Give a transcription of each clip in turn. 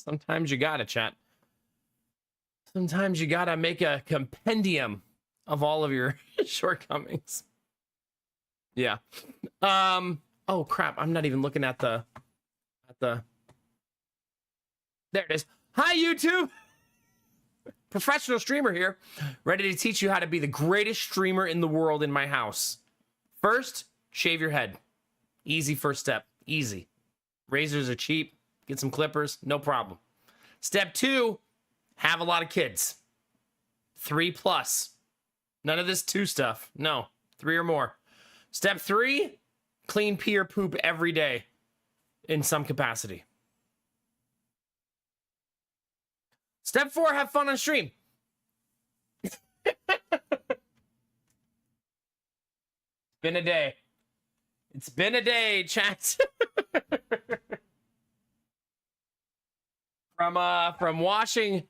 Sometimes you gotta, chat. Sometimes you gotta make a compendium of all of your shortcomings. Yeah. Oh crap, I'm not even looking at the there it is. Hi YouTube. Professional streamer here, ready to teach you how to be the greatest streamer in the world in my house. First, shave your head. Easy first step. Easy. Razors are cheap. Get some clippers, no problem. Step 2, have a lot of kids. 3+. None of this 2 stuff. No, 3 or more. Step 3, clean pee or poop every day in some capacity. Step 4, have fun on stream. Been a day. It's been a day, chat. From washing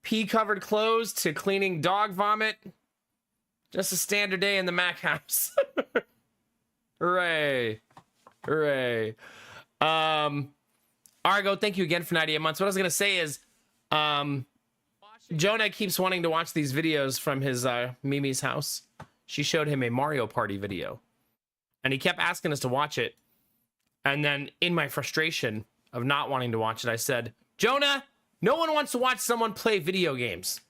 pee-covered clothes to cleaning dog vomit. Just a standard day in the Mac house. Hooray. Hooray. Argo, thank you again for 98 months. What I was going to say is, Jonah keeps wanting to watch these videos from his Mimi's house. She showed him a Mario Party video. And he kept asking us to watch it. And then in my frustration of not wanting to watch it, I said, Jonah, no one wants to watch someone play video games.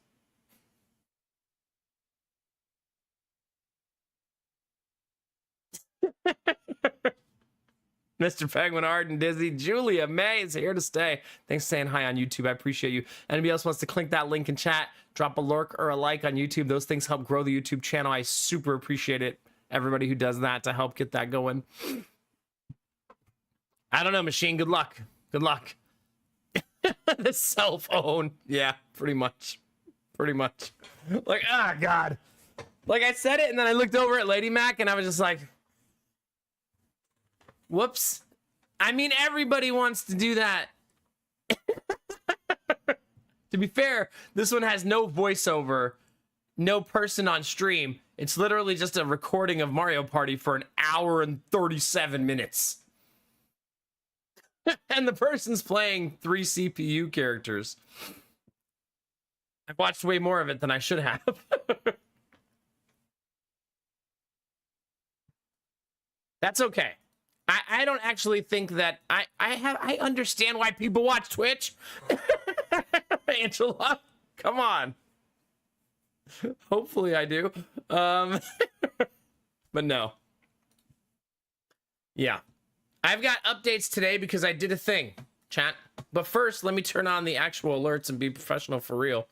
Mr. Penguin Arden, Dizzy, Julia May is here to stay. Thanks for saying hi on YouTube. I appreciate you. Anybody else wants to click that link in chat, drop a lurk or a like on YouTube. Those things help grow the YouTube channel. I super appreciate it. Everybody who does that to help get that going. I don't know, Machine. Good luck. Good luck. The cell phone. Yeah, pretty much. Pretty much. Like, ah, God. Like, I said it, and then I looked over at Lady Mac, and I was just like, whoops. I mean, everybody wants to do that. To be fair, this one has no voiceover, no person on stream. It's literally just a recording of Mario Party for an hour and 37 minutes. And the person's playing 3 CPU characters. I've watched way more of it than I should have. That's okay. I don't actually think that I understand why people watch Twitch. Angela, come on. Hopefully I do. But no. Yeah. I've got updates today because I did a thing, chat. But first, let me turn on the actual alerts and be professional for real.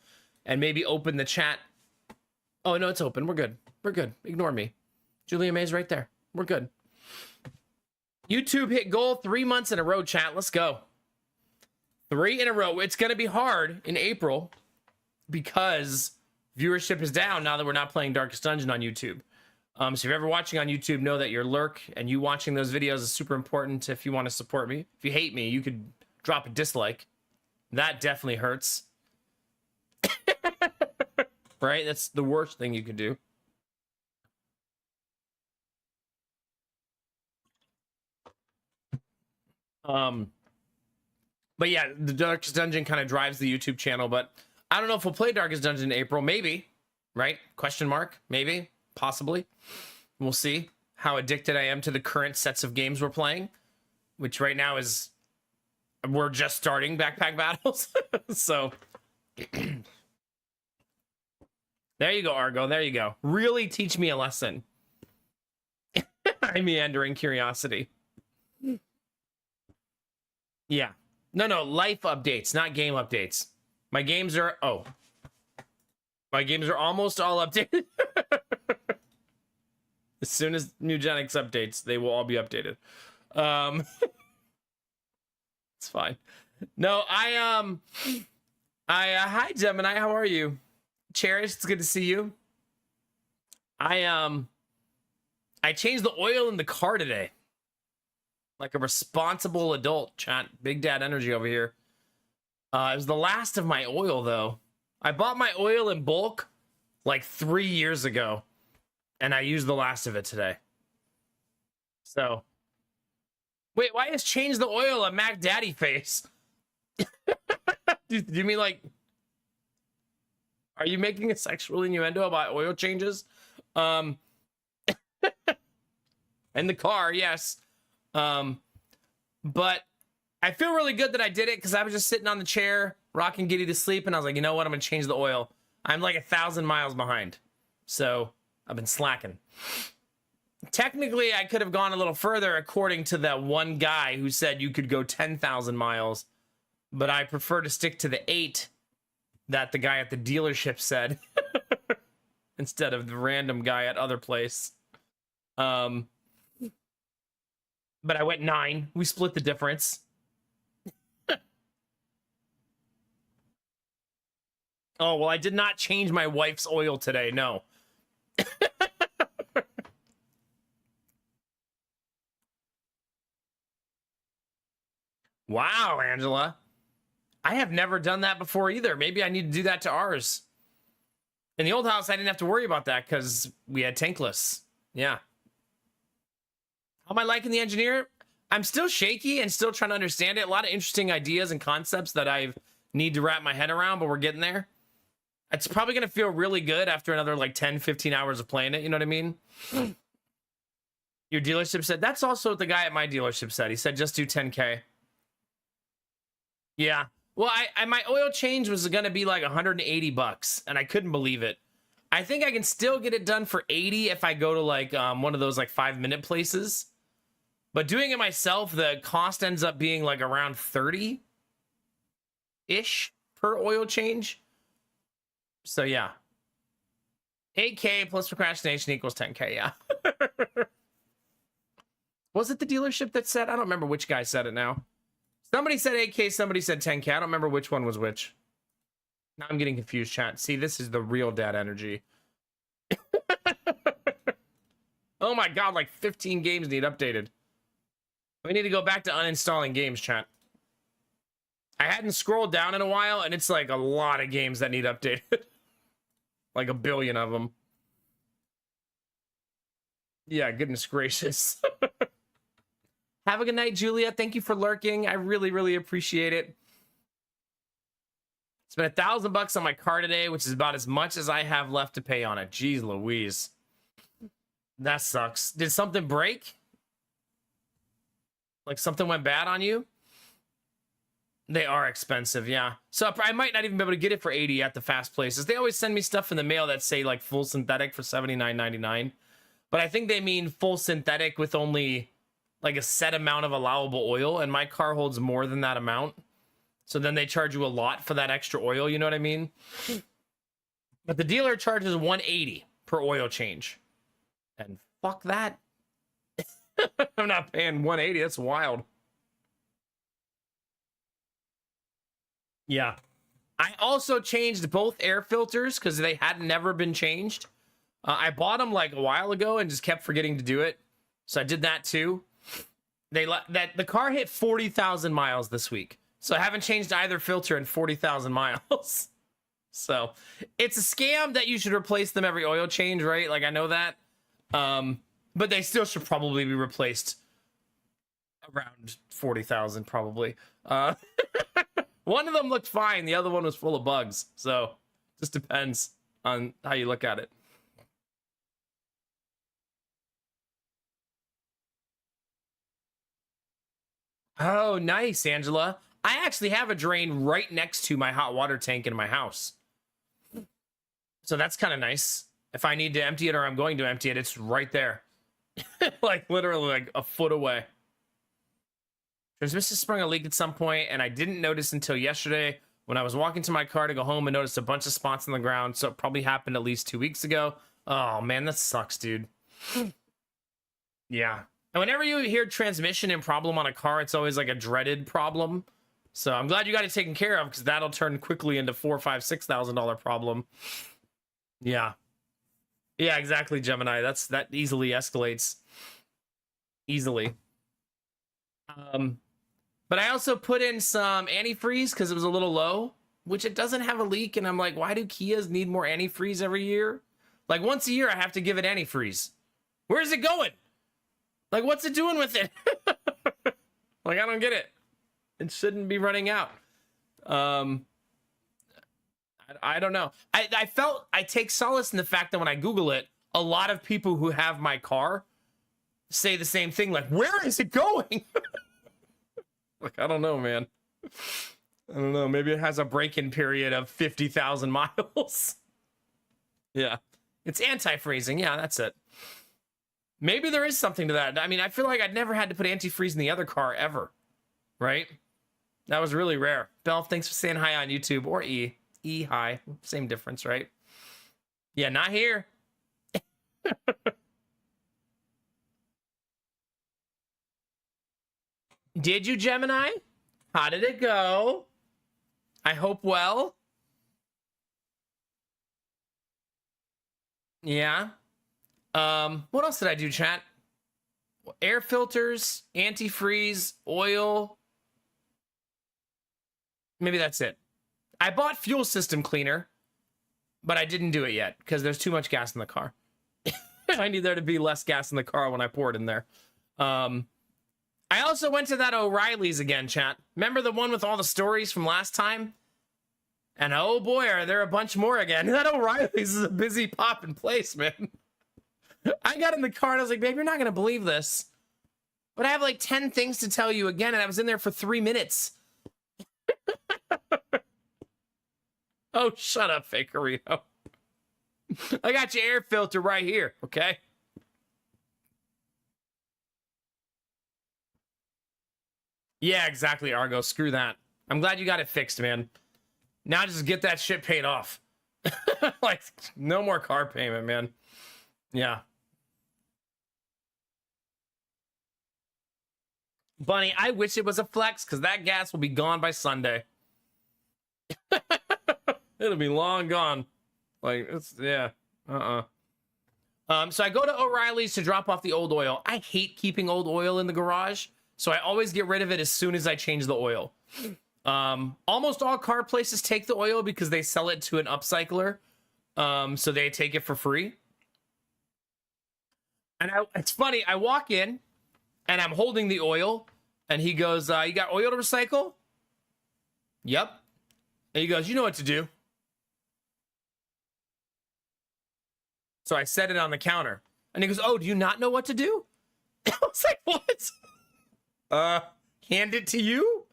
And maybe open the chat. Oh, no, it's open. We're good. We're good. Ignore me. Julia May's right there. We're good. YouTube hit goal 3 months in a row, chat. Let's go. 3 in a row. It's going to be hard in April because viewership is down now that we're not playing Darkest Dungeon on YouTube. So if you're ever watching on YouTube, know that your lurk and you watching those videos is super important if you want to support me. If you hate me, you could drop a dislike. That definitely hurts. Right? That's the worst thing you could do. But yeah, the Darkest Dungeon kind of drives the YouTube channel, but I don't know if we'll play Darkest Dungeon in April. Maybe, right? Question mark. Maybe, possibly. We'll see how addicted I am to the current sets of games we're playing, which right now is, we're just starting Backpack Battles. So there you go, Argo. There you go. Really teach me a lesson. I meandering curiosity. Yeah. No, life updates, not game updates. My games are, my games are almost all updated. As soon as Nugenics updates, they will all be updated. It's fine. No, hi Gemini, how are you? Cherish, it's good to see you. I changed the oil in the car today. Like a responsible adult, chat. Big Dad energy over here. It was the last of my oil, though. I bought my oil in bulk like 3 years ago, and I used the last of it today. So, wait, why has changed the oil a Mac Daddy face? Do you mean like, are you making a sexual innuendo about oil changes? In the car, yes. But I feel really good that I did it because I was just sitting on the chair, rocking Giddy to sleep, and I was like, you know what? I'm gonna change the oil. I'm like 1,000 miles behind, so I've been slacking. Technically, I could have gone a little further, according to that one guy who said you could go 10,000 miles, but I prefer to stick to the 8 that the guy at the dealership said instead of the random guy at other place. But I went 9. We split the difference. Oh, well, I did not change my wife's oil today. No. Wow, Angela. I have never done that before either. Maybe I need to do that to ours. In the old house, I didn't have to worry about that because we had tankless. Yeah. How am I liking the engineer? I'm still shaky and still trying to understand it. A lot of interesting ideas and concepts that I need to wrap my head around, but we're getting there. It's probably going to feel really good after another like 10, 15 hours of playing it. You know what I mean? Your dealership said, that's also what the guy at my dealership said. He said, just do 10K. Yeah. Well, I my oil change was going to be like 180 bucks, and I couldn't believe it. I think I can still get it done for 80 if I go to like one of those like 5-minute places. But doing it myself, the cost ends up being like around 30-ish per oil change. So yeah. 8K plus procrastination equals 10K, yeah. Was it the dealership that said? I don't remember which guy said it now. Somebody said 8K, somebody said 10K. I don't remember which one was which. Now I'm getting confused, chat. See, this is the real dad energy. Oh my god, like 15 games need updated. We need to go back to uninstalling games, chat. I hadn't scrolled down in a while, and it's like a lot of games that need updated. Like a billion of them. Yeah, goodness gracious. Have a good night, Julia. Thank you for lurking. I really, really appreciate it. Spent $1,000 on my car today, which is about as much as I have left to pay on it. Jeez Louise. That sucks. Did something break? Like something went bad on you? They are expensive, yeah. So I might not even be able to get it for 80 at the fast places. They always send me stuff in the mail that say like full synthetic for $79.99. But I think they mean full synthetic with only like a set amount of allowable oil, and my car holds more than that amount. So then they charge you a lot for that extra oil, you know what I mean? But the dealer charges $180 per oil change. And fuck that. I'm not paying $180, that's wild. Yeah. I also changed both air filters because they had never been changed. I bought them like a while ago and just kept forgetting to do it. So I did that too. The car hit 40,000 miles this week. So I haven't changed either filter in 40,000 miles. So it's a scam that you should replace them every oil change, right? Like I know that. But they still should probably be replaced around 40,000 probably. One of them looked fine. The other one was full of bugs. So just depends on how you look at it. Oh, nice, Angela. I actually have a drain right next to my hot water tank in my house. So that's kind of nice. If I need to empty it or I'm going to empty it, it's right there. Like literally like a foot away. Transmission sprung a leak at some point, and I didn't notice until yesterday when I was walking to my car to go home and noticed a bunch of spots on the ground. So it probably happened at least 2 weeks ago. Oh man, that sucks, dude. Yeah. And whenever you hear transmission and problem on a car, it's always like a dreaded problem. So I'm glad you got it taken care of, because that'll turn quickly into $4,000, $5,000, $6,000 problem. Yeah. Yeah, exactly, Gemini. That easily escalates. Easily. But I also put in some antifreeze because it was a little low, which it doesn't have a leak. And I'm like, why do Kias need more antifreeze every year? Like once a year, I have to give it antifreeze. Where's it going? Like, what's it doing with it? Like, I don't get it. It shouldn't be running out. Um, I don't know. I take solace in the fact that when I Google it, a lot of people who have my car say the same thing. Like, where is it going? Like, I don't know, man. I don't know. Maybe it has a break-in period of 50,000 miles. Yeah. It's antifreezing. Yeah, that's it. Maybe there is something to that. I mean, I feel like I'd never had to put antifreeze in the other car ever. Right? That was really rare. Bell, thanks for saying hi on YouTube. Or E. E, hi. Same difference, right? Yeah, not here. Did you, Gemini? How did it go? I hope well. Yeah. What else did I do, chat? Air filters, antifreeze, oil. Maybe that's it. I bought fuel system cleaner, but I didn't do it yet because there's too much gas in the car. I need there to be less gas in the car when I pour it in there. I also went to that O'Reilly's again, chat. Remember the one with all the stories from last time? And oh boy, are there a bunch more again. That O'Reilly's is a busy popping place, man. I got in the car and I was like, babe, you're not going to believe this. But I have like 10 things to tell you again, and I was in there for 3 minutes. Oh, shut up, Fakerito. I got your air filter right here, okay? Yeah, exactly, Argo. Screw that. I'm glad you got it fixed, man. Now just get that shit paid off. Like, no more car payment, man. Yeah. Bunny, I wish it was a flex, because that gas will be gone by Sunday. It'll be long gone. Like, it's, yeah. So I go to O'Reilly's to drop off the old oil. I hate keeping old oil in the garage, so I always get rid of it as soon as I change the oil. Almost all car places take the oil because they sell it to an upcycler. So they take it for free. And it's funny, I walk in and I'm holding the oil and he goes, you got oil to recycle? Yep. And he goes, you know what to do. So I set it on the counter and he goes, oh, do you not know what to do? I was like, what? Hand it to you?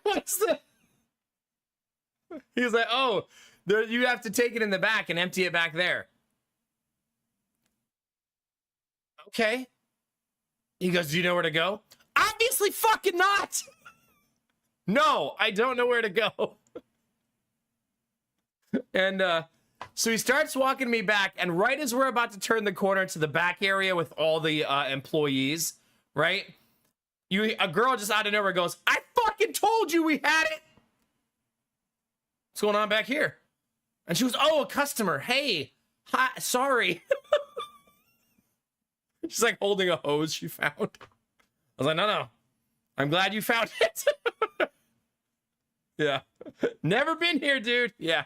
What's the... He was like, oh, there, you have to take it in the back and empty it back there. Okay. He goes, do you know where to go? Obviously fucking not. No, I don't know where to go. And so he starts walking me back, and right as we're about to turn the corner to the back area with all the employees, right? A girl just out of nowhere goes, I fucking told you we had it. What's going on back here? And she goes, oh, a customer. Hey, hi, sorry. She's like holding a hose she found. I was like, no. I'm glad you found it. Yeah. Never been here, dude. Yeah.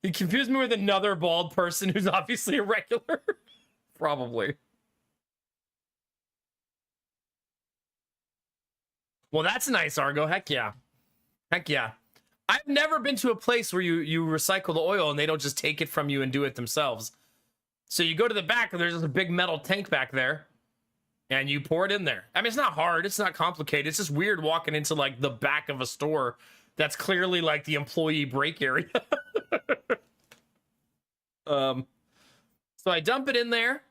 You confused me with another bald person who's obviously a regular. Probably. Well, that's nice, Argo. Heck yeah. Heck yeah. I've never been to a place where you recycle the oil and they don't just take it from you and do it themselves. So you go to the back and there's just a big metal tank back there and you pour it in there. I mean, it's not hard. It's not complicated. It's just weird walking into like the back of a store that's clearly like the employee break area. So I dump it in there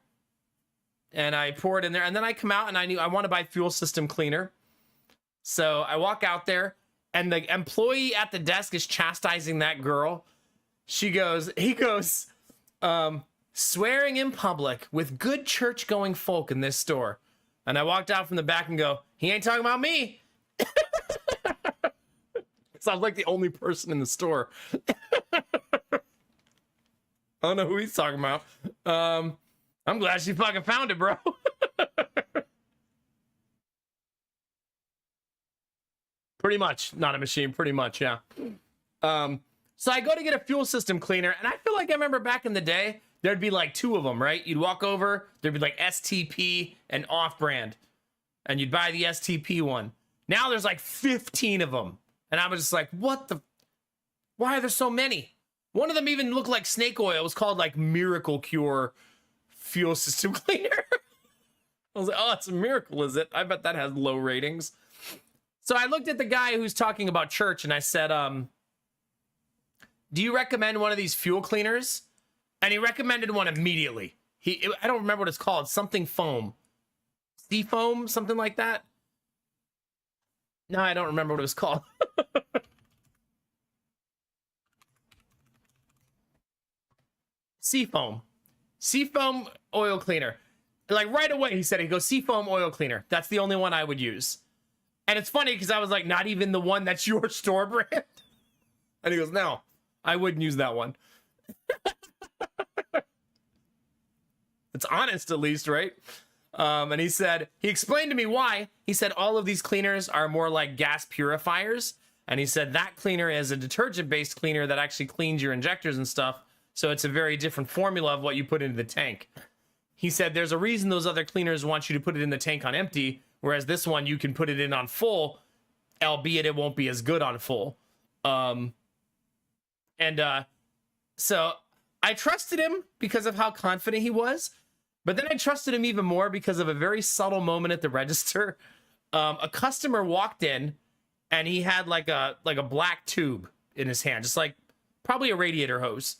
and I pour it in there, and then I come out and I want to buy fuel system cleaner. So I walk out there and the employee at the desk is chastising that girl. He goes, swearing in public with good church-going folk in this store. And I walked out from the back and go, he ain't talking about me. Sounds like the only person in the store. I don't know who he's talking about. I'm glad she fucking found it, bro. Pretty much. Not a machine. Pretty much, yeah. So I go to get a fuel system cleaner, and I feel like I remember back in the day, there'd be like 2 of them, right? You'd walk over, there'd be like STP and off-brand, and you'd buy the STP one. Now there's like 15 of them. And I was just like, what the? Why are there so many? One of them even looked like snake oil. It was called like Miracle Cure Fuel System Cleaner. I was like, oh, it's a miracle, is it? I bet that has low ratings. So I looked at the guy who's talking about church and I said, do you recommend one of these fuel cleaners? And he recommended one immediately. I don't remember what it's called. Something foam. Sea foam? Something like that? No, I don't remember what it was called. Seafoam. Seafoam oil cleaner. Like right away, he said, he goes, Seafoam oil cleaner. That's the only one I would use. And it's funny because I was like, not even the one that's your store brand? And he goes, no, I wouldn't use that one. It's honest, at least, right? And he said, he explained to me why. He said all of these cleaners are more like gas purifiers. And he said that cleaner is a detergent-based cleaner that actually cleans your injectors and stuff. So it's a very different formula of what you put into the tank. He said there's a reason those other cleaners want you to put it in the tank on empty, whereas this one you can put it in on full, albeit it won't be as good on full. So I trusted him because of how confident he was, but then I trusted him even more because of a very subtle moment at the register. A customer walked in and he had like a black tube in his hand, just like probably a radiator hose,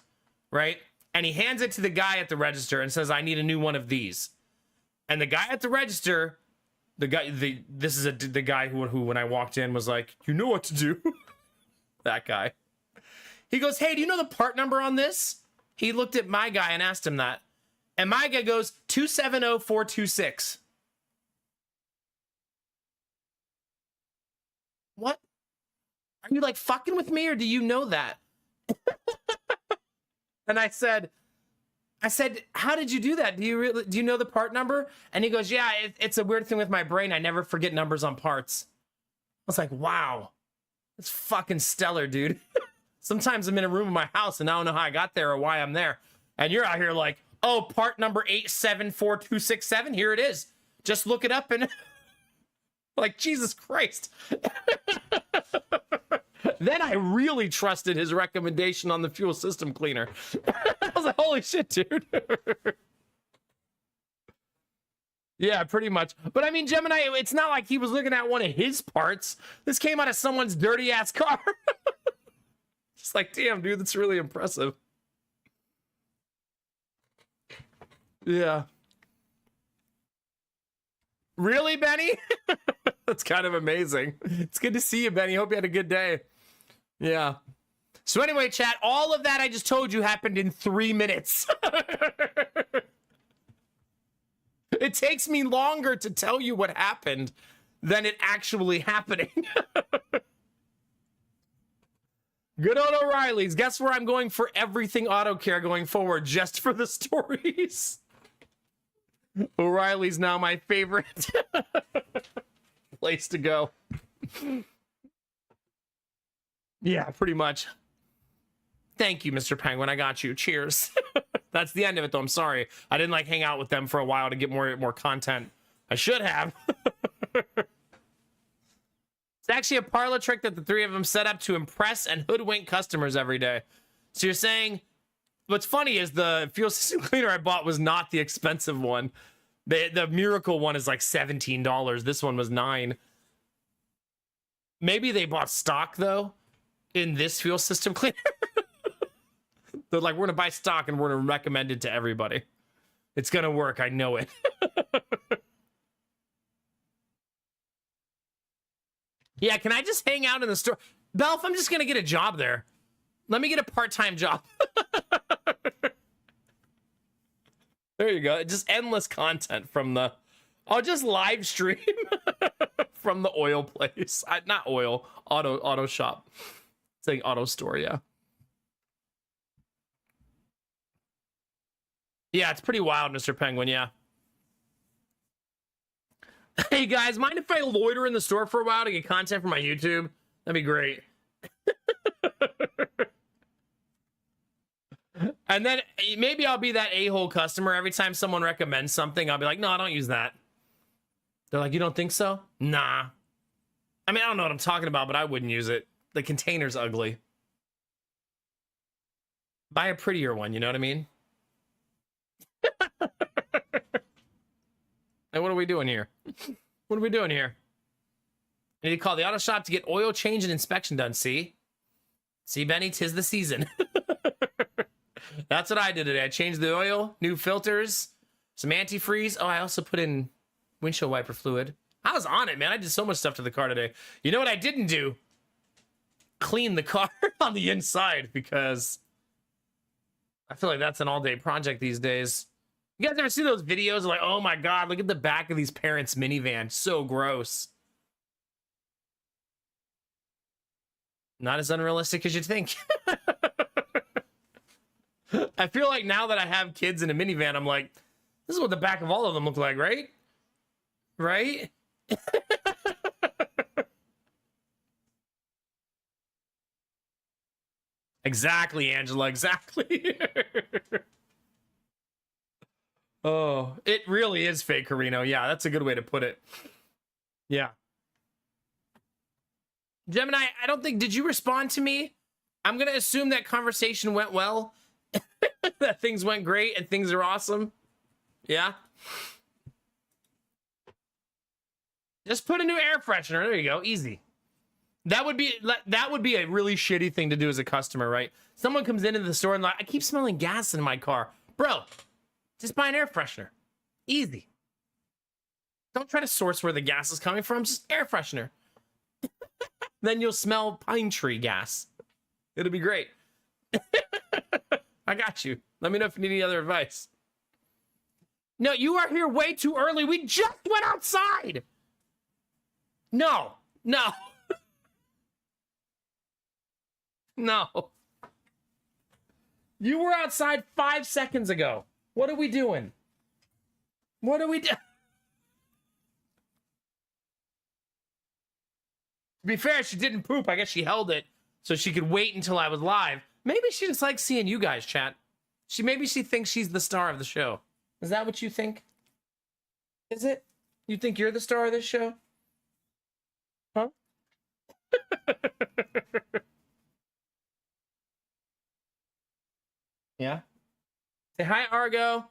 right? And he hands it to the guy at the register and says, I need a new one of these. And the guy at the register, the guy who when I walked in was like, you know what to do. That guy. He goes, hey, do you know the part number on this? He looked at my guy and asked him that. And my guy goes, 270426. What? Are you like fucking with me or do you know that? And I said, how did you do that? Do you know the part number? And he goes, yeah, it's a weird thing with my brain. I never forget numbers on parts. I was like, wow, that's fucking stellar, dude. Sometimes I'm in a room in my house and I don't know how I got there or why I'm there. And you're out here like, oh, part number 874267. Here it is. Just look it up and like, Jesus Christ. Then I really trusted his recommendation on the fuel system cleaner. I was like, holy shit, dude. Yeah, pretty much. But I mean, Gemini, it's not like he was looking at one of his parts. This came out of someone's dirty ass car. It's like, damn, dude, that's really impressive. Yeah. Really, Benny? That's kind of amazing. It's good to see you, Benny. Hope you had a good day. Yeah. So anyway, chat, all of that I just told you happened in 3 minutes. It takes me longer to tell you what happened than it actually happening. Good old O'Reilly's. Guess where I'm going for everything auto care going forward, just for the stories. O'Reilly's now my favorite place to go. Yeah, pretty much. Thank you, Mr. Penguin. I got you. Cheers. That's the end of it, though. I'm sorry. I didn't like hang out with them for a while to get more content. I should have. It's actually a parlor trick that the three of them set up to impress and hoodwink customers every day. So you're saying, what's funny is the fuel system cleaner I bought was not the expensive one. The Miracle one is like $17. This one was $9. Maybe they bought stock, though, in this fuel system cleaner. They're like, we're going to buy stock and we're going to recommend it to everybody. It's going to work. I know it. Yeah, can I just hang out in the store? Belf, I'm just going to get a job there. Let me get a part-time job. There you go. Just endless content from the... I'll just live stream from the oil place. Not oil, auto shop. Saying auto store, yeah. Yeah, it's pretty wild, Mr. Penguin, yeah. Hey guys, mind if I loiter in the store for a while to get content for my YouTube? That'd be great. And then maybe I'll be that a-hole customer. Every time someone recommends something, I'll be like, no, I don't use that. They're like, you don't think so? Nah. I mean, I don't know what I'm talking about, but I wouldn't use it. The container's ugly. Buy a prettier one, you know what I mean? Hey, what are we doing here? What are we doing here? I need to call the auto shop to get oil change and inspection done. See, Benny, 'tis the season. That's what I did today. I changed the oil, new filters, some antifreeze. Oh, I also put in windshield wiper fluid. I was on it, man. I did so much stuff to the car today. You know what I didn't do? Clean the car on the inside, because I feel like that's an all-day project these days. You guys ever see those videos like, oh my God, look at the back of these parents' minivan. So gross. Not as unrealistic as you'd think. I feel like now that I have kids in a minivan, I'm like, this is what the back of all of them look like, right? Right? Exactly, Angela, exactly. Oh, it really is fake Carino. Yeah, that's a good way to put it. Yeah. Gemini, I don't think, did you respond to me? I'm going to assume that conversation went well, that things went great and things are awesome. Yeah. Just put a new air freshener. There you go. Easy. That would be a really shitty thing to do as a customer, right? Someone comes into the store and like, I keep smelling gas in my car. Bro, just buy an air freshener. Easy. Don't try to source where the gas is coming from. Just air freshener. Then you'll smell pine tree gas. It'll be great. I got you. Let me know if you need any other advice. No, you are here way too early. We just went outside. No. No. No. You were outside 5 seconds ago. What are we doing? What are we doing? To be fair, she didn't poop. I guess she held it so she could wait until I was live. Maybe she just likes seeing you guys, chat. Maybe she thinks she's the star of the show. Is that what you think? Is it? You think you're the star of this show? Huh? Yeah. Say hi, Argo.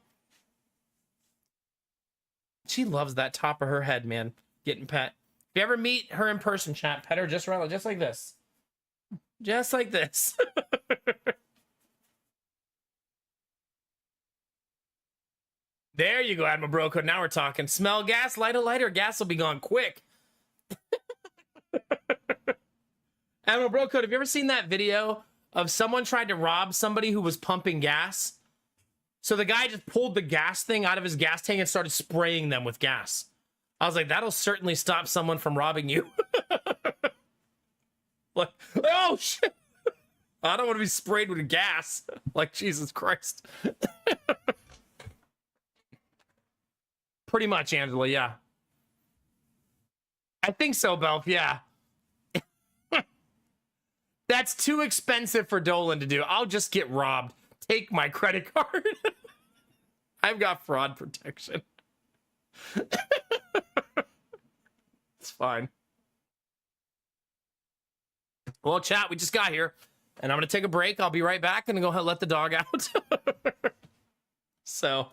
She loves that top of her head, man. Getting pet. If you ever meet her in person, chat, pet her just right, just like this. Just like this. There you go, Admiral Broco. Now we're talking. Smell gas, light a lighter. Gas will be gone quick. Admiral Broco, have you ever seen that video of someone tried to rob somebody who was pumping gas? So the guy just pulled the gas thing out of his gas tank and started spraying them with gas. I was like, that'll certainly stop someone from robbing you. Like, oh shit. I don't want to be sprayed with gas. Like, Jesus Christ. Pretty much, Angela, yeah. I think so, Belf, yeah. That's too expensive for Dolan to do. I'll just get robbed. Take my credit card. I've got fraud protection. It's fine. Well, chat, we just got here, and I'm going to take a break. I'll be right back and go ahead and let the dog out. So,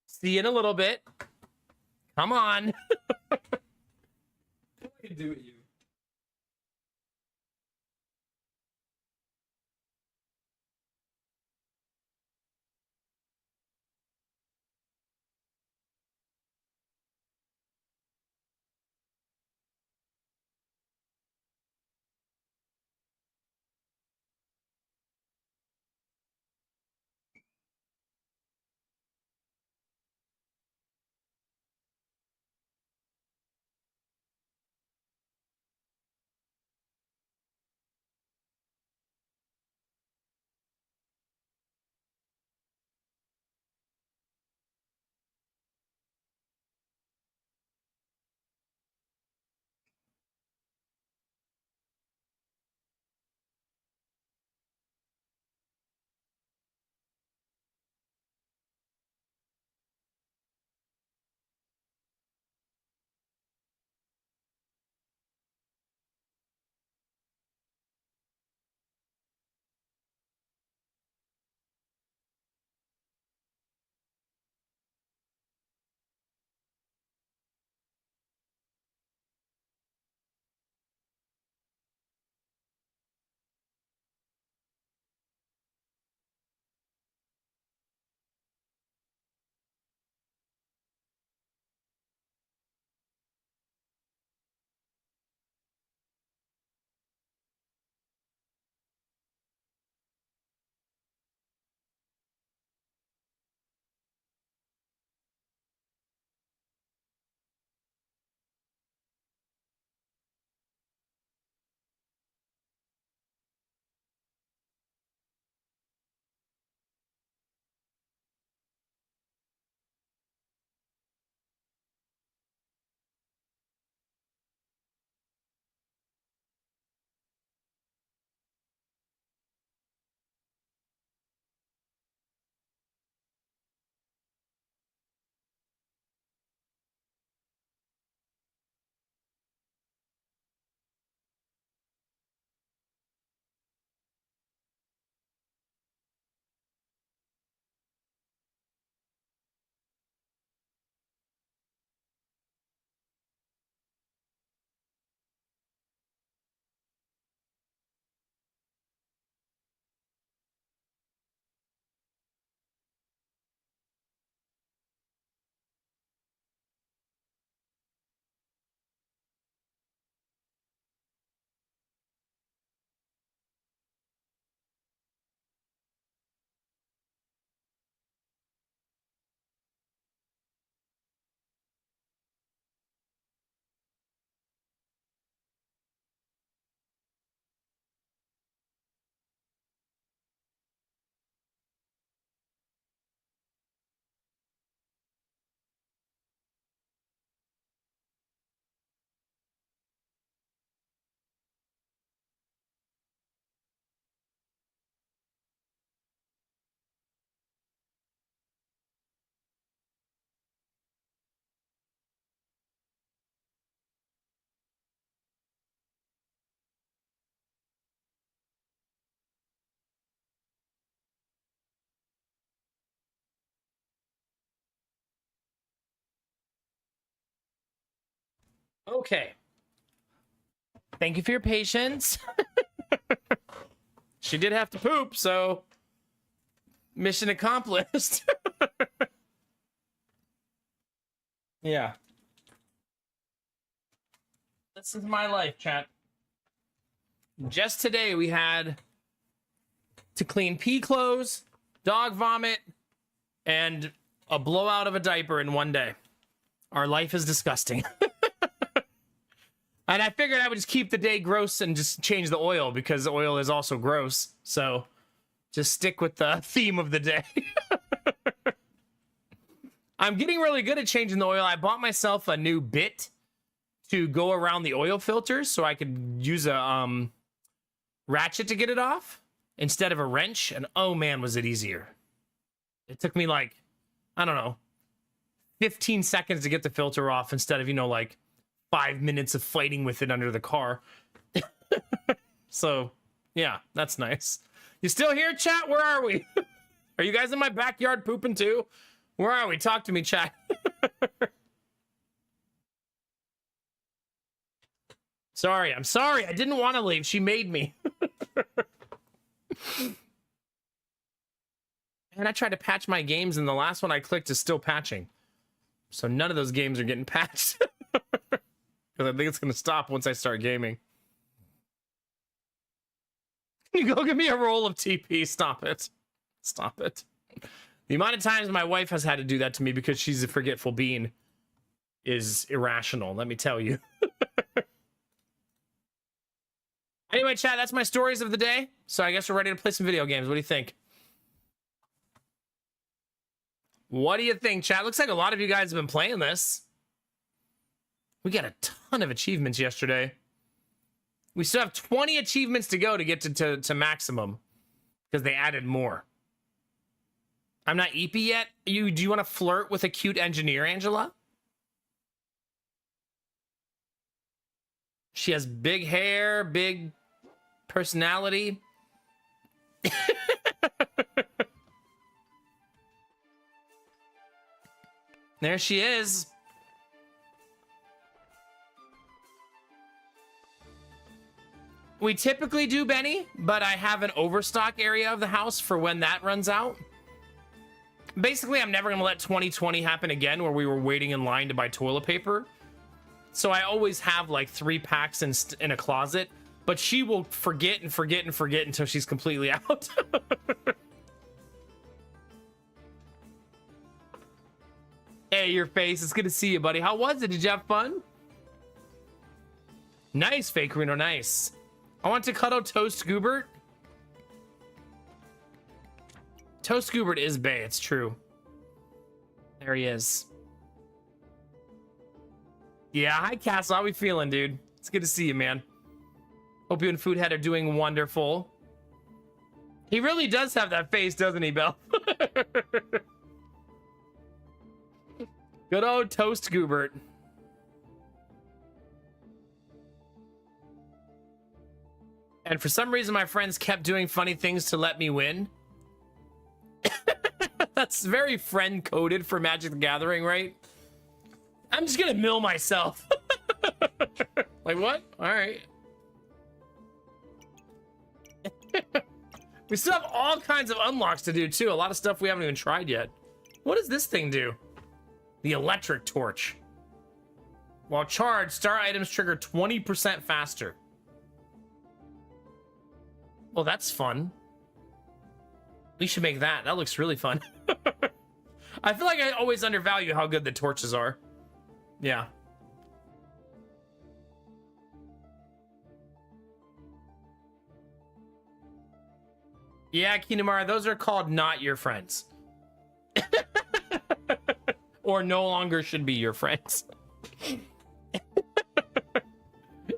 see you in a little bit. Come on. What can I do with you? Okay. Thank you for your patience. She did have to poop, so mission accomplished. Yeah. This is my life, chat. Just today we had to clean pee clothes, dog vomit, and a blowout of a diaper in one day. Our life is disgusting. And I figured I would just keep the day gross and just change the oil because oil is also gross. So just stick with the theme of the day. I'm getting really good at changing the oil. I bought myself a new bit to go around the oil filters so I could use a ratchet to get it off instead of a wrench. And oh man, was it easier. It took me like, I don't know, 15 seconds to get the filter off instead of, you know, like 5 minutes of fighting with it under the car. So, yeah, that's nice. You still here, chat? Where are we? Are you guys in my backyard pooping too? Where are we? Talk to me, chat. Sorry, I'm sorry. I didn't want to leave. She made me. And I tried to patch my games, and the last one I clicked is still patching. So none of those games are getting patched. Because I think it's going to stop once I start gaming. Can you go give me a roll of TP? Stop it. Stop it. The amount of times my wife has had to do that to me because she's a forgetful bean is irrational, let me tell you. Anyway, chat, that's my stories of the day. So I guess we're ready to play some video games. What do you think? What do you think, chat? Looks like a lot of you guys have been playing this. We got a ton of achievements yesterday. We still have 20 achievements to go to get to maximum because they added more. I'm not EP yet. Do you want to flirt with a cute engineer, Angela? She has big hair, big personality. There she is. We typically do Benny, but I have an overstock area of the house for when that runs out. Basically, I'm never going to let 2020 happen again where we were waiting in line to buy toilet paper. So I always have like 3 packs in a closet, but she will forget and forget and forget until she's completely out. Hey, your face. It's good to see you, buddy. How was it? Did you have fun? Nice, Fake Reno. Nice. I want to cuddle Toast Goobert. Toast Goobert is bae. It's true. There he is. Yeah, hi, Castle. How we feeling, dude? It's good to see you, man. Hope you and Foodhead are doing wonderful. He really does have that face, doesn't he, Belle? Good old Toast Goobert. And for some reason, my friends kept doing funny things to let me win. That's very friend-coded for Magic the Gathering, right? I'm just gonna mill myself. Like, what? All right. We still have all kinds of unlocks to do, too. A lot of stuff we haven't even tried yet. What does this thing do? The electric torch. While charged, star items trigger 20% faster. Well, that's fun. We should make that. That looks really fun. I feel like I always undervalue how good the torches are. Yeah. Yeah, Kinamara, those are called not your friends. Or no longer should be your friends.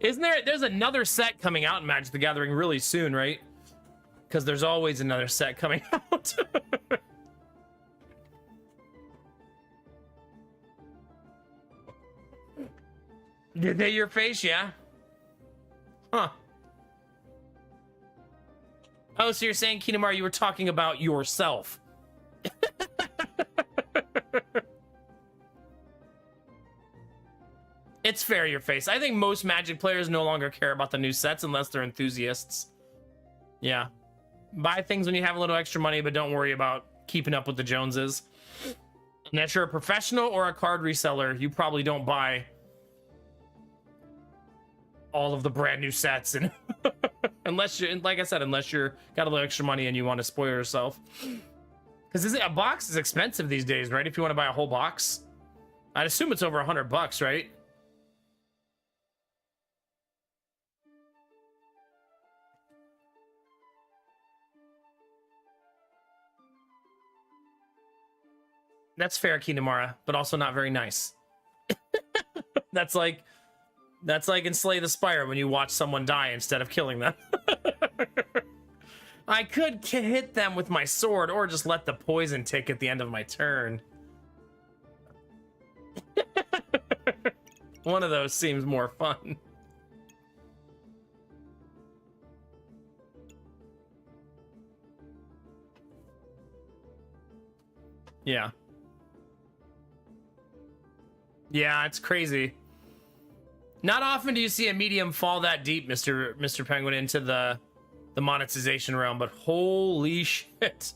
There's another set coming out in Magic the Gathering really soon, right? Because there's always another set coming out. Did they your face? Yeah. Huh. Oh, so you're saying, Kinamar, you were talking about yourself. It's fair, your face. I think most Magic players no longer care about the new sets unless they're enthusiasts. Yeah. Buy things when you have a little extra money, but don't worry about keeping up with the Joneses. Unless you're a professional or a card reseller, you probably don't buy all of the brand new sets, and unless you're, like I said, unless you're got a little extra money and you want to spoil yourself. Because a box is expensive these days, right? If you want to buy a whole box, I'd assume it's over $100, right? That's fair, Kinamara, but also not very nice. That's like in Slay the Spire when you watch someone die instead of killing them. I could hit them with my sword or just let the poison tick at the end of my turn. One of those seems more fun. Yeah. Yeah, it's crazy. Not often do you see a medium fall that deep, Mr. Penguin, into the monetization realm, but holy shit.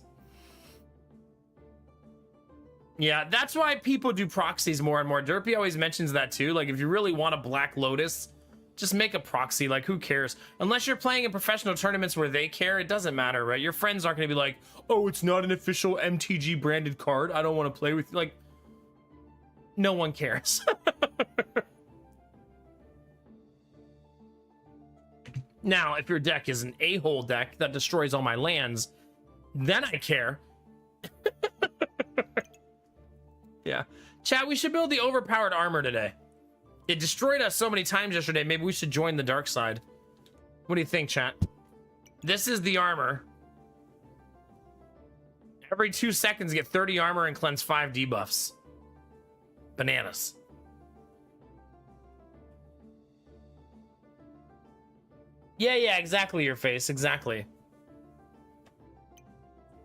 Yeah, that's why people do proxies more and more. Derpy always mentions that too. Like, if you really want a Black Lotus, just make a proxy. Like, who cares? Unless you're playing in professional tournaments where they care, it doesn't matter, right? Your friends aren't going to be like, oh, it's not an official MTG branded card, I don't want to play with you. Like, no one cares. Now, if your deck is an a-hole deck that destroys all my lands, then I care. Yeah. Chat, we should build the overpowered armor today. It destroyed us so many times yesterday. Maybe we should join the dark side. What do you think, chat? This is the armor. Every 2 seconds, get 30 armor and cleanse 5 debuffs. Bananas. Yeah, exactly, your face. Exactly.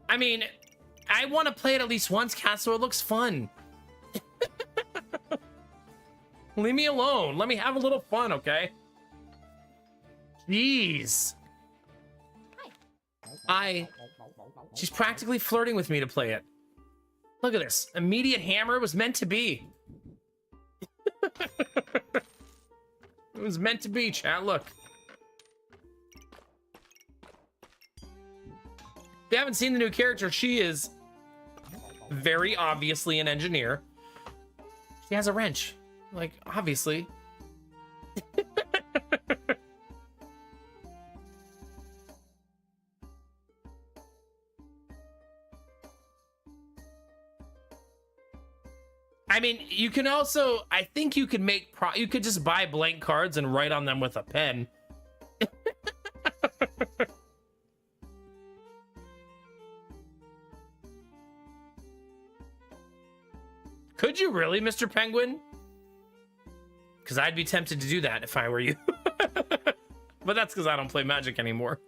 I mean, I want to play it at least once, Cat, so it looks fun. Leave me alone. Let me have a little fun, okay? Jeez. She's practically flirting with me to play it. Look at this. Immediate hammer was meant to be. It was meant to be, chat. Look. If you haven't seen the new character, she is very obviously an engineer. She has a wrench. Like, obviously. I mean, you can also, I think you could make, you could just buy blank cards and write on them with a pen. Could you really, Mr. Penguin? Because I'd be tempted to do that if I were you. But that's because I don't play Magic anymore.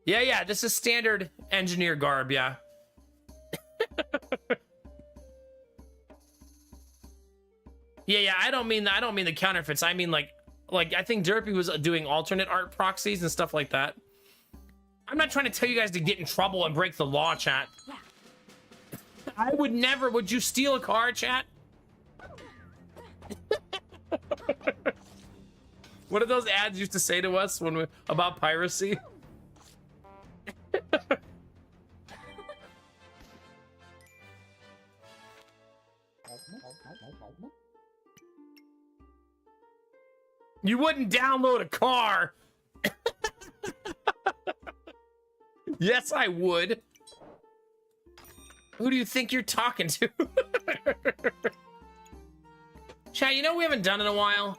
Yeah, this is standard engineer garb, yeah. Yeah, I don't mean the counterfeits. I mean like I think Derpy was doing alternate art proxies and stuff like that. I'm not trying to tell you guys to get in trouble and break the law, chat. I would never. Would you steal a car, chat? What did those ads used to say to us when about piracy? You wouldn't download a car. Yes, I would. Who do you think you're talking to? Chat, you know we haven't done in a while?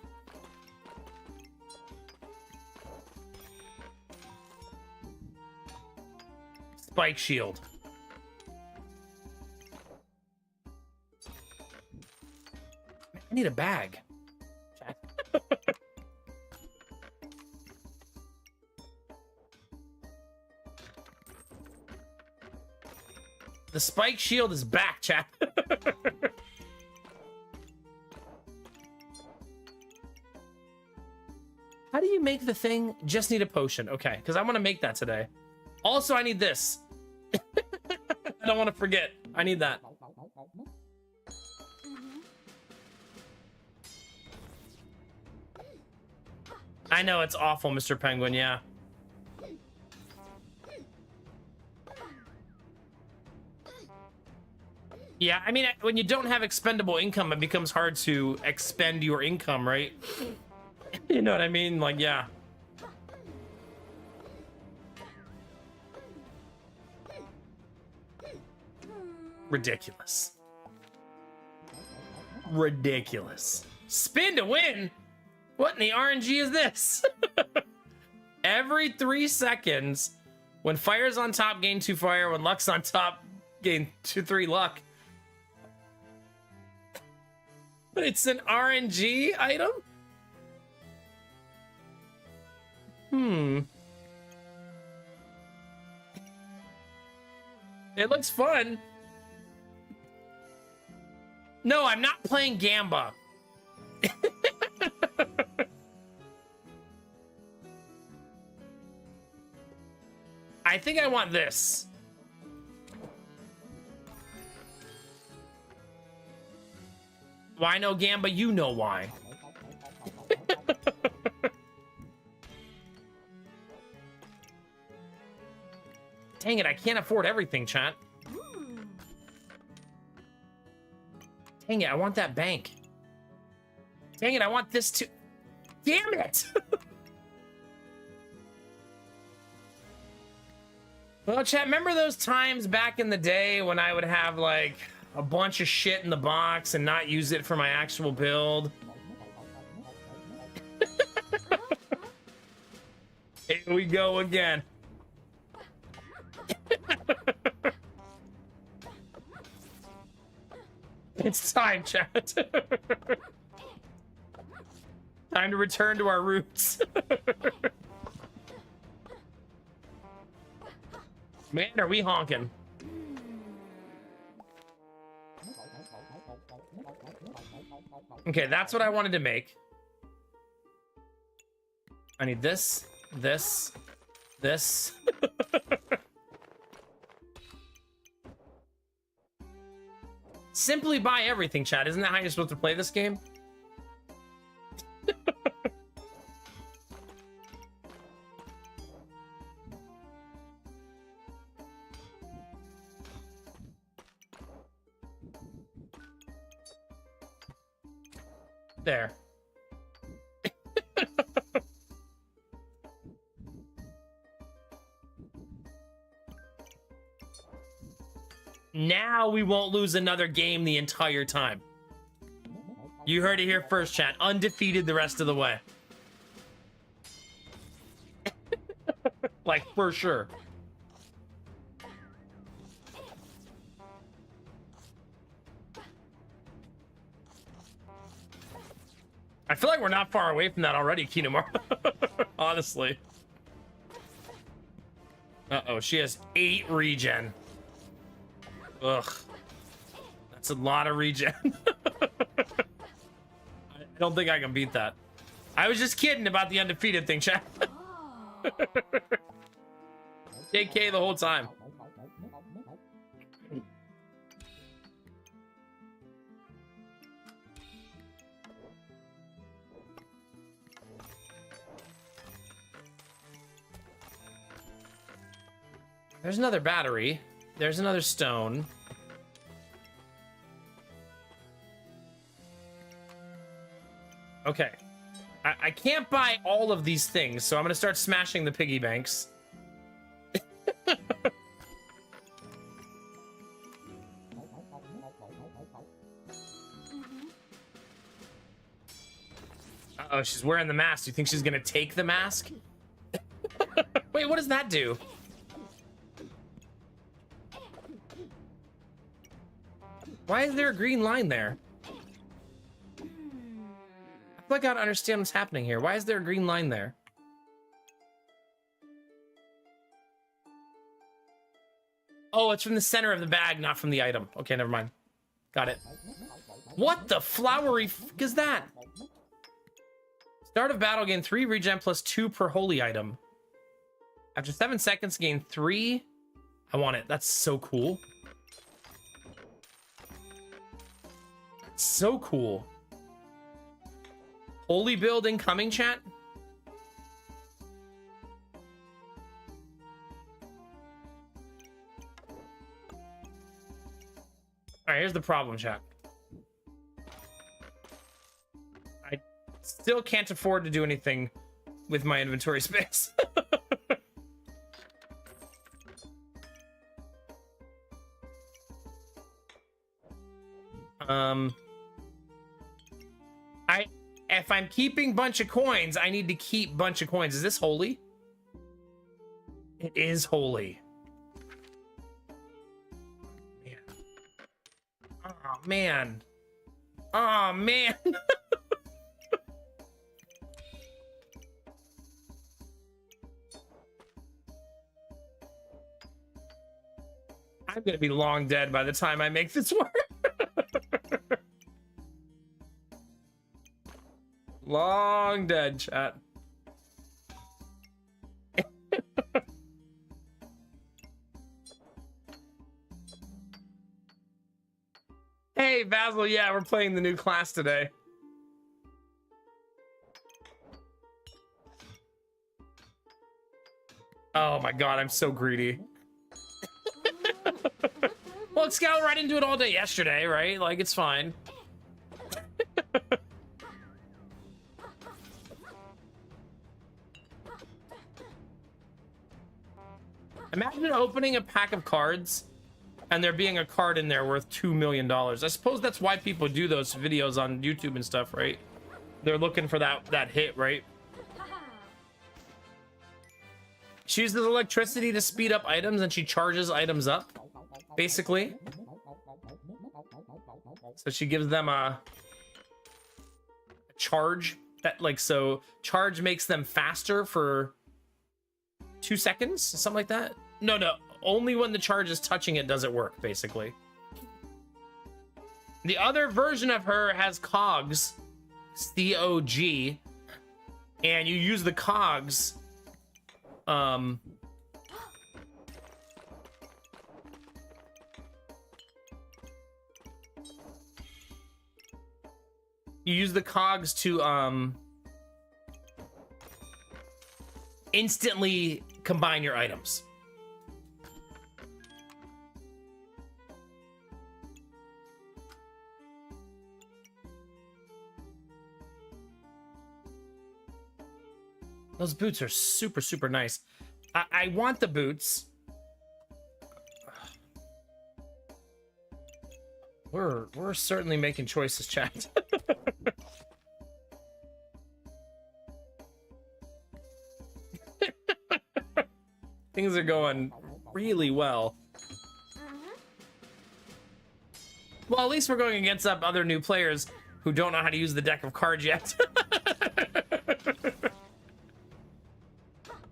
Spike shield. I need a bag. Chat. The spike shield is back, chat. How do you make the thing? Just need a potion. Okay, because I want to make that today. Also, I need this. I don't want to forget. I need that. I know it's awful, Mr. Penguin, yeah. Yeah, I mean, when you don't have expendable income, it becomes hard to expend your income, right? You know what I mean? Like, yeah. Ridiculous. Ridiculous. Spin to win? What in the RNG is this? Every 3 seconds, when fire's on top, gain 2 fire. When luck's on top, gain 3 luck. But it's an RNG item? It looks fun. No, I'm not playing Gamba. I think I want this. Why no Gamba? You know why. Dang it, I can't afford everything, chat. Dang it, I want that bank. Dang it, I want this too. Damn it! Well, chat, remember those times back in the day when I would have, like, a bunch of shit in the box and not use it for my actual build? Here we go again. It's time, chat. Time to return to our roots. Man, are we honking? Okay, that's what I wanted to make. I need this, this, this. Simply buy everything, chat. Isn't that how you're supposed to play this game? There. Now we won't lose another game the entire time. You heard it here first, chat. Undefeated the rest of the way. Like, for sure. I feel like we're not far away from that already, Kinemar. Honestly. Uh-oh, she has 8 regen. Ugh. That's a lot of regen. I don't think I can beat that. I was just kidding about the undefeated thing, chat. JK the whole time. There's another battery. There's another stone. Okay. I can't buy all of these things, so I'm gonna start smashing the piggy banks. Uh-oh, she's wearing the mask. Do you think she's gonna take the mask? Wait, what does that do? Why is there a green line there? I feel like I don't understand what's happening here. Why is there a green line there? Oh, it's from the center of the bag, not from the item. Okay, never mind. Got it. What the flowery f is that? Start of battle, gain 3 regen plus 2 per holy item. After 7 seconds, gain 3. I want it. That's so cool. So cool. Holy build incoming, chat. All right, here's the problem, chat. I still can't afford to do anything with my inventory space. If I'm keeping bunch of coins, I need to keep bunch of coins. Is this holy? It is holy. Man. Oh, man. Oh, man. I'm gonna be long dead by the time I make this work. Long dead, chat. Hey, Basil, yeah, we're playing the new class today. Oh my god, I'm so greedy. Well, it scouted right into it all day yesterday, right? Like, it's fine. Imagine opening a pack of cards and there being a card in there worth $2 million. I suppose that's why people do those videos on YouTube and stuff, right? They're looking for that hit, right? She uses electricity to speed up items and she charges items up, basically. So she gives them a charge that, like, so charge makes them faster for 2 seconds, something like that. No, only when the charge is touching it does it work, basically. The other version of her has cogs, C-O-G, and you use the cogs, you use the cogs to instantly combine your items. Those boots are super, super nice. I want the boots. We're certainly making choices, chat. Things are going really well. Well, at least we're going against other new players who don't know how to use the deck of cards yet.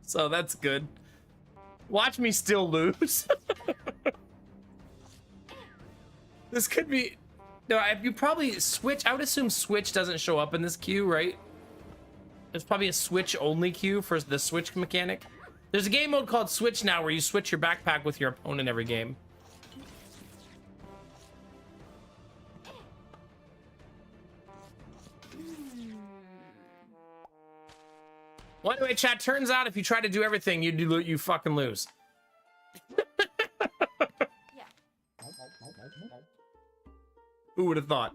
So that's good. Watch me still lose. This could be... No, you probably switch... I would assume switch doesn't show up in this queue, right? There's probably a switch only queue for the switch mechanic. There's a game mode called Switch now where you switch your backpack with your opponent every game. Well, anyway, chat, turns out if you try to do everything, you fucking lose. Who would have thought?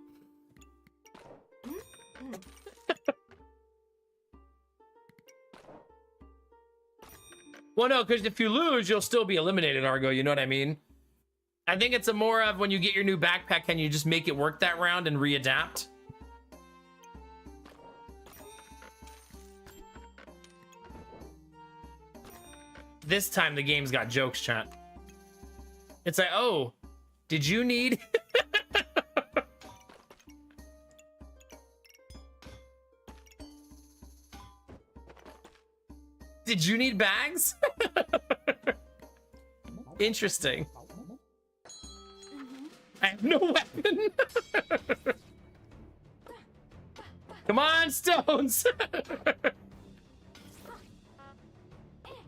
Well, no, because if you lose, you'll still be eliminated, Argo. You know what I mean? I think it's a more of when you get your new backpack, can you just make it work that round and readapt? This time the game's got jokes, chat. It's like, oh, did you need... Did you need bags? Interesting. I have no weapon. Come Come on, stones.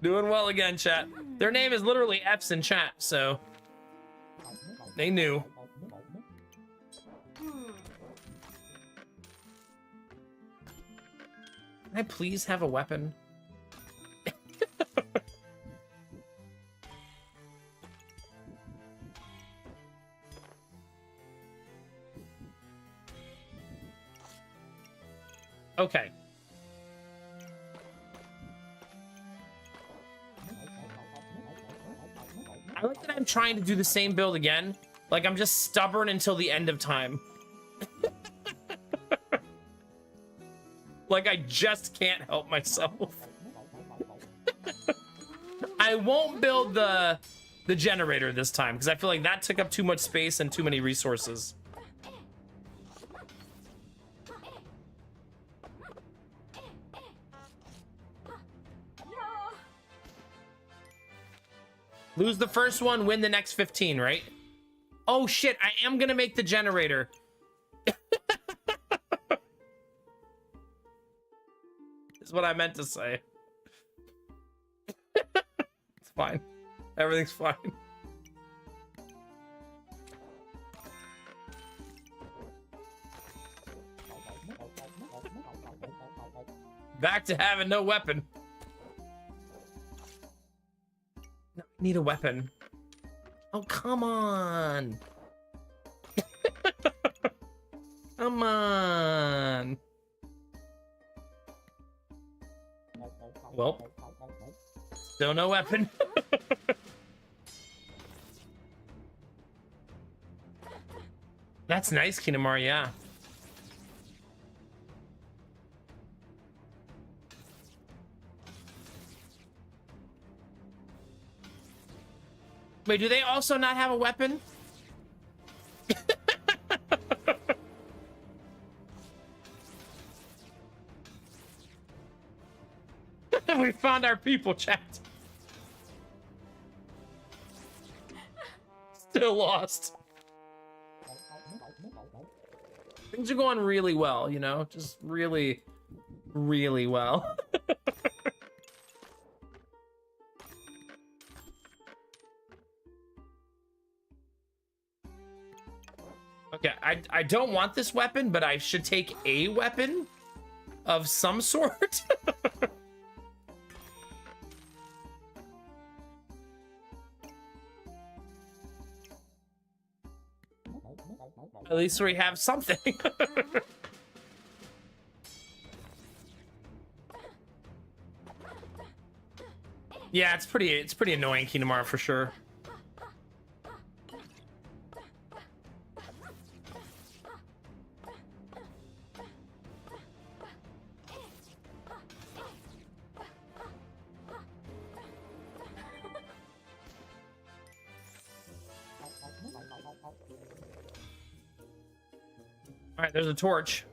Doing well again, chat. Their name is literally F's in chat, so they knew. Can I please have a weapon? Okay. I like that I'm trying to do the same build again. Like I'm just stubborn until the end of time. Like I just can't help myself. I won't build the generator this time because I feel like that took up too much space and too many resources. Lose the first one, win the next 15, right? Oh shit, I am gonna make the generator. Is what I meant to say. It's fine. Everything's fine. Back to having no weapon. No, I need a weapon. Oh, come on. Come on. Well, still no weapon. That's nice, Kinamar, yeah. Wait, do they also not have a weapon? We found our people, chat. Still lost. Things are going really well, you know? Just really, really well. Okay, I don't want this weapon, but I should take a weapon of some sort. At least we have something. Yeah, it's pretty annoying, Kinamar, for sure. All right, there's a torch.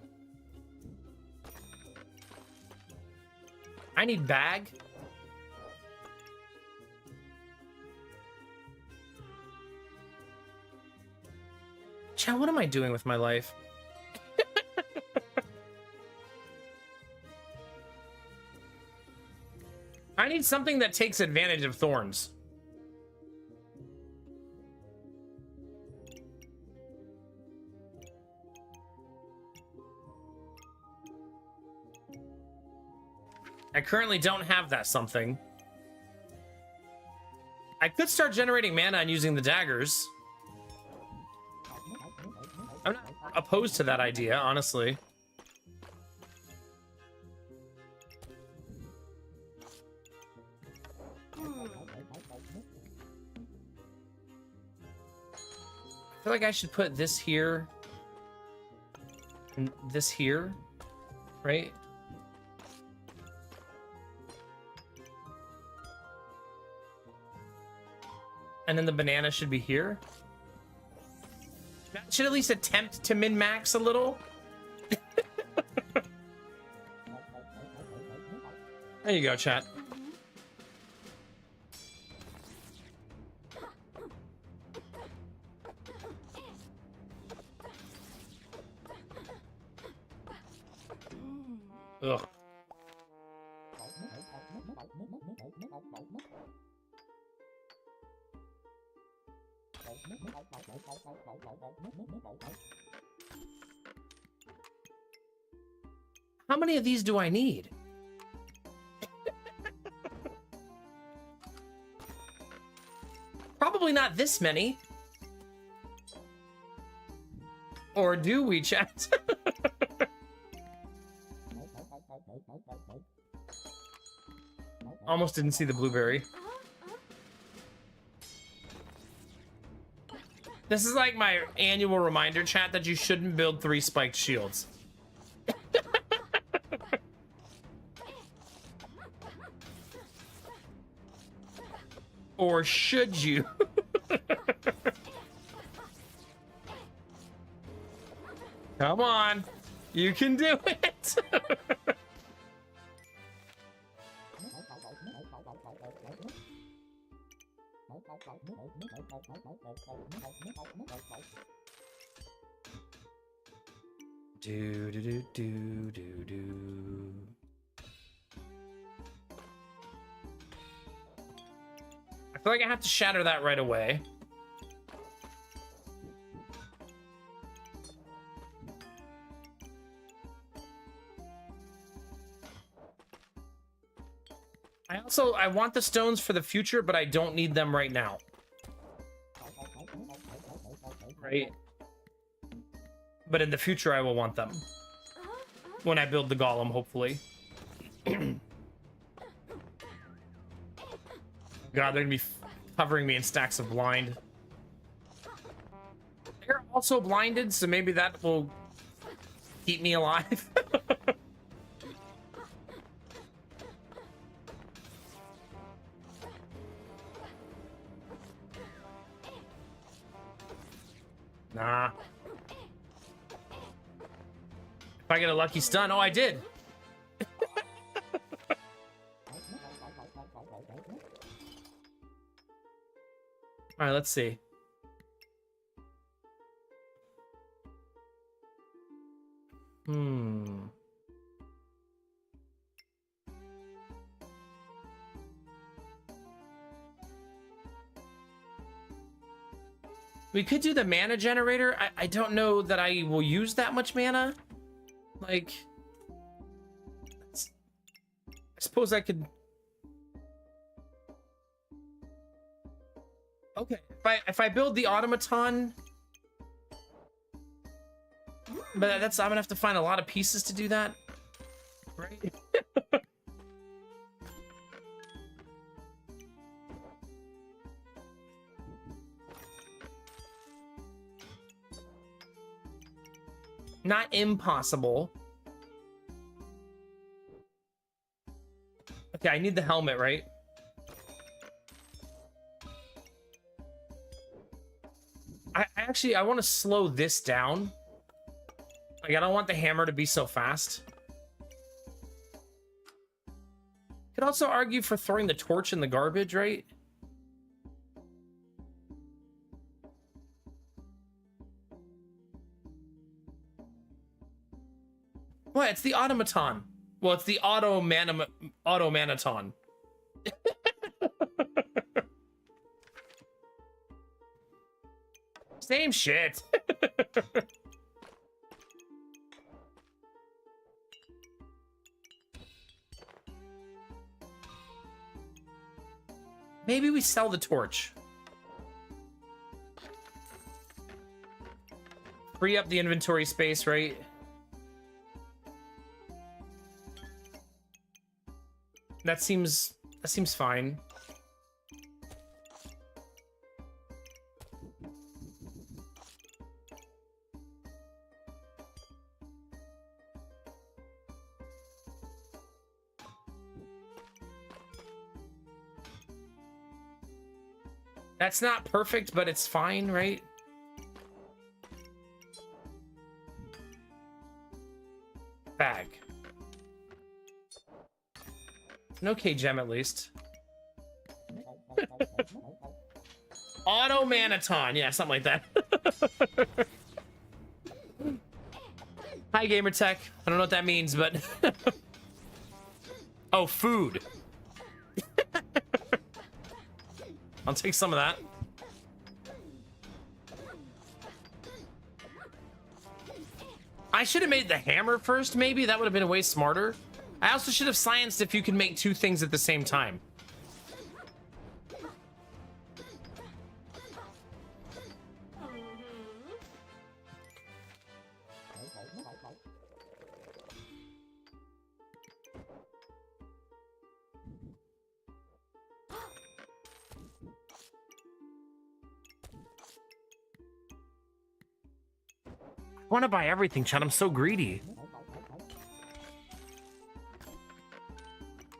I need bag. Chat, what am I doing with my life? I need something that takes advantage of thorns. I currently don't have that something. I could start generating mana and using the daggers. I'm not opposed to that idea, honestly. I feel like I should put this here and this here, right? And then the banana should be here. That should at least attempt to min-max a little. There you go, chat. Ugh. How many of these do I need? Probably not this many. Or do we, chat? Almost didn't see the blueberry. This is like my annual reminder, chat, that you shouldn't build 3 spiked shields. Or should you? Come on. You can do it. Do do do do do do. I feel like I have to shatter that right away. I want the stones for the future, but I don't need them right now. Right? But in the future, I will want them. When I build the golem, hopefully. God, they're gonna be covering me in stacks of blind. They're also blinded, so maybe that will keep me alive. Nah. If I get a lucky stun, oh, I did. All right, let's see. We could do the mana generator. I don't know that I will use that much mana. Like, I suppose I could. Okay, if I build the automaton, but that's I'm gonna have to find a lot of pieces to do that, right? Not impossible. Okay, I need the helmet, right? I want to slow this down. Like, I don't want the hammer to be so fast. Could also argue for throwing the torch in the garbage, right? What? It's the automaton. Well, it's the automanaton. Same shit. Maybe we sell the torch. Free up the inventory space, right? That seems fine. That's not perfect, but it's fine, right? Bag. An okay gem, at least. Automanaton. Yeah, something like that. Hi, Gamertech. I don't know what that means, but... Oh, food. I'll take some of that. I should have made the hammer first, maybe. That would have been way smarter. I also should have scienced if you can make two things at the same time. I want to buy everything, Chad. I'm so greedy.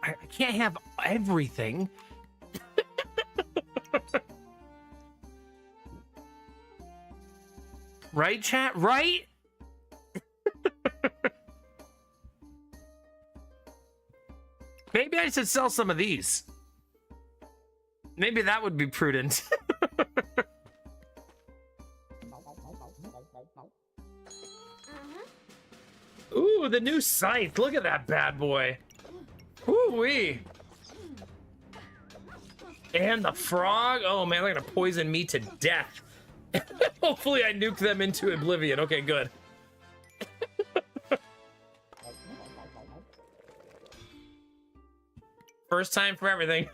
I can't have everything. Right, chat? Right? Maybe I should sell some of these. Maybe that would be prudent. Ooh, the new scythe. Look at that bad boy. Ooh-wee. And the frog. Oh, man, they're going to poison me to death. Hopefully I nuke them into oblivion. Okay, good. First time for everything.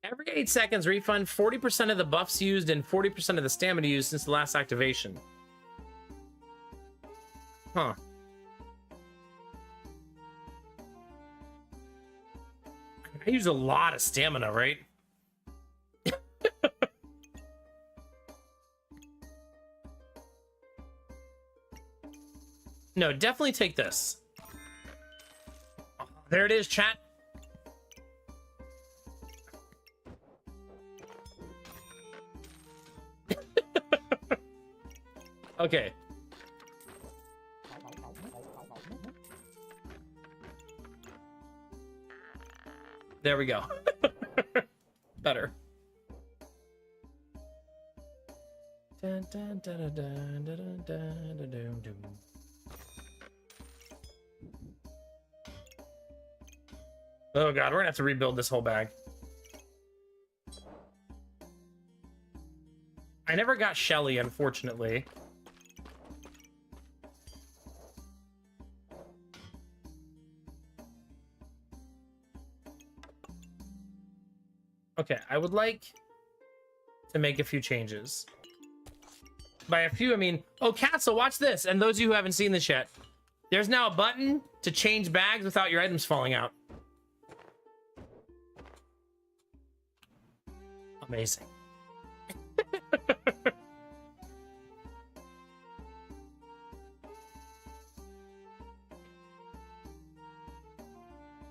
Every 8 seconds, refund 40% of the buffs used and 40% of the stamina used since the last activation. Huh. I use a lot of stamina, right? No, definitely take this. There it is, chat. Okay. There we go. Better. Dun, dun, dun, dun, dun, dun, dun, dun, dun, dun. Oh god, we're gonna have to rebuild this whole bag. I never got Shelly, unfortunately. Okay, I would like to make a few changes. By a few, I mean... Oh, Castle, watch this! And those of you who haven't seen this yet, there's now a button to change bags without your items falling out. Amazing.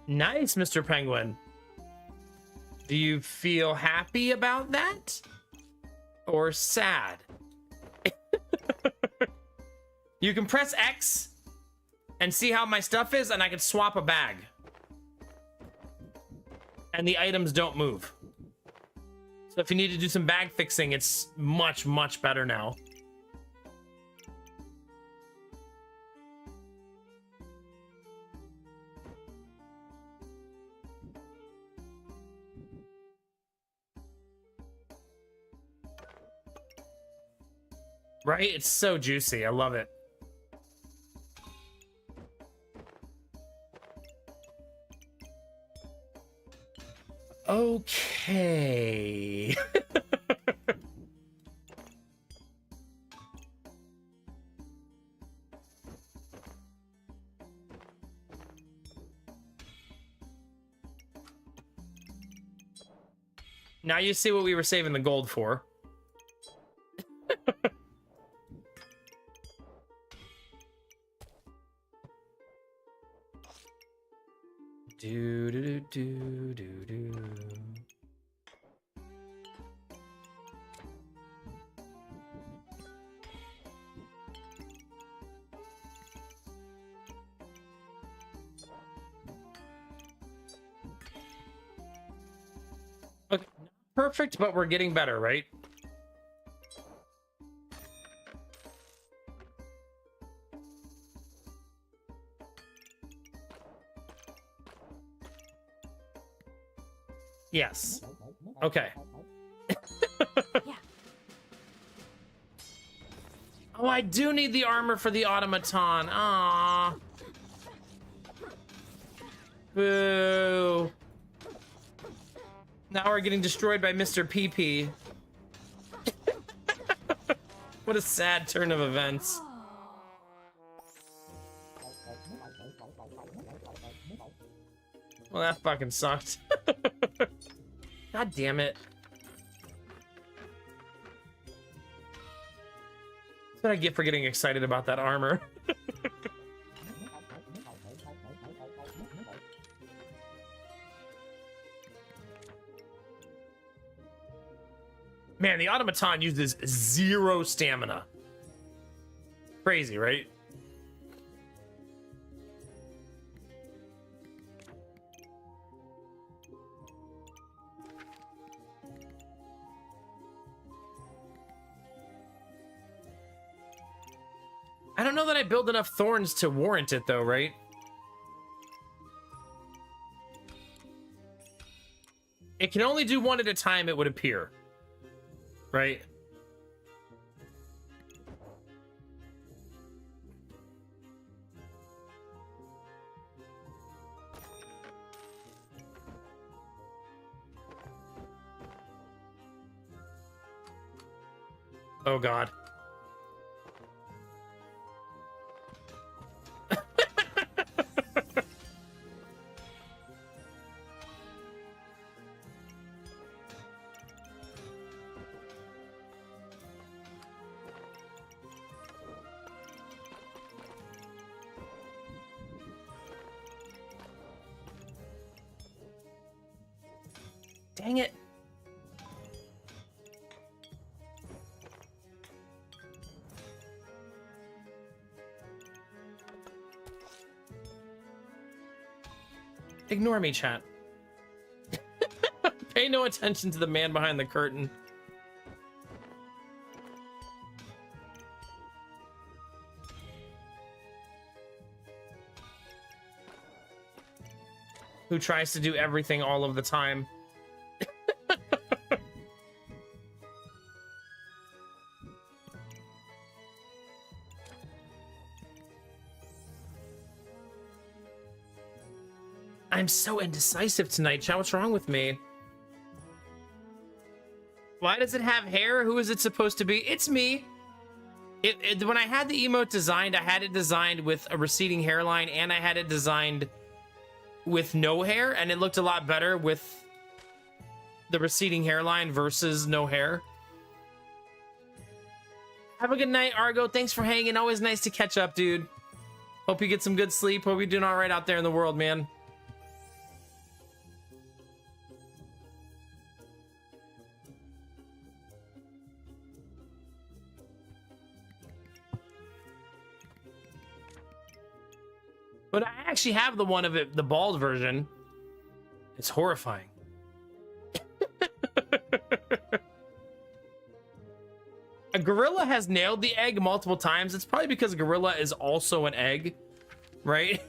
Nice, Mr. Penguin. Do you feel happy about that? Or sad? You can press X and see how my stuff is, and I can swap a bag. And the items don't move. So if you need to do some bag fixing, it's much, much better now. Right? It's so juicy. I love it. Okay. Now you see what we were saving the gold for. Do do do do do. Okay, not perfect, but we're getting better, right? Yes. Okay. Yeah. Oh, I do need the armor for the automaton. Aww. Boo. Now we're getting destroyed by Mr. PP. What a sad turn of events. Well, that fucking sucked. God damn it. That's what I get for getting excited about that armor. Man, the automaton uses 0 stamina. Crazy, right? I don't know that I build enough thorns to warrant it, though, right? It can only do one at a time, it would appear. Right? Oh, God. Dang it. Ignore me, chat. Pay no attention to the man behind the curtain. Who tries to do everything all of the time. I'm so indecisive tonight, chat. What's wrong with me? Why does it have hair? Who is it supposed to be? It's me. When I had the emote designed, I had it designed with a receding hairline, and I had it designed with no hair, and it looked a lot better with the receding hairline versus no hair. Have a good night, Argo. Thanks for hanging. Always nice to catch up, dude. Hope you get some good sleep. Hope you're doing all right out there in the world, man. But I actually have the one of it, the bald version. It's horrifying. A gorilla has nailed the egg multiple times. It's probably because a gorilla is also an egg, right?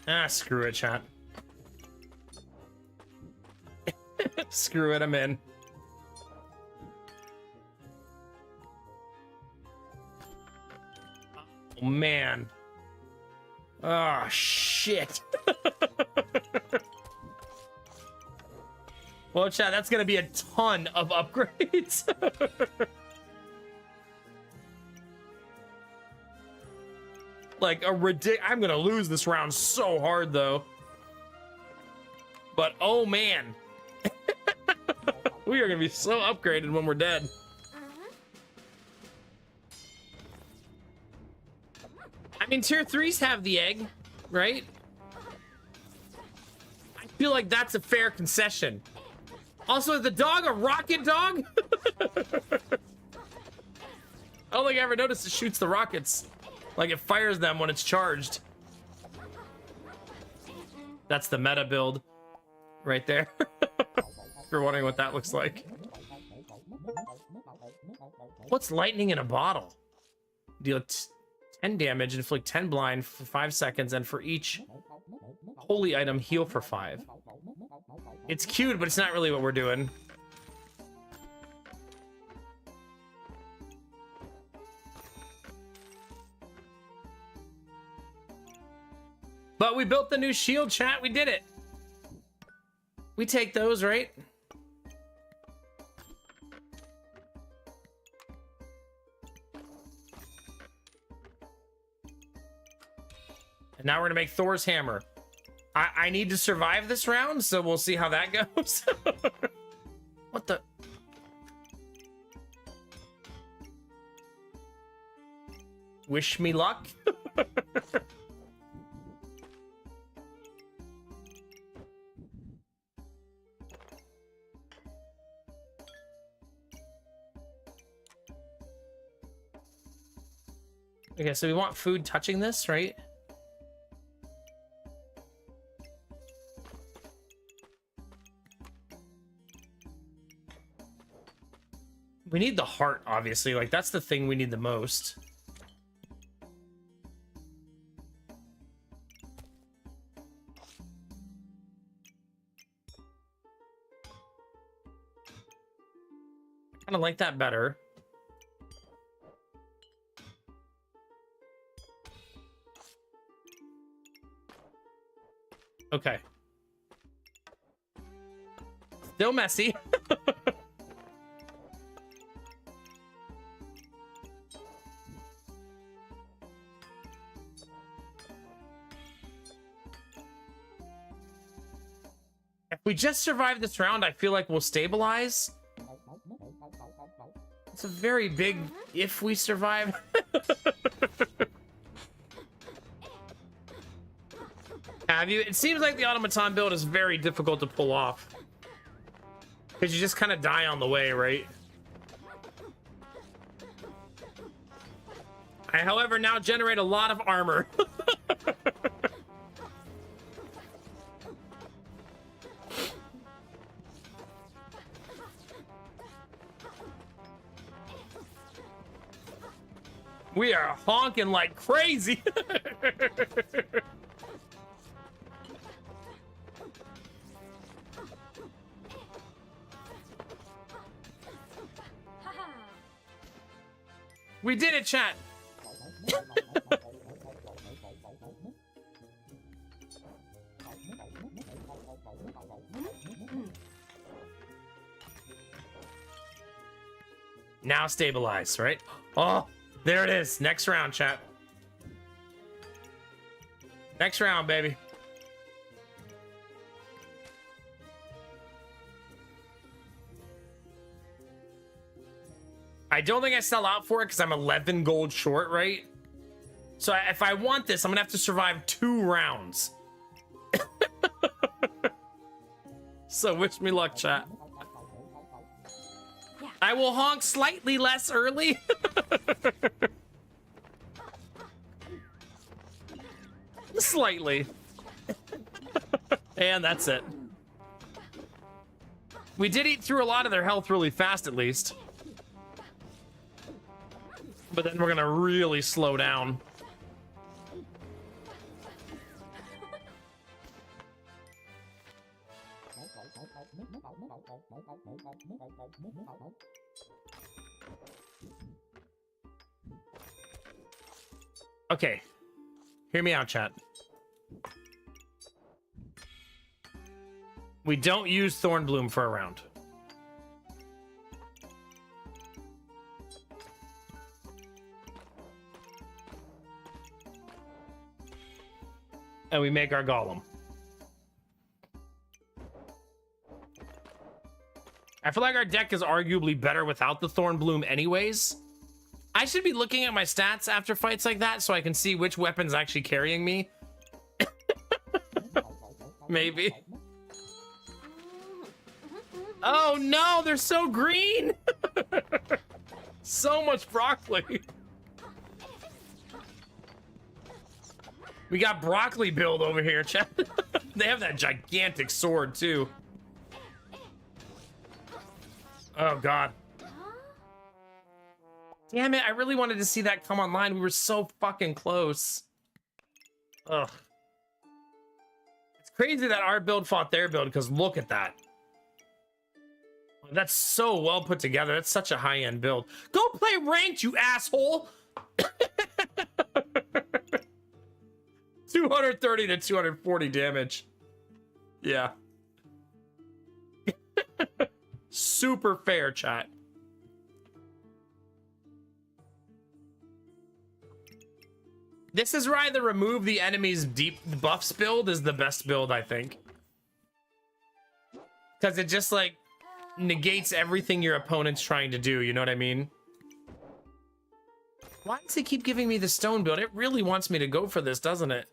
Ah, screw it, chat. Screw it, I'm in. Oh, man. Oh, shit. Well, chat, that's gonna be a ton of upgrades. Like a I'm gonna lose this round so hard though. But oh man. We are gonna be so upgraded when we're dead. I mean, tier 3s have the egg, right? I feel like that's a fair concession. Also, is the dog a rocket dog? I don't think I ever noticed it shoots the rockets. Like it fires them when it's charged. That's the meta build right there. If you're wondering what that looks like. What's lightning in a bottle? Deal 10 damage, inflict 10 blind for 5 seconds, and for each holy item, heal for 5. It's cute, but it's not really what we're doing. But we built the new shield, chat. We did it. We take those, right? And now we're gonna make Thor's hammer. I need to survive this round, so we'll see how that goes. What the? Wish me luck. Okay, so we want food touching this, right? We need the heart, obviously. Like, that's the thing we need the most. Kind of like that better. Okay. Still messy. If we just survive this round, I feel like we'll stabilize. It's a very big if we survive. Have you? It seems like the automaton build is very difficult to pull off. Because you just kind of die on the way, right? I, however, now generate a lot of armor. We are honking like crazy. We did it, chat. Now stabilize, right? Oh, there it is. Next round, chat. Next round, baby. I don't think I sell out for it because I'm 11 gold short, right? So if I want this, I'm gonna have to survive 2 rounds. So wish me luck, chat. Yeah. I will honk slightly less early. Slightly. And that's it. We did eat through a lot of their health really fast, at least. But then we're gonna really slow down. Okay. Hear me out, chat. We don't use Thornbloom for a round. And we make our golem. I feel like our deck is arguably better without the Thornbloom anyways. I should be looking at my stats after fights like that so I can see which weapon's actually carrying me. Maybe. Oh no, they're so green. So much broccoli. We got broccoli build over here, chat. They have that gigantic sword too. Oh god. Damn it, I really wanted to see that come online. We were so fucking close. Ugh. It's crazy that our build fought their build, because look at that. That's so well put together. That's such a high-end build. Go play ranked, you asshole! 230 to 240 damage. Yeah. Super fair, chat. This is why the remove the enemy's deep buffs build is the best build, I think. Because it just, like, negates everything your opponent's trying to do, you know what I mean? Why does it keep giving me the stone build? It really wants me to go for this, doesn't it?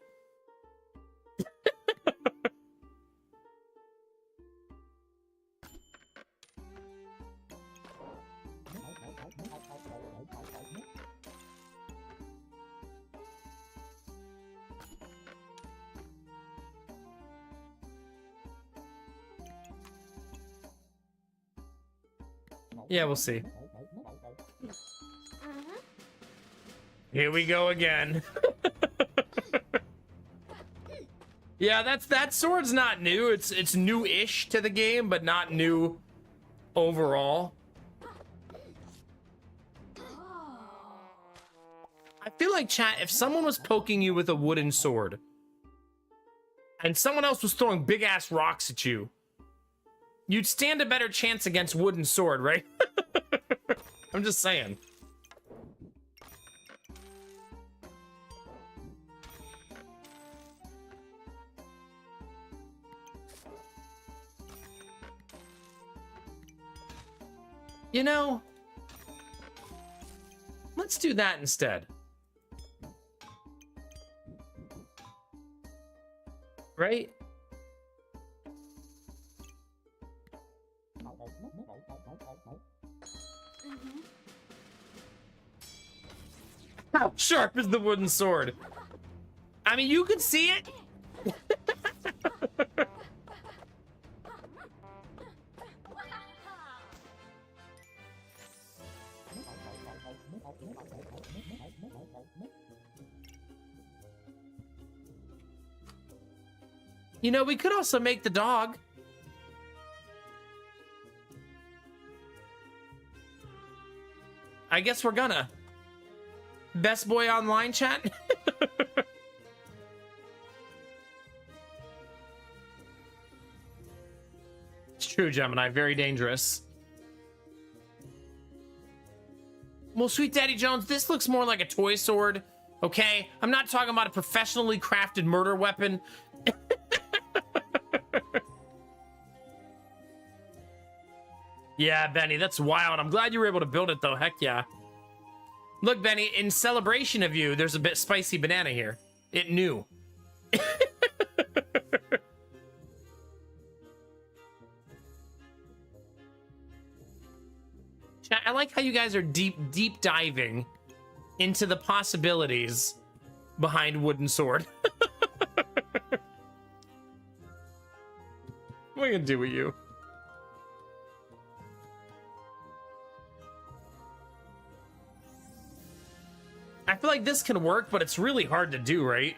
Yeah, we'll see. Here we go again. Yeah, that sword's not new. It's new-ish to the game, but not new overall. I feel like, chat, if someone was poking you with a wooden sword and someone else was throwing big-ass rocks at you, you'd stand a better chance against wooden sword, right? I'm just saying. You know, let's do that instead. Right? How sharp is the wooden sword? I mean, you could see it. You know, we could also make the dog. I guess we're gonna. Best boy online, chat? It's true, Gemini. Very dangerous. Well, Sweet Daddy Jones, this looks more like a toy sword, okay? I'm not talking about a professionally crafted murder weapon. Yeah, Benny, that's wild. I'm glad you were able to build it, though. Heck yeah. Look, Benny, in celebration of you, there's a bit spicy banana here. It knew. Chat, I like how you guys are deep diving into the possibilities behind Wooden Sword. What are we gonna do with you? I feel like this can work, but it's really hard to do, right?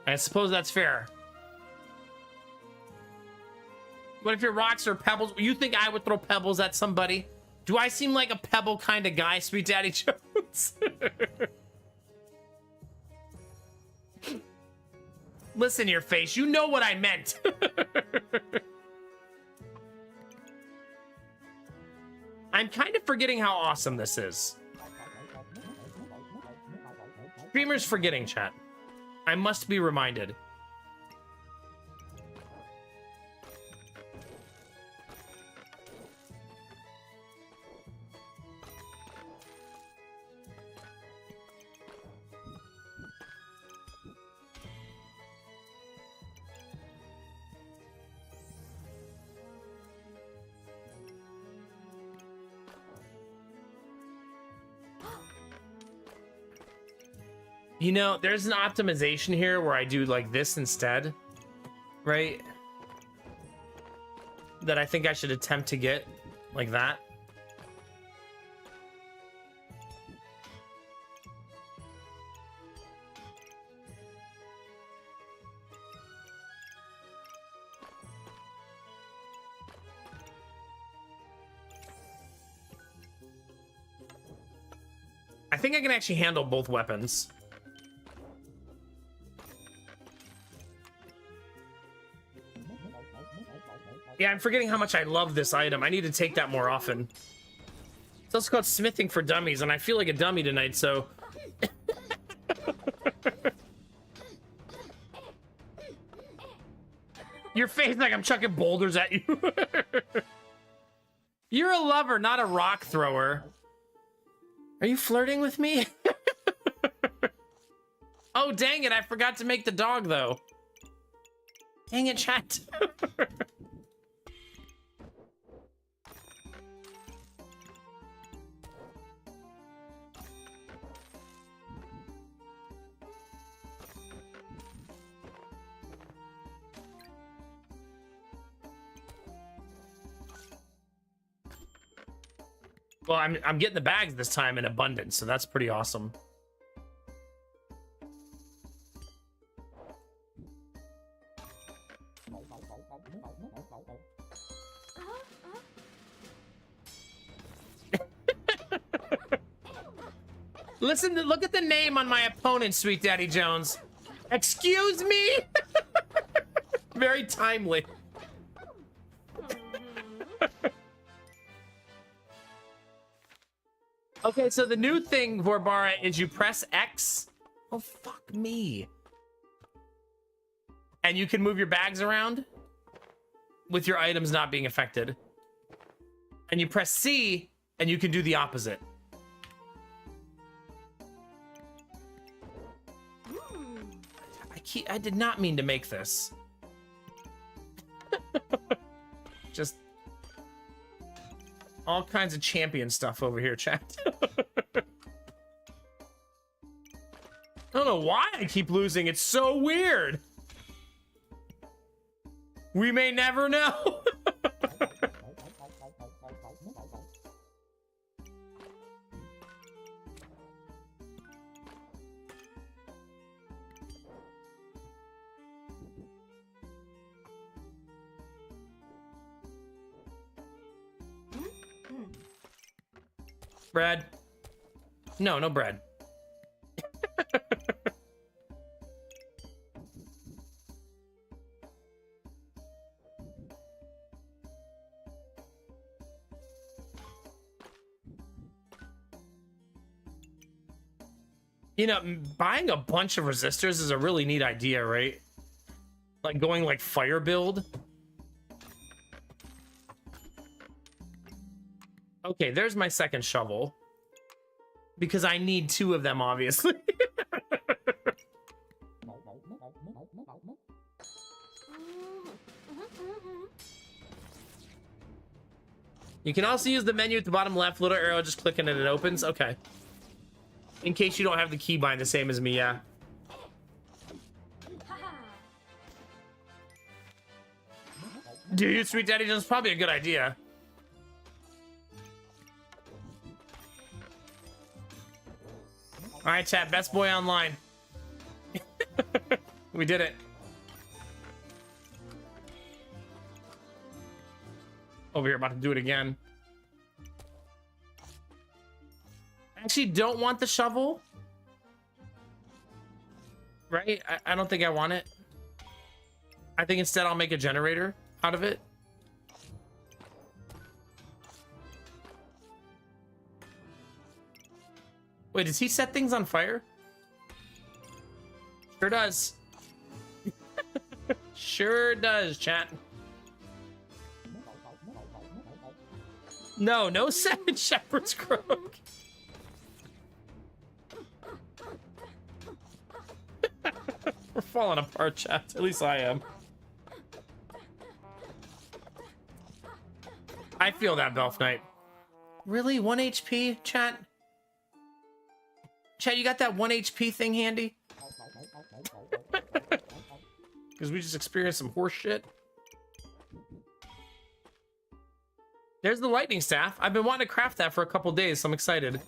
I suppose that's fair. What if your rocks are pebbles? You think I would throw pebbles at somebody? Do I seem like a pebble kind of guy, Sweet Daddy Jones? Listen, your face. You know what I meant. I'm kind of forgetting how awesome this is. Streamers forgetting, chat. I must be reminded. You know, there's an optimization here where I do like this instead, right? That I think I should attempt to get like that. I think I can actually handle both weapons. Yeah, I'm forgetting how much I love this item. I need to take that more often. It's also called Smithing for Dummies, and I feel like a dummy tonight, so... Your face like I'm chucking boulders at you. You're a lover, not a rock thrower. Are you flirting with me? Oh, dang it, I forgot to make the dog, though. Dang it, chat. Well, I'm getting the bags this time in abundance, so that's pretty awesome. Listen, look at the name on my opponent, Sweet Daddy Jones. Excuse me? Very timely. Okay, so the new thing, Vorbara, is you press X. Oh, fuck me. And you can move your bags around with your items not being affected. And you press C, and you can do the opposite. I did not mean to make this. Just all kinds of champion stuff over here, chat. I don't know why I keep losing. It's so weird. We may never know. Bread. No, no bread. You know, buying a bunch of resistors is a really neat idea, right? Like going like fire build. Okay, there's my second shovel. Because I need two of them, obviously. You can also use the menu at the bottom left, little arrow, just clicking and it opens. Okay. In case you don't have the keybind the same as me, yeah. Do you, Sweet Daddy? That's probably a good idea. All right, chat. Best boy online. We did it. Over here, about to do it again. Actually, don't want the shovel. Right? I don't think I want it. I think instead I'll make a generator out of it. Wait, does he set things on fire? Sure does. Sure does, chat. No, no Seven Shepherd's Croak. We're falling apart, chat. At least I am. I feel that, Belf Knight. Really? 1 HP, chat? Chad, you got that 1 HP thing handy? Because we just experienced some horse shit. There's the lightning staff. I've been wanting to craft that for a couple days, so I'm excited.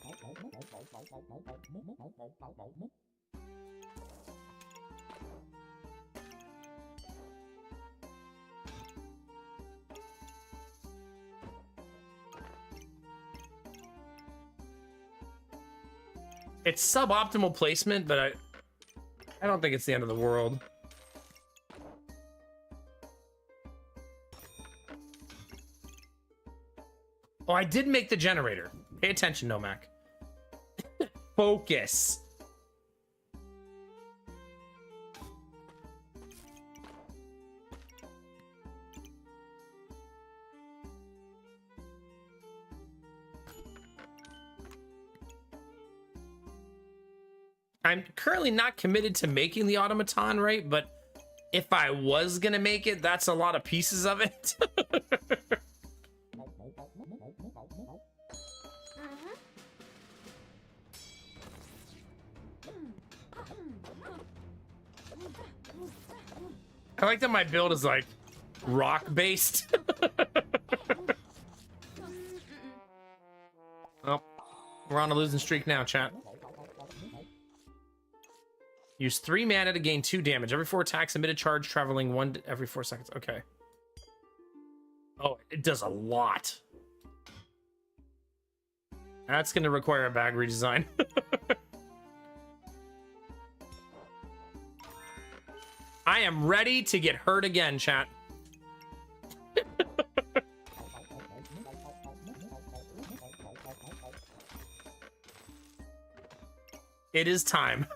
It's suboptimal placement, but I don't think it's the end of the world. Oh, I did make the generator. Pay attention, Nomak. Focus. I'm currently not committed to making the automaton, right? But if I was gonna make it, that's a lot of pieces of it. I like that my build is like rock based. Oh, we're on a losing streak now, chat. Use 3 mana to gain 2 damage. Every 4 attacks, emit a charge traveling 1 every 4 seconds. Okay. Oh, it does a lot. That's going to require a bag redesign. I am ready to get hurt again, chat. It is time.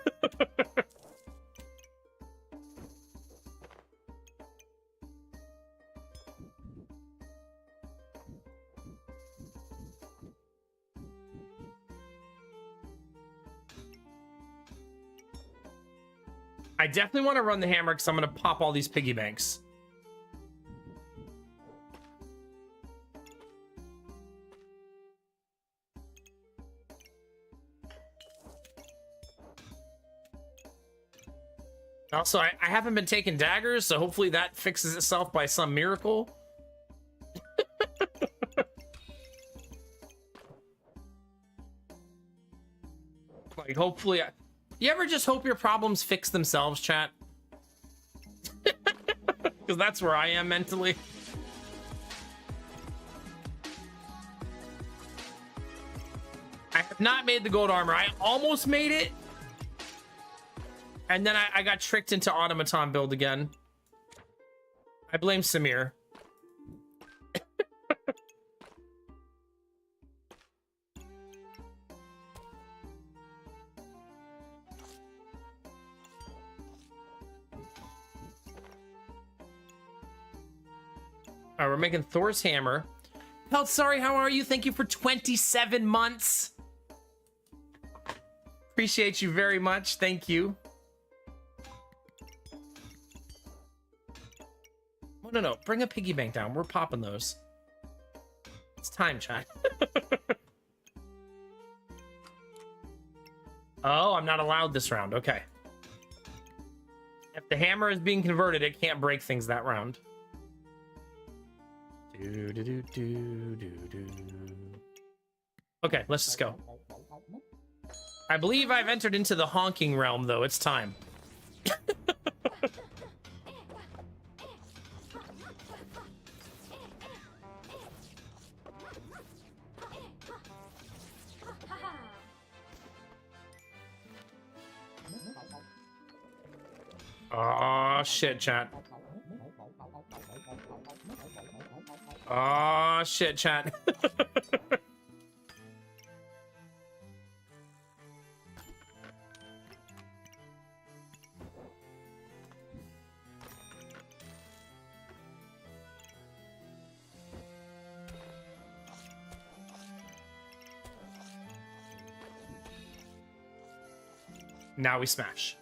I definitely want to run the hammer because I'm going to pop all these piggy banks. Also, I haven't been taking daggers, so hopefully that fixes itself by some miracle. Like, hopefully... You ever just hope your problems fix themselves, chat? Because that's where I am mentally. I have not made the gold armor. I almost made it. And then I got tricked into automaton build again. I blame Samir. All right, we're making Thor's hammer. Pelt, sorry, how are you? Thank you for 27 months. Appreciate you very much. Thank you. Oh, no. Bring a piggy bank down. We're popping those. It's time, chat. Oh, I'm not allowed this round. Okay. If the hammer is being converted, it can't break things that round. Okay, let's just go. I believe I've entered into the honking realm, though. It's time. Oh, shit, chat. Oh, shit, chat. Now we smash.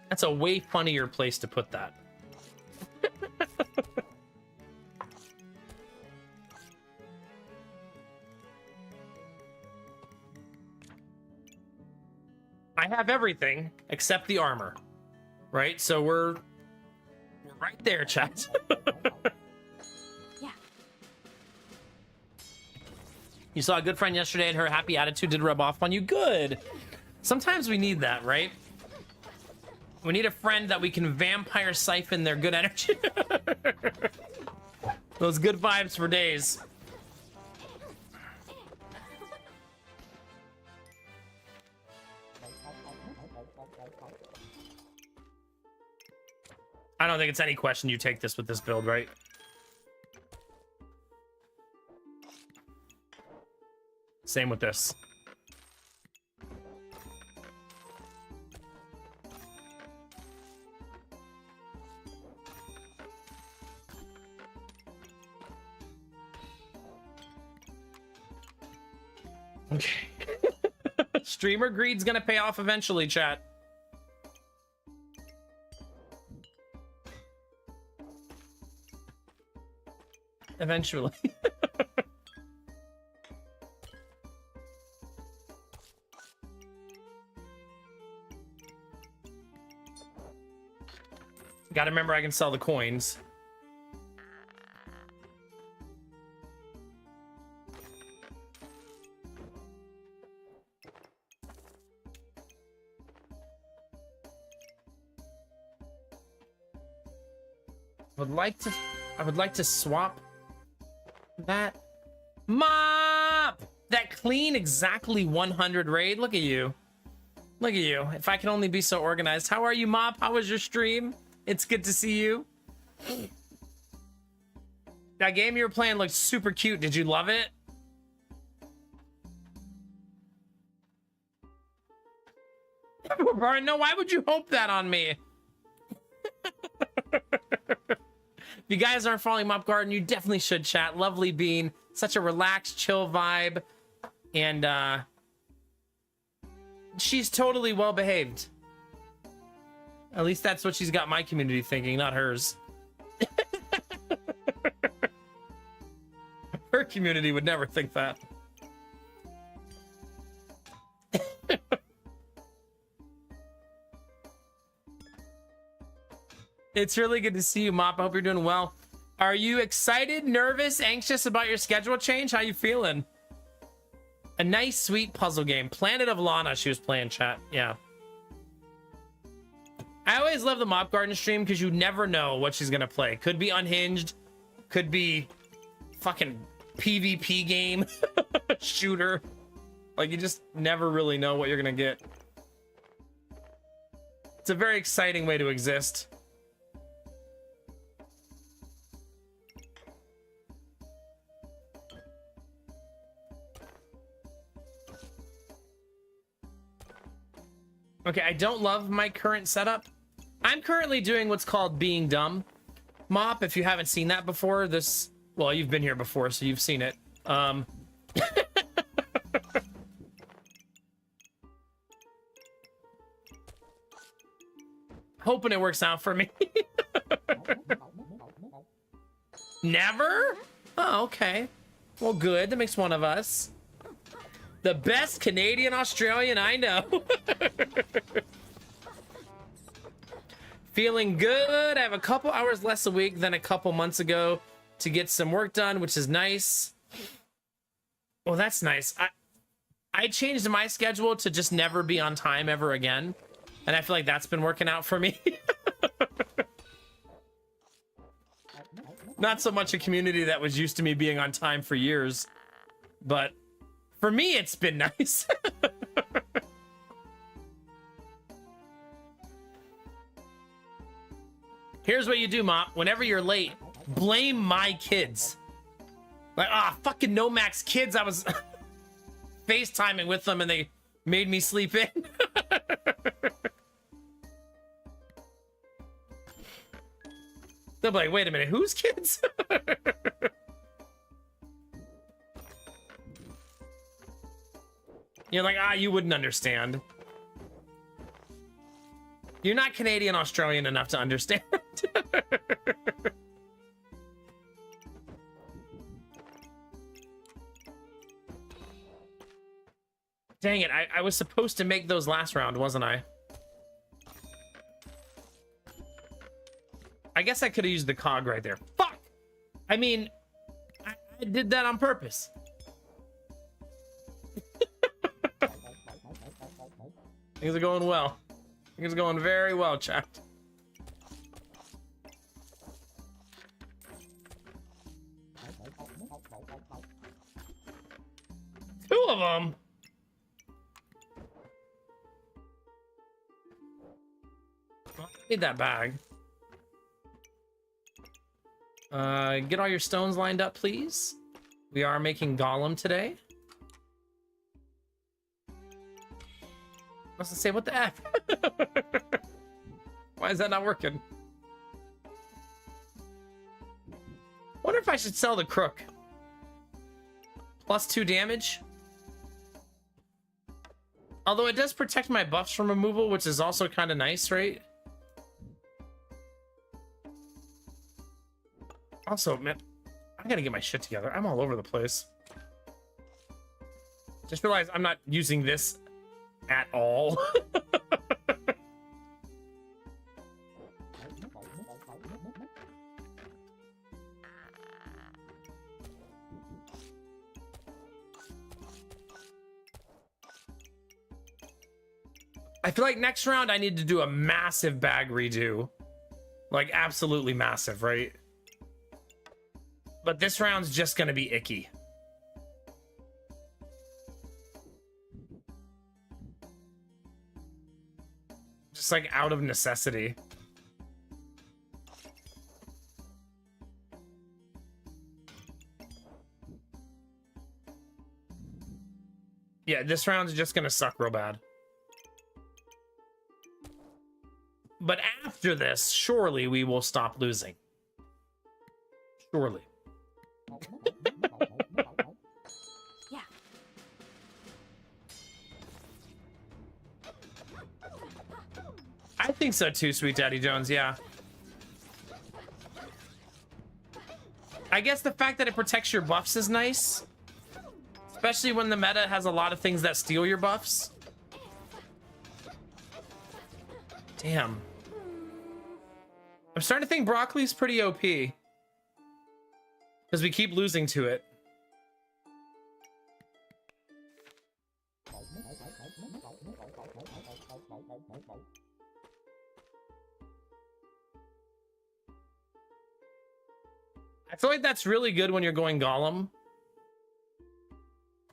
That's a way funnier place to put that. I have everything except the armor, right? So we're right there, chat. Yeah. You saw a good friend yesterday and her happy attitude did rub off on you. Good. Sometimes we need that, right? We need a friend that we can vampire siphon their good energy. Those good vibes for days. I don't think it's any question you take this with this build, right? Same with this. Okay. Streamer greed's gonna pay off eventually, chat. Eventually. Gotta remember I can sell the coins. I would like to swap that. Mop! That clean exactly 100 raid. Look at you. Look at you. If I can only be so organized. How are you, Mop? How was your stream? It's good to see you. That game you were playing looked super cute. Did you love it? No, why would you hope that on me? If you guys aren't following Mop Garden, you definitely should, chat. Lovely bean. Such a relaxed, chill vibe. And, she's totally well behaved. At least that's what she's got my community thinking, not hers. Her community would never think that. It's really good to see you, Mop. I hope you're doing well. Are you excited, nervous, anxious about your schedule change? How you feeling? A nice, sweet puzzle game. Planet of Lana, she was playing, chat. Yeah. I always love the Mop Garden stream because you never know what she's gonna play. Could be Unhinged. Could be fucking PvP game. Shooter. Like, you just never really know what you're gonna get. It's a very exciting way to exist. Okay, I don't love my current setup. I'm currently doing what's called being dumb. Mop, if you haven't seen that before, this... Well, you've been here before, so you've seen it. Hoping it works out for me. Never? Oh, okay. Well, good. That makes one of us. The best Canadian Australian I know. Feeling good. I have a couple hours less a week than a couple months ago to get some work done, which is nice. Well, that's nice. I changed my schedule to just never be on time ever again. And I feel like that's been working out for me. Not so much a community that was used to me being on time for years, but for me, it's been nice. Here's what you do, Mop. Whenever you're late, blame my kids. Like, fucking Nomax kids. I was FaceTiming with them and they made me sleep in. They'll be like, wait a minute, whose kids? You're like, you wouldn't understand. You're not Canadian Australian enough to understand. Dang it, I was supposed to make those last round, wasn't I? I guess I could have used the cog right there. Fuck! I mean, I did that on purpose. Things are going well. Things are going very well, chat. Two of them. I need that bag. Get all your stones lined up, please. We are making Gollum today. Must say, what the F? Why is that not working? Wonder if I should sell the crook. +2 damage. Although it does protect my buffs from removal, which is also kind of nice, right? Also, man, I gotta get my shit together. I'm all over the place. Just realized I'm not using this at all. I feel like next round I need to do a massive bag redo. Like, absolutely massive, right? But this round's just gonna be icky. Just like out of necessity. Yeah, this round's just gonna suck real bad. But after this, surely we will stop losing. Surely. Yeah. I think so too, Sweet Daddy Jones, yeah. I guess the fact that it protects your buffs is nice. Especially when the meta has a lot of things that steal your buffs. Damn. I'm starting to think broccoli's pretty OP. Because we keep losing to it. I feel like that's really good when you're going Gollum.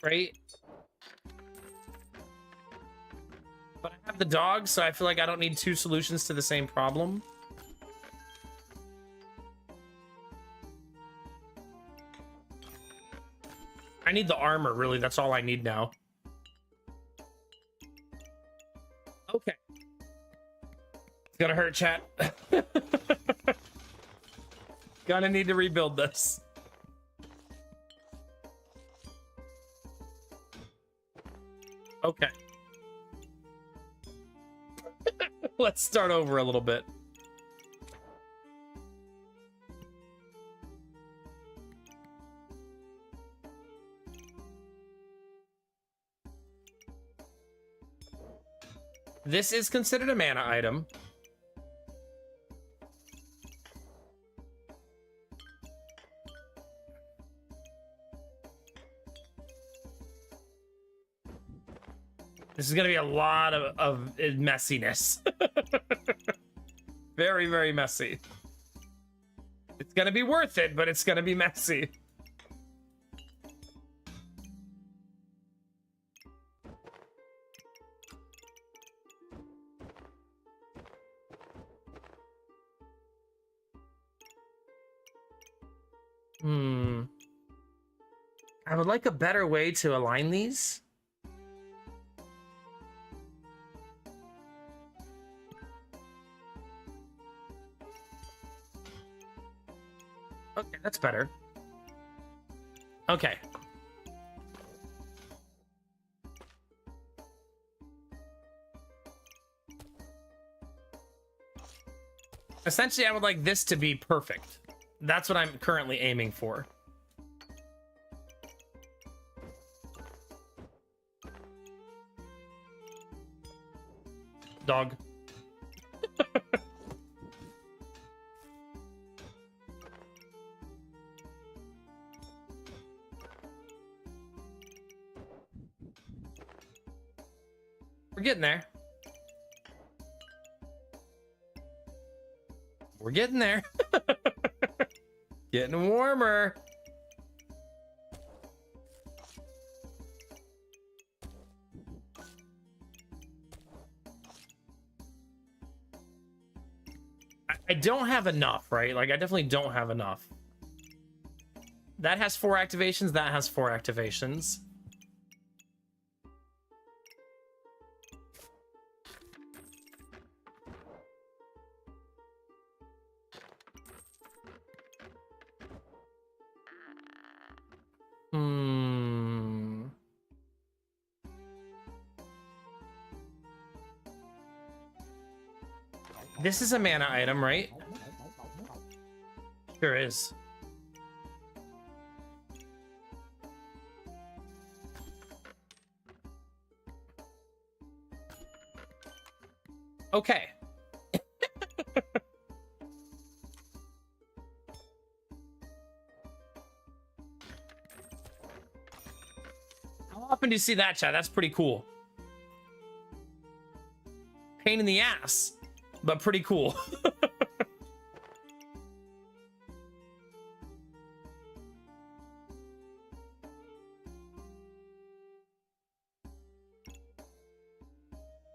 Right? But I have the dog, so I feel like I don't need two solutions to the same problem. I need the armor, really. That's all I need now. Okay. It's gonna hurt, chat. Gonna need to rebuild this. Okay. Let's start over a little bit. This is considered a mana item. This is going to be a lot of messiness. Very, very messy. It's going to be worth it, but it's going to be messy. I would like a better way to align these. Okay, that's better. Okay. Essentially, I would like this to be perfect. That's what I'm currently aiming for. Dog. We're getting there. We're getting there. Getting warmer. I don't have enough, right? Like, I definitely don't have enough. That has 4 activations. That has 4 activations. This is a mana item, right? Sure is. Okay. How often do you see that, chat? That's pretty cool. Pain in the ass, but pretty cool.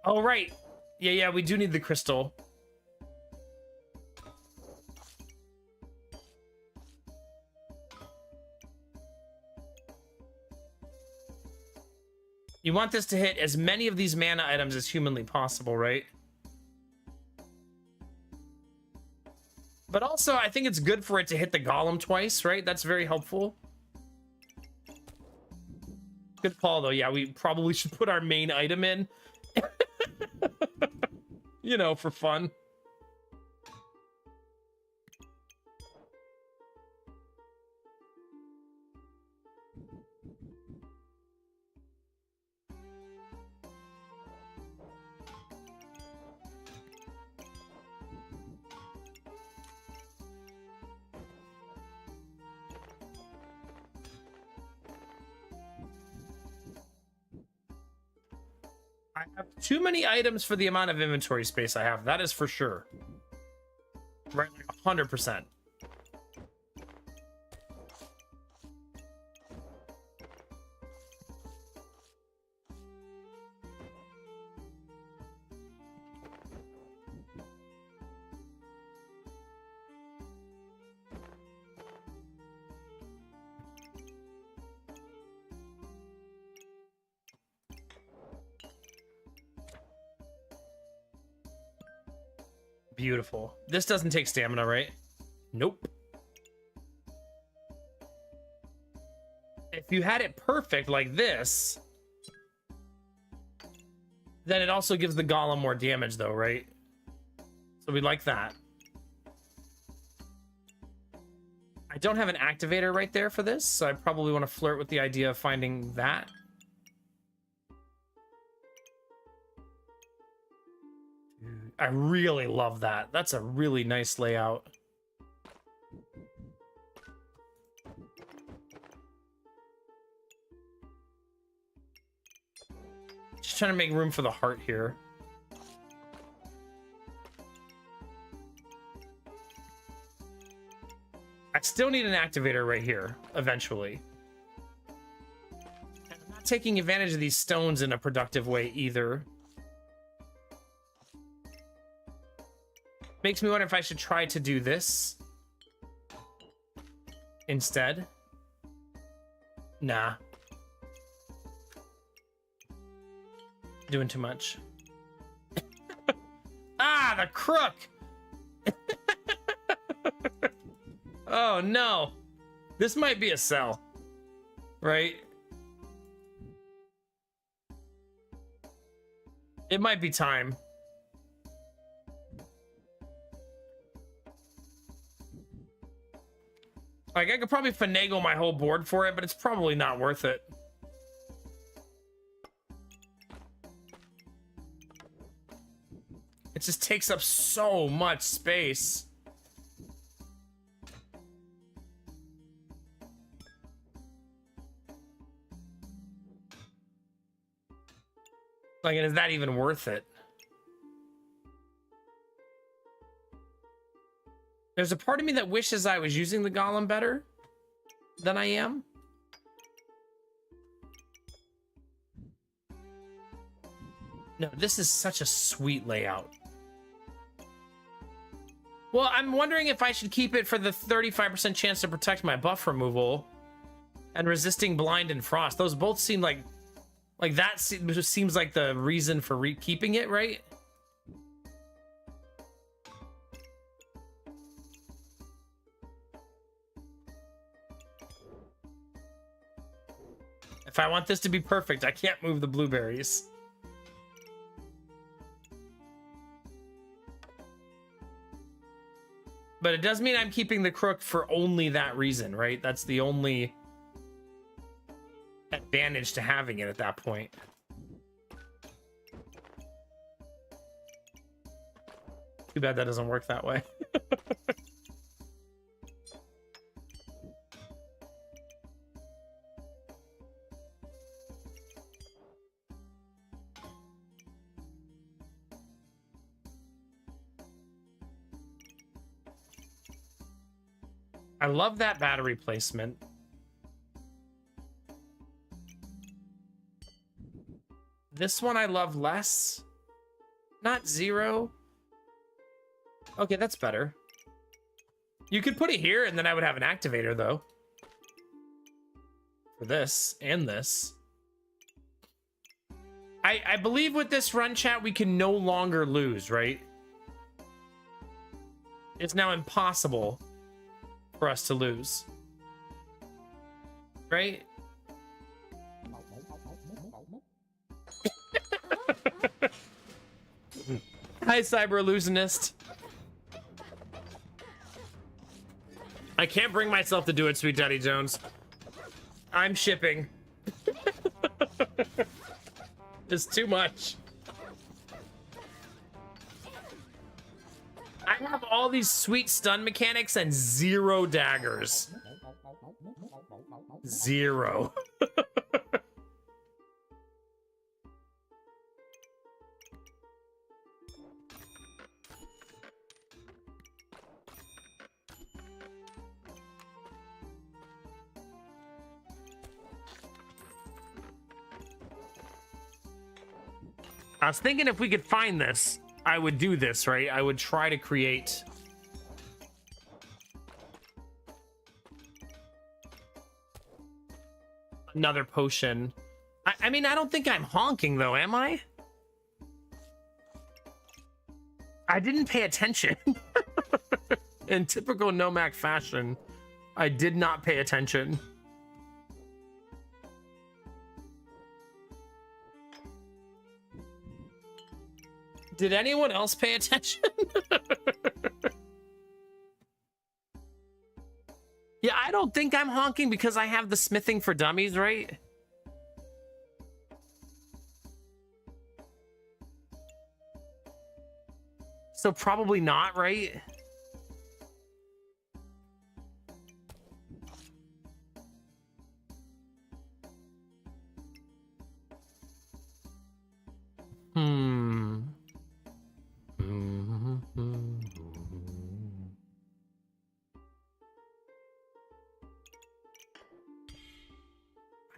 Oh, right. Yeah, we do need the crystal. You want this to hit as many of these mana items as humanly possible, right? But also, I think it's good for it to hit the golem twice, right? That's very helpful. Good call, though. Yeah, we probably should put our main item in. You know, for fun. I have too many items for the amount of inventory space I have. That is for sure. Right, like 100%. Beautiful. This doesn't take stamina, right? Nope. If you had it perfect like this, then it also gives the golem more damage, though, right? So we like that. I don't have an activator right there for this, so I probably want to flirt with the idea of finding that. I really love that. That's a really nice layout. Just trying to make room for the heart here. I still need an activator right here, eventually. And I'm not taking advantage of these stones in a productive way either. Makes me wonder if I should try to do this instead. Nah. Doing too much. Ah, the crook! Oh no. This might be a sell. Right? It might be time. Like, I could probably finagle my whole board for it, but it's probably not worth it. It just takes up so much space. Like, is that even worth it? There's a part of me that wishes I was using the golem better than I am. No, this is such a sweet layout. Well, I'm wondering if I should keep it for the 35% chance to protect my buff removal and resisting blind and frost. Those both seem like that seems like the reason for keeping it, right? If I want this to be perfect, I can't move the blueberries. But it does mean I'm keeping the crook for only that reason, right? That's the only advantage to having it at that point. Too bad that doesn't work that way. I love that battery placement. This one I love less. Not 0. Okay, that's better. You could put it here and then I would have an activator though. For this and this. I believe with this run, chat, we can no longer lose, right? It's now impossible for us to lose. Right? Hi, Cyber Illusionist. I can't bring myself to do it, Sweet Daddy Jones. I'm shipping. It's too much. I have all these sweet stun mechanics and 0 daggers. 0. I was thinking if we could find this, I would do this, right? I would try to create another potion. I mean, I don't think I'm honking though, am I? I didn't pay attention. In typical Nomak fashion, I did not pay attention. Did anyone else pay attention? Yeah, I don't think I'm honking because I have the smithing for dummies, right? So probably not, right?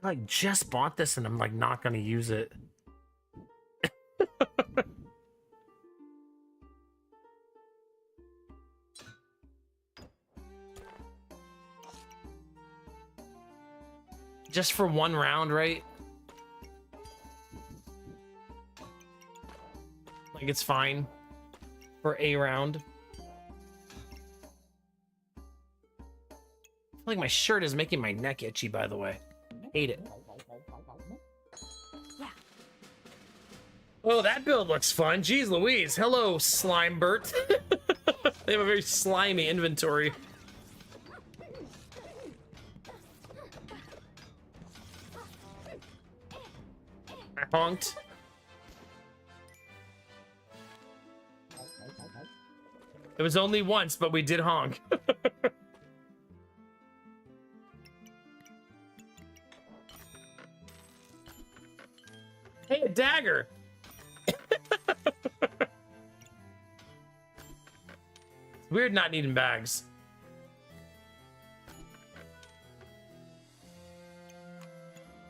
I like just bought this and I'm like not gonna use it. Just for one round, right? Like it's fine for a round. I feel like my shirt is making my neck itchy, by the way. Hate it. Yeah. Oh, that build looks fun. Jeez Louise. Hello, Slimebert. They have a very slimy inventory. Honked. It was only once, but we did honk. Hey, a dagger. It's weird not needing bags.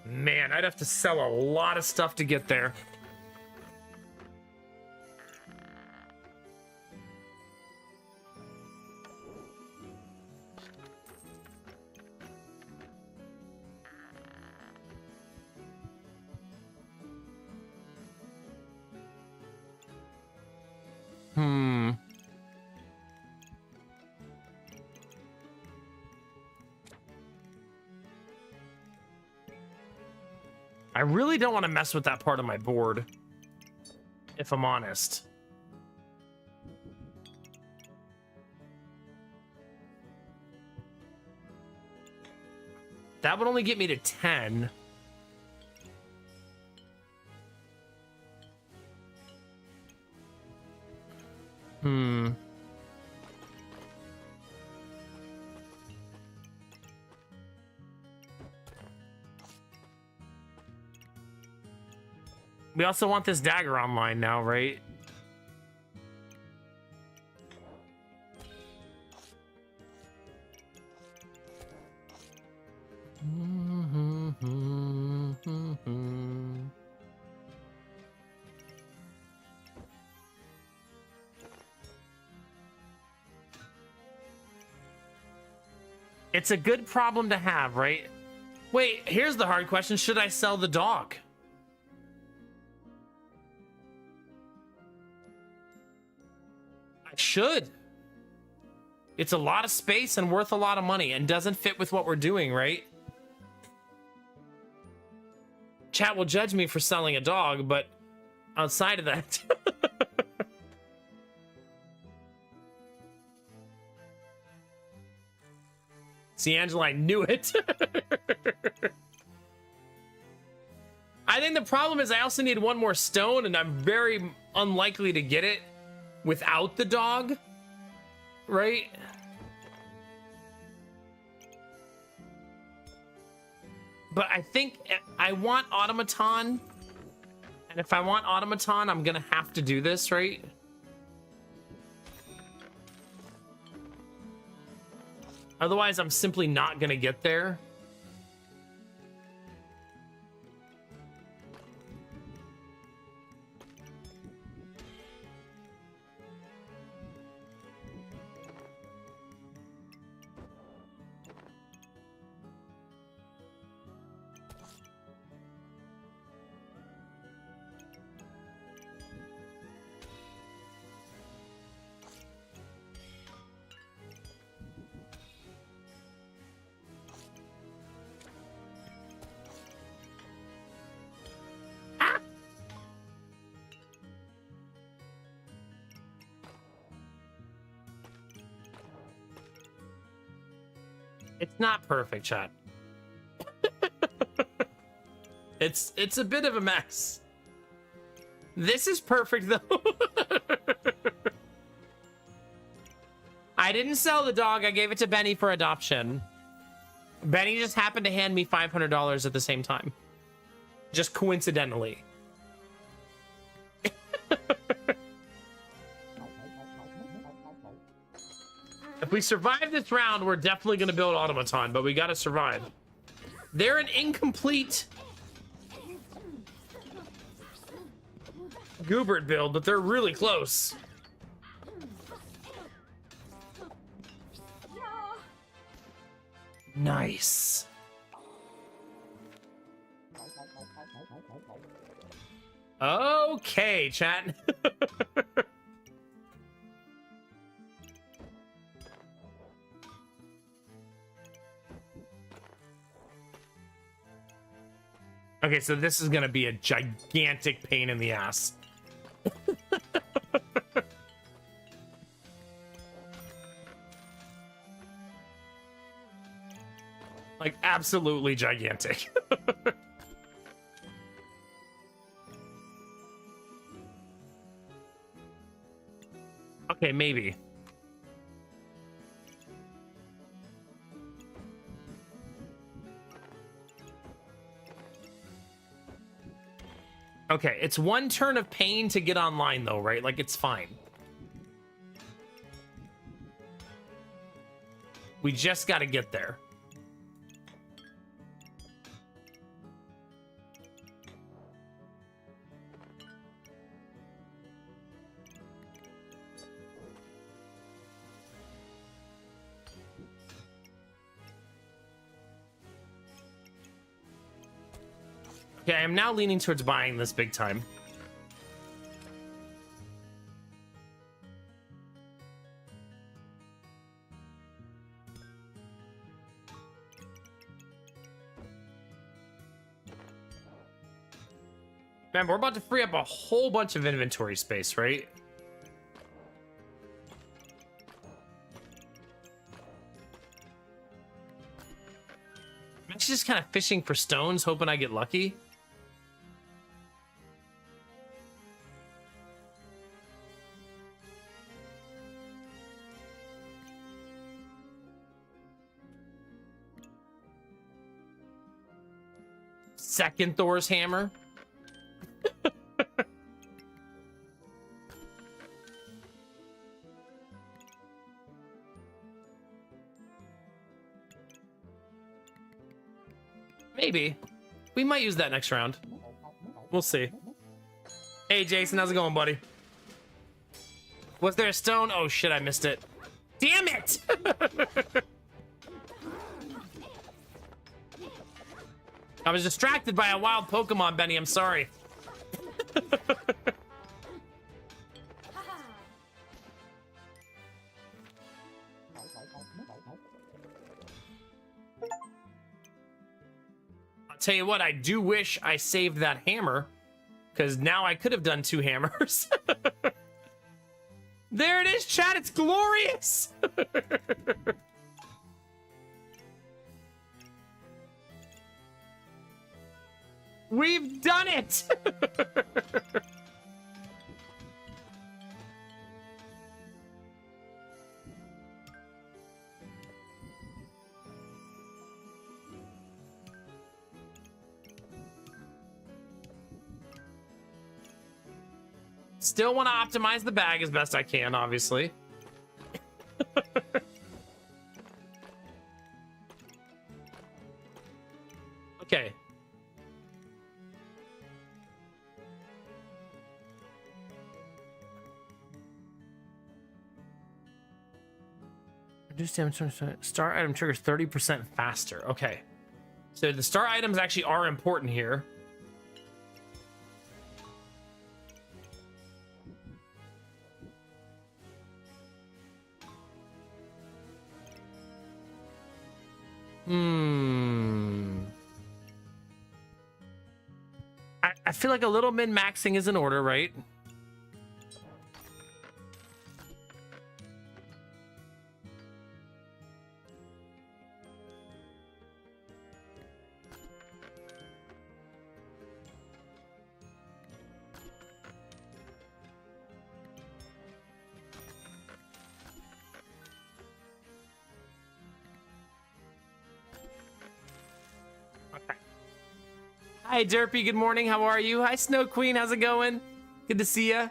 Man, I'd have to sell a lot of stuff to get there. I really don't want to mess with that part of my board, if I'm honest. That would only get me to 10. We also want this dagger online now, right? It's a good problem to have, right? Wait, here's the hard question. Should I sell the dog? I should. It's a lot of space and worth a lot of money and doesn't fit with what we're doing, right? Chat will judge me for selling a dog, but outside of that... See, Angela, I knew it. I think the problem is I also need one more stone, and I'm very unlikely to get it without the dog, right? But I think I want automaton, and if I want automaton, I'm gonna have to do this, right? Otherwise, I'm simply not gonna get there. It's not perfect, chat. It's a bit of a mess. This is perfect though. I didn't sell the dog. I gave it to Benny for adoption. Benny just happened to hand me $500 at the same time. Just coincidentally. If we survive this round, we're definitely going to build automaton, but we got to survive. They're an incomplete Goobert build, but they're really close. Nice. Okay, chat. Okay, so this is gonna be a gigantic pain in the ass. Like, absolutely gigantic. Okay, maybe. Okay, it's one turn of pain to get online though, right? Like, it's fine. We just got to get there. Okay, I am now leaning towards buying this big time. Man, we're about to free up a whole bunch of inventory space, right? I'm actually just kind of fishing for stones, hoping I get lucky. Second Thor's hammer. Maybe. We might use that next round. We'll see. Hey, Jason, how's it going, buddy? Was there a stone? Oh, shit, I missed it. Damn it! I was distracted by a wild Pokemon, Benny. I'm sorry. I'll tell you what, I do wish I saved that hammer, because now I could have done 2 hammers. There it is, chat. It's glorious. We've done it. Still want to optimize the bag as best I can, obviously. Okay. Reduce damage. Star item triggers 30% faster. Okay. So the star items actually are important here. I feel like a little min-maxing is in order, right? Hi, Derpy. Good morning. How are you? Hi, Snow Queen. How's it going? Good to see ya.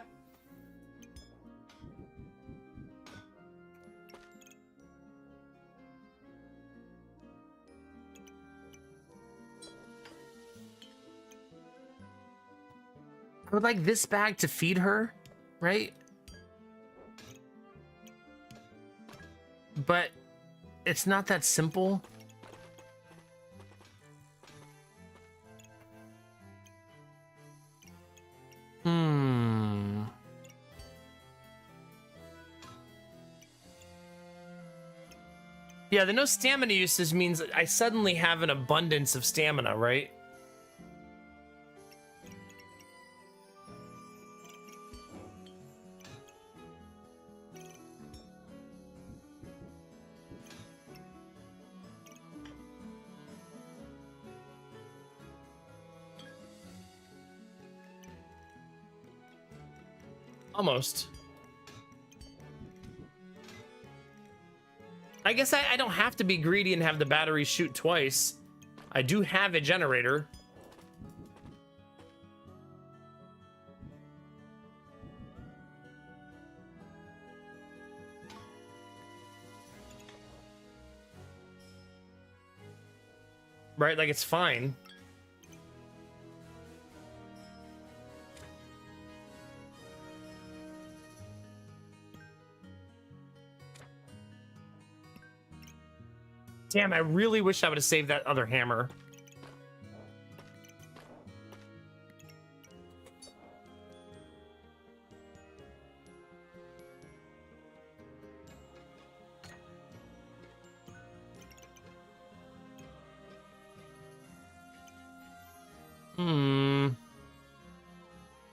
I would like this bag to feed her, right? But it's not that simple. Yeah, the no stamina usage means I suddenly have an abundance of stamina, right? Almost. I guess I don't have to be greedy and have the battery shoot twice. I do have a generator. Right, like it's fine. Damn, I really wish I would have saved that other hammer.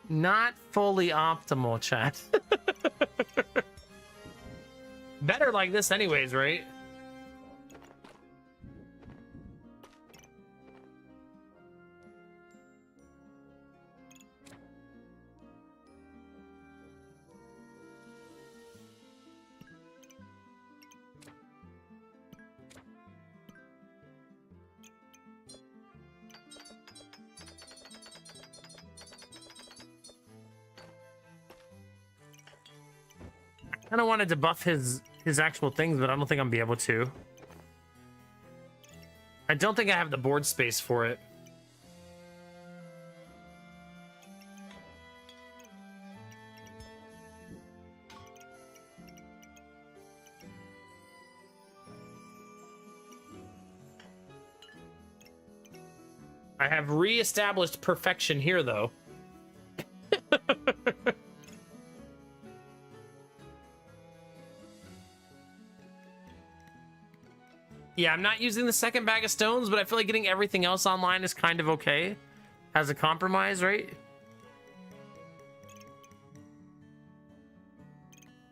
Not fully optimal, chat. Better like this anyways, right? I kind of wanted to buff his actual things, but I don't think I'm gonna be able to. I don't think I have the board space for it. I have re-established perfection here, though. Yeah, I'm not using the second bag of stones, but I feel like getting everything else online is kind of okay as a compromise, right?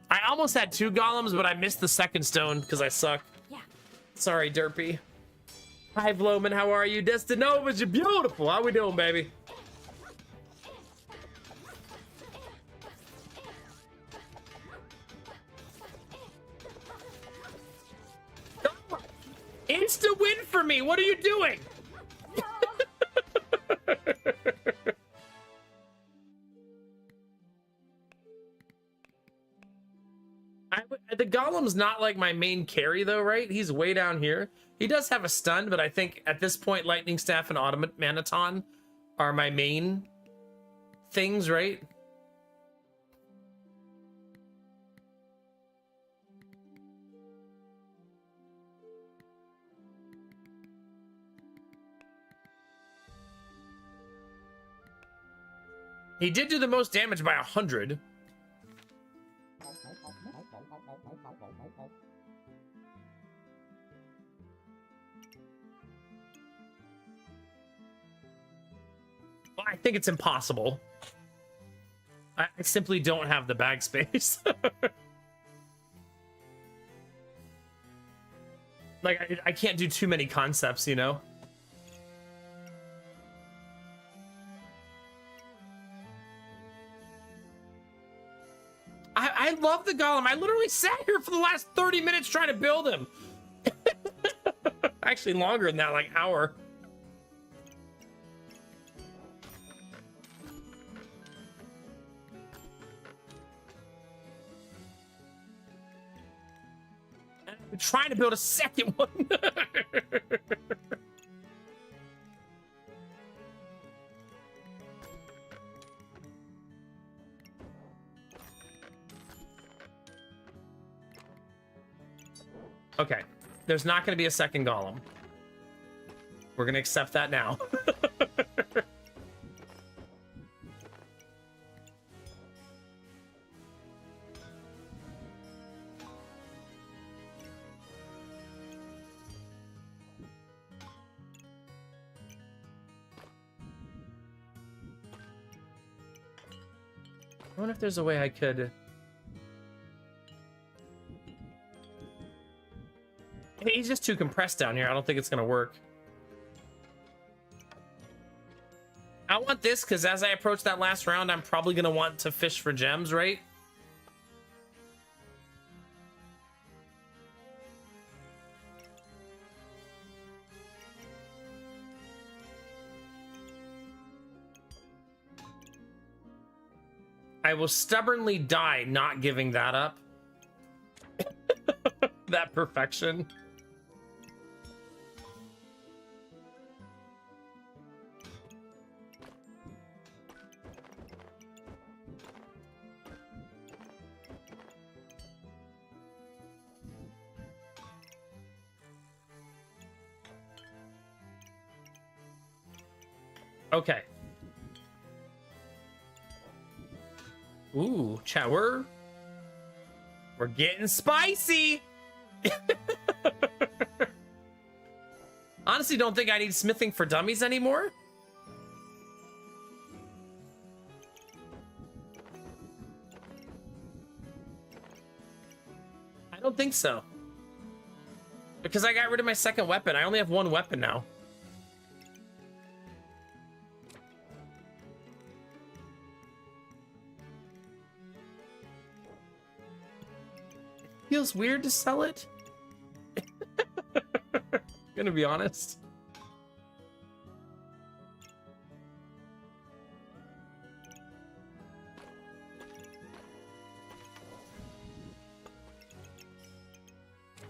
I almost had 2 golems, but I missed the second stone because I suck. Yeah. Sorry, Derpy. Hi, Vloman, how are you? Destinova's, you're beautiful. How we doing, baby? Insta win for me. What are you doing? The golem's not like my main carry though, right? He's way down here. He does have a stun, but I think at this point, Lightning Staff and Automaton are my main things, right? He did do the most damage by 100. I think it's impossible. I simply don't have the bag space. Like, I can't do too many concepts, you know? I love the golem. I literally sat here for the last 30 minutes trying to build him. Actually, longer than that, like hour. I'm trying to build a second one. Okay, there's not going to be a second golem. We're going to accept that now. I wonder if there's a way I could... He's just too compressed down here. I don't think it's gonna work. I want this because as I approach that last round, I'm probably gonna want to fish for gems, right? I will stubbornly die not giving that up. That perfection. Okay. Ooh, chat, we're getting spicy. Honestly, don't think I need smithing for dummies anymore. I don't think so. Because I got rid of my second weapon. I only have one weapon now. Feels weird to sell it. Gonna be honest.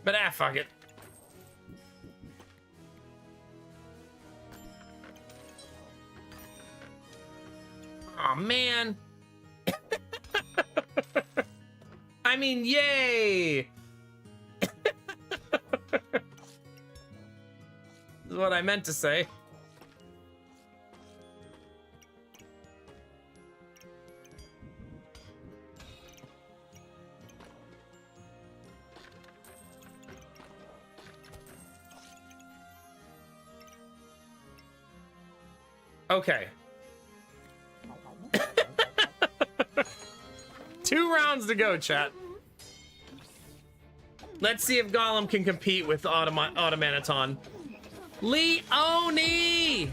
But fuck it. Aw, man. I mean, yay! This is what I meant to say. Okay. 2 rounds to go, chat. Let's see if Gollum can compete with Automanaton. Leone!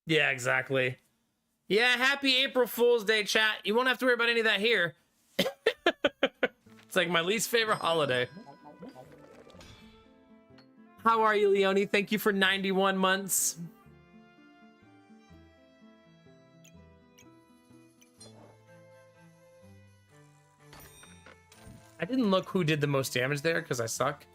Yeah, exactly. Yeah, happy April Fool's Day, chat. You won't have to worry about any of that here. It's like my least favorite holiday. How are you, Leone? Thank you for 91 months. I didn't look who did the most damage there because I suck.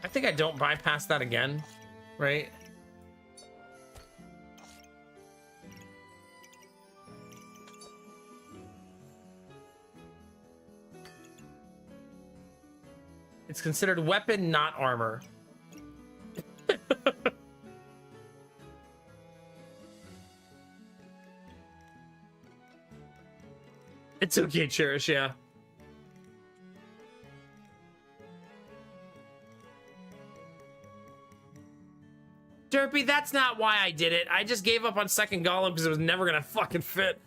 I think I don't bypass that again, right? It's considered weapon, not armor. It's okay, Cherish, yeah. Derpy, that's not why I did it. I just gave up on second Golem because it was never gonna fucking fit.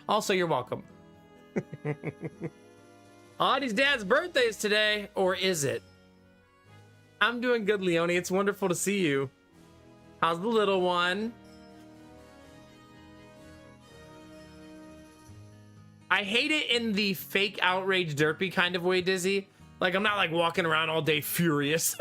Also, you're welcome. Audie's dad's birthday is today, or is it? I'm doing good, Leone. It's wonderful to see you. How's the little one? I hate it in the fake outrage derpy kind of way, Dizzy. Like, I'm not like walking around all day furious.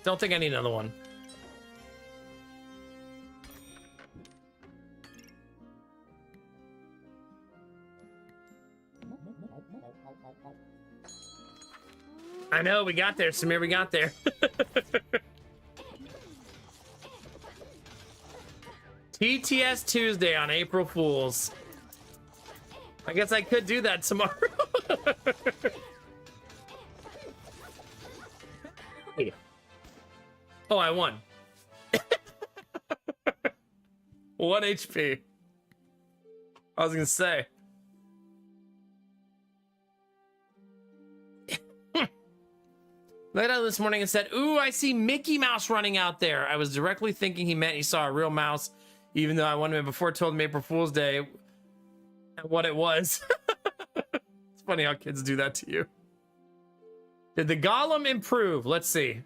Don't think I need another one. I know, we got there, Samir, we got there. TTS Tuesday on April Fools. I guess I could do that tomorrow. Hey. Oh, I won. 1 HP. I was gonna say. Laid out this morning and said, ooh, I see Mickey Mouse running out there. I was directly thinking he meant he saw a real mouse, even though I wanted him before told him April Fool's Day and what it was. It's funny how kids do that to you. Did the golem improve? Let's see.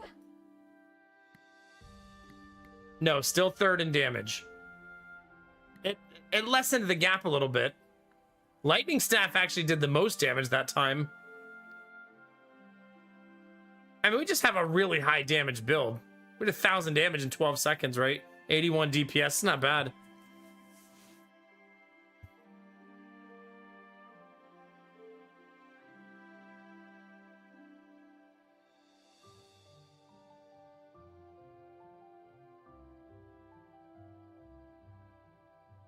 No, still third in damage. It lessened the gap a little bit. Lightning Staff actually did the most damage that time. I mean, we just have a really high damage build. We did 1,000 damage in 12 seconds, right? 81 DPS, it's not bad.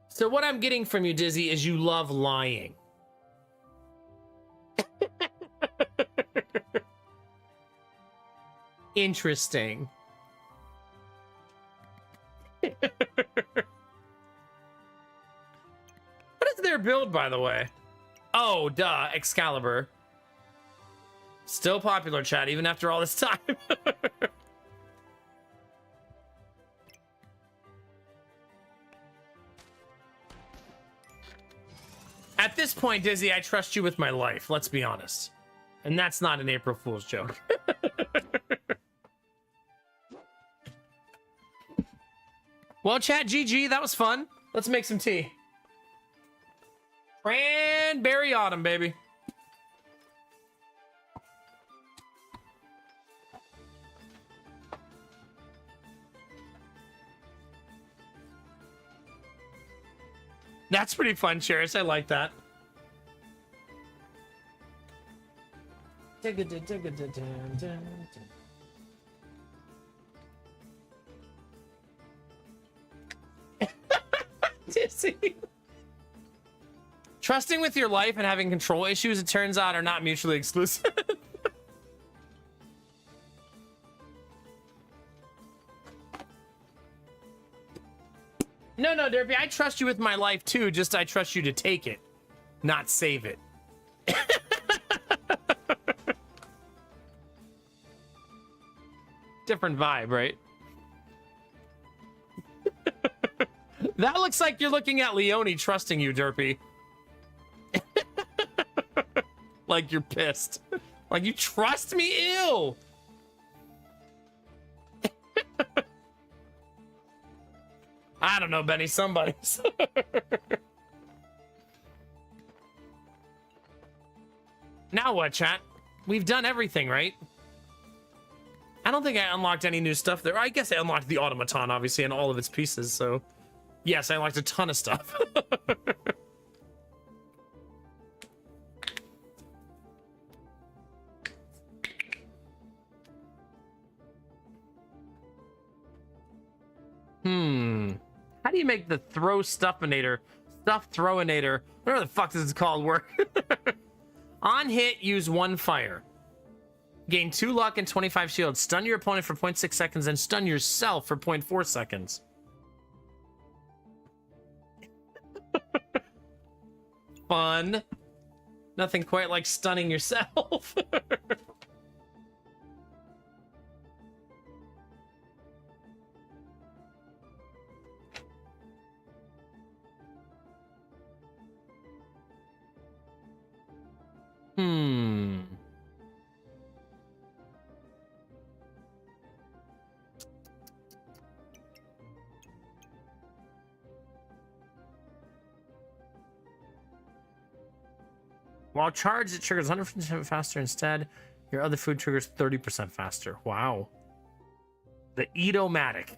So what I'm getting from you, Dizzy, is you love lying. Interesting. What is their build, by the way? Oh, duh, Excalibur. Still popular, chat, even after all this time. At this point, Dizzy, I trust you with my life, let's be honest. And that's not an April Fool's joke. Well, chat, GG, that was fun. Let's make some tea. Cranberry autumn, baby. That's pretty fun, Cherish. I like that. Dizzy. Trusting with your life and having control issues, it turns out, are not mutually exclusive. No, Derpy, I trust you with my life too, just I trust you to take it, not save it. Different vibe, right? That looks like you're looking at Leone trusting you, Derpy. Like you're pissed. Like, you trust me? Ew! I don't know, Benny. Somebody's. Now what, chat? We've done everything, right? I don't think I unlocked any new stuff there. I guess I unlocked the automaton, obviously, and all of its pieces, so... Yes, I unlocked a ton of stuff. How do you make the throw stuffinator? Stuff throwinator. Whatever the fuck this is called work. On hit, use 1 fire. Gain 2 luck and 25 shield. Stun your opponent for 0.6 seconds and stun yourself for 0.4 seconds. Fun. Nothing quite like stunning yourself. While charged, it triggers 100% faster instead. Your other food triggers 30% faster. Wow. The Eat-O-Matic.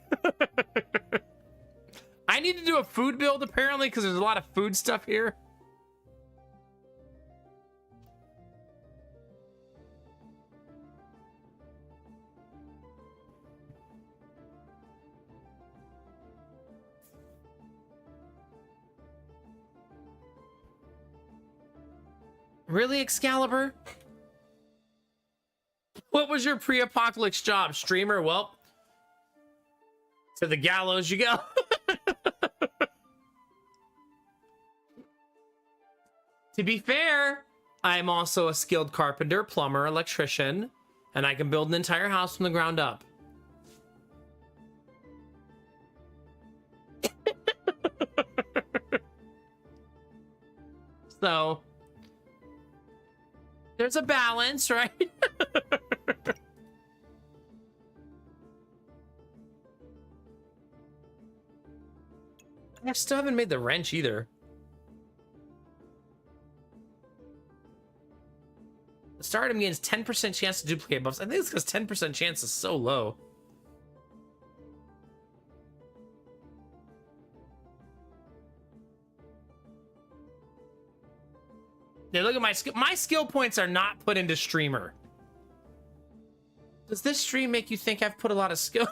I need to do a food build, apparently, because there's a lot of food stuff here. Really, Excalibur? What was your pre-apocalypse job? Streamer? Well, to the gallows you go. To be fair, I'm also a skilled carpenter, plumber, electrician, and I can build an entire house from the ground up. So there's a balance, right? I still haven't made the wrench either. The stardom gains 10% chance to duplicate buffs. I think it's because 10% chance is so low. Yeah, look at my skill. My skill points are not put into streamer. Does this stream make you think I've put a lot of skill?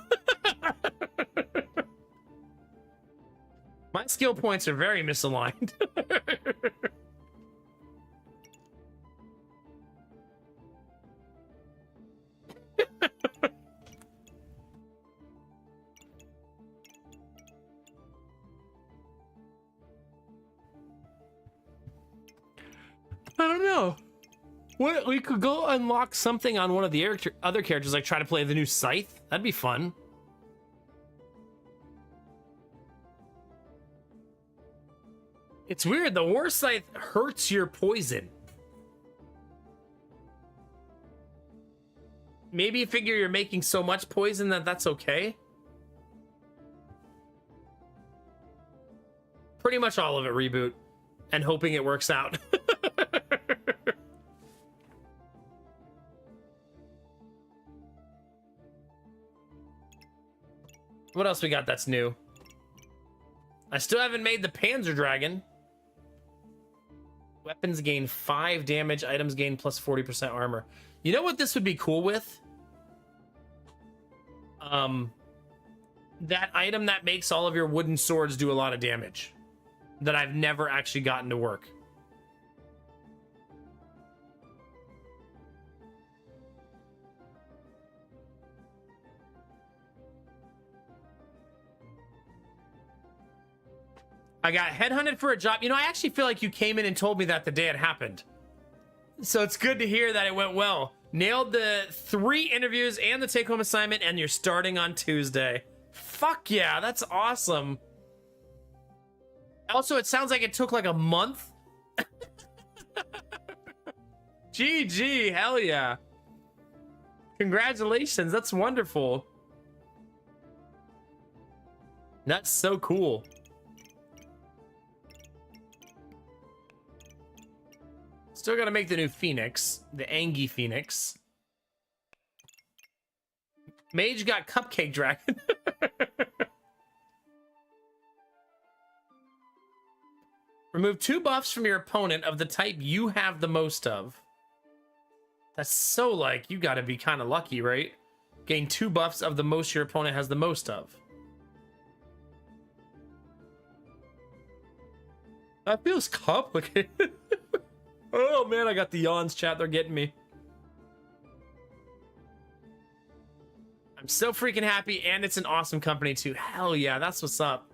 My skill points are very misaligned. I don't know. What, we could go unlock something on one of the other characters, like try to play the new Scythe. That'd be fun. It's weird. The War Scythe hurts your poison. Maybe you figure you're making so much poison that that's okay. Pretty much all of it reboot and hoping it works out. What else we got that's new? I still haven't made the Panzer Dragon. Weapons gain 5 damage, items gain plus 40% armor. You know what this would be cool with? That item that makes all of your wooden swords do a lot of damage that I've never actually gotten to work. I got headhunted for a job. You know, I actually feel like you came in and told me that the day it happened. So it's good to hear that it went well. Nailed the 3 interviews and the take-home assignment, and you're starting on Tuesday. Fuck yeah, that's awesome. Also, it sounds like it took like a month. GG, hell yeah. Congratulations, that's wonderful. That's so cool. Still gotta make the new Phoenix, the Angie Phoenix. Mage got Cupcake Dragon. Remove 2 buffs from your opponent of the type you have the most of. That's so like, you gotta be kind of lucky, right? Gain 2 buffs of the most your opponent has the most of. That feels complicated. Oh man, I got the yawns, chat. They're getting me. I'm so freaking happy, and it's an awesome company too. Hell yeah, that's what's up.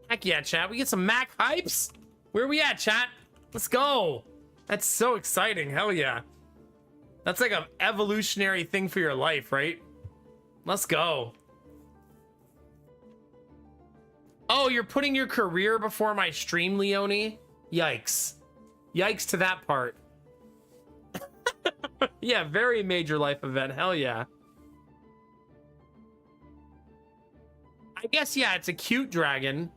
Heck yeah, chat. We get some Mac hypes. Where we at, chat? Let's go. That's so exciting. Hell yeah. That's like an evolutionary thing for your life, right? Let's go. Oh, you're putting your career before my stream, Leone? Yikes. Yikes to that part. Yeah, very major life event. Hell yeah. I guess, yeah, it's a cute dragon.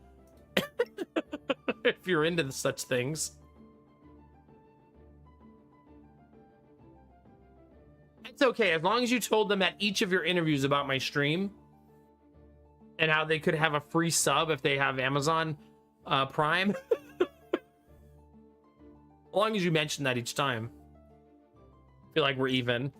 If you're into such things. It's okay, as long as you told them at each of your interviews about my stream and how they could have a free sub if they have Amazon Prime. As long as you mention that each time. I feel like we're even.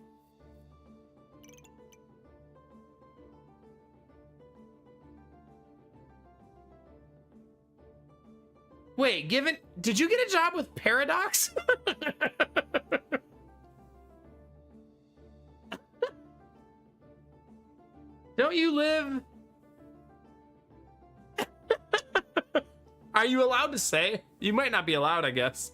Wait, did you get a job with Paradox? Don't you live? Are you allowed to say? You might not be allowed, I guess.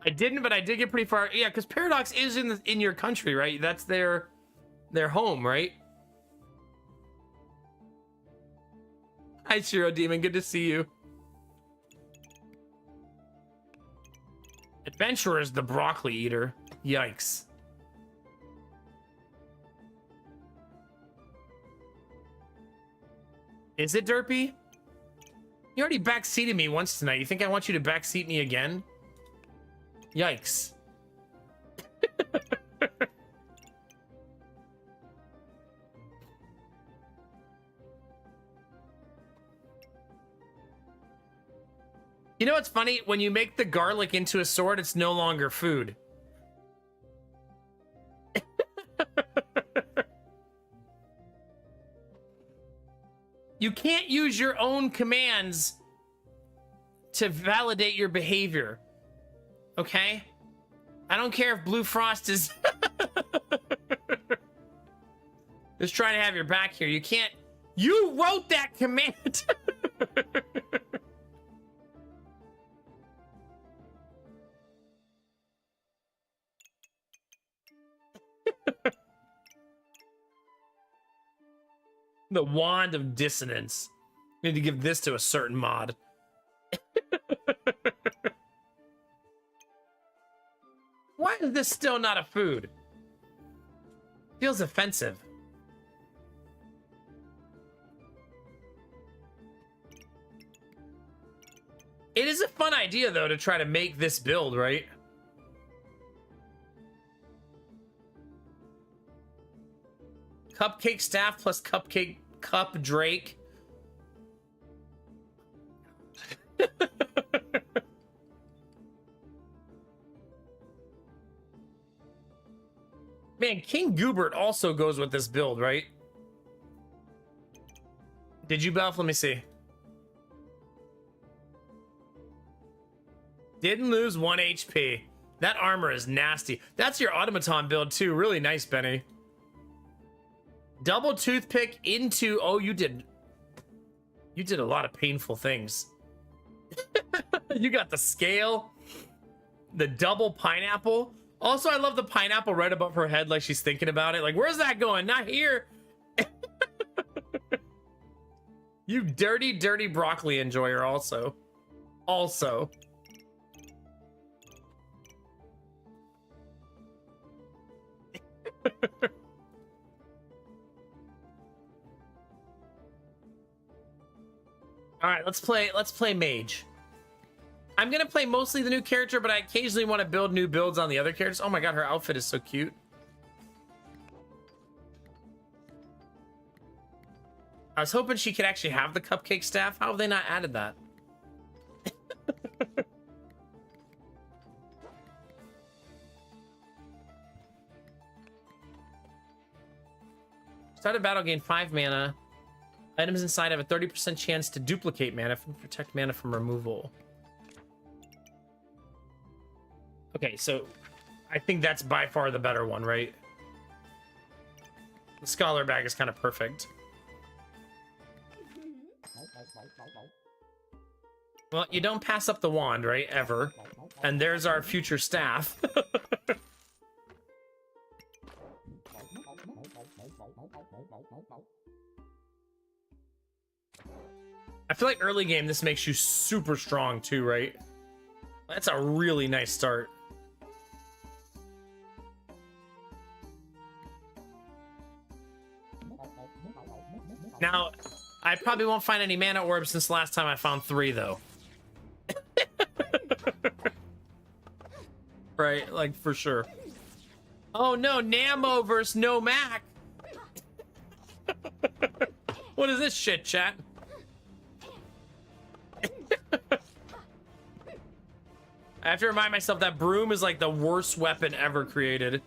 I didn't, but I did get pretty far. Yeah, because Paradox is in your country, right? That's their home, right? Hi, Shiro Demon. Good to see you. Adventurer is the broccoli eater. Yikes. Is it Derpy? You already backseated me once tonight. You think I want you to backseat me again? Yikes. You know what's funny? When you make the garlic into a sword, it's no longer food. You can't use your own commands to validate your behavior. Okay? I don't care if Blue Frost is just trying to have your back here. You can't. You wrote that command. The Wand of Dissonance. Need to give this to a certain mod. Why is this still not a food? Feels offensive. It is a fun idea, though, to try to make this build, right? Cupcake staff plus cupcake cup Drake. Man, King Goobert also goes with this build, right? Did you buff? Let me see. Didn't lose 1 HP. That armor is nasty. That's your automaton build too. Really nice, Benny. Double toothpick into... Oh, you did a lot of painful things. You got the scale. The double pineapple. Also, I love the pineapple right above her head like she's thinking about it. Like, where's that going? Not here. You dirty, dirty broccoli enjoyer also. Also. All right, let's play mage. I'm gonna play mostly the new character, but I occasionally want to build new builds on the other characters. Oh my god, her outfit is so cute. I was hoping she could actually have the cupcake staff. How have they not added that? Start a battle, gain 5 mana. Items inside have a 30% chance to duplicate mana and protect mana from removal. Okay, so I think that's by far the better one, right? The Scholar Bag is kind of perfect. Well, you don't pass up the wand, right? Ever. And there's our future staff. I feel like early game, this makes you super strong too, right? That's a really nice start. Now, I probably won't find any mana orbs since last time I found 3, though. Right, like, for sure. Oh no, Namo versus No Mac. What is this shit, chat? I have to remind myself that broom is like the worst weapon ever created.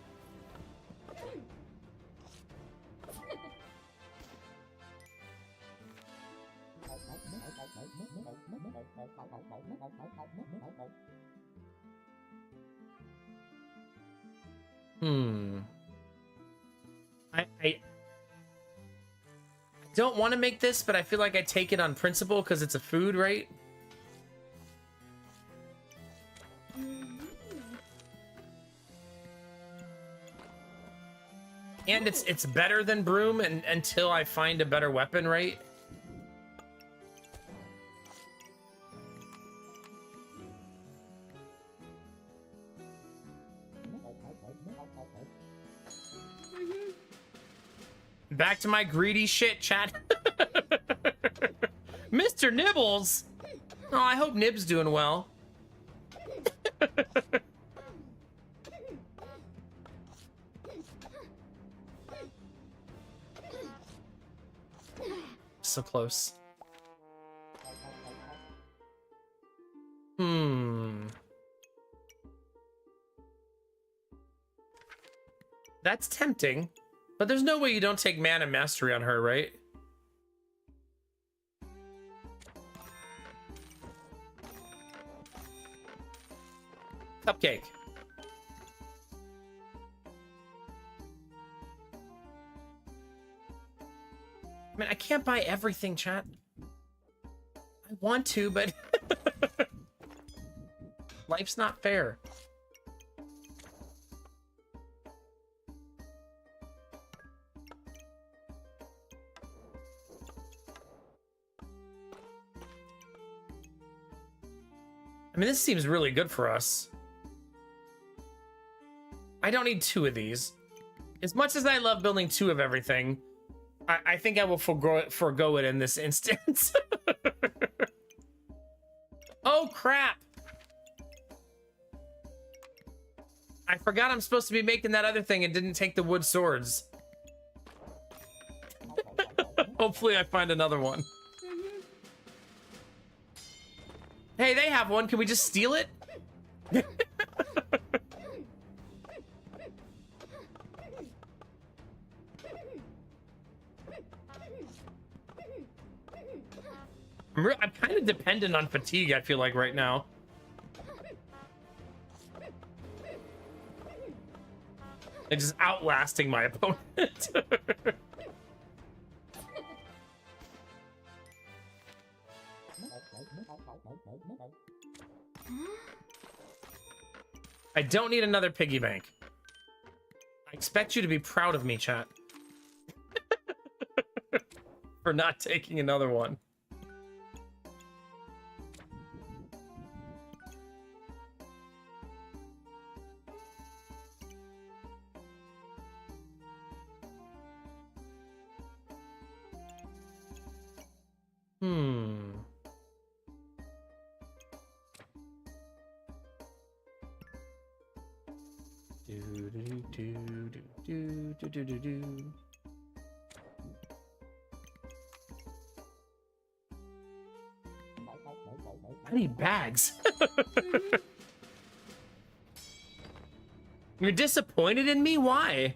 I don't want to make this, but I feel like I take it on principle because it's a food, right? And it's better than broom until I find a better weapon, right? Back to my greedy shit, chat. Mr. Nibbles! Oh, I hope Nib's doing well. So close. That's tempting, but there's no way you don't take mana mastery on her, right? Cupcake. I mean, I can't buy everything, chat. I want to, but life's not fair. I mean, this seems really good for us. I don't need 2 of these. As much as I love building 2 of everything, I think I will forgo it in this instance. Oh, crap. I forgot I'm supposed to be making that other thing and didn't take the wood swords. Hopefully I find another one. Hey, they have one. Can we just steal it? I'm kind of dependent on fatigue, I feel like, right now. And just outlasting my opponent. I don't need another piggy bank. I expect you to be proud of me, chat. For not taking another one. I need bags. You're disappointed in me? Why?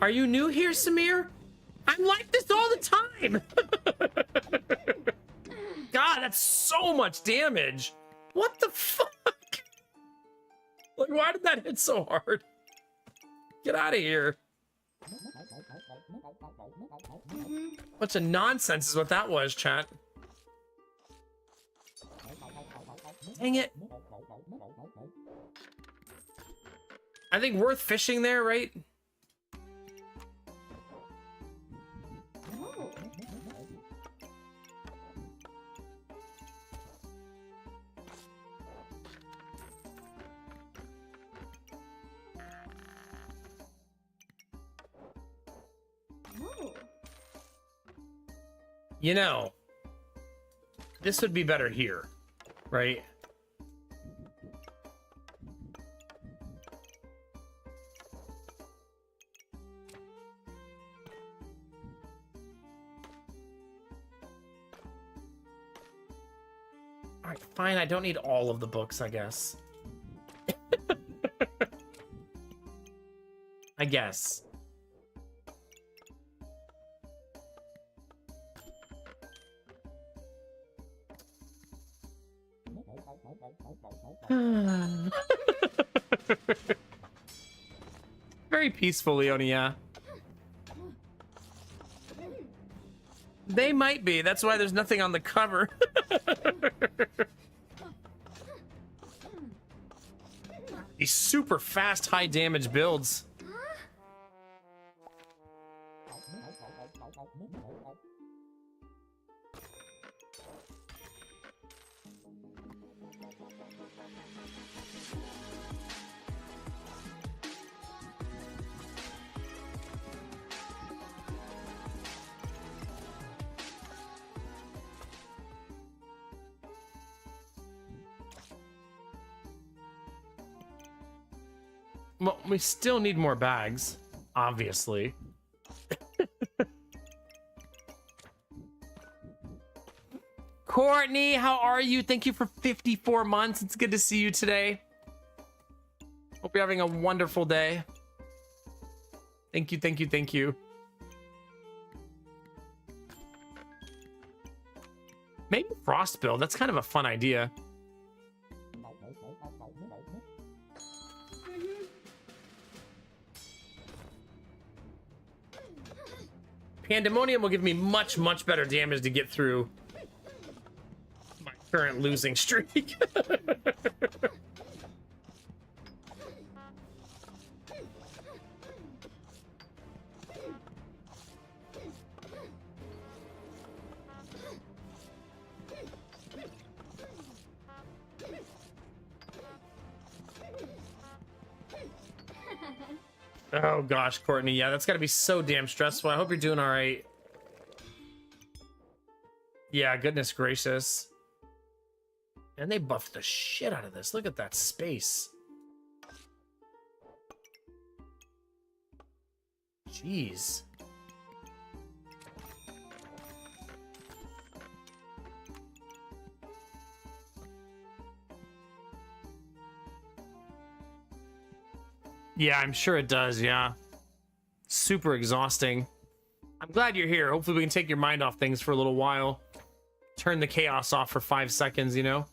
Are you new here, Samir? I'm like this all the time. God, that's so much damage. What the fuck? Like, why did that hit so hard? Get out of here. Bunch of nonsense is what that was, chat. Dang it. I think worth fishing there, right? You know, this would be better here, right? All right, fine. I don't need all of the books, I guess. I guess. Very peaceful, Leonia. They might be. That's why there's nothing on the cover. These super fast, high damage builds. Well, we still need more bags, obviously. Courtney, how are you? Thank you for 54 months. It's good to see you today. Hope you're having a wonderful day. Thank you, thank you, thank you. Maybe frost build. That's kind of a fun idea. Pandemonium will give me much, much better damage to get through my current losing streak. Oh gosh, Courtney, yeah, that's gotta be so damn stressful. I hope you're doing all right. Yeah, goodness gracious. And they buffed the shit out of this. Look at that space. Jeez. Yeah, I'm sure it does, yeah. Super exhausting. I'm glad you're here. Hopefully we can take your mind off things for a little while. Turn the chaos off for 5 seconds, you know?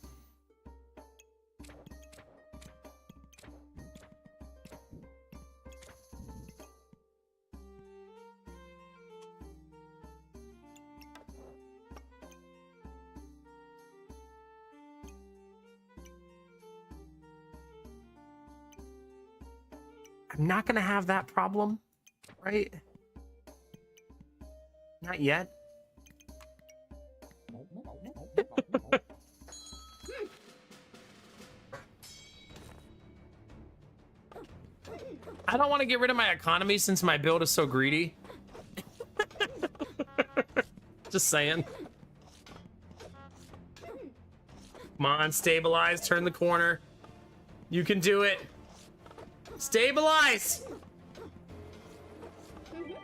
I'm not gonna have that problem, right? Not yet. I don't want to get rid of my economy since my build is so greedy. Just saying. Come on, stabilize, turn the corner. You can do it. Stabilize!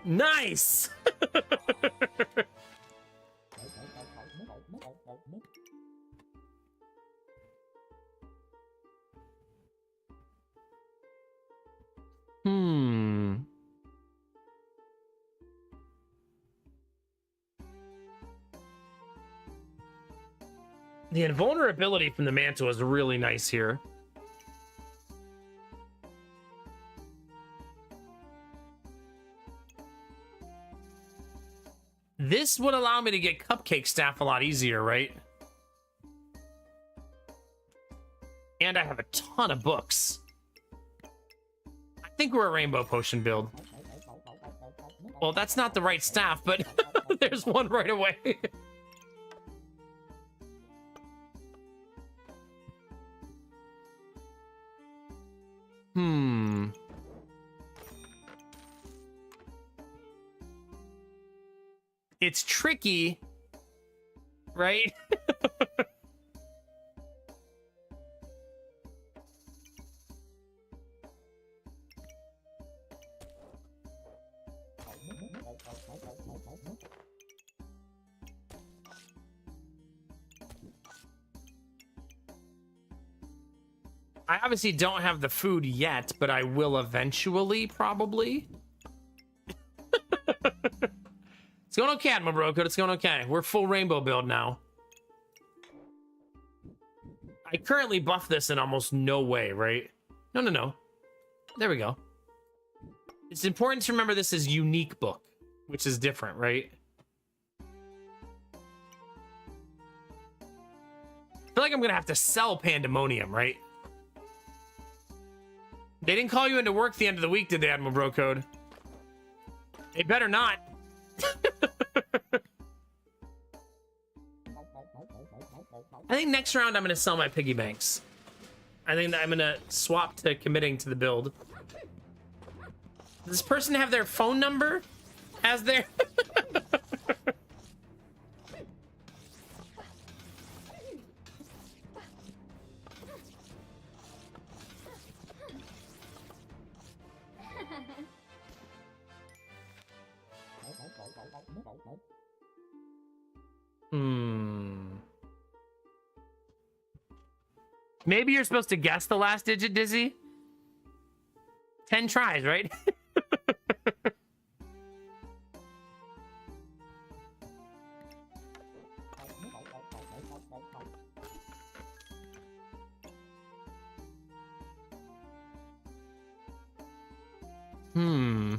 Nice! The invulnerability from the mantle is really nice here. This would allow me to get cupcake staff a lot easier, right? And I have a ton of books. I think we're a rainbow potion build. Well, that's not the right staff, but there's one right away. It's tricky, right? I obviously don't have the food yet, but I will eventually, probably. It's going okay, Admiral Brocode. It's going okay. We're full rainbow build now. I currently buff this in almost no way, right? No. There we go. It's important to remember this is unique book, which is different, right? I feel like I'm going to have to sell Pandemonium, right? They didn't call you into work the end of the week, did they, Admiral Brocode? They better not. I think next round I'm going to sell my piggy banks. I think that I'm going to swap to committing to the build. Does this person have their phone number as their... Maybe you're supposed to guess the last digit, Dizzy. 10 tries, right? Hmm.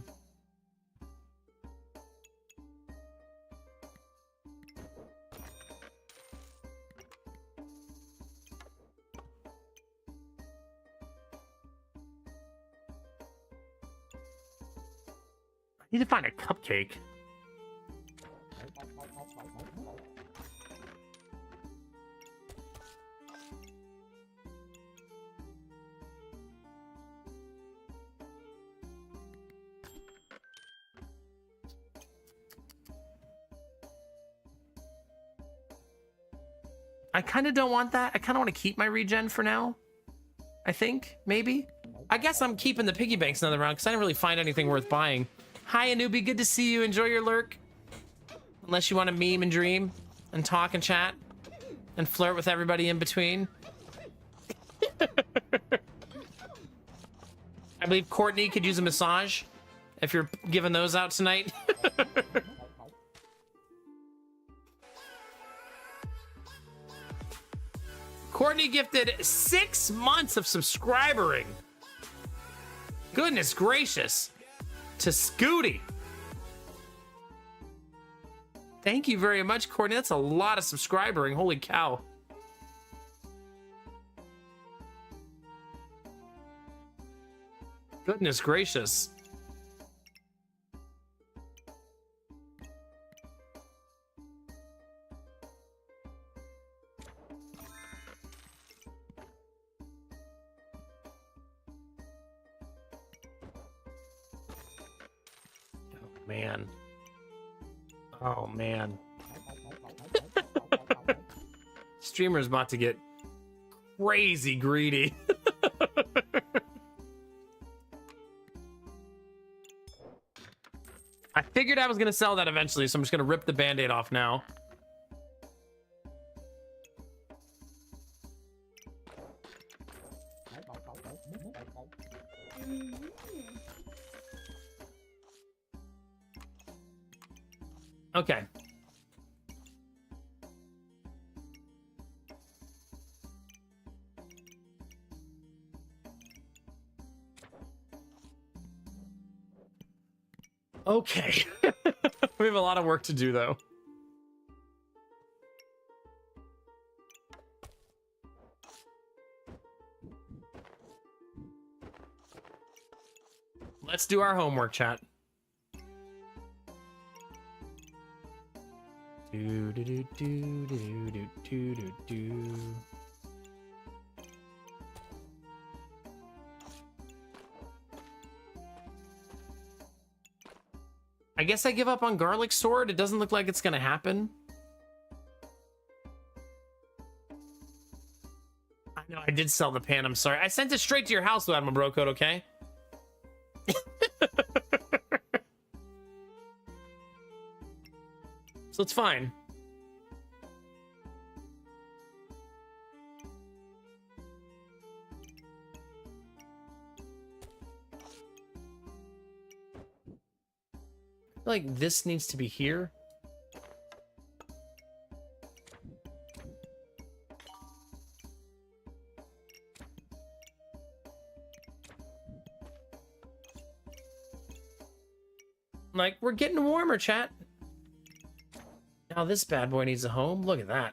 I need to find a cupcake. I kind of don't want that. I kind of want to keep my regen for now. I think, maybe. I guess I'm keeping the piggy banks another round because I didn't really find anything worth buying. Hi, Anubi. Good to see you. Enjoy your lurk. Unless you want to meme and dream and talk and chat and flirt with everybody in between. I believe Courtney could use a massage if you're giving those out tonight. Courtney gifted 6 months of subscribering. Goodness gracious. To Scooty. Thank you very much, Courtney. That's a lot of subscribering. Holy cow. Goodness gracious. Man. Oh, man. Streamer's about to get crazy greedy. I figured I was going to sell that eventually, so I'm just going to rip the Band-Aid off now. Okay. Okay. We have a lot of work to do, though. Let's do our homework, chat. Do do do do do do do do do. I guess I give up on Garlic Sword. It doesn't look like it's gonna happen. I know I did sell the pan. I'm sorry. I sent it straight to your house, though, Admiral Brocode, okay? So it's fine. I feel like this needs to be here. Like, we're getting warmer, chat. Now this bad boy needs a home. Look at that.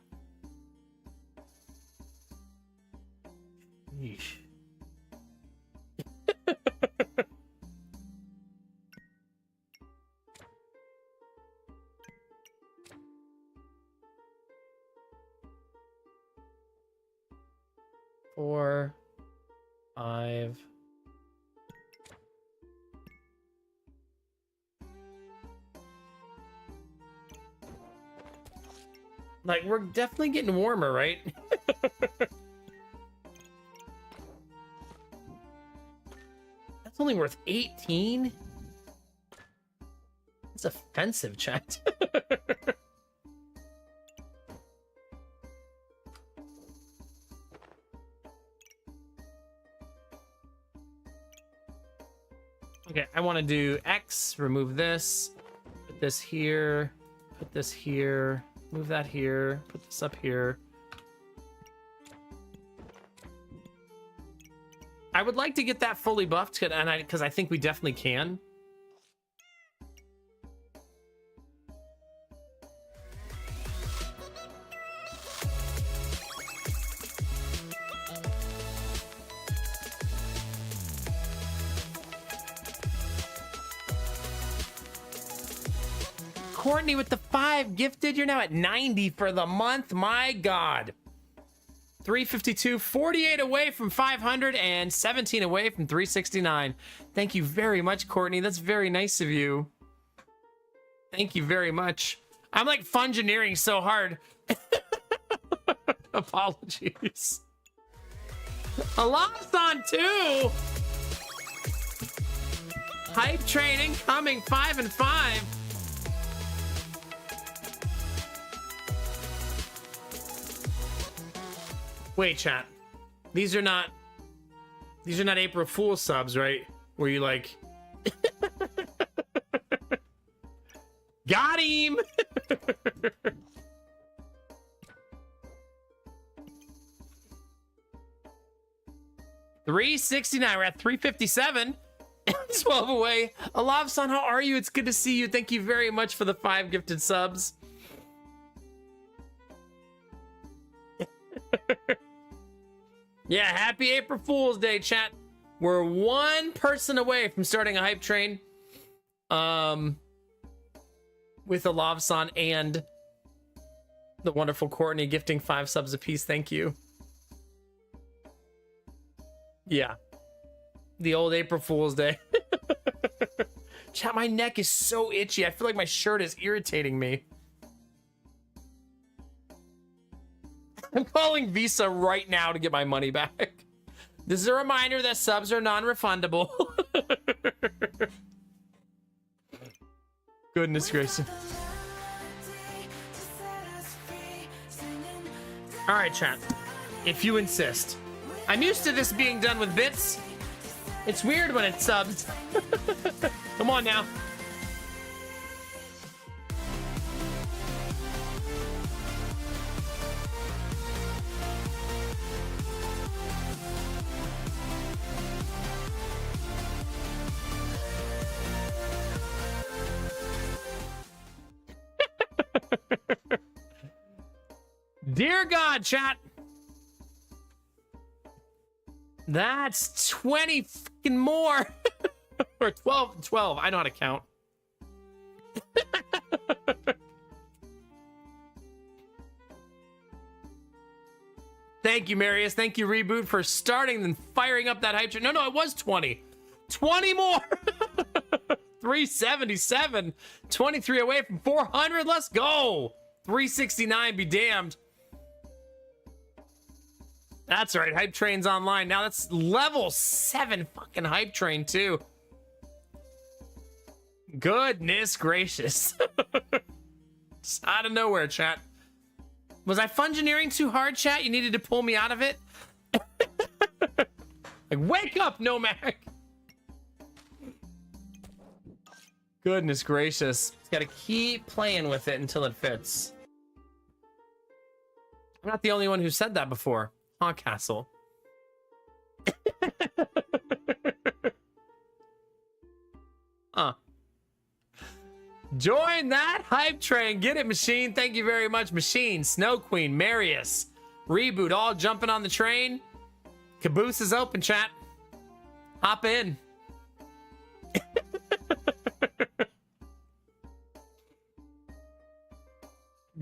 Yeesh. Four, 5. Like, we're definitely getting warmer, right? That's only worth 18? That's offensive, chat. Okay, I want to do X, remove this, put this here, put this here, move that here, put this up here. I would like to get that fully buffed, because I think we definitely can. Courtney with the 5 gifted. You're now at 90 for the month. My God. 352, 48 away from 500 and 17 away from 369. Thank you very much, Courtney. That's very nice of you. Thank you very much. I'm like fungineering so hard. Apologies. Alam's on 2. Hype train incoming, 5 and 5. Wait, chat. These are not April Fool's subs, right? Where you like got him. 369. We're at 357. 12 away. Alav-san, how are you? It's good to see you. Thank you very much for the 5 gifted subs. Yeah, happy April Fool's Day, chat. We're 1 person away from starting a hype train. With Alav-san and the wonderful Courtney gifting 5 subs apiece. Thank you. Yeah. The old April Fool's Day. Chat, my neck is so itchy. I feel like my shirt is irritating me. I'm calling Visa right now to get my money back. This is a reminder that subs are non-refundable. Goodness gracious. All right, chat. If you insist. I'm used to this being done with bits. It's weird when it's subs. Come on now. Dear God, chat. That's 20 fucking more. Or 12. I know how to count. Thank you, Marius. Thank you, Reboot, for starting and firing up that hype train. No, it was 20. 20 more. 377. 23 away from 400. Let's go. 369, be damned. That's right, hype train's online. Now that's level 7 fucking hype train too. Goodness gracious. Just out of nowhere, chat. Was I fungineering too hard, chat? You needed to pull me out of it? Like, wake up, Nomac! Goodness gracious. Just gotta keep playing with it until it fits. I'm not the only one who said that before. Huh, Castle? Join that hype train. Get it, Machine. Thank you very much, Machine, Snow Queen, Marius, Reboot, all jumping on the train. Caboose is open, chat. Hop in.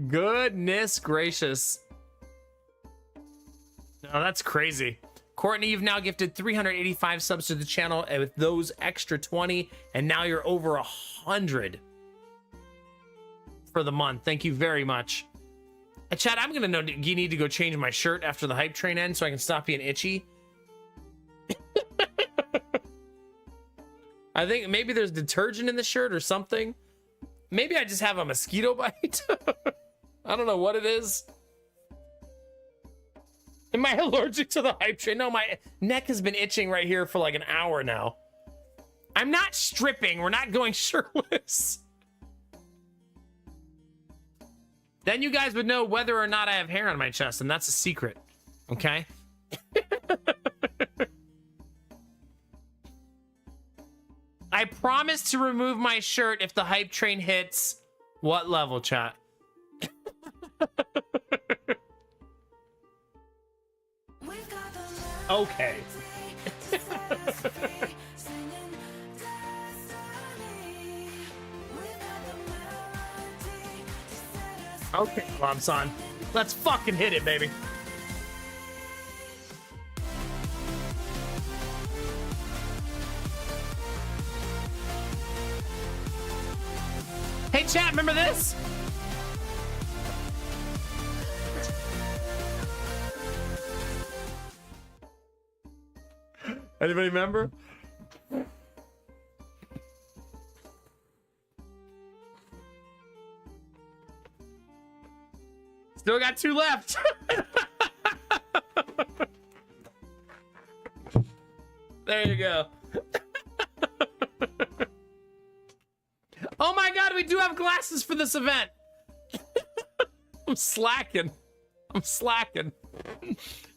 Goodness gracious. No, that's crazy. Courtney, you've now gifted 385 subs to the channel and with those extra 20, and now you're over 100 for the month. Thank you very much. Chad, I'm gonna know you need to go change my shirt after the hype train ends so I can stop being itchy. I think maybe there's detergent in the shirt or something. Maybe I just have a mosquito bite. I don't know what it is. Am I allergic to the hype train? No, my neck has been itching right here for like an hour now. I'm not stripping. We're not going shirtless. Then you guys would know whether or not I have hair on my chest, and that's a secret. Okay? I promise to remove my shirt if the hype train hits what level, chat? Okay. Okay, Lobson. Let's fucking hit it, baby. Hey, chat, remember this? Anybody remember? Still got 2 left. There you go. Oh my god, we do have glasses for this event. I'm slacking.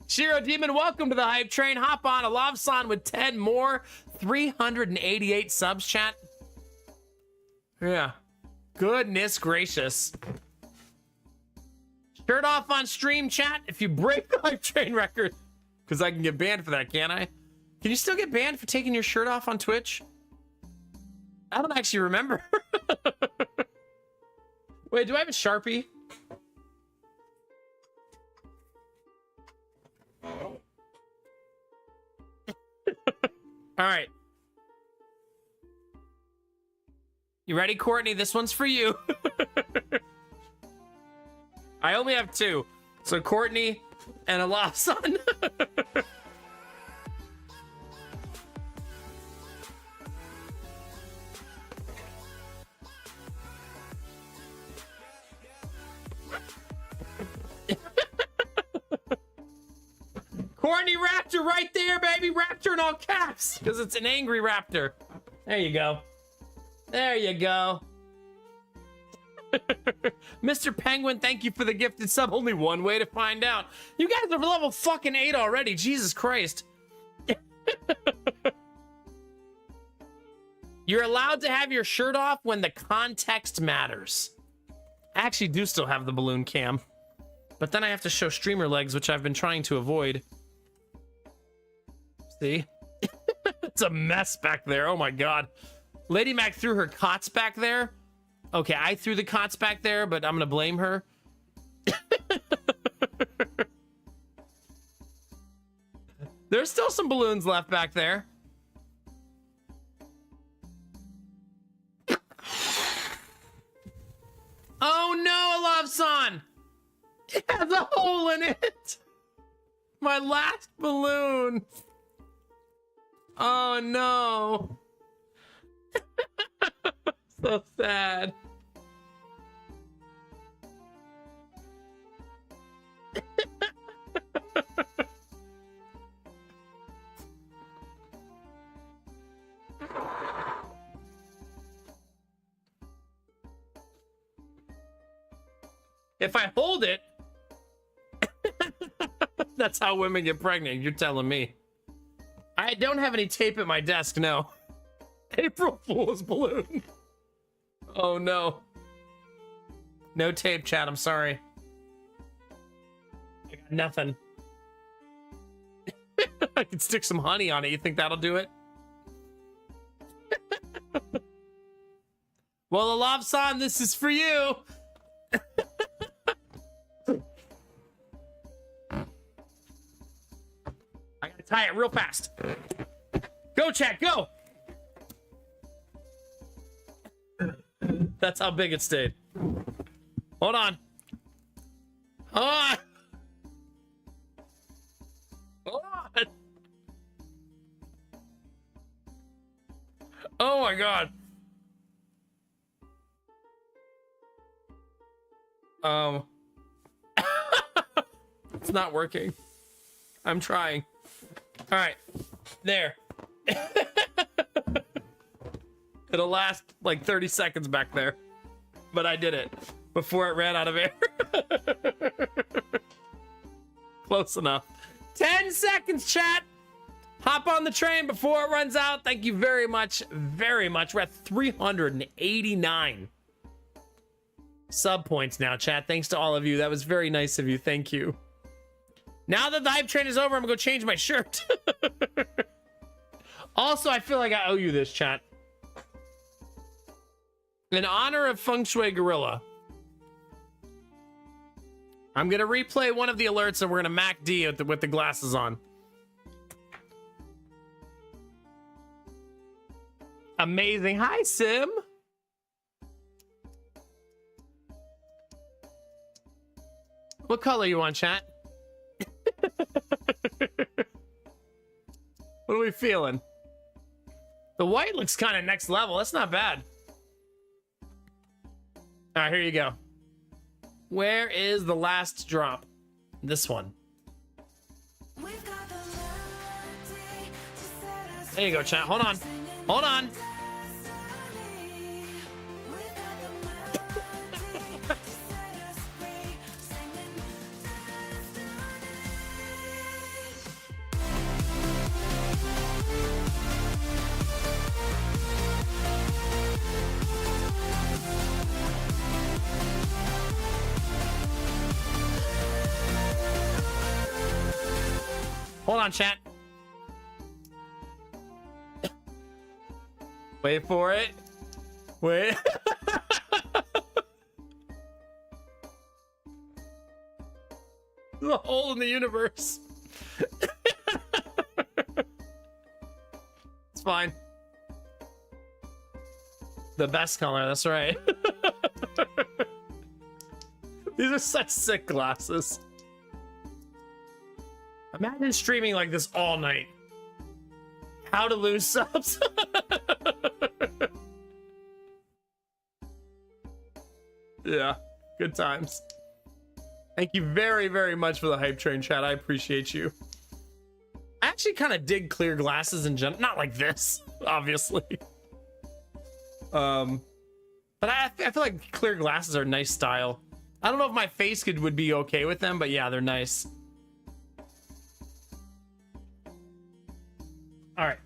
Shiro Demon, welcome to the hype train. Hop on. Alavsan with 10 more. 388 subs, chat. Yeah. Goodness gracious. Shirt off on stream, chat, if you break the hype train record. Because I can get banned for that, can't I? Can you still get banned for taking your shirt off on Twitch? I don't actually remember. Wait, do I have a Sharpie? All right. You ready, Courtney? This one's for you. I only have 2. So Courtney and Alafsan. Courtney Raptor right there, baby. Raptor in all caps because it's an angry raptor. There you go. There you go. Mr. Penguin, thank you for the gifted sub. Only one way to find out. You guys are level fucking 8 already. Jesus Christ. You're allowed to have your shirt off when the context matters. I actually do still have the balloon cam. But then I have to show streamer legs, which I've been trying to avoid. See? It's a mess back there. Oh my god. Lady Mac threw her cots back there. Okay, I threw the cots back there, but I'm gonna blame her. There's still some balloons left back there. Oh no, Alavsan! It has a hole in it! My last balloon! Oh no! So sad. If I hold it, that's how women get pregnant. You're telling me. I don't have any tape at my desk, no. April Fool's balloon. Oh no. No tape, chat, I'm sorry. I got nothing. I can stick some honey on it. You think that'll do it? Well, Alavsan, this is for you. I gotta tie it real fast. Go, chat, go! That's how big it stayed. Hold on. Hold on. Hold on. Oh my god. It's not working. I'm trying. All right. There. It'll last like 30 seconds back there. But I did it before it ran out of air. Close enough. 10 seconds, chat. Hop on the train before it runs out. Thank you very much, very much. We're at 389 sub points now, chat. Thanks to all of you. That was very nice of you. Thank you. Now that the hype train is over, I'm gonna go change my shirt. Also, I feel like I owe you this, chat. In honor of Feng Shui Gorilla, I'm gonna replay one of the alerts and we're gonna Mac D with the glasses on. Amazing. Hi, Sim. What color you want, chat? What are we feeling? The white looks kind of next level. That's not bad. All right, here you go. Where is the last drop? This one. There you go, chat. Hold on. Hold on. Hold on, chat. Wait for it. Wait. The hole in the universe. It's fine. The best color, that's right. These are such sick glasses. Imagine streaming like this all night. How to lose subs. Yeah, good times. Thank you very, very much for the hype train, chat. I appreciate you. I actually kind of dig clear glasses in general. Not like this, obviously. But I feel like clear glasses are a nice style. I don't know if my face would be okay with them, but yeah, they're nice. All right.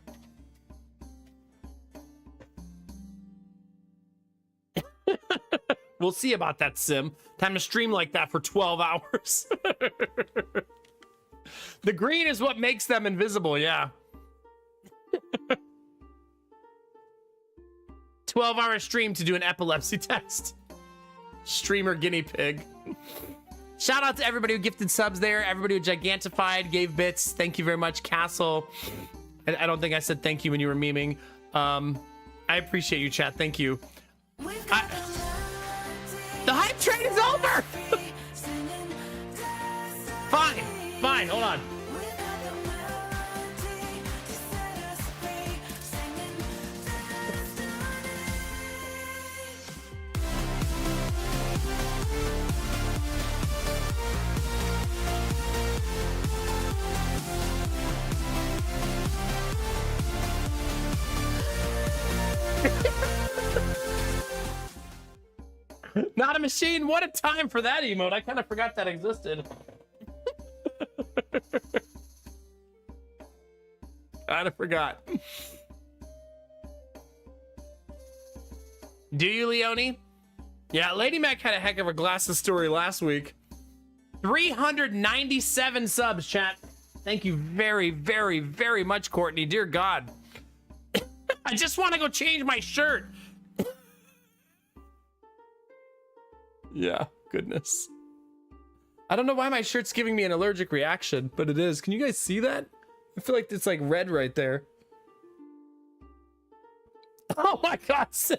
We'll see about that, Sim. Time to stream like that for 12 hours. The green is what makes them invisible, yeah. 12-hour stream to do an epilepsy test. Streamer guinea pig. Shout out to everybody who gifted subs there. Everybody who gigantified, gave bits. Thank you very much, Castle. I don't think I said thank you when you were memeing. I appreciate you, chat. Thank you. The hype train is over! Fine, fine, hold on. Not a machine. What a time for that emote. I kind of forgot that existed. Kind of forgot. Do you, Leone? Yeah, Lady Mac had a heck of a glasses story last week. 397 subs, chat. Thank you very, very, very much, Courtney. Dear God. I just want to go change my shirt. Yeah, goodness. I don't know why my shirt's giving me an allergic reaction, but it is. Can you guys see that? I feel like it's like red right there. Oh my God, Sim.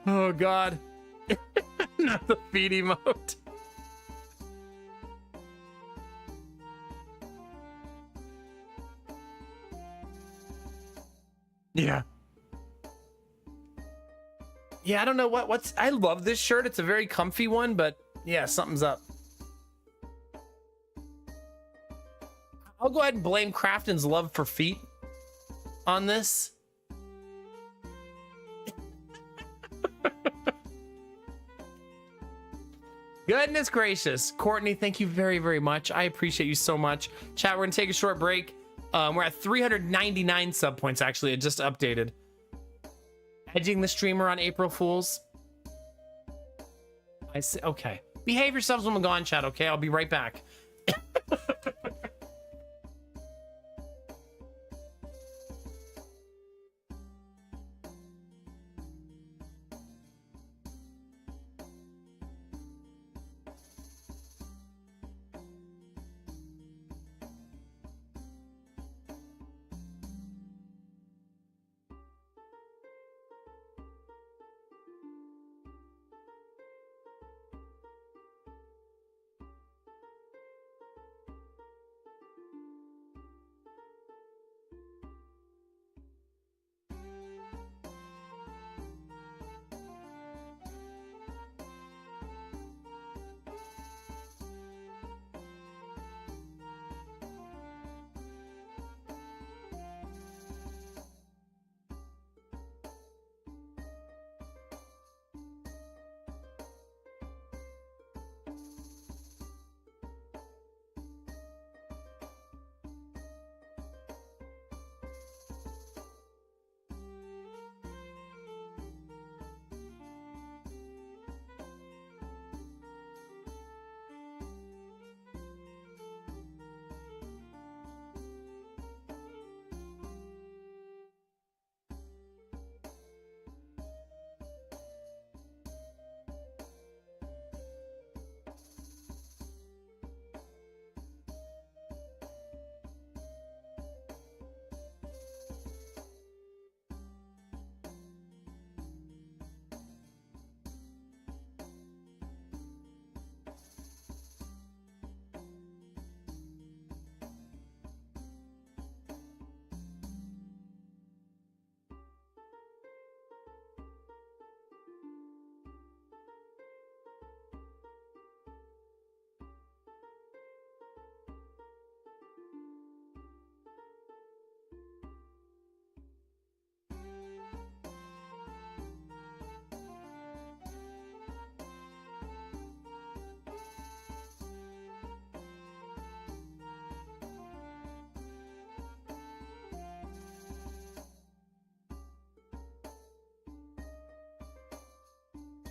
Oh God. Not the feed emote. Yeah. Yeah, I don't know what's I love this shirt. It's a very comfy one, but yeah, something's up. I'll go ahead and blame Crafton's love for feet. on this. Goodness gracious. Courtney, thank you very, very much. I appreciate you so much. Chat, we're gonna take a short break. We're at 399 sub points, actually. It just updated. Edging the streamer on April Fools. I see. Okay. Behave yourselves when I'm gone, chat, okay? I'll be right back.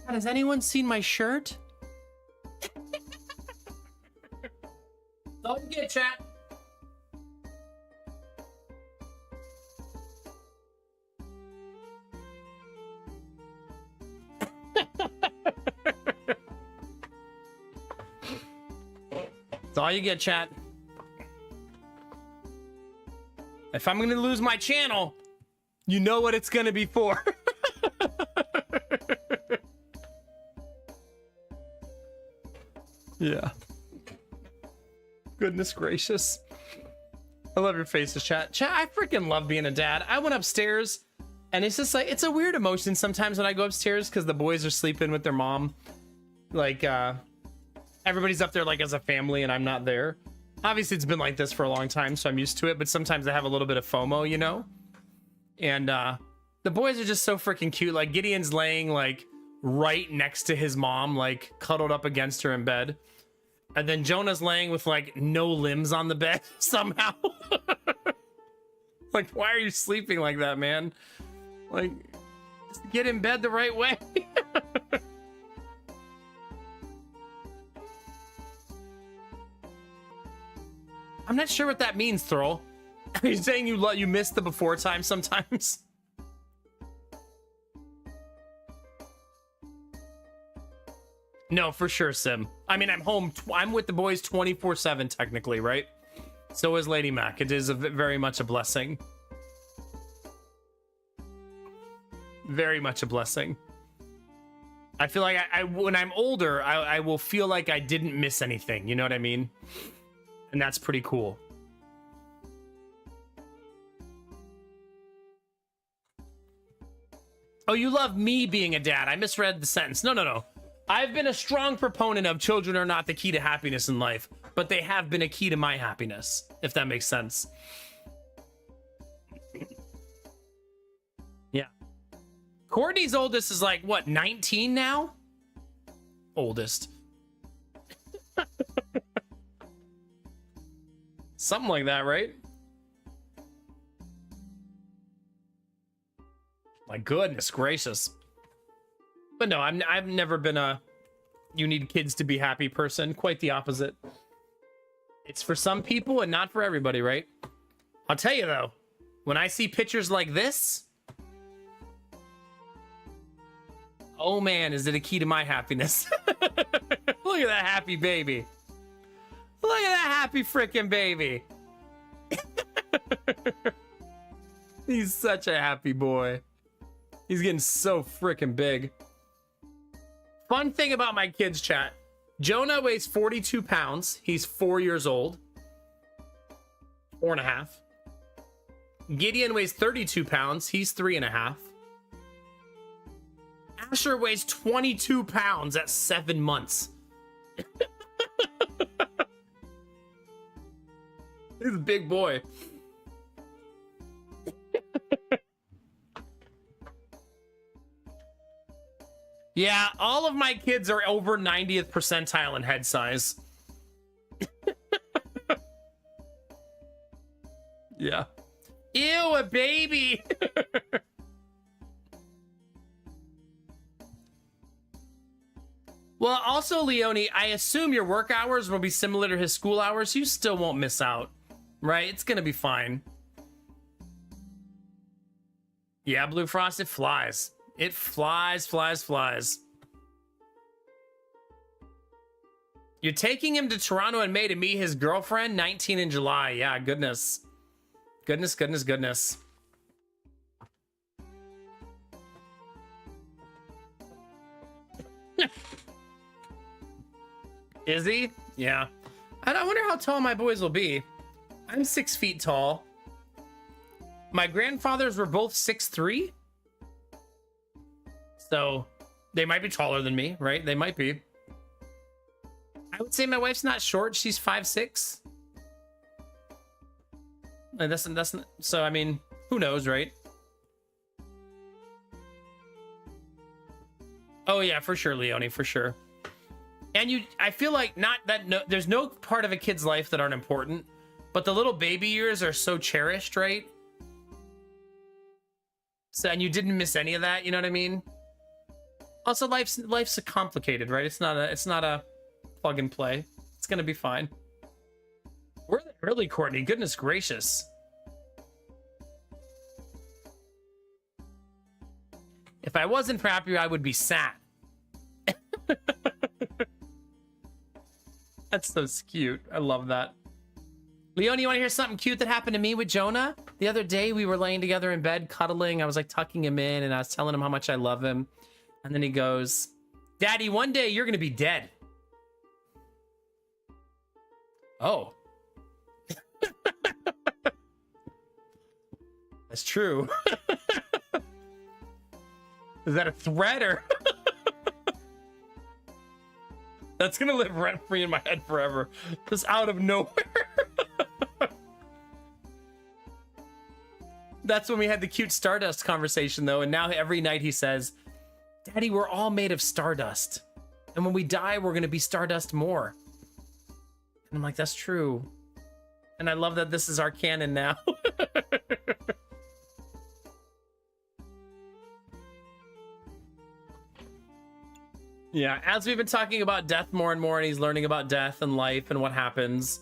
Has anyone seen my shirt? Don't get chat. That's all you get, chat. If I'm gonna lose my channel, you know what it's gonna be for. Yeah. Goodness gracious. I love your faces, chat. Chat, I freaking love being a dad. I went upstairs and it's just like, it's a weird emotion sometimes when I go upstairs because the boys are sleeping with their mom. Like, everybody's up there like as a family and I'm not there. Obviously, it's been like this for a long time, so I'm used to it, but sometimes I have a little bit of FOMO, you know? And the boys are just so freaking cute. Like, Gideon's laying, like, right next to his mom, like, cuddled up against her in bed. And then Jonah's laying with, like, no limbs on the bed somehow. Like, why are you sleeping like that, man? Like, just get in bed the right way. I'm not sure what that means, Thrall. Are you saying you miss the before time sometimes? No, for sure, Sim. I mean, I'm home. I'm with the boys 24/7, technically, right? So is Lady Mac. It is very much a blessing. Very much a blessing. I feel like when I'm older, I will feel like I didn't miss anything. You know what I mean? And that's pretty cool. Oh, you love me being a dad. I misread the sentence. No. I've been a strong proponent of children are not the key to happiness in life, but they have been a key to my happiness, if that makes sense. Courtney's oldest is like, what, 19 now? Oldest. Something like that, right? My goodness gracious. But no, I've never been a you need kids to be happy person. Quite the opposite. It's for some people and not for everybody, right? I'll tell you though, when I see pictures like this, oh man, is it a key to my happiness? Look at that happy baby. Look at that happy freaking baby. He's such a happy boy. He's getting so freaking big. Fun thing about my kids, chat. Jonah weighs 42 pounds. He's 4 years old. 4.5. Gideon weighs 32 pounds. He's 3.5. Asher weighs 22 pounds at 7 months. He's a big boy. Yeah, all of my kids are over 90th percentile in head size. Yeah. Ew, a baby. Well, also, Leonie, I assume your work hours will be similar to his school hours. You still won't miss out, right? It's gonna be fine. Yeah, Blue Frost, it flies. It flies, flies, flies. You're taking him to Toronto in May to meet his girlfriend, 19 in July. Yeah, goodness. Goodness, goodness, goodness. Is he? Yeah. I wonder how tall my boys will be. I'm 6 feet tall. My grandfathers were both 6'3". So they might be taller than me, right? They might be. I would say my wife's not short. She's 5'6". And that's so I mean, who knows, right? Oh yeah, for sure, Leonie, for sure. And I feel like there's no part of a kid's life that aren't important, but the little baby years are so cherished, right? So, and you didn't miss any of that, you know what I mean? Also, life's complicated, right? It's not a plug and play. It's gonna be fine. We're early, Courtney. Goodness gracious. If I wasn't happy, I would be sad. That's so cute. I love that. Leonie, you want to hear something cute that happened to me with Jonah? The other day, we were laying together in bed, cuddling. I was like tucking him in, and I was telling him how much I love him. And then he goes, "Daddy, one day you're going to be dead." Oh. That's true. Is that a threat or? That's gonna live rent free in my head forever. Just out of nowhere. That's when we had the cute Stardust conversation though, and now every night he says, "Daddy, we're all made of stardust. And when we die, we're gonna be stardust more." And I'm like, that's true. And I love that this is our canon now. Yeah, as we've been talking about death more and more, and he's learning about death and life and what happens,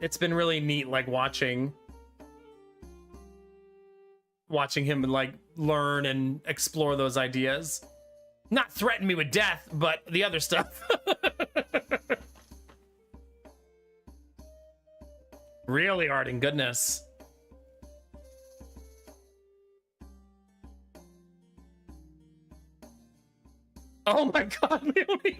it's been really neat, like watching him like learn and explore those ideas. Not threaten me with death, but the other stuff. Really, Arden, goodness. Oh my God, Leonie.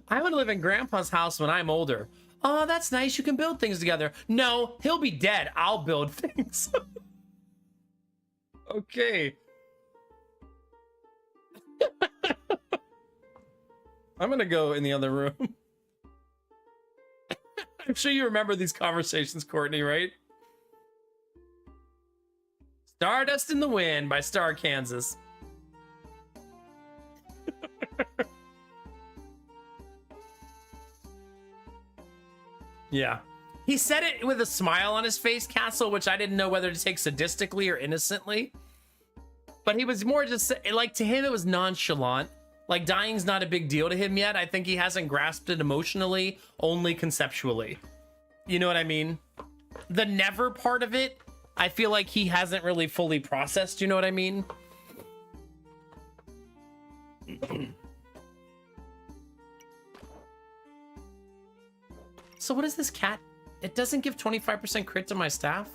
I want to live in Grandpa's house when I'm older. Oh, that's nice. You can build things together. No, he'll be dead. I'll build things. Okay. I'm going to go in the other room. I'm sure you remember these conversations, Courtney, right? Stardust in the Wind by Star Kansas. Yeah. He said it with a smile on his face, Castle, which I didn't know whether to take sadistically or innocently. But he was more just like, to him, it was nonchalant. Like, dying's not a big deal to him yet. I think he hasn't grasped it emotionally, only conceptually. You know what I mean? The never part of it, I feel like he hasn't really fully processed. You know what I mean? So what is this cat? It doesn't give 25% crit to my staff?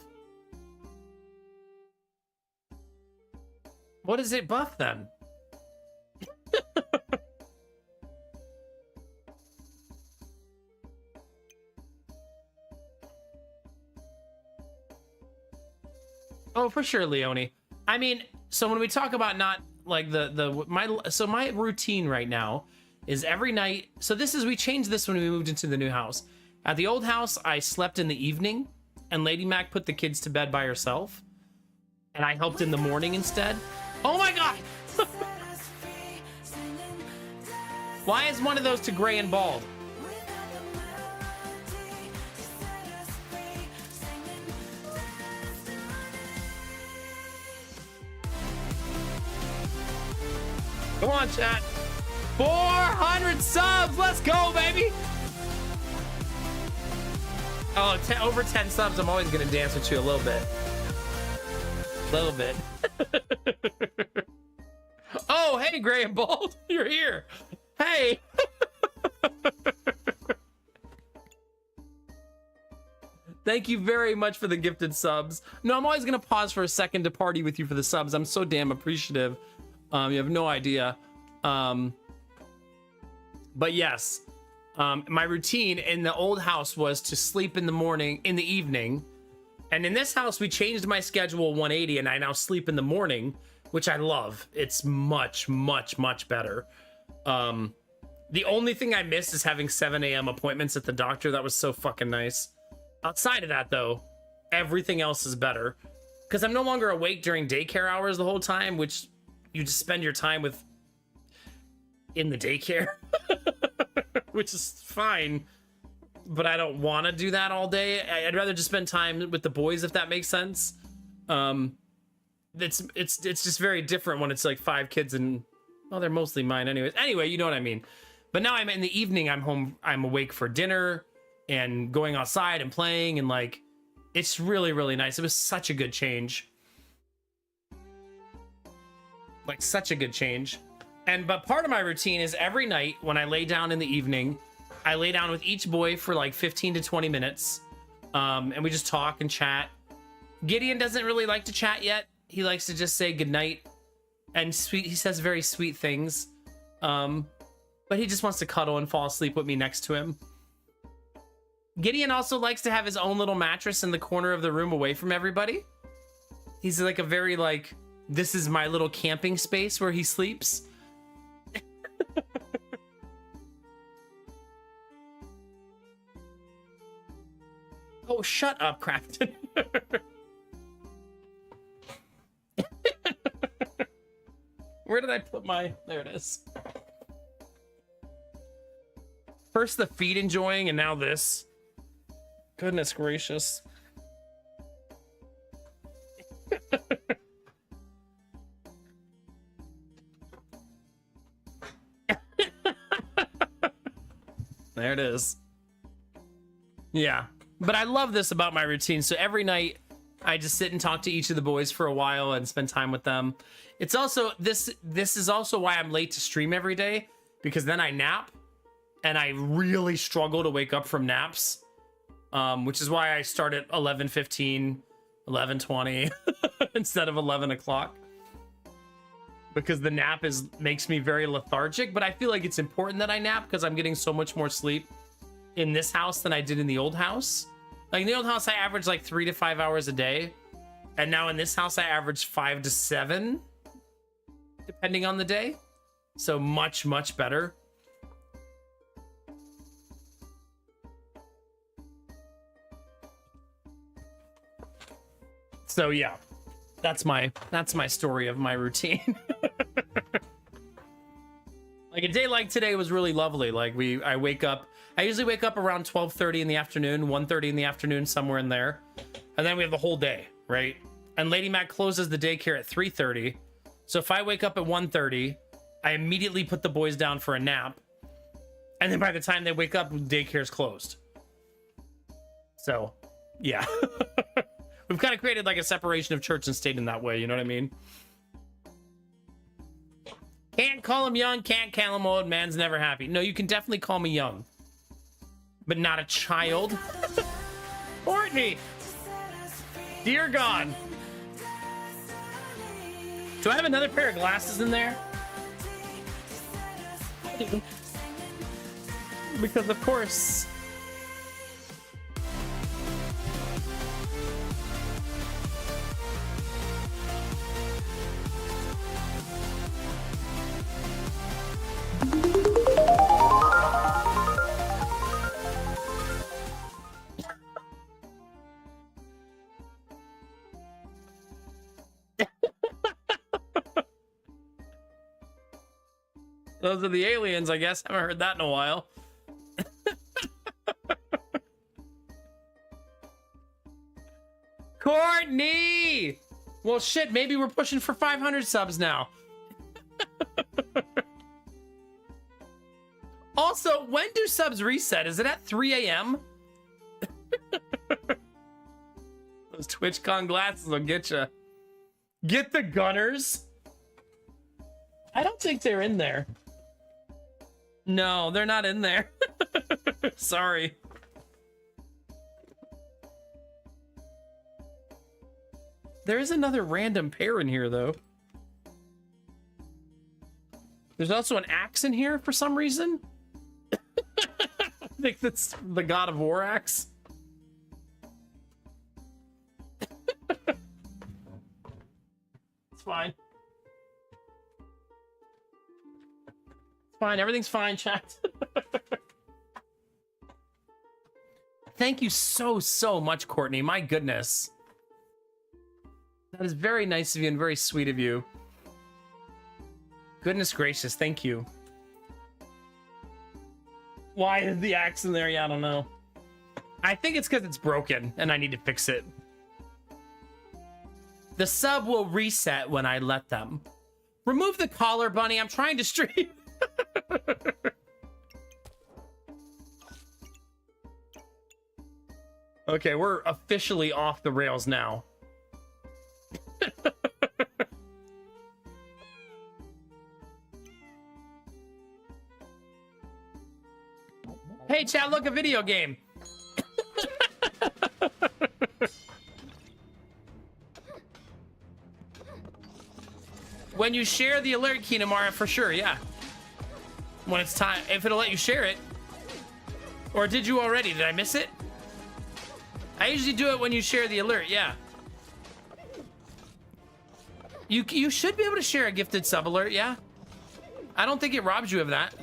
What is it buff then? Oh, for sure, Leonie. I mean, so when we talk about not like my routine right now is every night. So we changed this when we moved into the new house. At the old house, I slept in the evening, and Lady Mac put the kids to bed by herself, and I helped in the morning instead. Oh my god! Why is one of those to gray and bald? Come on, chat. 400 subs. Let's go, baby. Oh, over 10 subs. I'm always going to dance with you a little bit. A little bit. Oh, hey, Gray and Bald. You're here. Hey. Thank you very much for the gifted subs. No, I'm always going to pause for a second to party with you for the subs. I'm so damn appreciative. You have no idea. But yes, my routine in the old house was to sleep in the evening. And in this house, we changed my schedule 180 and I now sleep in the morning, which I love. It's much, much, much better. The only thing I missed is having 7 a.m. appointments at the doctor. That was so fucking nice. Outside of that, though, everything else is better because I'm no longer awake during daycare hours the whole time, which you just spend your time with in the daycare, which is fine, but I don't want to do that all day. I'd rather just spend time with the boys, if that makes sense. It's just very different when it's like 5 kids and, well, they're mostly mine anyways. Anyway, you know what I mean. But now I'm in the evening, I'm home, I'm awake for dinner and going outside and playing, and like, it's really, really nice. It was such a good change. Like, such a good change. But part of my routine is every night when I lay down in the evening, I lay down with each boy for like 15 to 20 minutes. And we just talk and chat. Gideon doesn't really like to chat yet. He likes to just say goodnight. And he says very sweet things. But he just wants to cuddle and fall asleep with me next to him. Gideon also likes to have his own little mattress in the corner of the room away from everybody. He's like a very like, this is my little camping space where he sleeps. Oh, shut up, Crafton. Where did I put my... There it is. First the feet enjoying, and now this. Goodness gracious. There it is. Yeah. But I love this about my routine. So every night I just sit and talk to each of the boys for a while and spend time with them. It's also this is also why I'm late to stream every day, because then I nap and I really struggle to wake up from naps. Which is why I start at 11:15, 11:20 instead of 11 o'clock. Because the nap makes me very lethargic, but I feel like it's important that I nap because I'm getting so much more sleep in this house than I did in the old house. Like in the old house, I averaged like 3 to 5 hours a day. And now in this house, I average 5 to 7, depending on the day. So much, much better. So yeah. That's my story of my routine. Like a day like today was really lovely. Like I usually wake up around 12:30 in the afternoon, 1:30 in the afternoon, somewhere in there. And then we have the whole day, right? And Lady Mac closes the daycare at 3:30. So if I wake up at 1:30, I immediately put the boys down for a nap. And then by the time they wake up, daycare's closed. So, yeah. We've kind of created like a separation of church and state in that way, you know what I mean? Can't call him young, can't call him old, man's never happy. No, you can definitely call me young. But not a child. Courtney! Dear God. Do I have another pair of glasses in there? Because of course. Those are the aliens, I guess. Haven't heard that in a while. Courtney! Well, shit, maybe we're pushing for 500 subs now. Also, when do subs reset? Is it at 3 a.m.? Those TwitchCon glasses will get you. Get the gunners. I don't think they're in there. No, they're not in there. Sorry. There is another random pair in here, though. There's also an axe in here for some reason. I think that's the God of War axe. It's fine. Fine, everything's fine, chat. Thank you so much, Courtney. My goodness. That is very nice of you and very sweet of you. Goodness gracious, thank you. Why is the axe in there? Yeah, I don't know. I think it's because it's broken and I need to fix it. The sub will reset when I let them. Remove the collar, Bunny. I'm trying to stream. Okay, we're officially off the rails now. Hey, chat, look, a video game. When you share the alert, Kinamara, for sure, yeah. When it's time, if it'll let you share it. Or did you already? Did I miss it? I usually do it when you share the alert, yeah. You should be able to share a gifted sub alert, yeah. I don't think it robs you of that.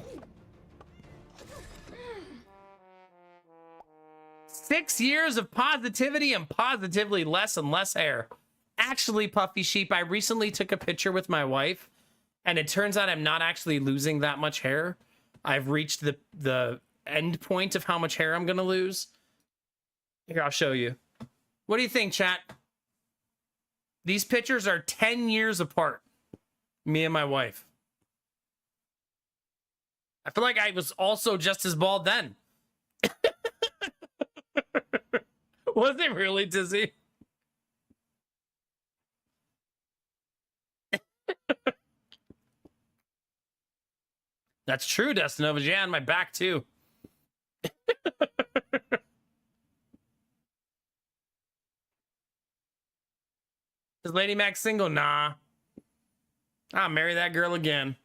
6 years of positivity and positively less and less hair. Actually, Puffy Sheep, I recently took a picture with my wife, and it turns out I'm not actually losing that much hair. I've reached the end point of how much hair I'm gonna lose. Here, I'll show you. What do you think, chat? These pictures are 10 years apart. Me and my wife. I feel like I was also just as bald then. Was it really, Dizzy? That's true, Destinovas. Yeah, on my back, too. Is Lady Mac single? Nah. I'll marry that girl again.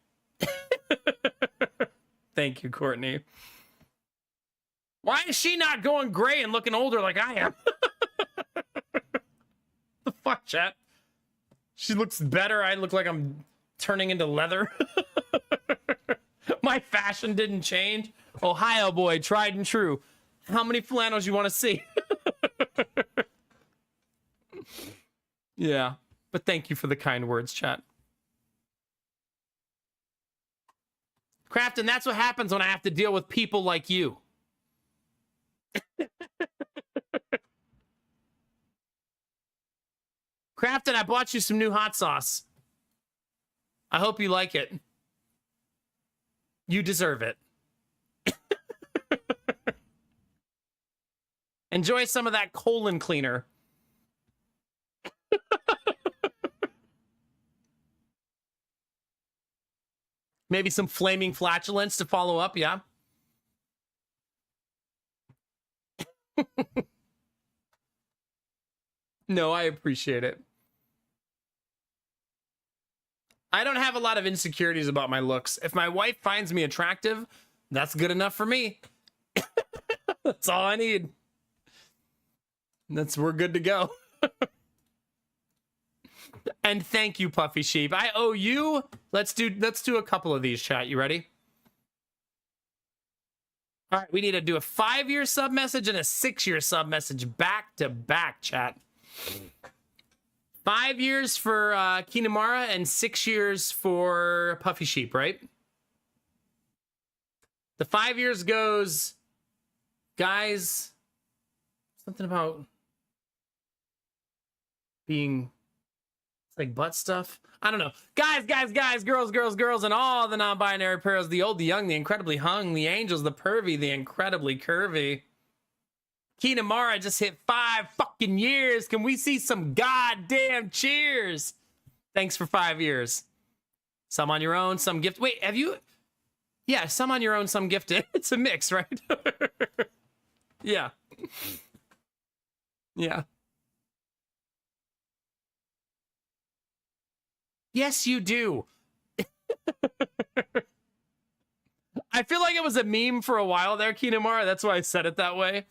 Thank you, Courtney. Why is she not going gray and looking older like I am? The fuck, chat? She looks better. I look like I'm turning into leather. My fashion didn't change. Ohio boy, tried and true. How many flannels you want to see? Yeah. But thank you for the kind words, chat. Crafton, that's what happens when I have to deal with people like you. Crafton, I bought you some new hot sauce. I hope you like it. You deserve it. Enjoy some of that colon cleaner. Maybe some flaming flatulence to follow up, yeah? No, I appreciate it. I don't have a lot of insecurities about my looks. If my wife finds me attractive, that's good enough for me. That's all I need. We're good to go. And thank you, Puffy Sheep. I owe you. Let's do a couple of these, chat. You ready? All right, we need to do a 5-year sub message and a 6-year sub message back to back, chat. 5 years for Kinamara and 6 years for Puffy Sheep, right? The 5 years goes, guys, something about being like butt stuff. I don't know. Guys, girls, and all the non-binary pairs, the old, the young, the incredibly hung, the angels, the pervy, the incredibly curvy. Kinamara just hit 5 fucking years. Can we see some goddamn cheers? Thanks for 5 years. Some on your own, some gift. Wait, have you? Yeah, some on your own, some gifted. It's a mix, right? Yeah. Yeah. Yes, you do. I feel like it was a meme for a while there, Kinamara. That's why I said it that way.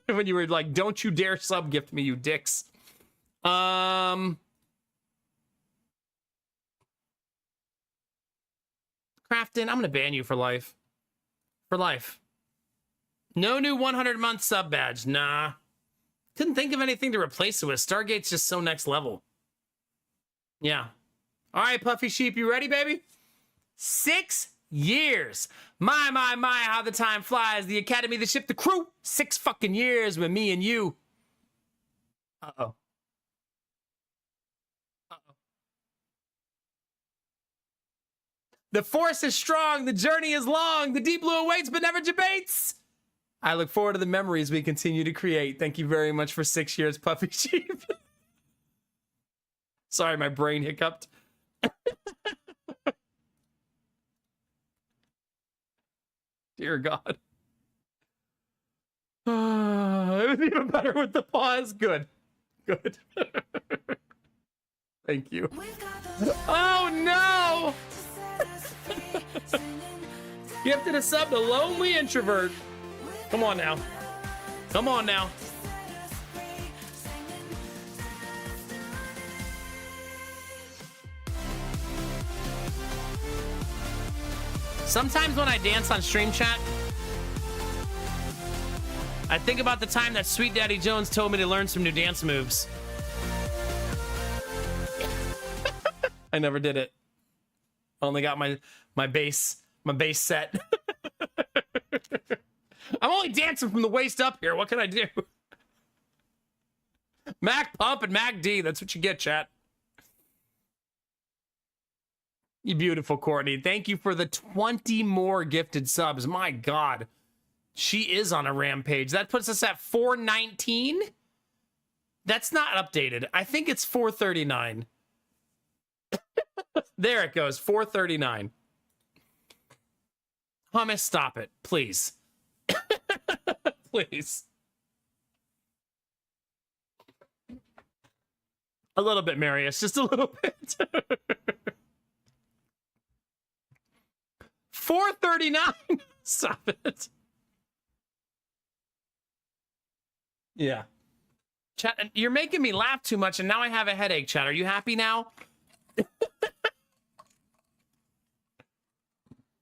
When you were like, don't you dare sub gift me, you dicks. Crafton, I'm gonna ban you for life. For life. No new 100-month sub badge. Nah. Couldn't think of anything to replace it with. Stargate's just so next level. Yeah. All right, Puffy Sheep, you ready, baby? 6 years. My, how the time flies. The Academy, the ship, the crew. 6 fucking years with me and you. Uh-oh. Uh-oh. The force is strong. The journey is long. The deep blue awaits but never debates. I look forward to the memories we continue to create. Thank you very much for 6 years, Puffy Sheep. Sorry, my brain hiccuped. Dear God. It was even better with the pause. Good. Good. Thank you. Oh, no! Gifted a sub to Lonely Introvert. Come on now. Come on now. Sometimes when I dance on stream chat, I think about the time that Sweet Daddy Jones told me to learn some new dance moves. I never did it. Only got my bass set. I'm only dancing from the waist up here. What can I do? Mac Pump and Mac D. That's what you get, chat. You beautiful Courtney. Thank you for the 20 more gifted subs. My God. She is on a rampage. That puts us at 419. That's not updated. I think it's 439. There it goes. 439. Hummus, stop it. Please. Please. A little bit, Marius. Just a little bit. 439. Stop it. Yeah. Chat, you're making me laugh too much, and now I have a headache, chat. Are you happy now?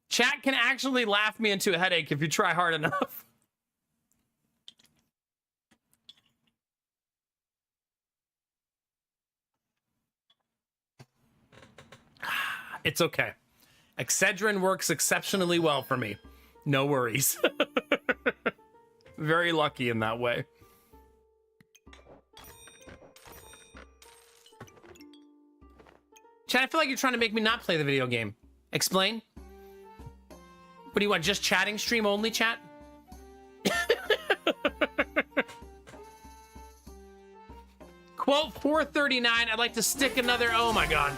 Chat can actually laugh me into a headache if you try hard enough. It's okay. Excedrin works exceptionally well for me. No worries. Very lucky in that way. Chat, I feel like you're trying to make me not play the video game. Explain. What do you want? Just chatting stream only, chat? Quote 439. I'd like to stick another. Oh my god.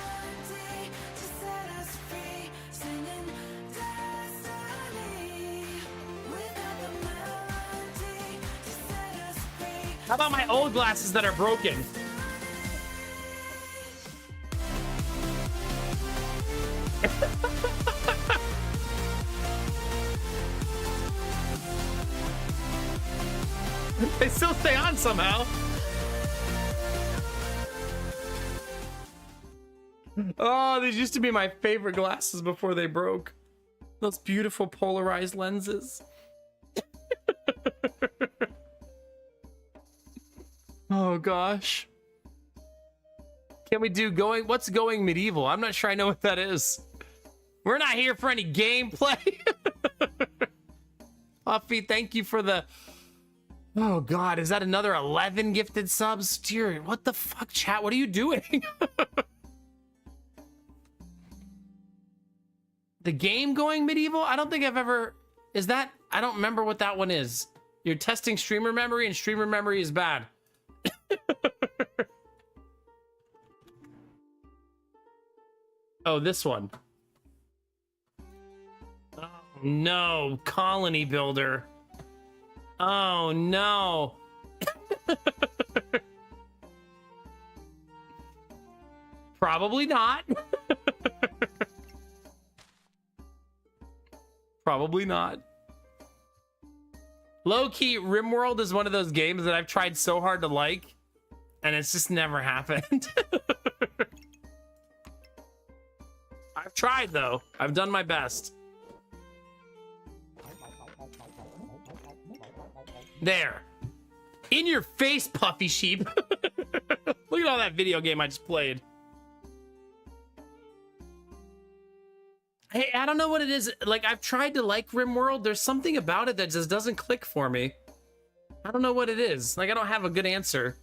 How about my old glasses that are broken? They still stay on somehow. Oh, these used to be my favorite glasses before they broke. Those beautiful polarized lenses. Oh gosh. Can we do what's going medieval? I'm not sure I know what that is. We're not here for any gameplay. Puffy, thank you for the... Oh god, is that another 11 gifted subs? Dear, what the fuck, chat? What are you doing? The game going medieval? I don't think I've ever... Is that... I don't remember what that one is. You're testing streamer memory, and streamer memory is bad. Oh, this one. Oh, no. Colony Builder. Oh, no. Probably not. Probably not. Low-key, RimWorld is one of those games that I've tried so hard to like, and it's just never happened. I've tried, though. I've done my best. There. In your face, Puffy Sheep. Look at all that video game I just played. Hey, I don't know what it is. Like, I've tried to like RimWorld. There's something about it that just doesn't click for me. I don't know what it is. Like, I don't have a good answer.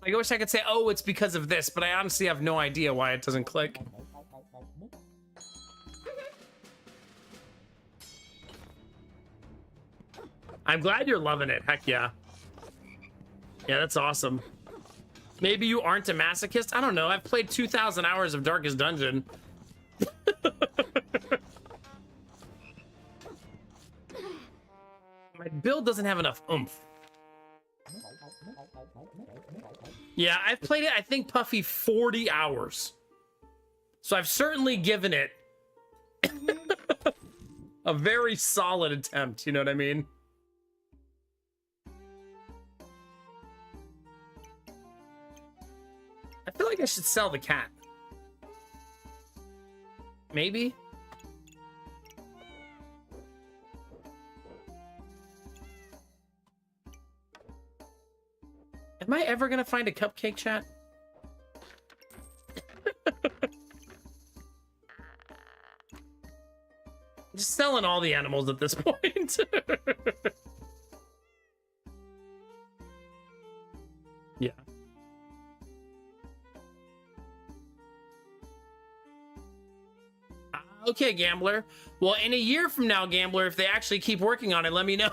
Like, I wish I could say, oh, it's because of this, but I honestly have no idea why it doesn't click. I'm glad you're loving it. Heck yeah. Yeah, that's awesome. Maybe you aren't a masochist? I don't know. I've played 2,000 hours of Darkest Dungeon. My build doesn't have enough oomph. Yeah, I've played it, I think, Puffy, 40 hours. So I've certainly given it a very solid attempt, you know what I mean? I feel like I should sell the cat. Maybe? Am I ever gonna find a cupcake, chat? Just selling all the animals at this point. Yeah. Okay, Gambler. Well, in a year from now, Gambler, if they actually keep working on it, let me know.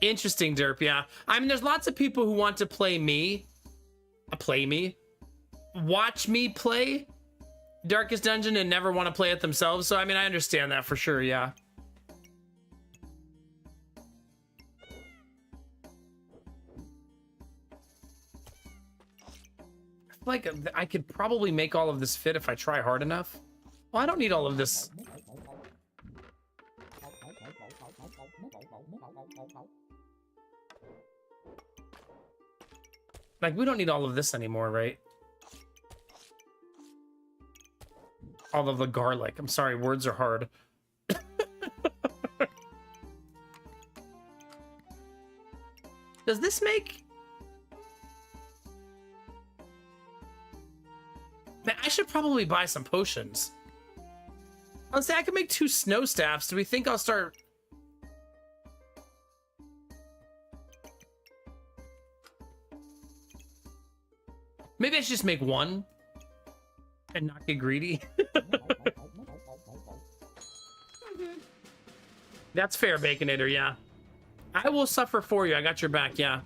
Interesting, Derp, yeah. I mean, there's lots of people who want to play me. Watch me play Darkest Dungeon and never want to play it themselves. So, I mean, I understand that for sure, yeah. Like, I could probably make all of this fit if I try hard enough. Well, I don't need all of this. Like, we don't need all of this anymore, right? All of the garlic. I'm sorry, words are hard. Does this make... Man, I should probably buy some potions. Let's say I could make 2 snow staffs. Do we think I'll start... Maybe I should just make 1 and not get greedy. That's fair, Baconator, yeah. I will suffer for you. I got your back, yeah.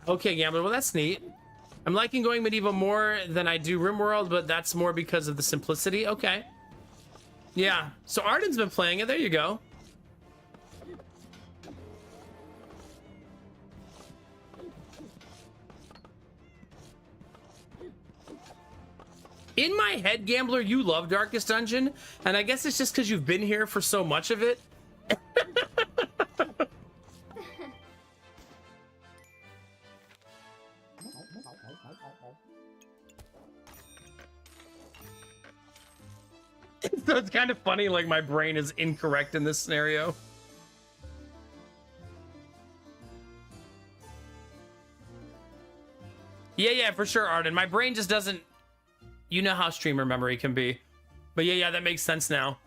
Okay, Gambler. Well, that's neat. I'm liking going medieval more than I do RimWorld, but that's more because of the simplicity. Okay. Yeah. So Arden's been playing it. There you go. In my head, Gambler, you love Darkest Dungeon, and I guess it's just because you've been here for so much of it. So it's kind of funny, like my brain is incorrect in this scenario. Yeah, for sure, Arden. My brain just doesn't... You know how streamer memory can be. But yeah, that makes sense now.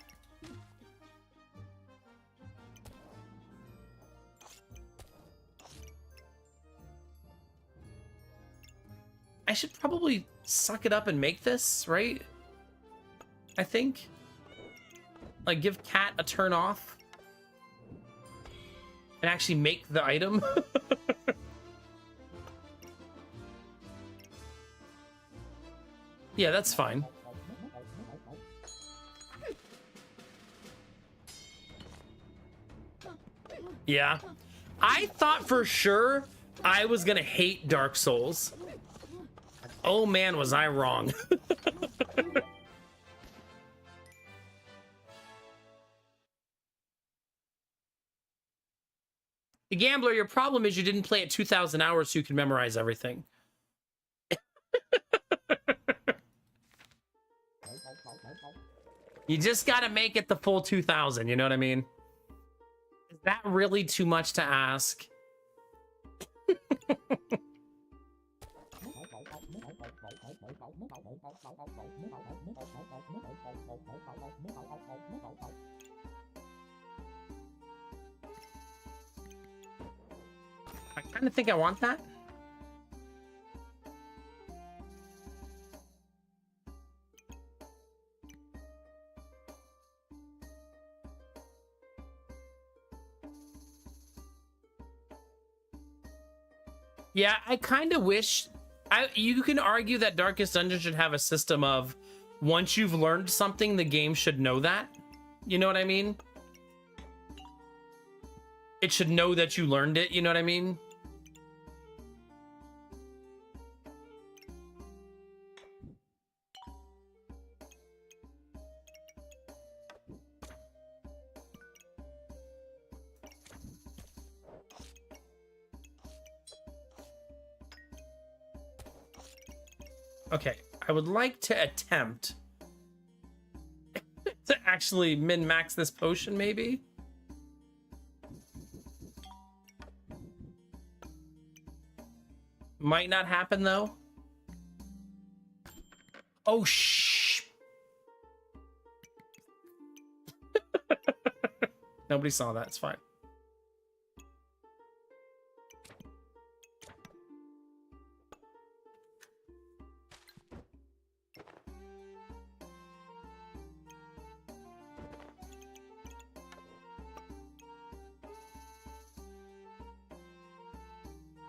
I should probably suck it up and make this, right? I think. Like, give Cat a turn off. And actually make the item. Yeah, that's fine. Yeah. I thought for sure I was gonna hate Dark Souls. Oh man, was I wrong. The Gambler, your problem is you didn't play it 2,000 hours so you can memorize everything. You just gotta make it the full 2,000, you know what I mean? Is that really too much to ask? I kind of think I want that. Yeah, I kind of wish... you can argue that Darkest Dungeon should have a system of once you've learned something, the game should know that. You know what I mean? It should know that you learned it, you know what I mean? Okay, I would like to attempt to actually min-max this potion, maybe? Might not happen, though. Oh, shh. Nobody saw that. It's fine.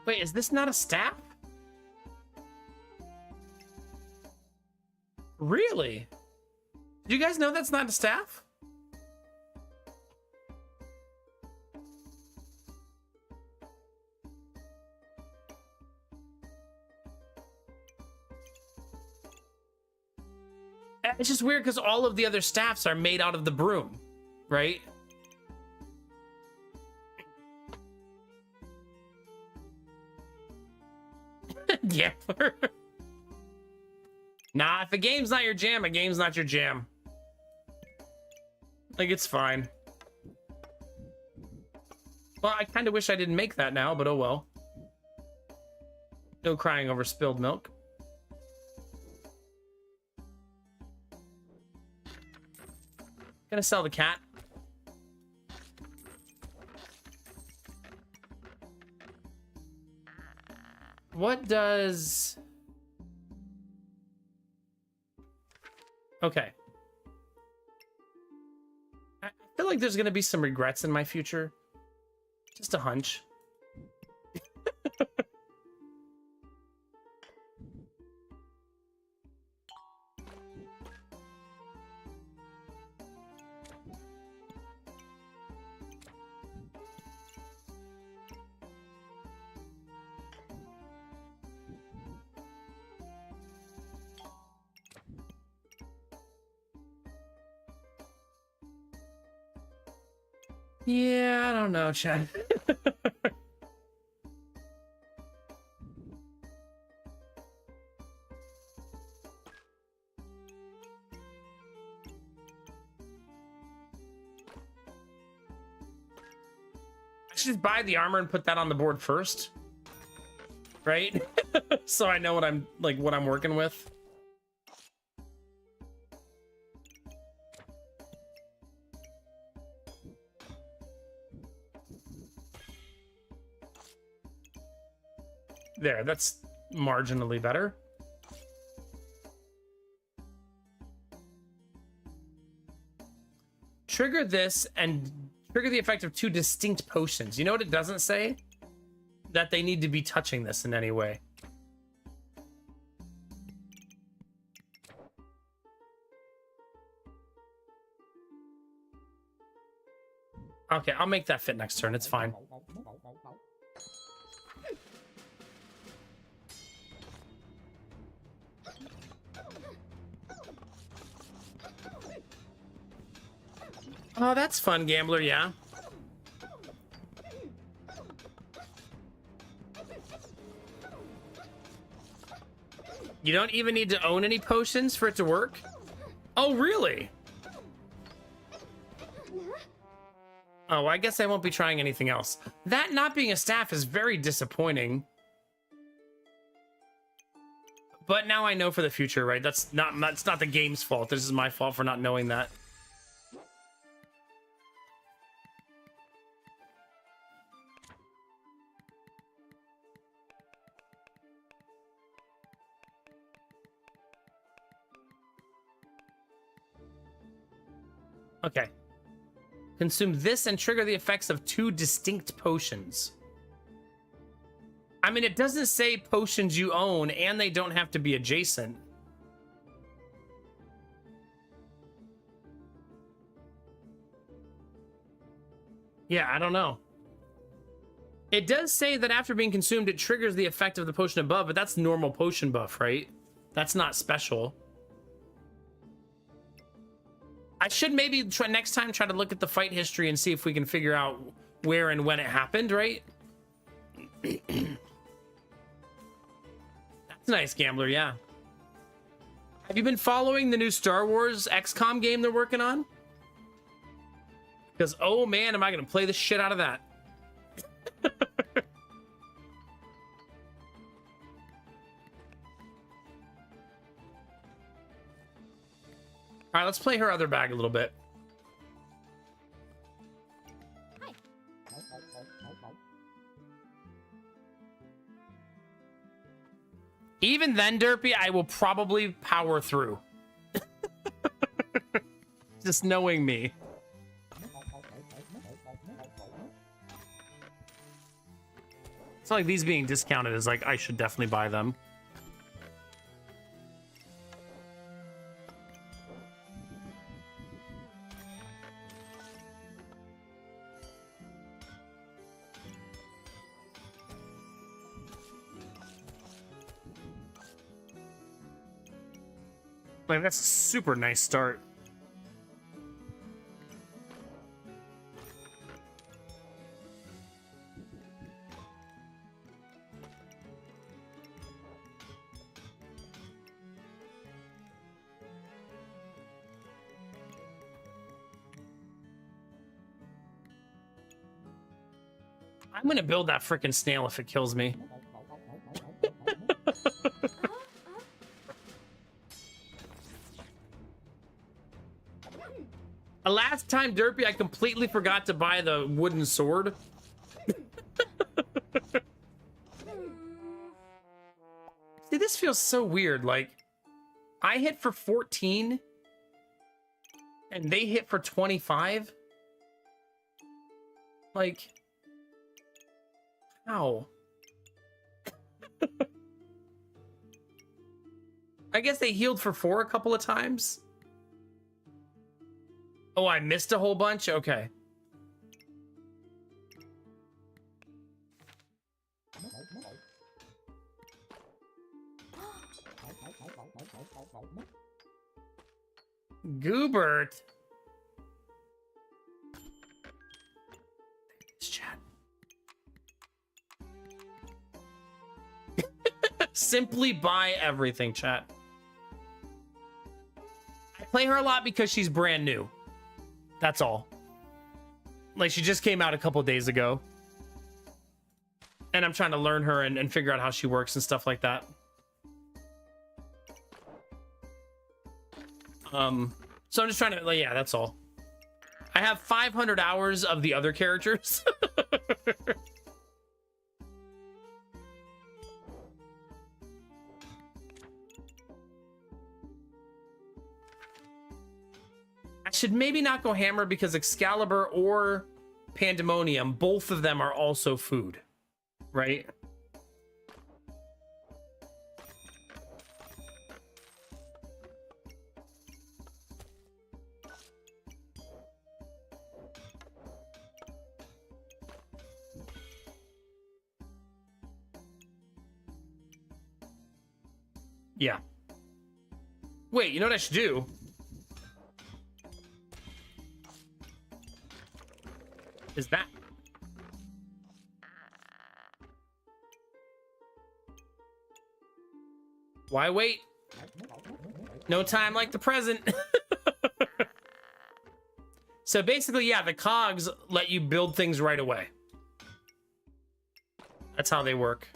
Wait, is this not a staff? Really? Do you guys know that's not a staff? It's just weird because all of the other staffs are made out of the broom, right? Yeah. Nah, if a game's not your jam, a game's not your jam. Like, it's fine. Well, I kind of wish I didn't make that now, but oh well. No crying over spilled milk. Gonna sell the cat. What does... Okay. I feel like there's gonna be some regrets in my future. Just a hunch. Yeah, I don't know, Chad. I should just buy the armor and put that on the board first, right? So I know what I'm working with. There, that's marginally better. Trigger this and trigger the effect of 2 distinct potions. You know what it doesn't say? That they need to be touching this in any way. Okay, I'll make that fit next turn. It's fine. Oh, that's fun, Gambler, yeah. You don't even need to own any potions for it to work? Oh, really? Oh, I guess I won't be trying anything else. That not being a staff is very disappointing. But now I know for the future, right? That's not the game's fault. This is my fault for not knowing that. Okay. Consume this and trigger the effects of 2 distinct potions. I mean, it doesn't say potions you own, and they don't have to be adjacent. Yeah, I don't know. It does say that after being consumed, it triggers the effect of the potion above, but that's normal potion buff, right? That's not special. I should maybe try next time try to look at the fight history and see if we can figure out where and when it happened, right? That's nice, Gambler, yeah. Have you been following the new Star Wars XCOM game they're working on? Because, oh man, am I going to play the shit out of that. All right, let's play her other bag a little bit. Hi. Even then, Derpy, I will probably power through. Just knowing me. It's not like these being discounted is like I should definitely buy them. Like, that's a super nice start. I'm gonna build that freaking snail if it kills me. Last time, Derpy, I completely forgot to buy the wooden sword. See, this feels so weird. Like, I hit for 14, and they hit for 25. Like, how? I guess they healed for 4 a couple of times. Oh, I missed a whole bunch? Okay. Goobert. Chat. Simply buy everything, chat. I play her a lot because she's brand new. That's all. Like, she just came out a couple days ago. And I'm trying to learn her and figure out how she works and stuff like that. So I'm just trying to, like, yeah, that's all. I have 500 hours of the other characters. I should maybe not go hammer because Excalibur or Pandemonium, both of them are also food, right? Yeah. Wait, you know what I should do? Is that? Why wait? No time like the present. So basically, yeah, the cogs let you build things right away. That's how they work.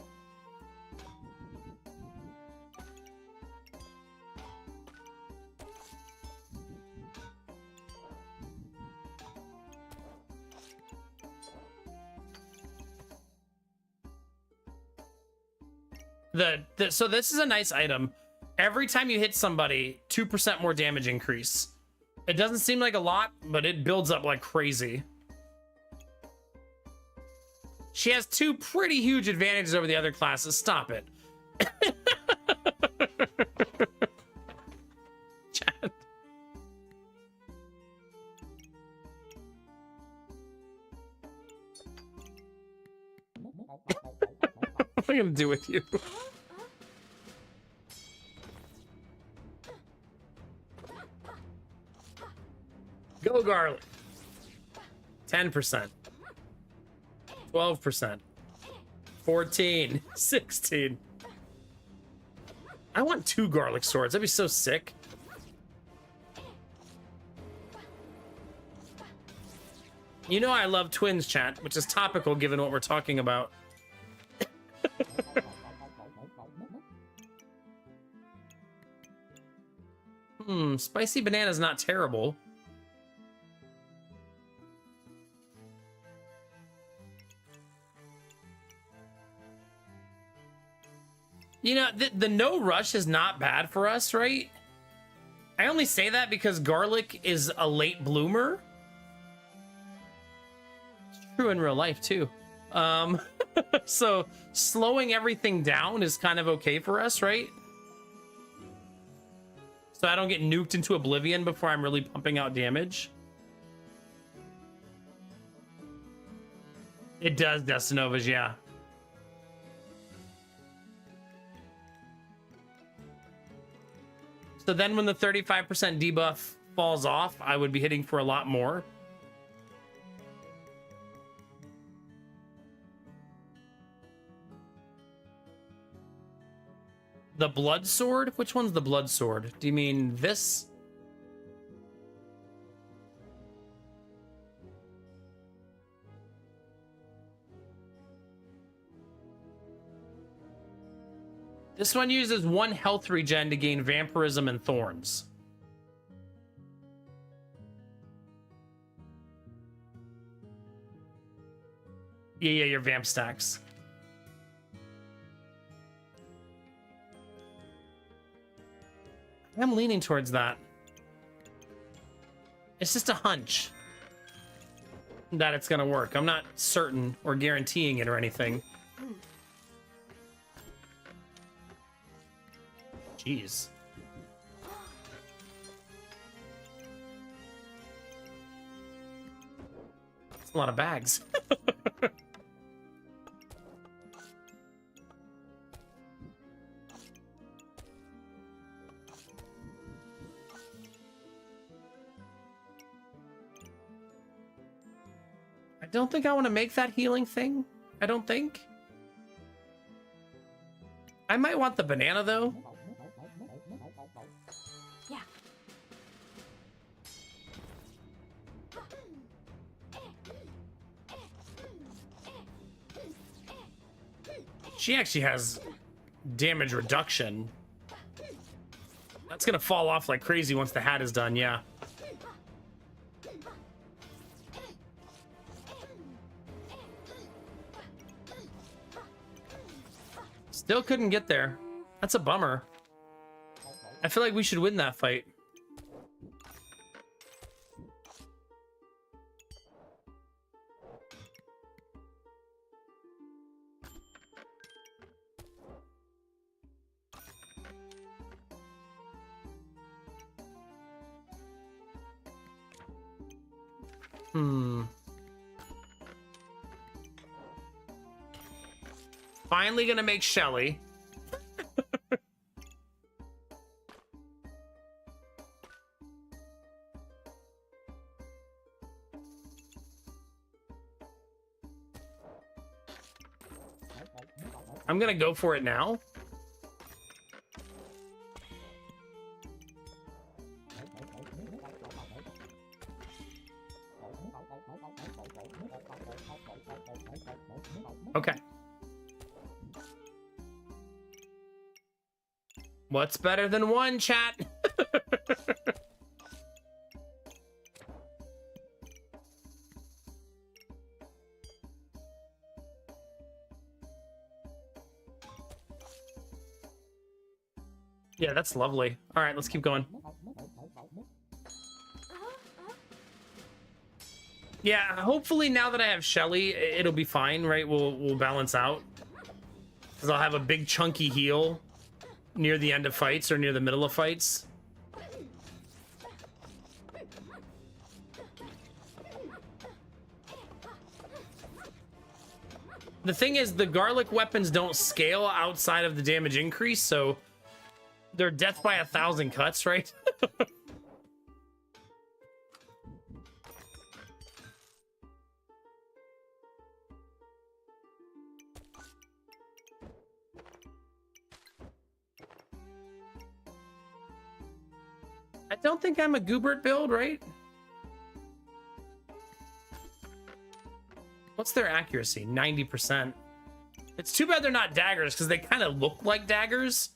So this is a nice item. Every time you hit somebody, 2% more damage increase. It doesn't seem like a lot, but it builds up like crazy. She has 2 pretty huge advantages over the other classes. Stop it. Chat. What am I gonna do with you? Go garlic. 10%. 12%. 14. 16. I want 2 garlic swords. That'd be so sick. You know I love twins, chat, which is topical given what we're talking about. Spicy banana's not terrible. You know, the no rush is not bad for us, right? I only say that because garlic is a late bloomer. It's true in real life, too. So slowing everything down is kind of okay for us, right? So I don't get nuked into oblivion before I'm really pumping out damage. It does, Destinovas, yeah. So then when the 35% debuff falls off, I would be hitting for a lot more. The blood sword? Which one's the blood sword? Do you mean this? This one uses 1 health regen to gain vampirism and thorns. Yeah, your vamp stacks. I'm leaning towards that. It's just a hunch that it's gonna work. I'm not certain or guaranteeing it or anything. Jeez. That's a lot of bags. I don't think I want to make that healing thing. I don't think. I might want the banana though. Yeah. She actually has damage reduction. That's gonna fall off like crazy once the hat is done, yeah. Still couldn't get there. That's a bummer. I feel like we should win that fight. Finally gonna make Shelly. I'm gonna go for it now. Okay. What's better than 1, chat? Yeah, that's lovely. All right, let's keep going. Yeah, hopefully now that I have Shelly, it'll be fine, right? We'll balance out. Because I'll have a big chunky heal near the end of fights or near the middle of fights. The thing is, the garlic weapons don't scale outside of the damage increase, so they're death by 1,000 cuts, right? I don't think I'm a Goobert build, right? What's their accuracy? 90%. It's too bad they're not daggers, because they kind of look like daggers.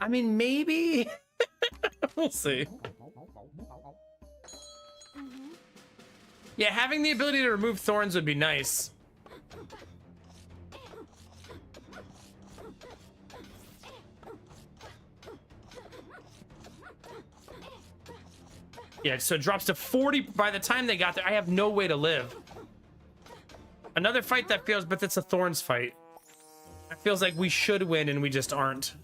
I mean, maybe. We'll see. Yeah, having the ability to remove thorns would be nice. Yeah, so it drops to 40 by the time they got there. I have no way to live. Another fight that feels, but it's a thorns fight. It feels like we should win and we just aren't.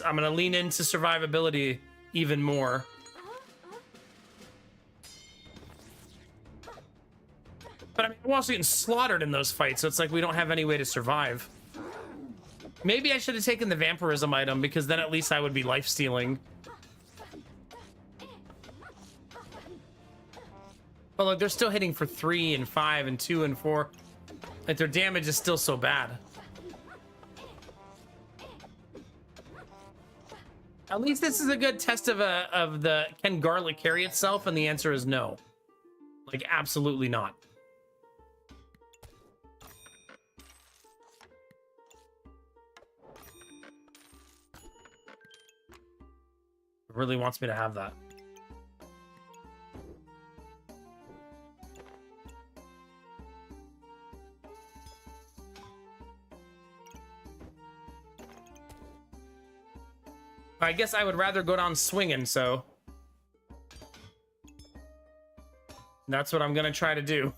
I'm gonna lean into survivability even more. But I mean, we're also getting slaughtered in those fights, so it's like we don't have any way to survive. Maybe I should have taken the vampirism item, because then at least I would be life-stealing. But look, they're still hitting for 3 and 5 and 2 and 4. Like, their damage is still so bad. At least this is a good test of the can garlic carry itself, and the answer is no. Like, absolutely not. It really wants me to have that. I guess I would rather go down swinging, so that's what I'm gonna try to do.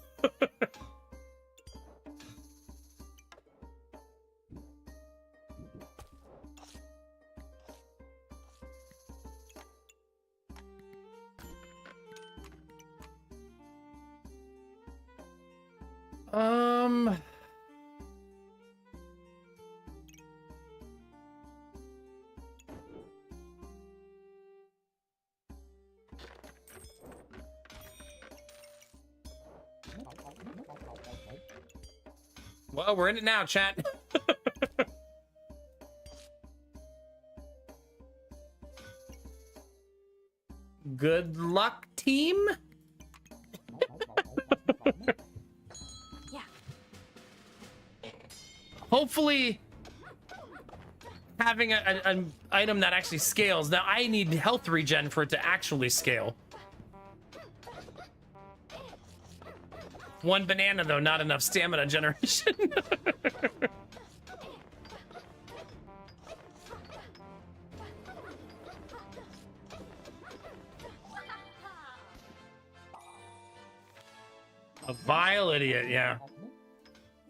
Well, we're in it now, chat. Good luck, team. Yeah. Hopefully, having an item that actually scales. Now, I need health regen for it to actually scale. One banana, though, not enough stamina generation. A vile idiot, yeah.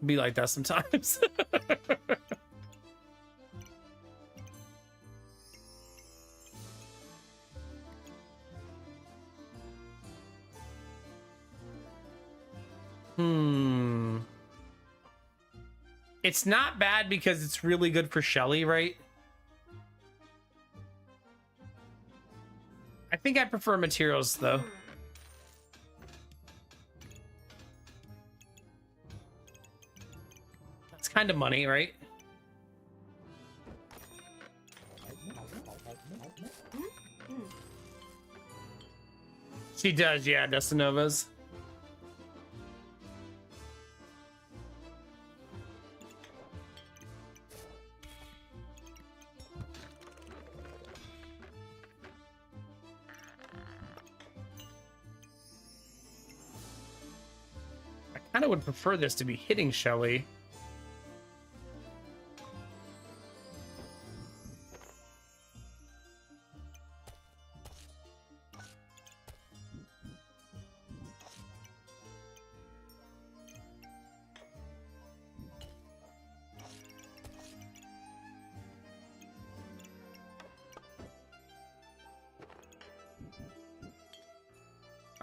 Be like that sometimes. It's not bad because it's really good for Shelly, right? I think I prefer materials, though. That's kind of money, right? She does, yeah, Destinova's. I kind of would prefer this to be hitting Shelly.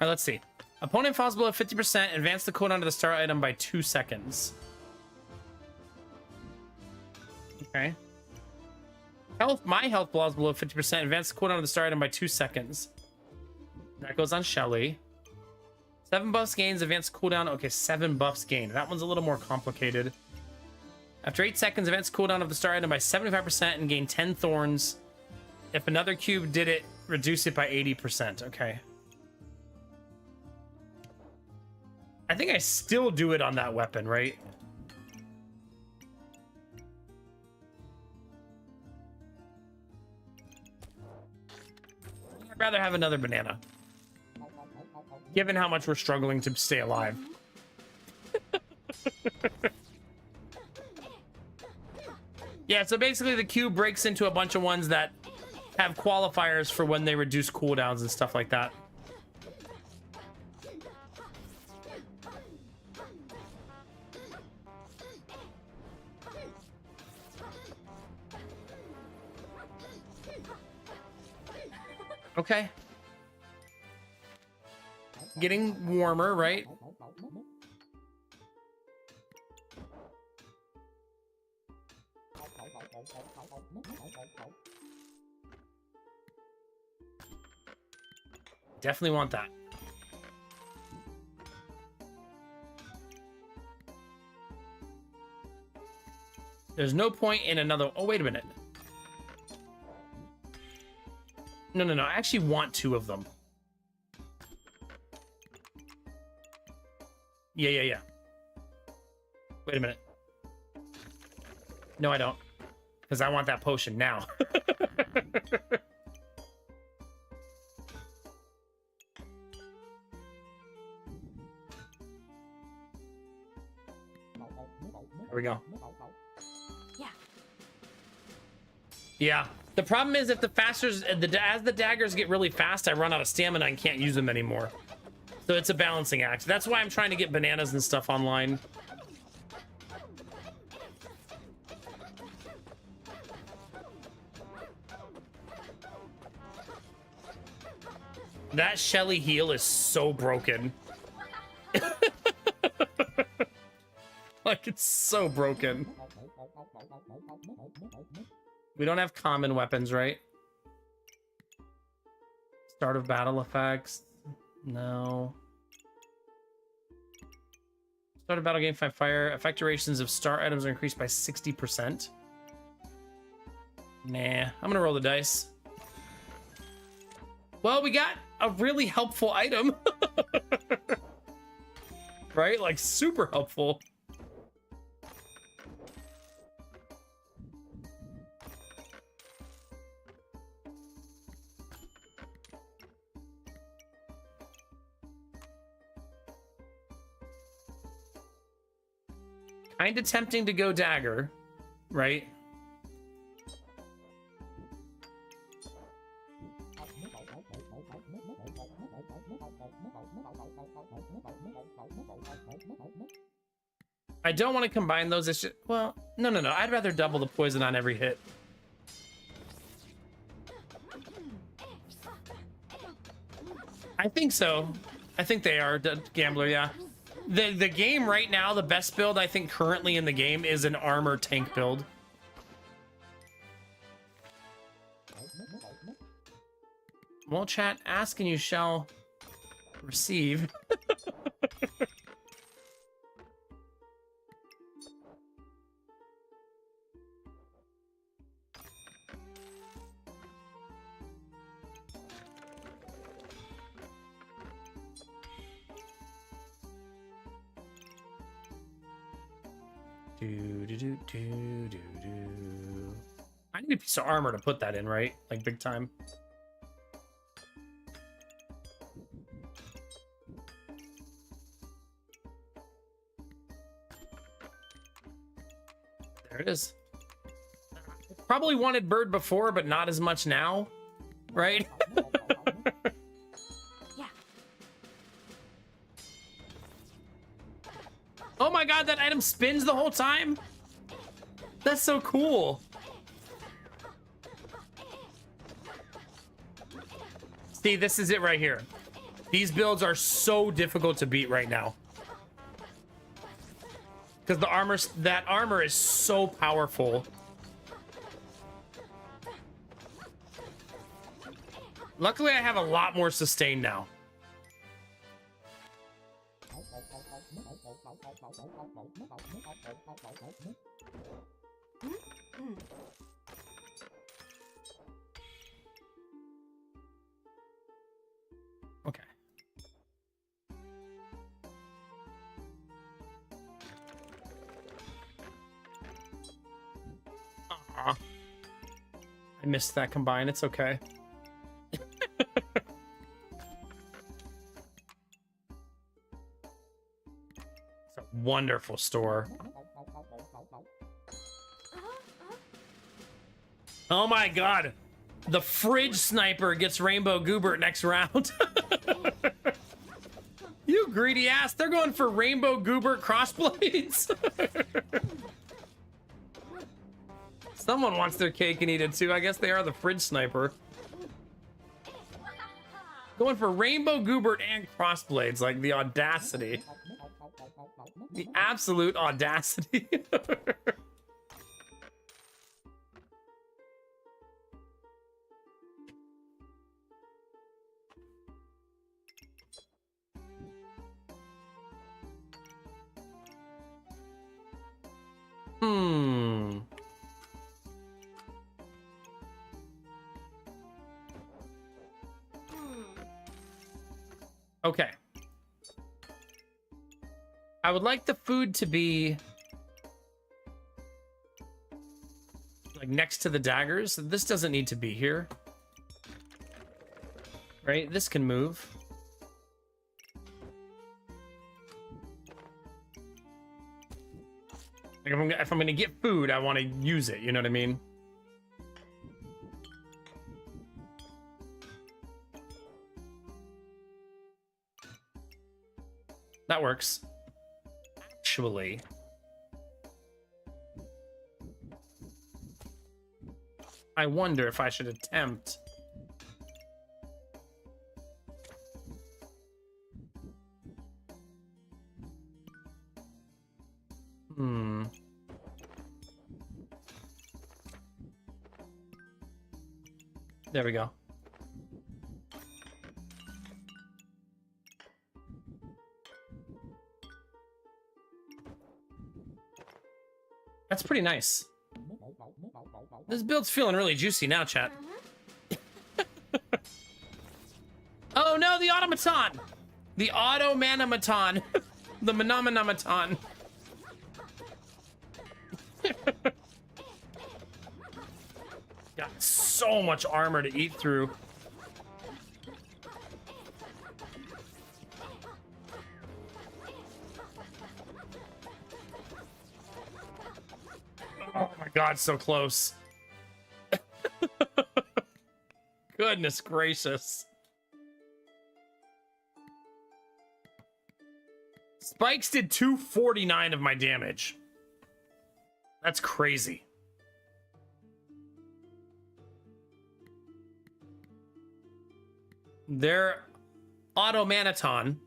All right, let's see. Opponent falls below 50%. Advance the cooldown to the start item by 2 seconds. Okay. Health. My health falls below 50%. Advance the cooldown to the start item by 2 seconds. That goes on Shelly. 7 buffs gains. Advance cooldown. Okay, 7 buffs gained. That one's a little more complicated. After 8 seconds, advance cooldown of the start item by 75% and gain 10 thorns. If another cube did it, reduce it by 80%. Okay. I think I still do it on that weapon, right? I'd rather have another banana. Given how much we're struggling to stay alive. Yeah, so basically the cube breaks into a bunch of ones that have qualifiers for when they reduce cooldowns and stuff like that. Okay. Getting warmer, right? Definitely want that. There's no point in another... Oh, wait a minute. No, no, no. I actually want 2 of them. Yeah, yeah, yeah. Wait a minute. No, I don't. Because I want that potion now. There we go. Yeah. Yeah. The problem is if the as the daggers get really fast, I run out of stamina and can't use them anymore. So it's a balancing act. That's why I'm trying to get bananas and stuff online. That Shelly heal is so broken. Like, it's so broken. We don't have common weapons, right? Start of battle effects. No. Start of battle, gain 5 fire. Effect durations of star items are increased by 60%. Nah, I'm gonna roll the dice. Well, we got a really helpful item. Right? Like, super helpful. Kind of tempting to go dagger, right? I don't want to combine those. It's just, well, no, no, no. I'd rather double the poison on every hit. I think so. I think they are, Gambler, yeah. The game right now, the best build I think currently in the game is an armor tank build. Well, chat, ask and you shall receive. I need a piece of armor to put that in, right? Like, big time. There it is. Probably wanted bird before, but not as much now, right? Yeah. Oh my god, that item spins the whole time? That's so cool. See, this is it right here. These builds are so difficult to beat right now. Because that armor is so powerful. Luckily, I have a lot more sustain now. Okay. Aw. I missed that combine. It's okay. It's a wonderful store. Oh my god. The fridge sniper gets Rainbow Goobert next round. You greedy ass. They're going for Rainbow Goobert crossblades. Someone wants their cake and eat it too. I guess they are the fridge sniper. Going for Rainbow Goobert and crossblades. Like, the audacity. The absolute audacity. Hmm. Okay. I would like the food to be like next to the daggers. This doesn't need to be here. Right? This can move. Like if I'm gonna get food, I want to use it. You know what I mean? That works. Actually, I wonder if I should attempt. There we go. That's pretty nice. This build's feeling really juicy now, chat. Oh no, the automaton! The auto-manamaton. The manomanamaton. Got so much armor to eat through. Oh my god, so close. Goodness gracious. Spikes did 249 of my damage. That's crazy. Their Automanaton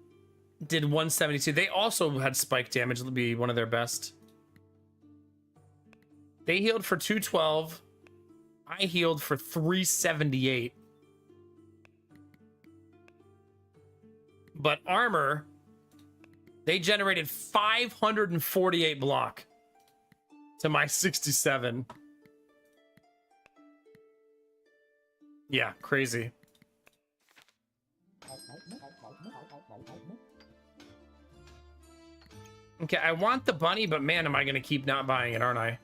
did 172. They also had spike damage. It'll be one of their best. They healed for 212. I healed for 378. But armor, they generated 548 block to my 67. Yeah, crazy. Okay, I want the bunny, but man, am I going to keep not buying it, aren't I?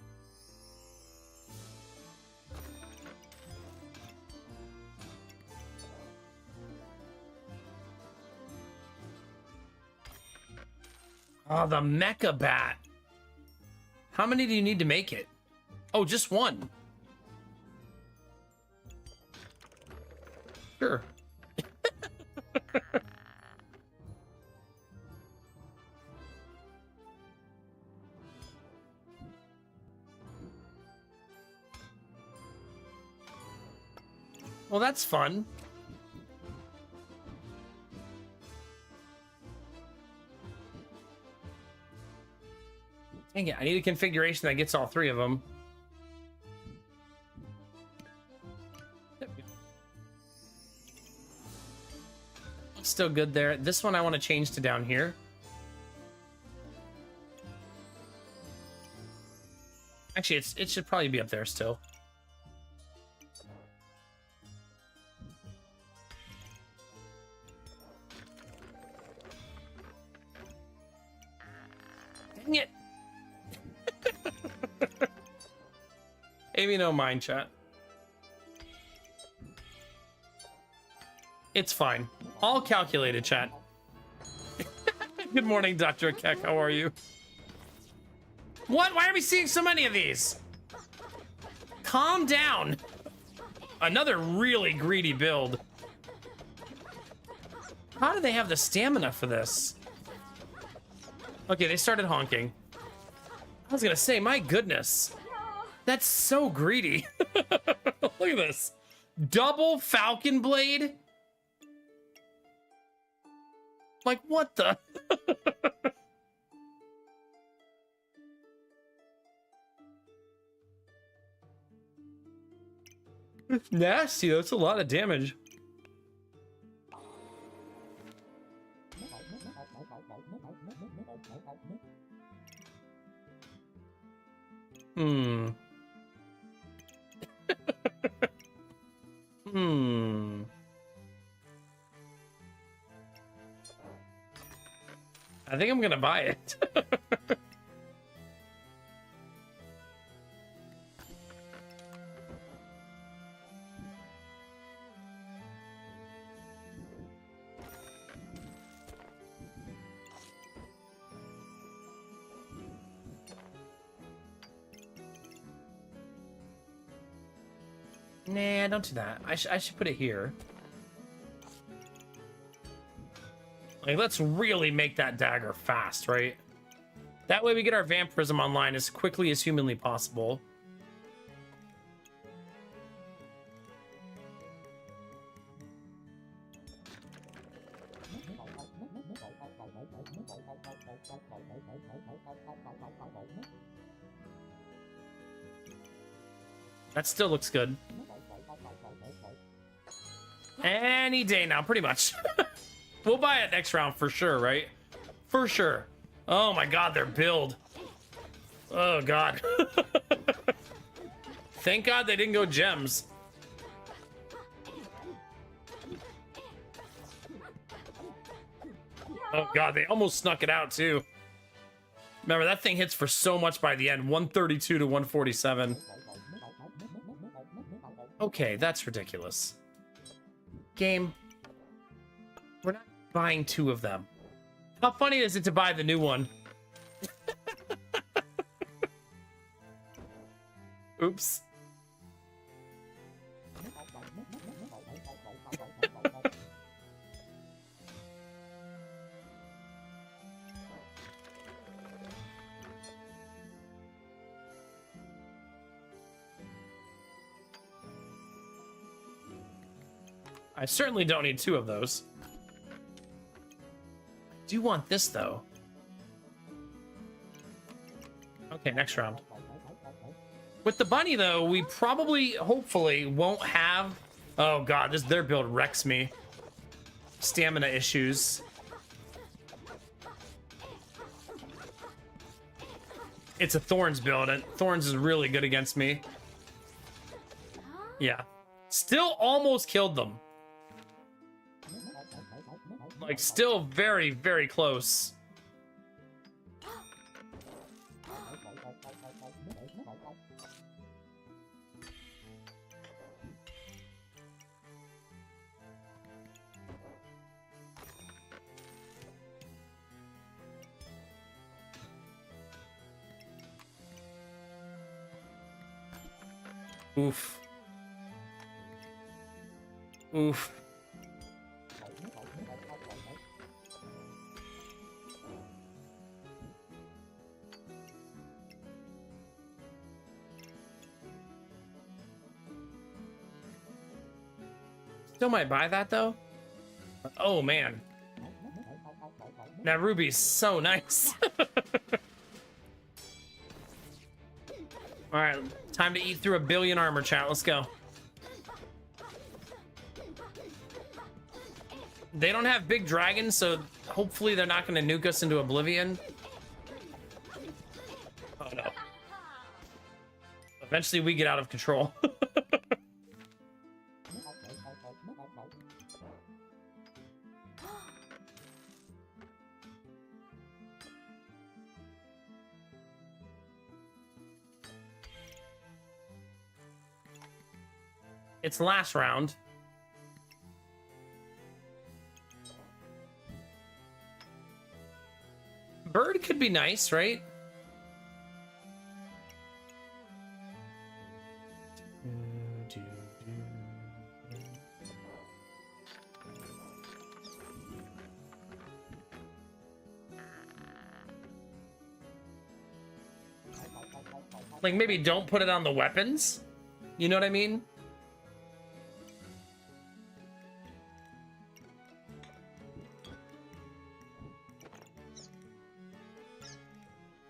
Oh, the Mecha Bat. How many do you need to make it? Oh, just one. Sure. Well, that's fun. Dang it, I need a configuration that gets all three of them. Still good there. This one I want to change to down here. Actually, it should probably be up there still. Dang it. Maybe no mind, chat. It's fine. All calculated, chat. Good morning, Dr. Keck. How are you? What? Why are we seeing so many of these? Calm down. Another really greedy build. How do they have the stamina for this? Okay, they started honking. I was gonna say, my goodness. That's so greedy. Look at this. Double Falcon Blade? Like, what the? Nasty, that's a lot of damage. Hmm. Hmm. I think I'm gonna buy it. Nah, don't do that. I should put it here. Like, let's really make that dagger fast, right? That way we get our Vampirism online as quickly as humanly possible. That still looks good. Any day now, pretty much. We'll buy it next round for sure, right? For sure. Oh my god, their build. Oh god. Thank god they didn't go gems. Oh god, they almost snuck it out too. Remember, that thing hits for so much by the end. 132 to 147. Okay, that's ridiculous. Game. We're not buying two of them. How funny is it to buy the new one? Oops. I certainly don't need two of those. I do want this, though. Okay, next round. With the bunny, though, we probably, hopefully, won't have... Oh, God, their build wrecks me. Stamina issues. It's a Thorns build, and Thorns is really good against me. Yeah. Still almost killed them. Like, still very, very close. Oof. Oof. Still might buy that, though. Oh, man. That ruby's so nice. All right, time to eat through 1 billion armor, chat. Let's go. They don't have big dragons, so hopefully they're not going to nuke us into oblivion. Oh, no. Eventually we get out of control. It's last round. Bird could be nice, right? Like, maybe don't put it on the weapons. You know what I mean?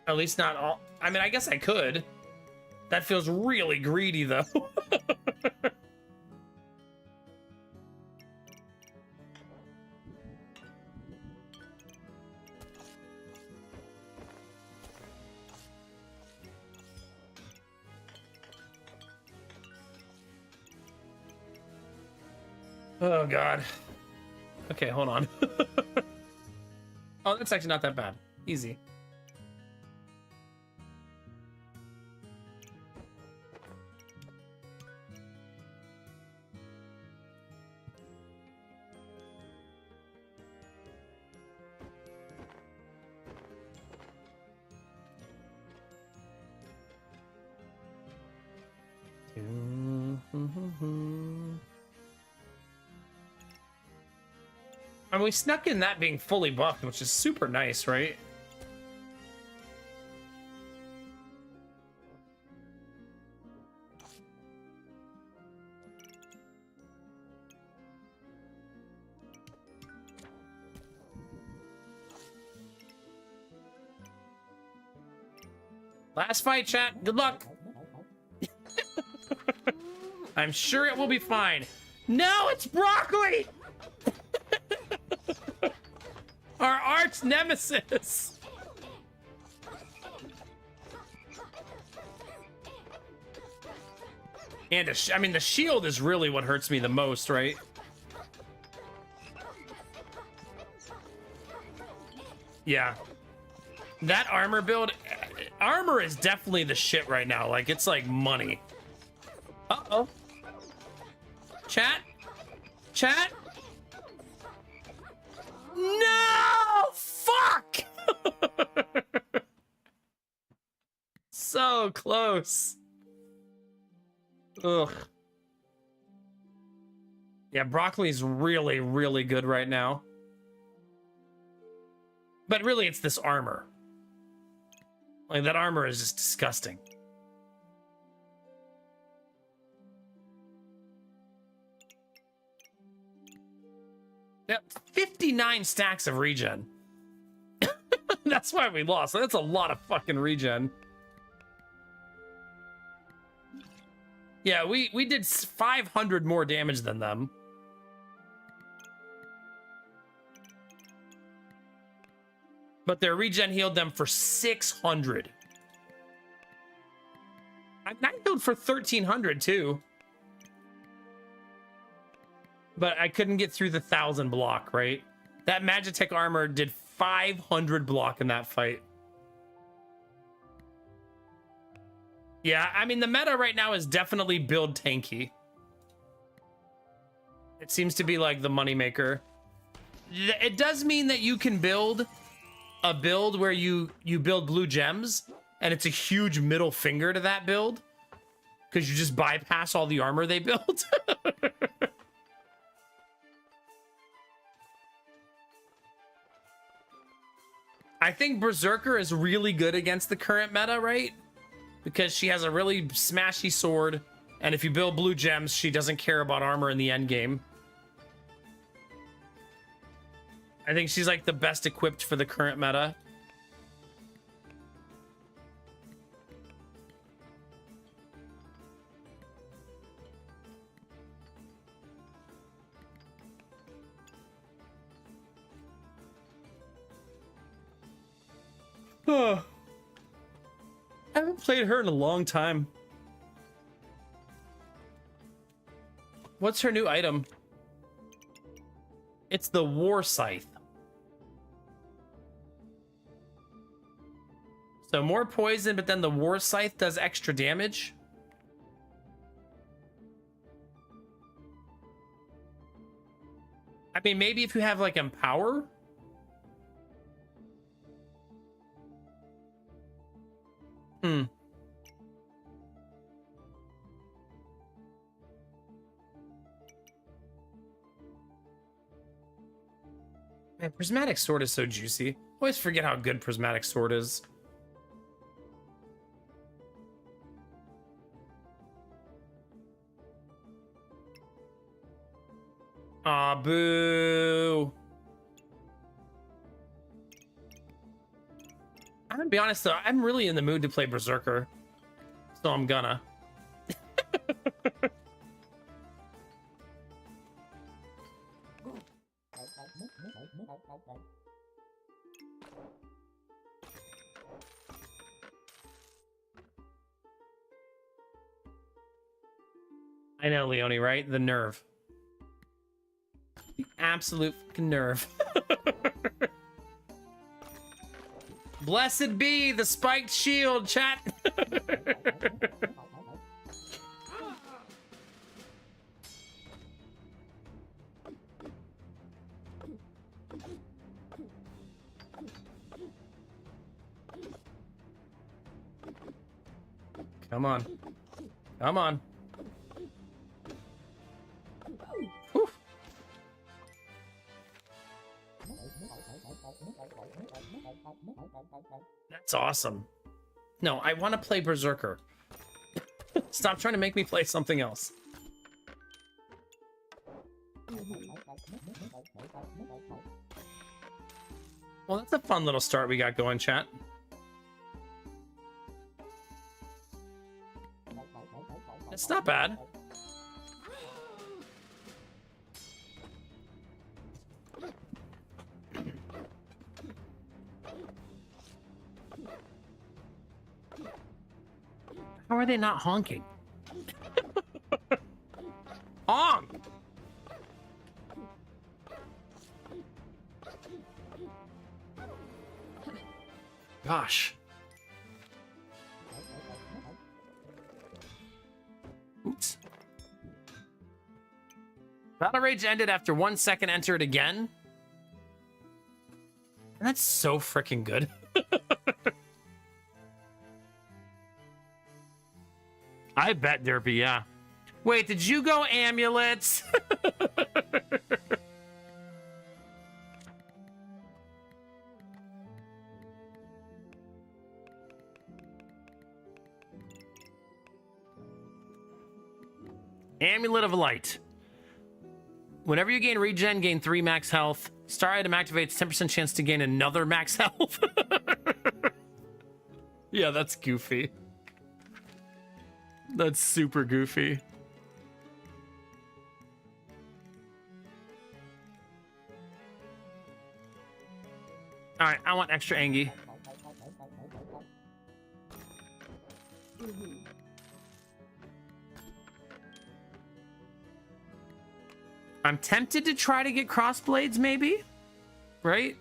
At least not all. I mean, I guess I could. That feels really greedy, though. Oh god. Okay, hold on. Oh, that's actually not that bad. Easy. And we snuck in that being fully buffed, which is super nice, right? Last fight, chat. Good luck. I'm sure it will be fine. No, it's broccoli! Our arch nemesis. And I mean, the shield is really what hurts me the most, right? Yeah. That armor build, armor is definitely the shit right now. Like, it's like money. Uh-oh. Chat? Chat? No! Fuck! So close. Ugh. Yeah, broccoli's really, really good right now. But really, it's this armor. Like, that armor is just disgusting. Yep, 59 stacks of regen. That's why we lost. That's a lot of fucking regen. Yeah, we did 500 more damage than them. But their regen healed them for 600. I healed for 1300 too. But I couldn't get through the 1000 block, right? That Magitech armor did 500 block in that fight. Yeah, I mean, the meta right now is definitely build tanky. It seems to be like the moneymaker. It does mean that you can build a build where you build blue gems, and it's a huge middle finger to that build, because you just bypass all the armor they built. I think Berserker is really good against the current meta, right? Because she has a really smashy sword, and if you build blue gems, she doesn't care about armor in the end game. I think she's like the best equipped for the current meta. Oh. I haven't played her in a long time. What's her new item? It's the War Scythe. So more poison, but then the War Scythe does extra damage. I mean, maybe if you have like Empower. Man, Prismatic Sword is so juicy. Always forget how good Prismatic Sword is. Aw, boo. I'm gonna be honest though, I'm really in the mood to play Berserker. So I'm gonna. I know, Leonie, right? The nerve. absolute fucking nerve. Blessed be the spiked shield, chat. Come on. Come on. Whew. That's awesome. No, I want to play Berserker. Stop trying to make me play something else. Well, that's a fun little start we got going, chat. It's not bad. How are they not honking? Honk! Gosh. Oops. Battle Rage ended after 1 second. Enter it again. That's so freaking good. I bet, Derpy, yeah. Wait, did you go amulets? Amulet of Light. Whenever you gain regen, gain 3 max health. Star item activates 10% chance to gain another max health. Yeah, that's goofy. That's super goofy. All right, I want extra Angie. I'm tempted to try to get crossblades, maybe? Right?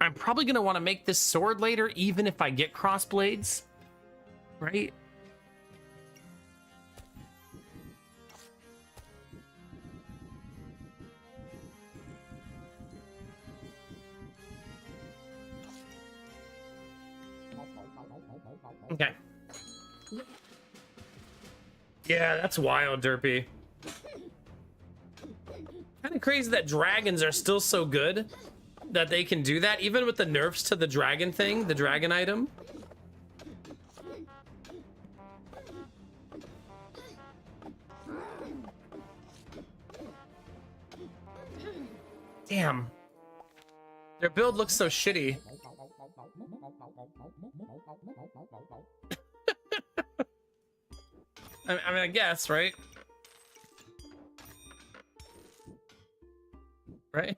I'm probably going to want to make this sword later, even if I get crossblades. Right? Okay. Yeah, that's wild, Derpy. Kind of crazy that dragons are still so good that they can do that, even with the nerfs to the dragon thing, the dragon item. Damn. Their build looks so shitty. I mean, I guess, right? Right?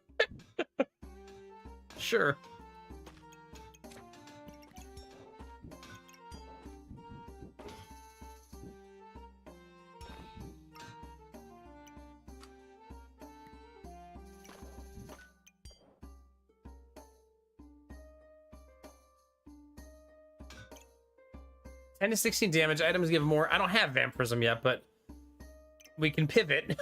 Sure. Ten to 16 damage. Items give more. I don't have vampirism yet, but we can pivot.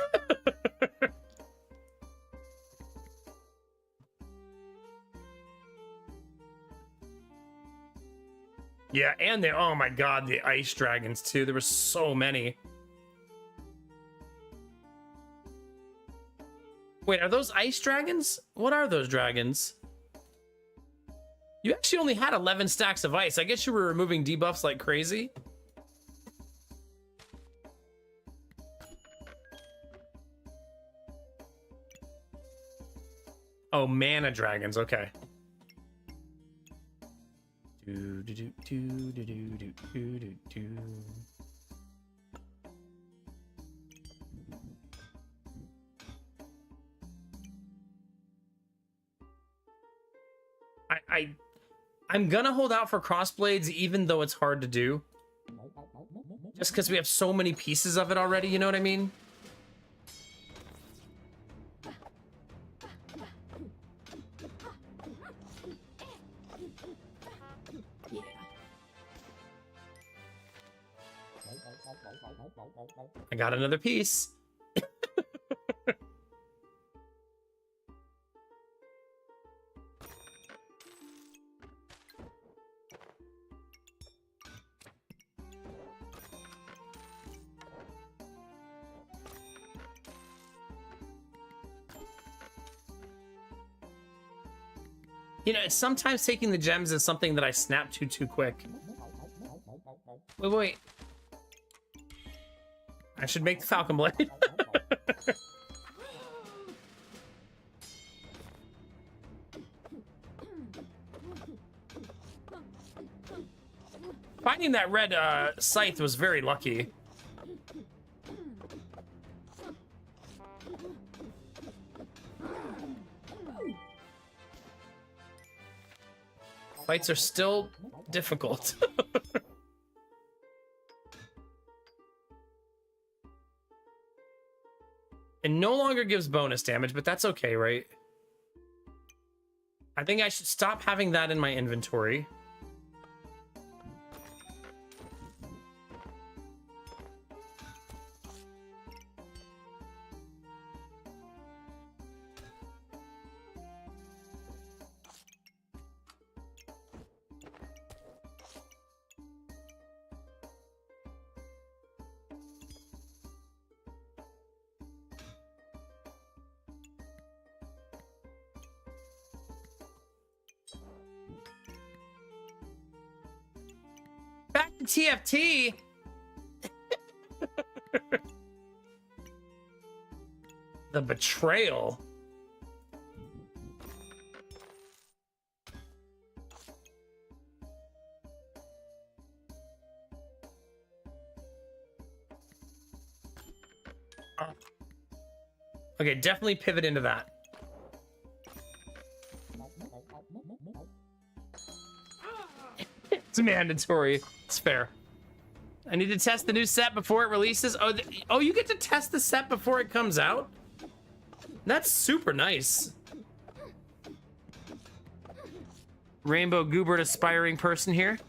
Yeah, and the, oh my god, the ice dragons too. There were so many. Wait, are those ice dragons? What are those dragons? You actually only had 11 stacks of ice. I guess you were removing debuffs like crazy. Oh, mana dragons, okay. I'm gonna hold out for crossblades, even though it's hard to do. Just because we have so many pieces of it already, you know what I mean? I got another piece. You know, sometimes taking the gems is something that I snap to too quick. Wait. I should make the Falcon Blade. Finding that red scythe was very lucky. Fights are still difficult. It no longer gives bonus damage, but that's okay, right? I think I should stop having that in my inventory. Back to TFT. The betrayal. Okay, definitely pivot into that. It's mandatory. It's fair. I need to test the new set before it releases. Oh, you get to test the set before it comes out? That's super nice. Rainbow Goobert aspiring person here.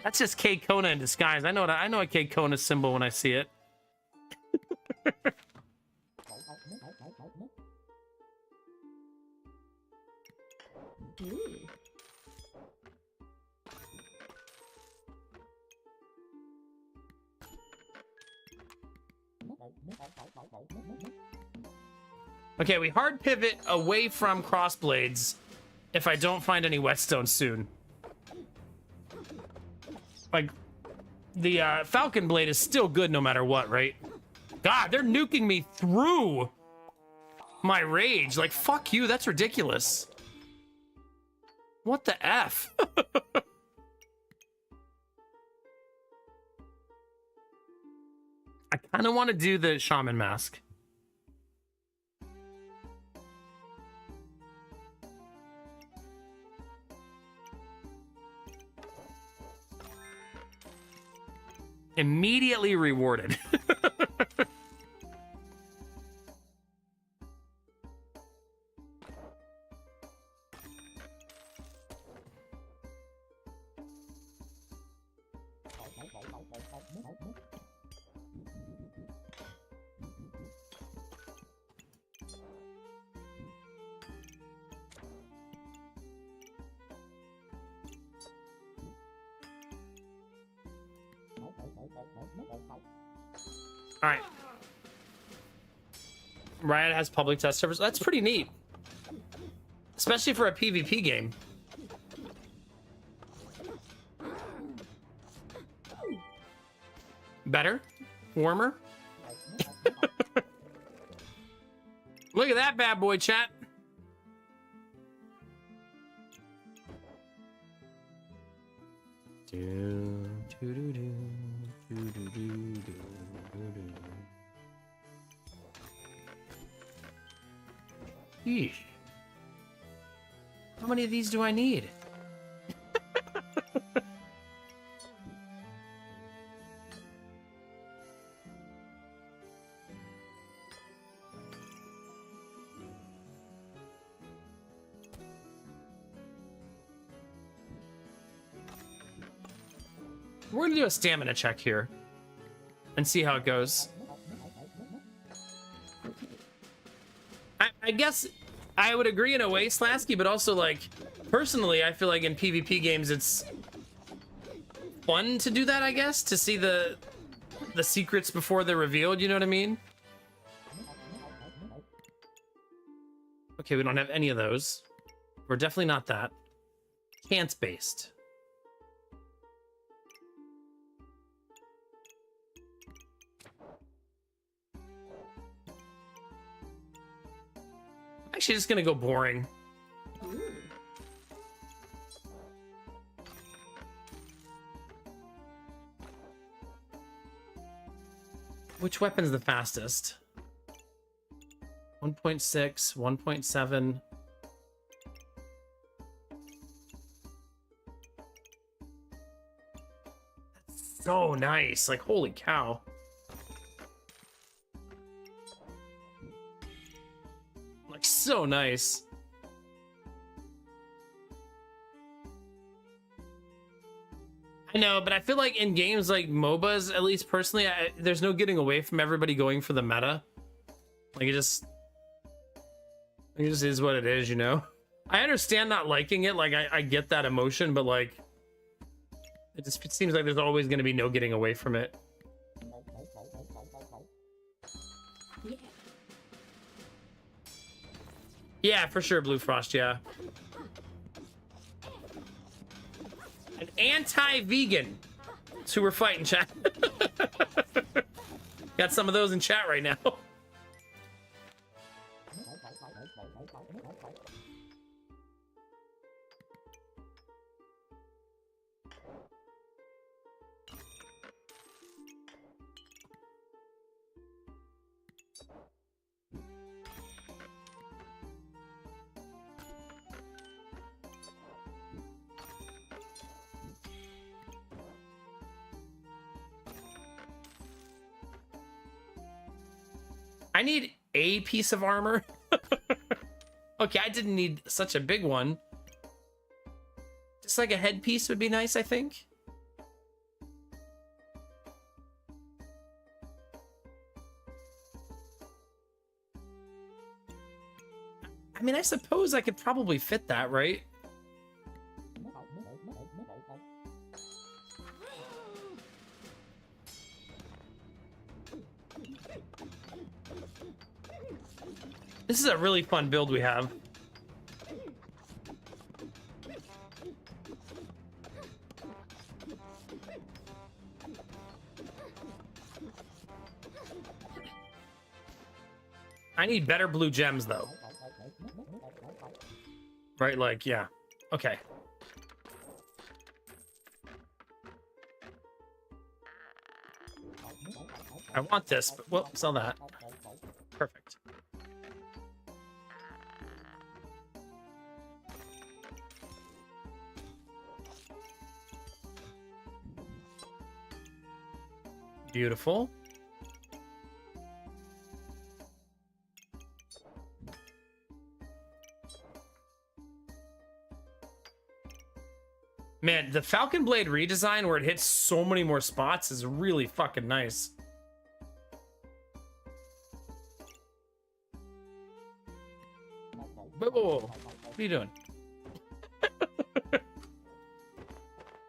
That's just K Kona in disguise. I know a K Kona symbol when I see it. Okay, we hard pivot away from crossblades if I don't find any whetstone soon. Like, the Falcon Blade is still good no matter what, right? God, they're nuking me through my rage. Like, fuck you, that's ridiculous. What the F? I kind of want to do the shaman mask. Immediately rewarded. All right. Riot has public test servers. That's pretty neat. Especially for a PvP game. Better? Warmer? Look at that bad boy, chat. Yeesh. How many of these do I need? We're gonna do a stamina check here and see how it goes. I guess I would agree in a way, Slasky, but also, like, personally, I feel like in PvP games it's fun to do that, I guess, to see the secrets before they're revealed, you know what I mean? Okay, we don't have any of those. We're definitely not that. Chance based. Actually, just gonna go boring. Which weapon's the fastest? 1.6, 1.7. That's so nice. Like, holy cow. Like, so nice. I know, but I feel like in games like MOBAs, at least personally, there's no getting away from everybody going for the meta. Like, it just is what it is, you know? I understand not liking it, like, I get that emotion, but, like, it seems like there's always going to be no getting away from it. Yeah. Yeah, for sure, Blue Frost, yeah. An anti-vegan. That's who we're fighting, chat. Got some of those in chat right now. I need a piece of armor. Okay, I didn't need such a big one. Just like a headpiece would be nice, I think. I mean, I suppose I could probably fit that, right? This is a really fun build we have. I need better blue gems, though. Right, like, yeah. Okay. I want this, but, well, sell that. Perfect. Beautiful. Man, the Falcon Blade redesign where it hits so many more spots is really fucking nice. Whoa. What are you doing?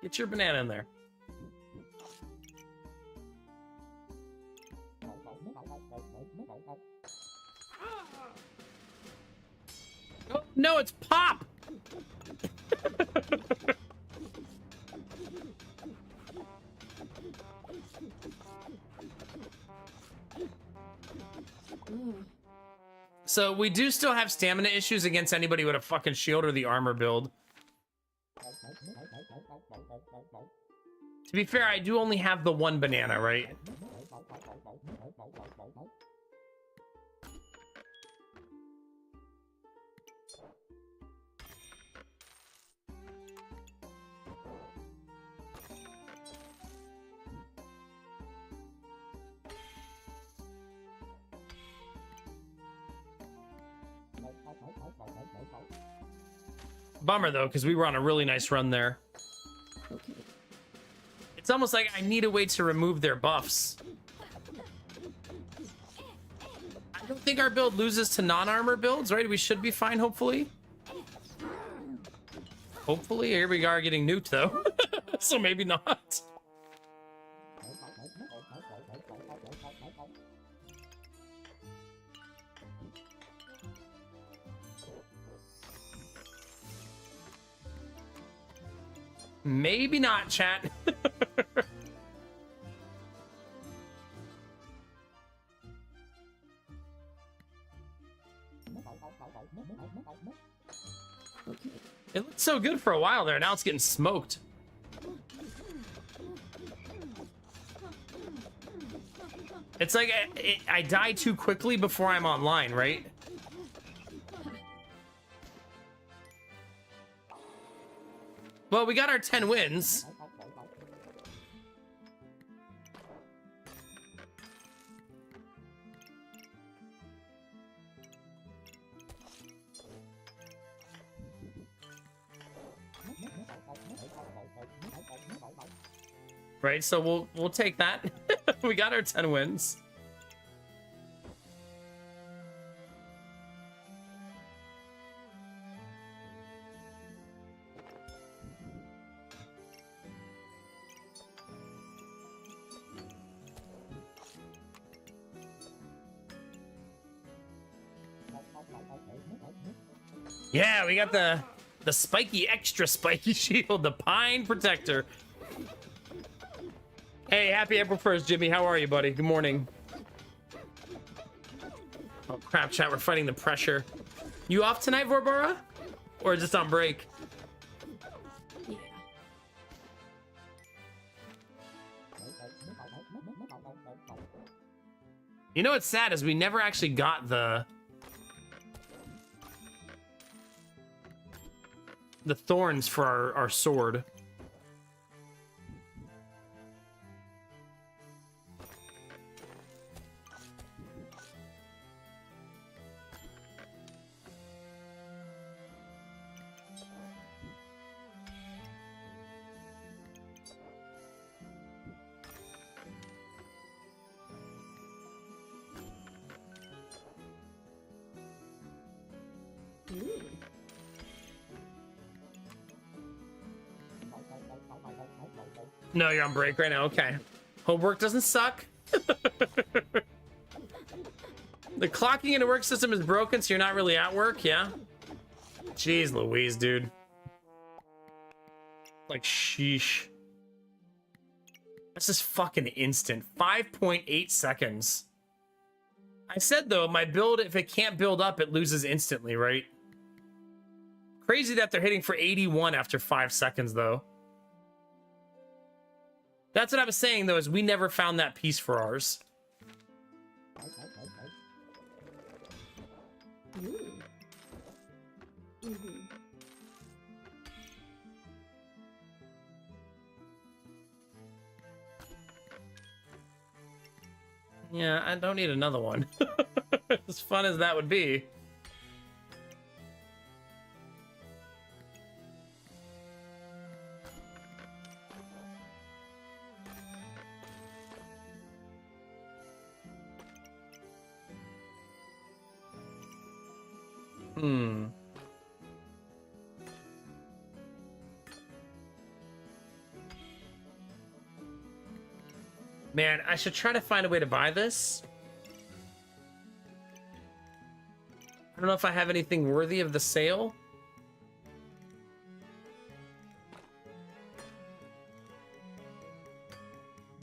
Get your banana in there. Oh, no, it's Pop! So we do still have stamina issues against anybody with a fucking shield or the armor build. To be fair, I do only have the one banana, right? Bummer though, because we were on a really nice run there. Okay. It's almost like I need a way to remove their buffs. I don't think our build loses to non-armor builds, right? We should be fine, hopefully. Hopefully. Here we are getting nuked though. So maybe not. Maybe not, chat. Okay. It looked so good for a while there. Now it's getting smoked. It's like I die too quickly before I'm online, right? Well, we got our 10 wins. Right, so we'll take that. We got our 10 wins. Yeah, we got the spiky, extra spiky shield, the Pine Protector. Hey, happy April 1st, Jimmy. How are you, buddy? Good morning. Oh, crap, chat. We're fighting the pressure. You off tonight, Vorbora? Or just on break? Yeah. You know what's sad is we never actually got the thorns for our sword. Ooh. No, you're on break right now. Okay. Hope work doesn't suck. The clocking into work system is broken, so you're not really at work, yeah? Jeez Louise, dude. Like, sheesh. That's just fucking instant. 5.8 seconds. I said, though, my build, if it can't build up, it loses instantly, right? Crazy that they're hitting for 81 after 5 seconds, though. That's what I was saying, though, is we never found that piece for ours. Ooh. Mm-hmm. Yeah, I don't need another one. As fun as that would be. Hmm. Man, I should try to find a way to buy this. I don't know if I have anything worthy of the sale.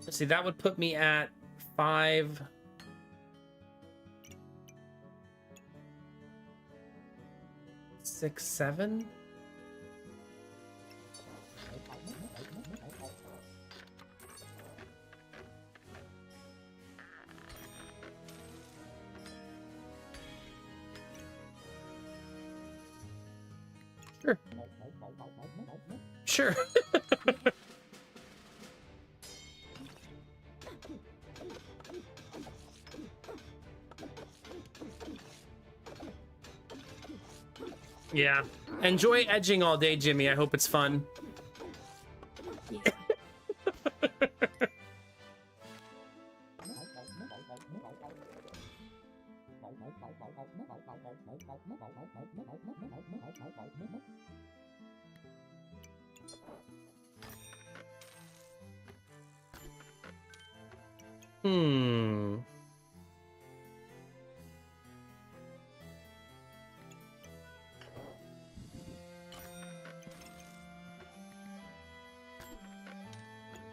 Let's see, that would put me at 5. 6, 7. Sure. Yeah. Enjoy edging all day, Jimmy. I hope it's fun. Yeah. Hmm.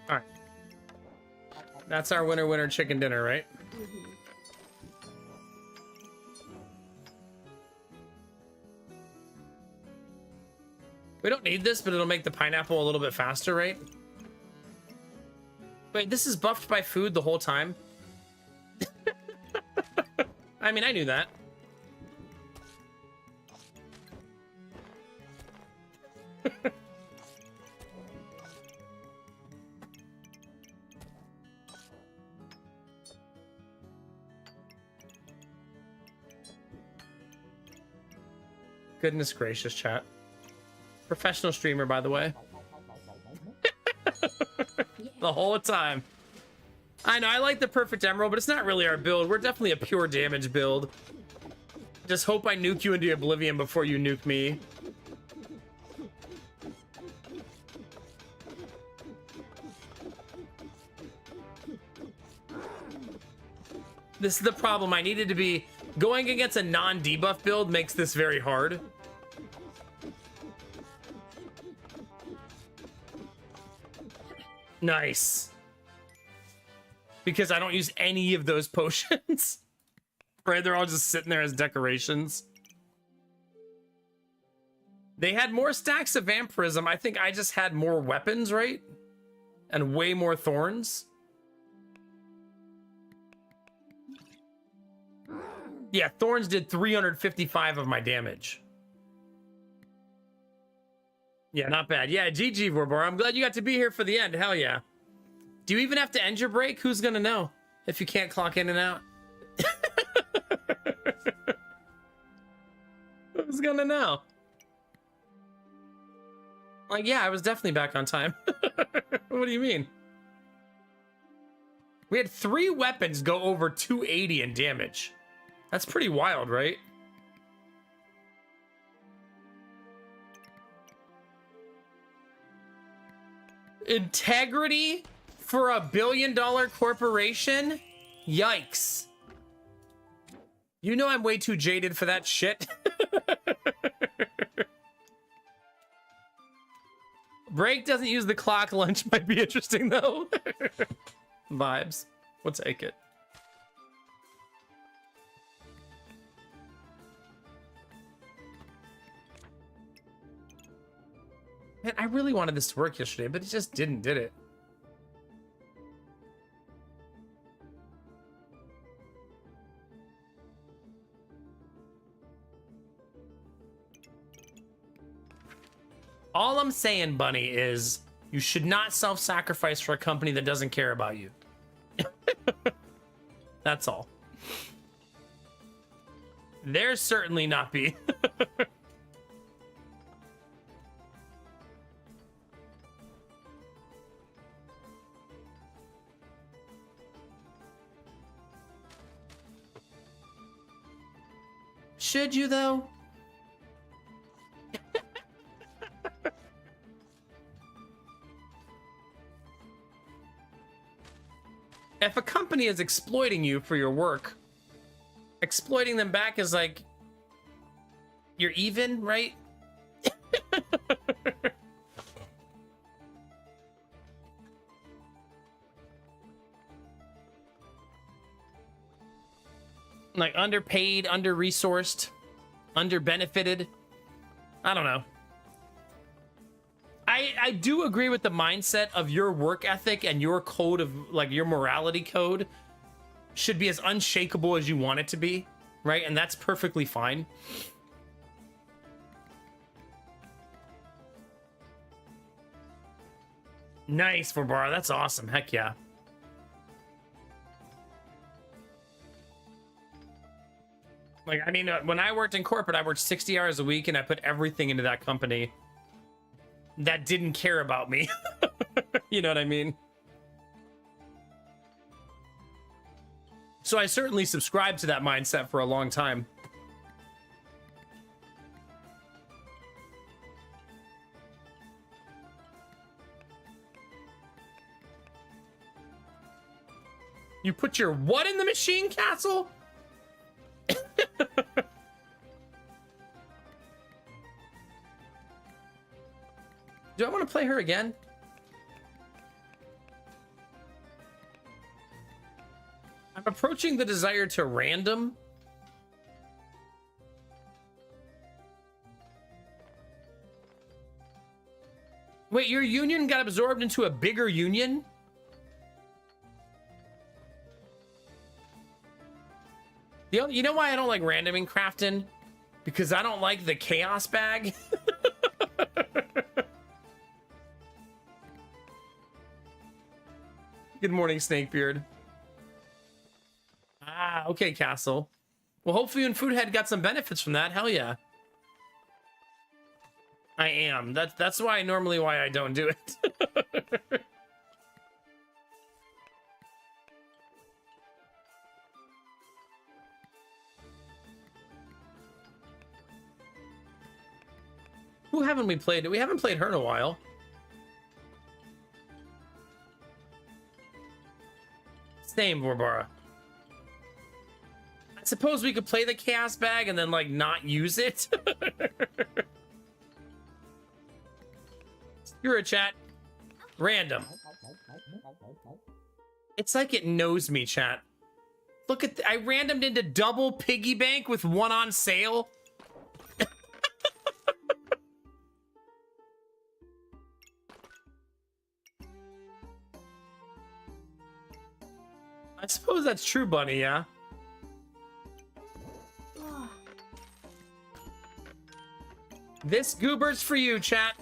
All right. That's our winner chicken dinner, right? Mhm. We don't need this, but it'll make the pineapple a little bit faster, right? Wait, this is buffed by food the whole time? I mean, I knew that. Goodness gracious, chat. Professional streamer, by the way. Yeah. The whole time. I know, I like the perfect emerald, but it's not really our build. We're definitely a pure damage build. Just hope I nuke you into oblivion before you nuke me. This is the problem. I needed to be... Going against a non-debuff build makes this very hard. Nice. Because I don't use any of those potions. Right, they're all just sitting there as decorations. They had more stacks of vampirism. I think I just had more weapons, right? And way more thorns. Yeah, thorns did 355 of my damage. Yeah, not bad. Yeah, GG, Vorbor. I'm glad you got to be here for the end. Hell yeah. Do you even have to end your break? Who's gonna know if you can't clock in and out? Who's gonna know? Like, yeah, I was definitely back on time. What do you mean? We had 3 weapons go over 280 in damage. That's pretty wild, right? Integrity for a $1 billion corporation? Yikes. You know I'm way too jaded for that shit. Break doesn't use the clock. Lunch might be interesting, though. Vibes. We'll take it. Man, I really wanted this to work yesterday, but it just didn't, did it? All I'm saying, Bunny, is you should not self-sacrifice for a company that doesn't care about you. That's all. There's certainly not be. Should you, though? If a company is exploiting you for your work, exploiting them back is like, you're even, right? Like underpaid, under-resourced, under-benefited. I don't know. I do agree with the mindset of your work ethic and your code of, like, your morality code should be as unshakable as you want it to be, right? And that's perfectly fine. Nice, Barbara. That's awesome. Heck yeah. Like, I mean, when I worked in corporate, I worked 60 hours a week and I put everything into that company that didn't care about me. You know what I mean? So I certainly subscribed to that mindset for a long time. You put your what in the machine, Castle? Do I want to play her again? I'm approaching the desire to random. Wait, your union got absorbed into a bigger union? You know why I don't like randoming crafting? Because I don't like the chaos bag. Good morning, Snakebeard. Ah, okay, Castle. Well, hopefully you and Foodhead got some benefits from that. Hell yeah. I am. That's why I don't do it. Who haven't we played? We haven't played her in a while. Same, Barbara. I suppose we could play the chaos bag and then like not use it. You're a chat. Random. It's like it knows me, chat. Look at I randomed into double piggy bank with one on sale. I suppose that's true, Bunny, yeah. This goober's for you, chat.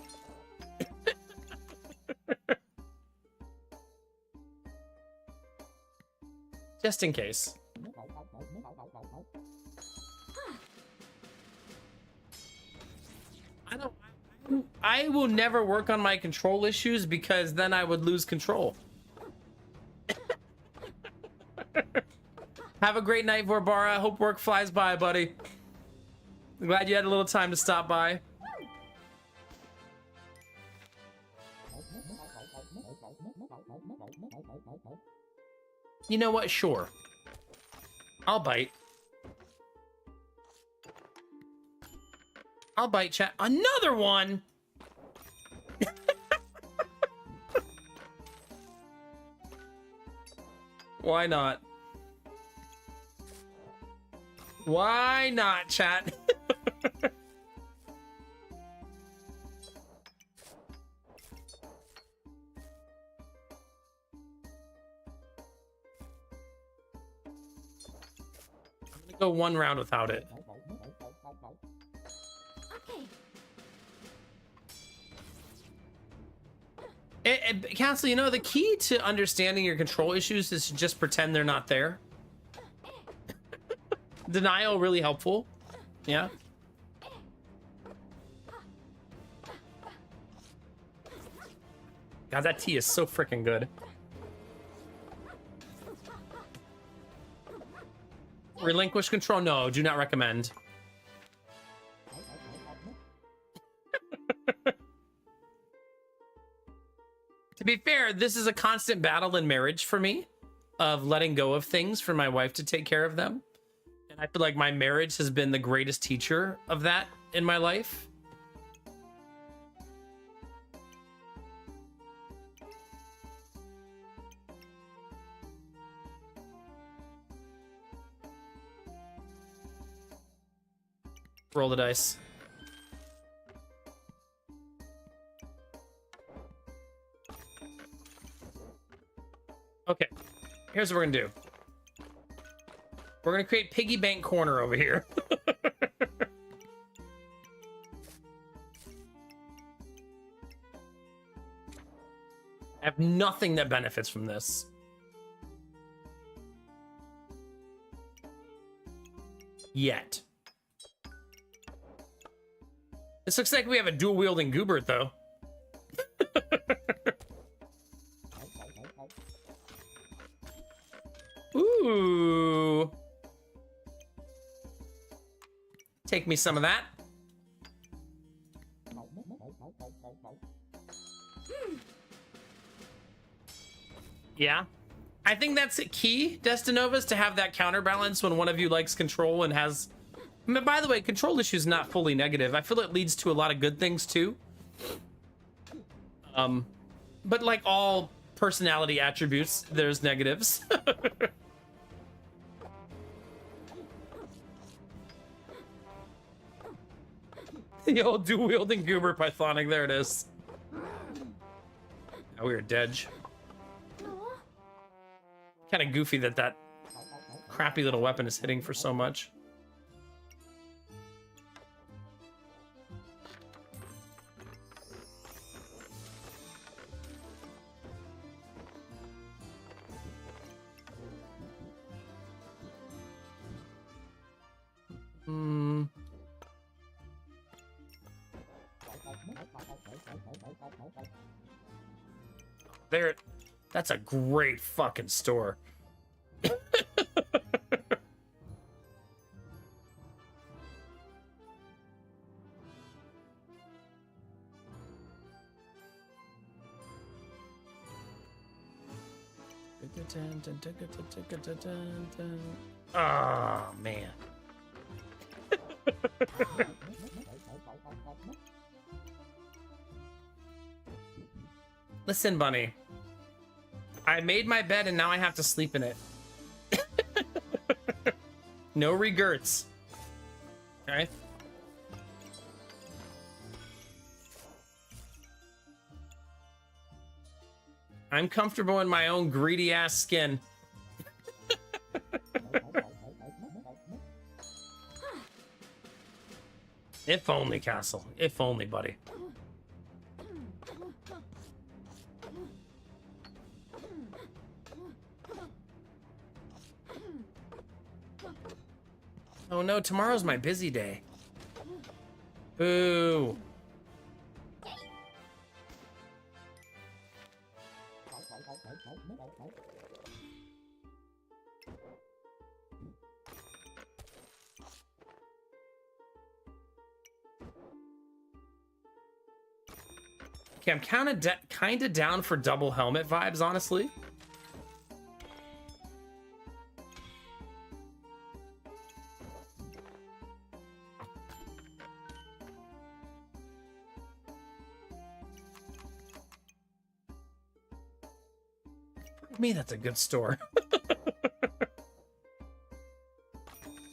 Just in case. I will never work on my control issues because then I would lose control. Have a great night, Vorbara. Hope work flies by, buddy. I'm glad you had a little time to stop by. You know what? Sure. I'll bite. I'll bite, chat. Another one! Why not? Why not, chat? I'm gonna go one round without it. Okay. Castle, you know, the key to understanding your control issues is to just pretend they're not there. Denial really helpful. Yeah. God, that tea is so freaking good. Relinquish control? No, do not recommend. To be fair, this is a constant battle in marriage for me of letting go of things for my wife to take care of them. And I feel like my marriage has been the greatest teacher of that in my life. Roll the dice. Okay, here's what we're gonna do. We're gonna create piggy bank corner over here. nothing that benefits from this. Yet. This looks like we have a dual wielding Goobert though. Ooh. Take me some of that. Yeah. I think that's a key, Destinovas, to have that counterbalance when one of you likes control and has... I mean, by the way, control issue is not fully negative. I feel it leads to a lot of good things too. But like all personality attributes, there's negatives. The old dual-wielding Goober Pythonic, there it is. A weird Dedge. Kind of goofy that that crappy little weapon is hitting for so much. There, that's a great fucking store. Oh, man. Listen, Bunny. I made my bed and now I have to sleep in it. No regrets. Okay. I'm comfortable in my own greedy ass skin. If only, Castle. If only, buddy. Oh no, tomorrow's my busy day. Boo. Okay, I'm kind of down for double helmet vibes, honestly. For me, that's a good store.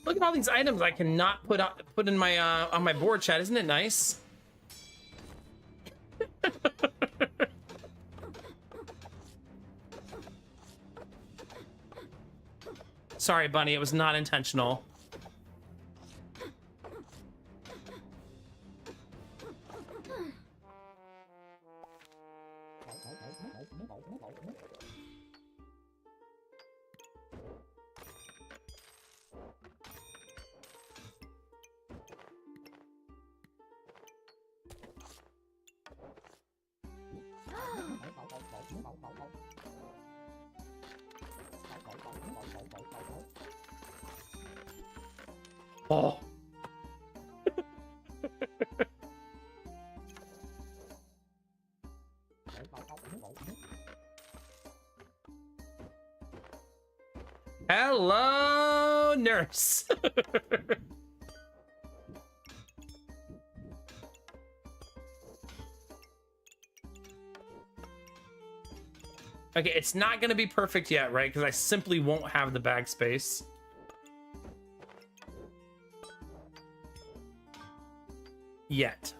Look at all these items I cannot put in my on my board, chat. Isn't it nice? Sorry, Bunny, it was not intentional. Oh. Hello, nurse. Okay, it's not going to be perfect yet, right? Because I simply won't have the bag space. Yet.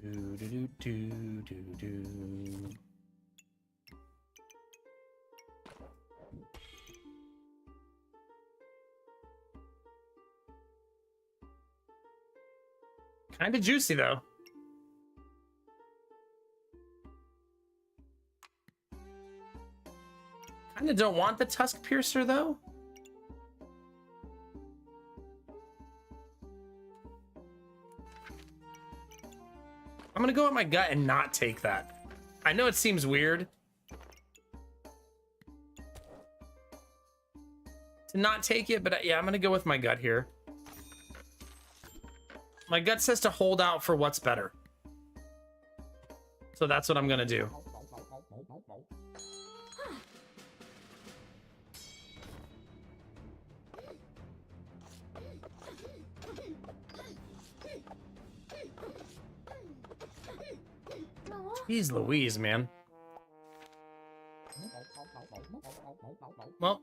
Do, do, do, do, do. Kind of juicy though. Kind of don't want the tusk piercer though. I'm gonna go with my gut and not take that. I know it seems weird to not take it, but yeah, I'm gonna go with my gut here. My gut says to hold out for what's better. So that's what I'm gonna do. Jeez Louise, man. Well,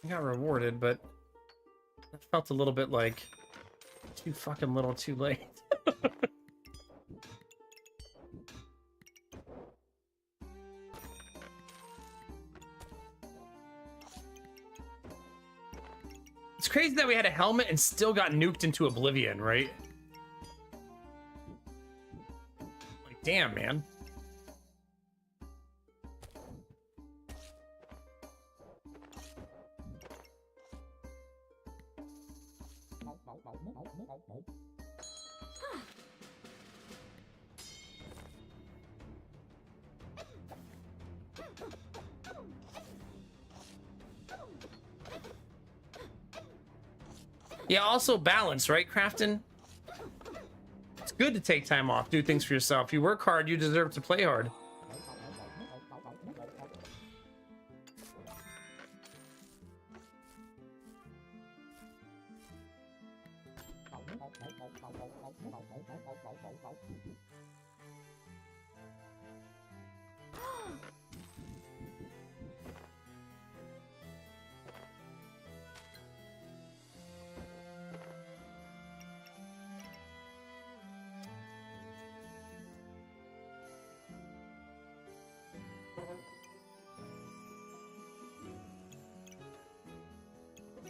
I got rewarded, but that felt a little bit like too fucking little too late. It's crazy that we had a helmet and still got nuked into oblivion, right? Like, damn, man. Yeah, also balance, right, Crafton? It's good to take time off, do things for yourself. You work hard, you deserve to play hard.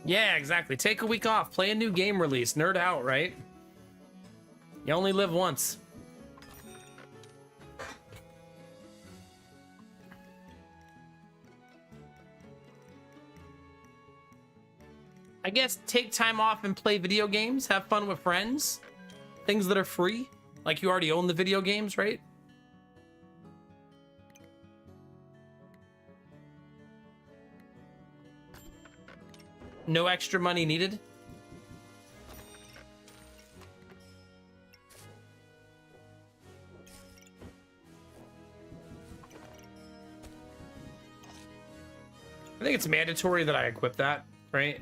Yeah, exactly. Take a week off, play a new game release, nerd out, right? You only live once. I guess take time off and play video games, have fun with friends, things that are free, like you already own the video games, right? No extra money needed. I think it's mandatory that I equip that, right?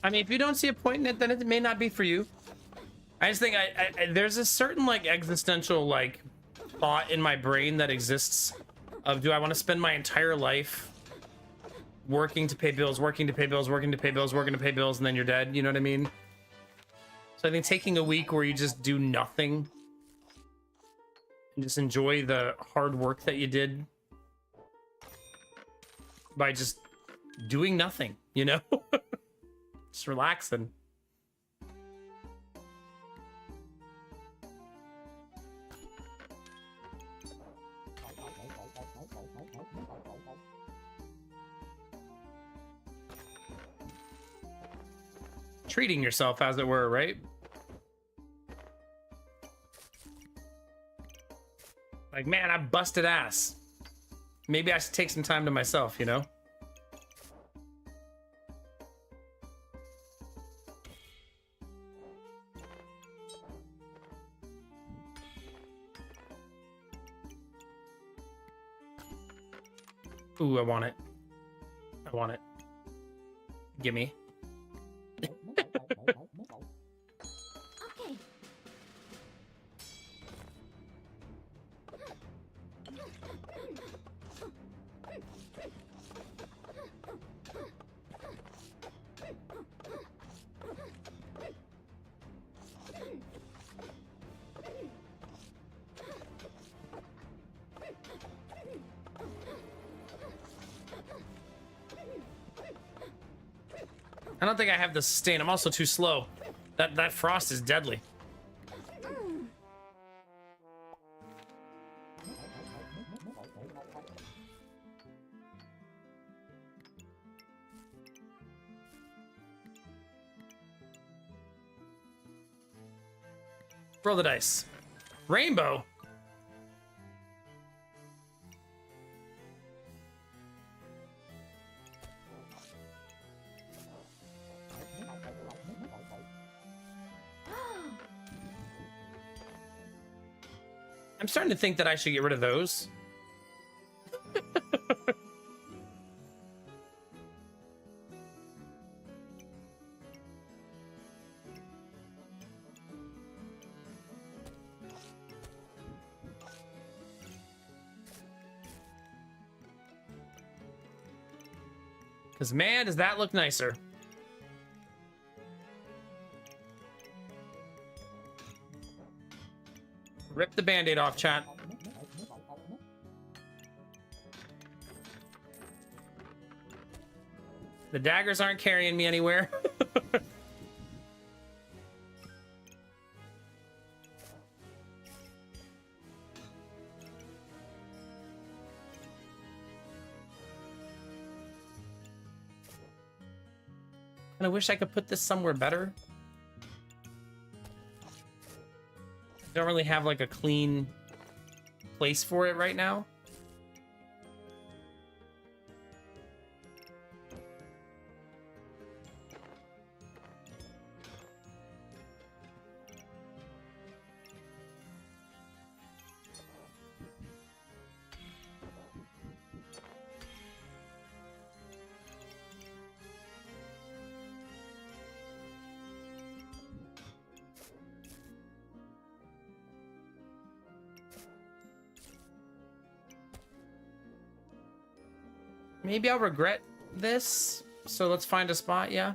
I mean, if you don't see a point in it, then it may not be for you. I just think there's a certain like existential like thought in my brain that exists of, do I want to spend my entire life working to pay bills, working to pay bills, working to pay bills, working to pay bills, and then you're dead? You know what I mean? So I think taking a week where you just do nothing and just enjoy the hard work that you did by just doing nothing, you know? Just relaxing. Treating yourself, as it were, right? Like, man, I busted ass. Maybe I should take some time to myself, you know? Ooh, I want it. I want it. Gimme. Okay. I don't think I have the sustain. I'm also too slow. That frost is deadly. Roll the dice. Rainbow. I'm starting to think that I should get rid of those. Because, man, does that look nicer. Rip the Band-Aid off, chat. The daggers aren't carrying me anywhere. And I wish I could put this somewhere better. Don't really have like a clean place for it right now. Maybe I'll regret this. So let's find a spot, yeah?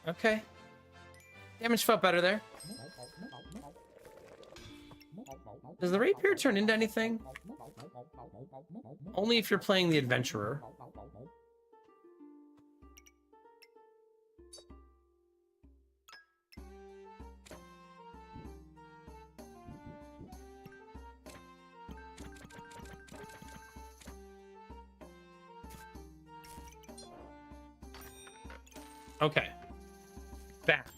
Okay. Damage felt better there. Does the rapier turn into anything? Only if you're playing the adventurer. Okay. Back.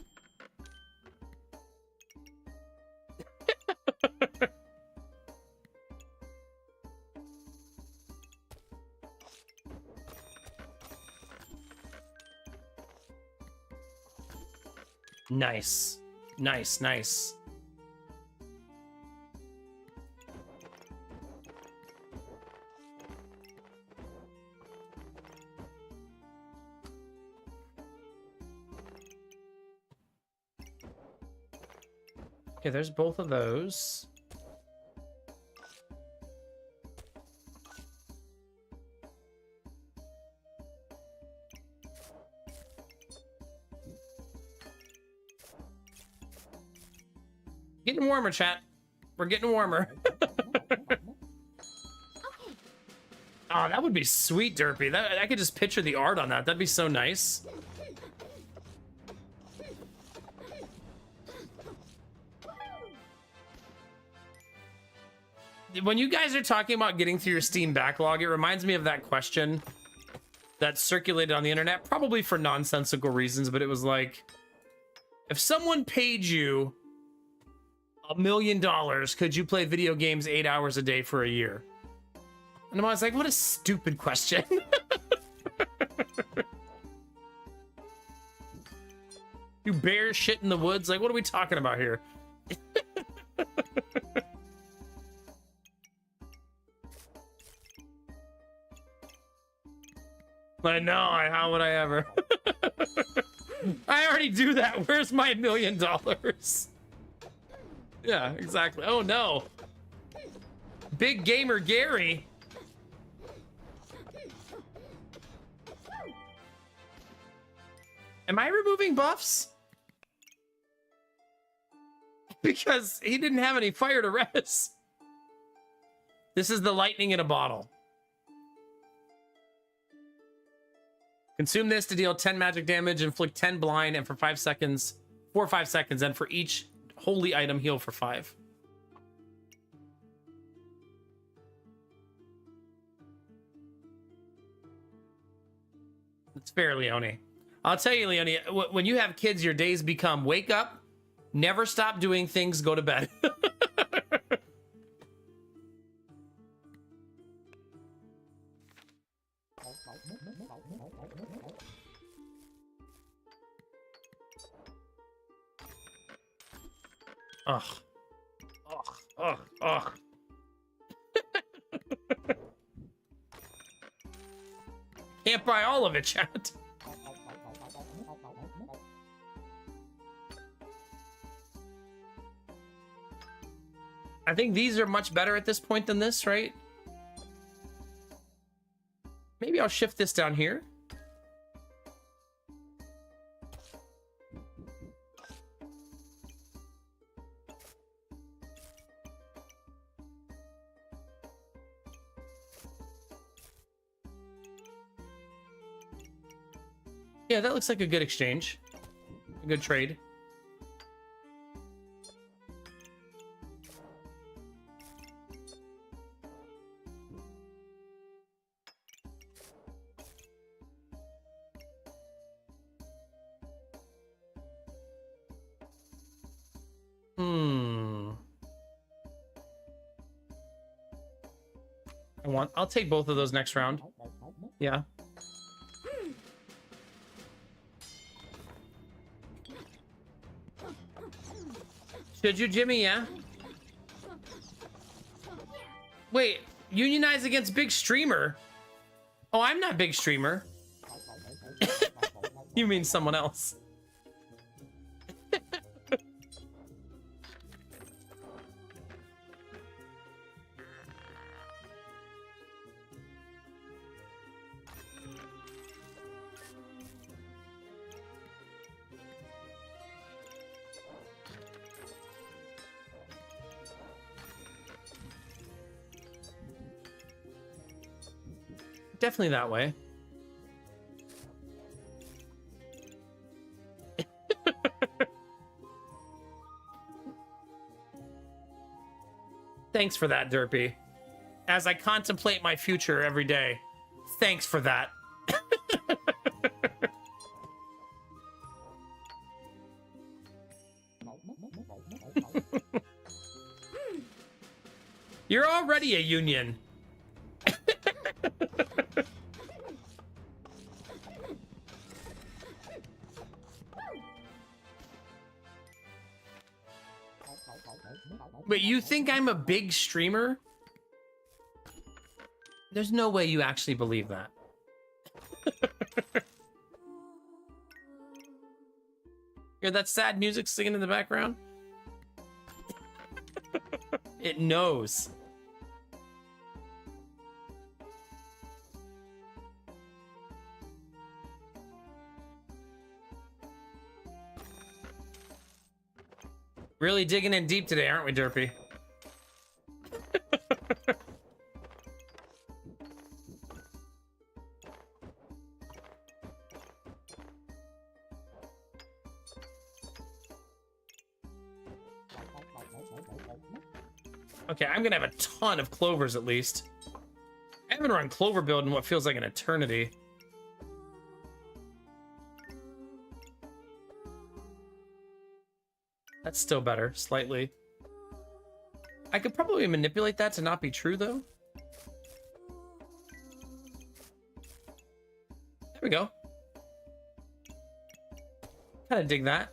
Nice. Nice, nice. Okay, there's both of those. Getting warmer, chat. We're getting warmer. Oh, that would be sweet, Derpy. I could just picture the art on that. That'd be so nice. when you guys are talking about getting through your Steam backlog, it reminds me of that question that circulated on the internet, probably for nonsensical reasons, but it was like, if someone paid you $1 million, could you play video games 8 hours a day for a year? And I was like, what a stupid question. You bear shit in the woods? Like, what are we talking about here? I know, how would I ever? I already do that. Where's my $1 million? Yeah, exactly. Oh no. Big gamer Gary. Am I removing buffs? Because he didn't have any fire to res. This is the lightning in a bottle. Consume this to deal 10 magic damage, inflict 10 blind, and for 5 seconds, for 5 seconds, and for each holy item, heal for 5. It's fair, Leone. I'll tell you, Leone, when you have kids, your days become wake up, never stop doing things, go to bed. Ugh. Ugh. Ugh. Ugh. Can't buy all of it, chat. I think these are much better at this point than this, right? Maybe I'll shift this down here. Yeah, that looks like a good exchange. A good trade. I'll take both of those next round. Yeah. Should you, Jimmy? Yeah. Wait, unionize against Big Streamer? Oh, I'm not Big Streamer. You mean someone else. Definitely that way. Thanks for that, Derpy. As I contemplate my future every day, thanks for that. You're already a union. Wait, you think I'm a big streamer? There's no way you actually believe that. Hear that sad music singing in the background? It knows. Really digging in deep today, aren't we, Derpy? Okay, I'm gonna have a ton of clovers at least. I haven't run clover build in what feels like an eternity. That's still better, slightly. I could probably manipulate that to not be true, though. There we go. Kind of dig that.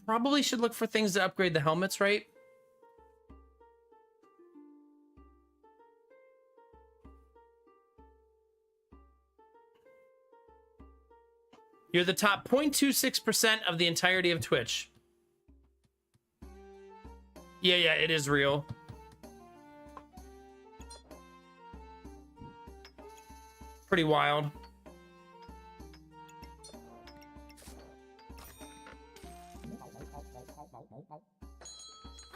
Probably should look for things to upgrade the helmets, right? You're the top 0.26% of the entirety of Twitch. Yeah, it is real. Pretty wild.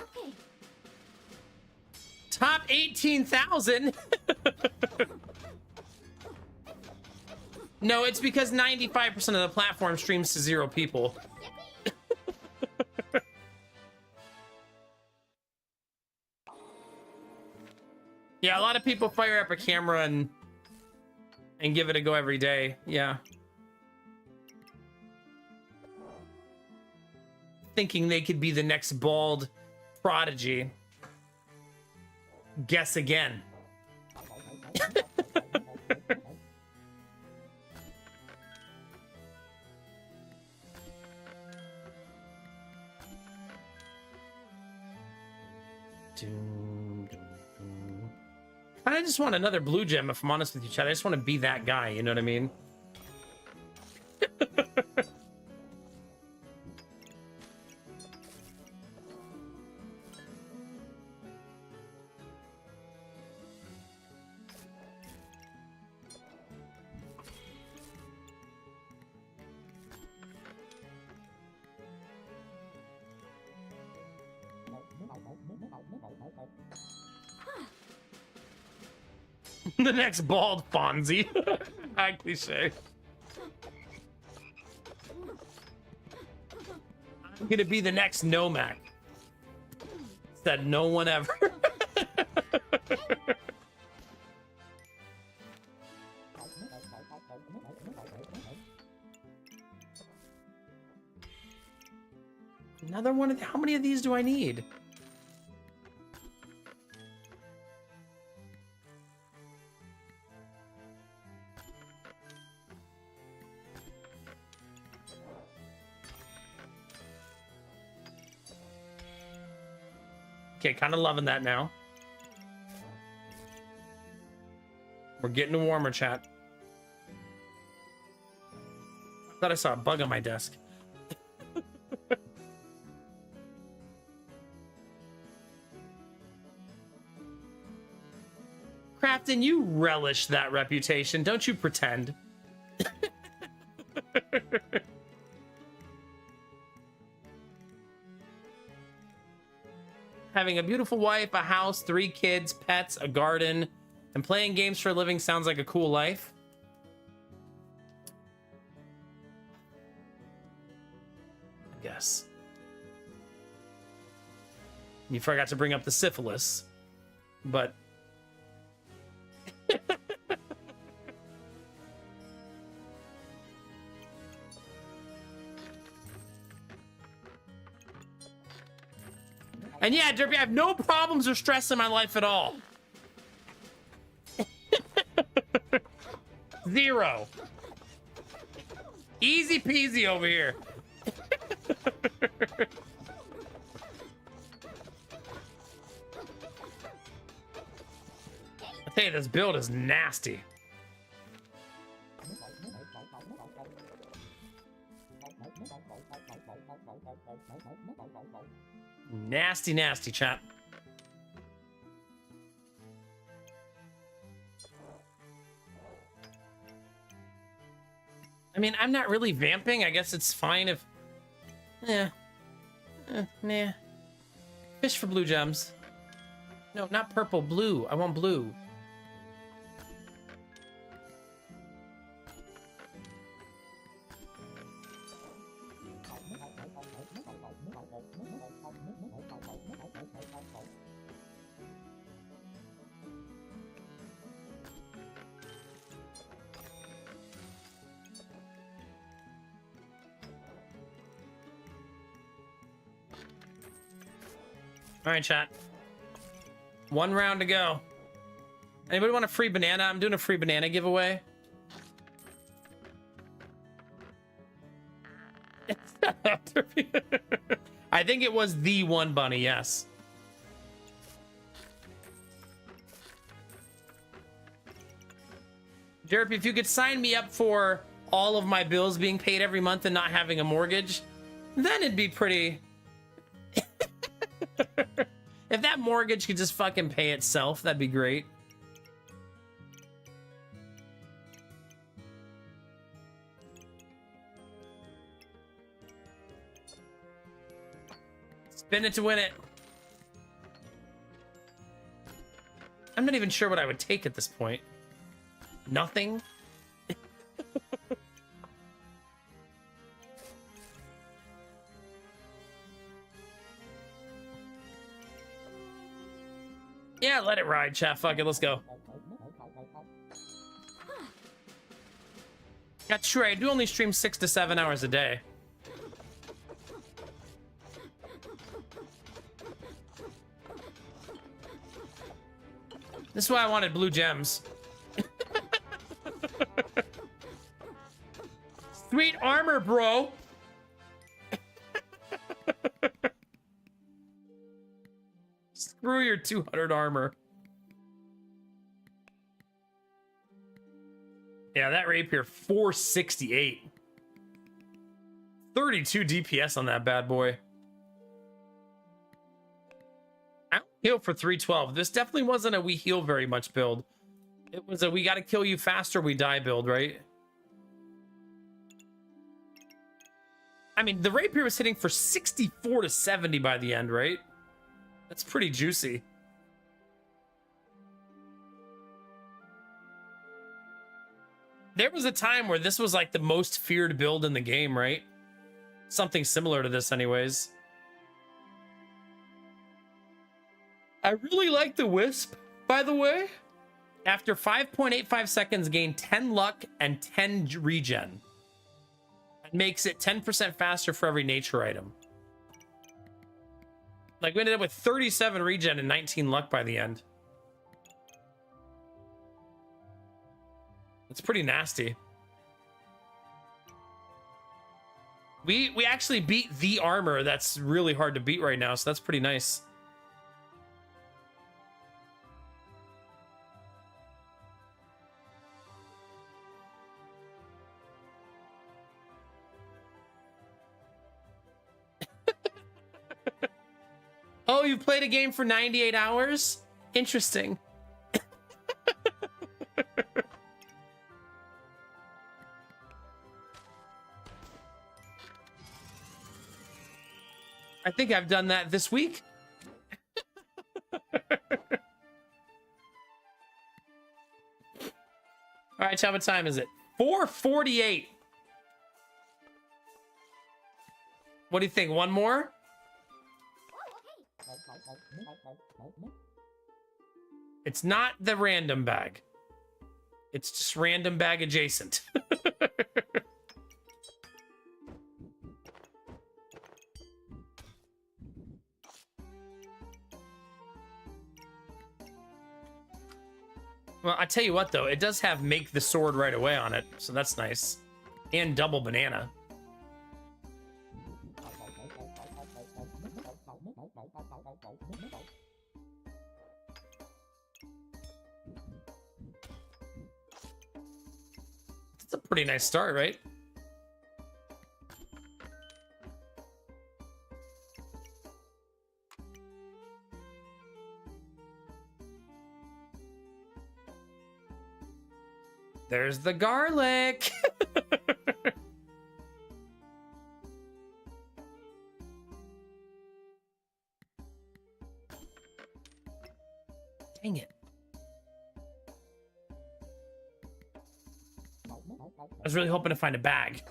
Okay. Top 18,000. No, it's because 95% of the platform streams to 0 people. Yeah, a lot of people fire up a camera and give it a go every day. Yeah. Thinking they could be the next bald prodigy. Guess again. I just want another blue gem, if I'm honest with you, Chad. I just want to be that guy, you know what I mean? The next bald Fonzie. High cliche. I'm gonna be the next Nomak. Said no one ever. Another one of how many of these do I need? Okay, kind of loving that now. We're getting warmer, chat. I thought I saw a bug on my desk. Crafton, you relish that reputation. Don't you pretend. Having a beautiful wife, a house, 3 kids, pets, a garden, and playing games for a living sounds like a cool life. I guess. You forgot to bring up the syphilis, but... And yeah, Derpy, I have no problems or stress in my life at all. 0. Easy peasy over here. I tell you, this build is nasty. Nasty, nasty, chat. I mean, I'm not really vamping. I guess it's fine if... Nah. Fish for blue gems. No, not purple, blue. I want blue. All right, chat. One round to go. Anybody want a free banana? I'm doing a free banana giveaway. I think it was the one bunny, yes. Derp, if you could sign me up for all of my bills being paid every month and not having a mortgage, then it'd be pretty... If that mortgage could just fucking pay itself, that'd be great. Spin it to win it. I'm not even sure what I would take at this point. Nothing? Yeah, let it ride, chat. Fuck it, let's go. That's true, I do only stream 6 to 7 hours a day. This is why I wanted blue gems. Sweet armor, bro. Screw your 200 armor. Yeah, that rapier, 468. 32 DPS on that bad boy. I don't heal for 312. This definitely wasn't a we heal very much build. It was a we gotta kill you faster, we die build, right? I mean, the rapier was hitting for 64 to 70 by the end, right? That's pretty juicy. There was a time where this was like the most feared build in the game, right? Something similar to this anyways. I really like the Wisp, by the way. After 5.85 seconds, gain 10 luck and 10 regen. It makes it 10% faster for every nature item. Like, we ended up with 37 regen and 19 luck by the end. It's pretty nasty. We actually beat the armor that's really hard to beat right now, so that's pretty nice. Oh, you played a game for 98 hours? Interesting. I think I've done that this week. All right, chat, what time is it? 4:48. What do you think? One more? It's not the random bag. It's just random bag adjacent. Well, I tell you what, though, it does have make the sword right away on it, so that's nice. And double banana. It's a pretty nice start, right? There's the garlic. Dang it. I was really hoping to find a bag.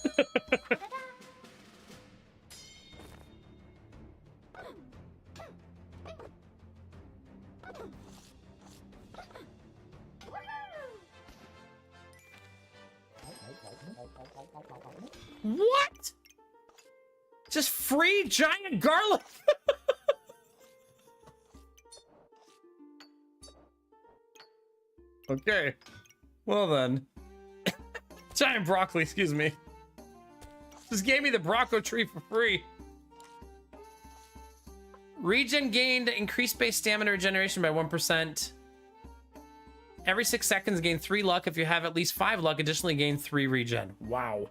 What? Just free giant garlic. Okay. Well then. Giant broccoli, excuse me. Just gave me the Brocco tree for free. Regen gained increased base stamina regeneration by 1%. Every 6 seconds, gain 3 luck. If you have at least 5 luck, additionally gain 3 regen. Wow.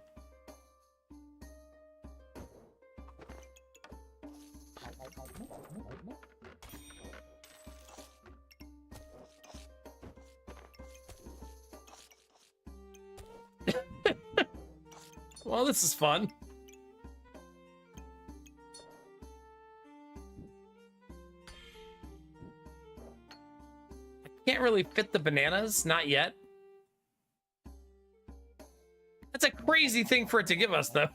Well, this is fun. I can't really fit the bananas, not yet. That's a crazy thing for it to give us, though.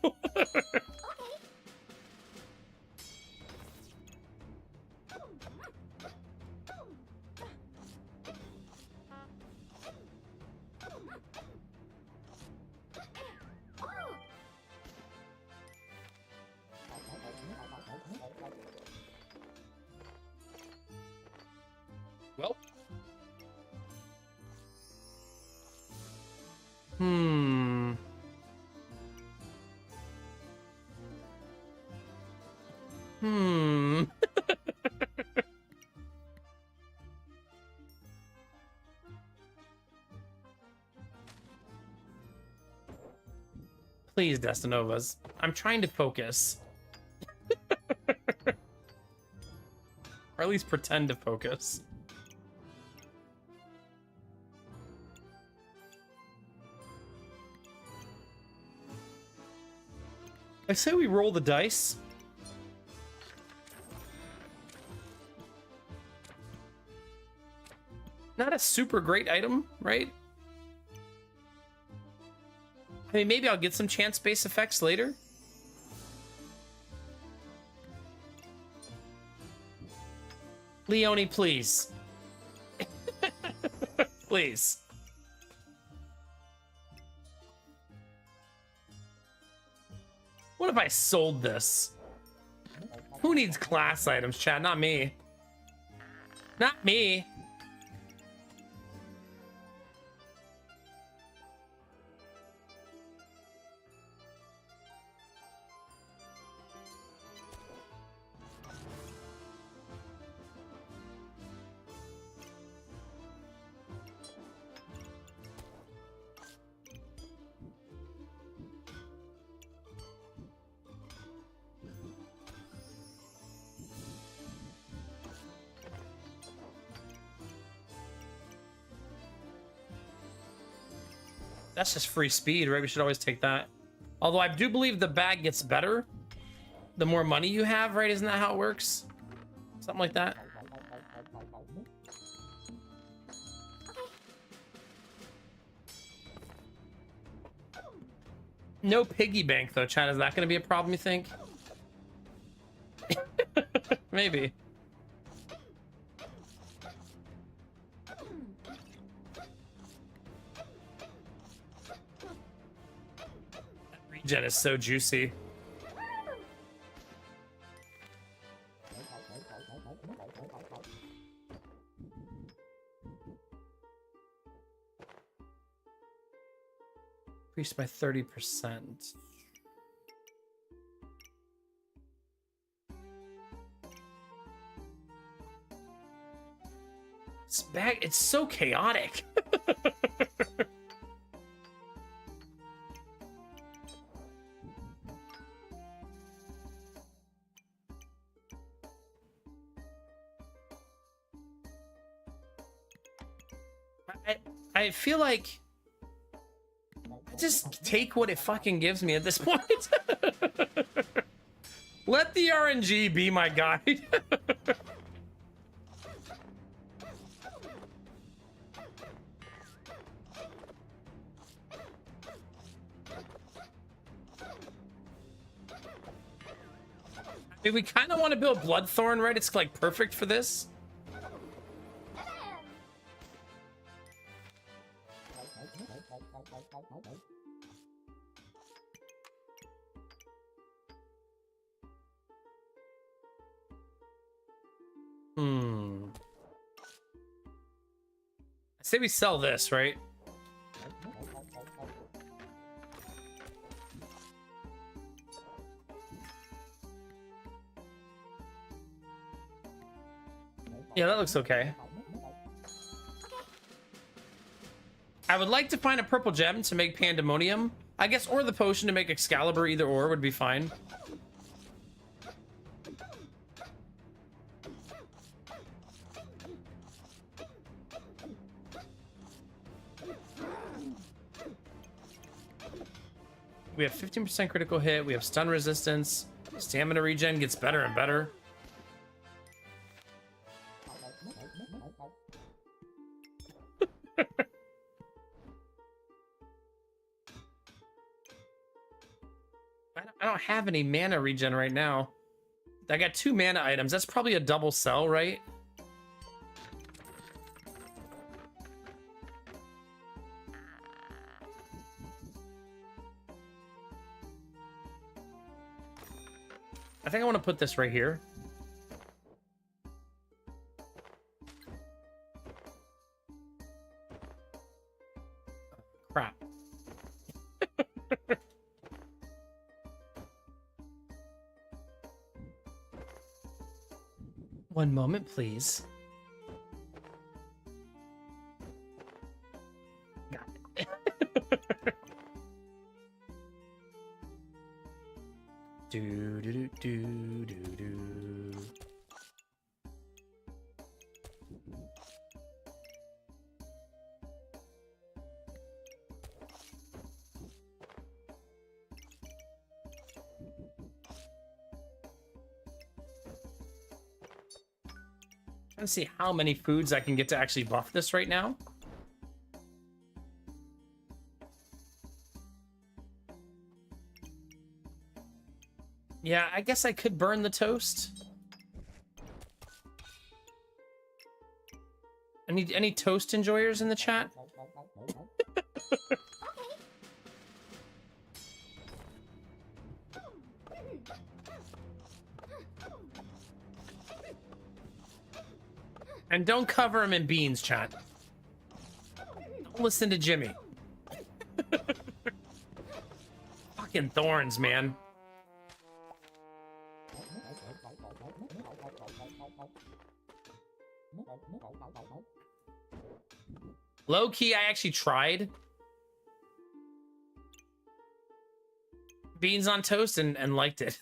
Well. Please, Destinovas. I'm trying to focus. Or at least pretend to focus. I say we roll the dice. Not a super great item, right? I mean, maybe I'll get some chance-based effects later. Leone, please. Please. What if I sold this? Who needs class items, chat? Not me. Not me. That's just free speed, right? We should always take that. Although I do believe the bag gets better the more money you have, right? Isn't that how it works? Something like that. No piggy bank though, Chad. Is that going to be a problem, you think? Maybe. Regen is so juicy. Increased by 30%. This bag, it's so chaotic. I feel like I just take what it fucking gives me at this point. Let the RNG be my guide. We kind of want to build Bloodthorn, right? It's like perfect for this. I say we sell this, right? Yeah, that looks okay. I would like to find a purple gem to make Pandemonium, I guess, or the potion to make Excalibur. Either or would be fine. We have 15% critical hit. We have stun resistance. Stamina regen gets better and better. I don't have any mana regen right now. I got 2 mana items. That's probably a double sell, right? I think I want to put this right here. Crap. One moment, please. Got it. do do do do do do. Trying to see how many foods I can get to actually buff this right now. Yeah, I guess I could burn the toast. Any toast enjoyers in the chat? And don't cover him in beans, chat. Don't listen to Jimmy. Fucking thorns, man. Low key, I actually tried beans on toast and liked it.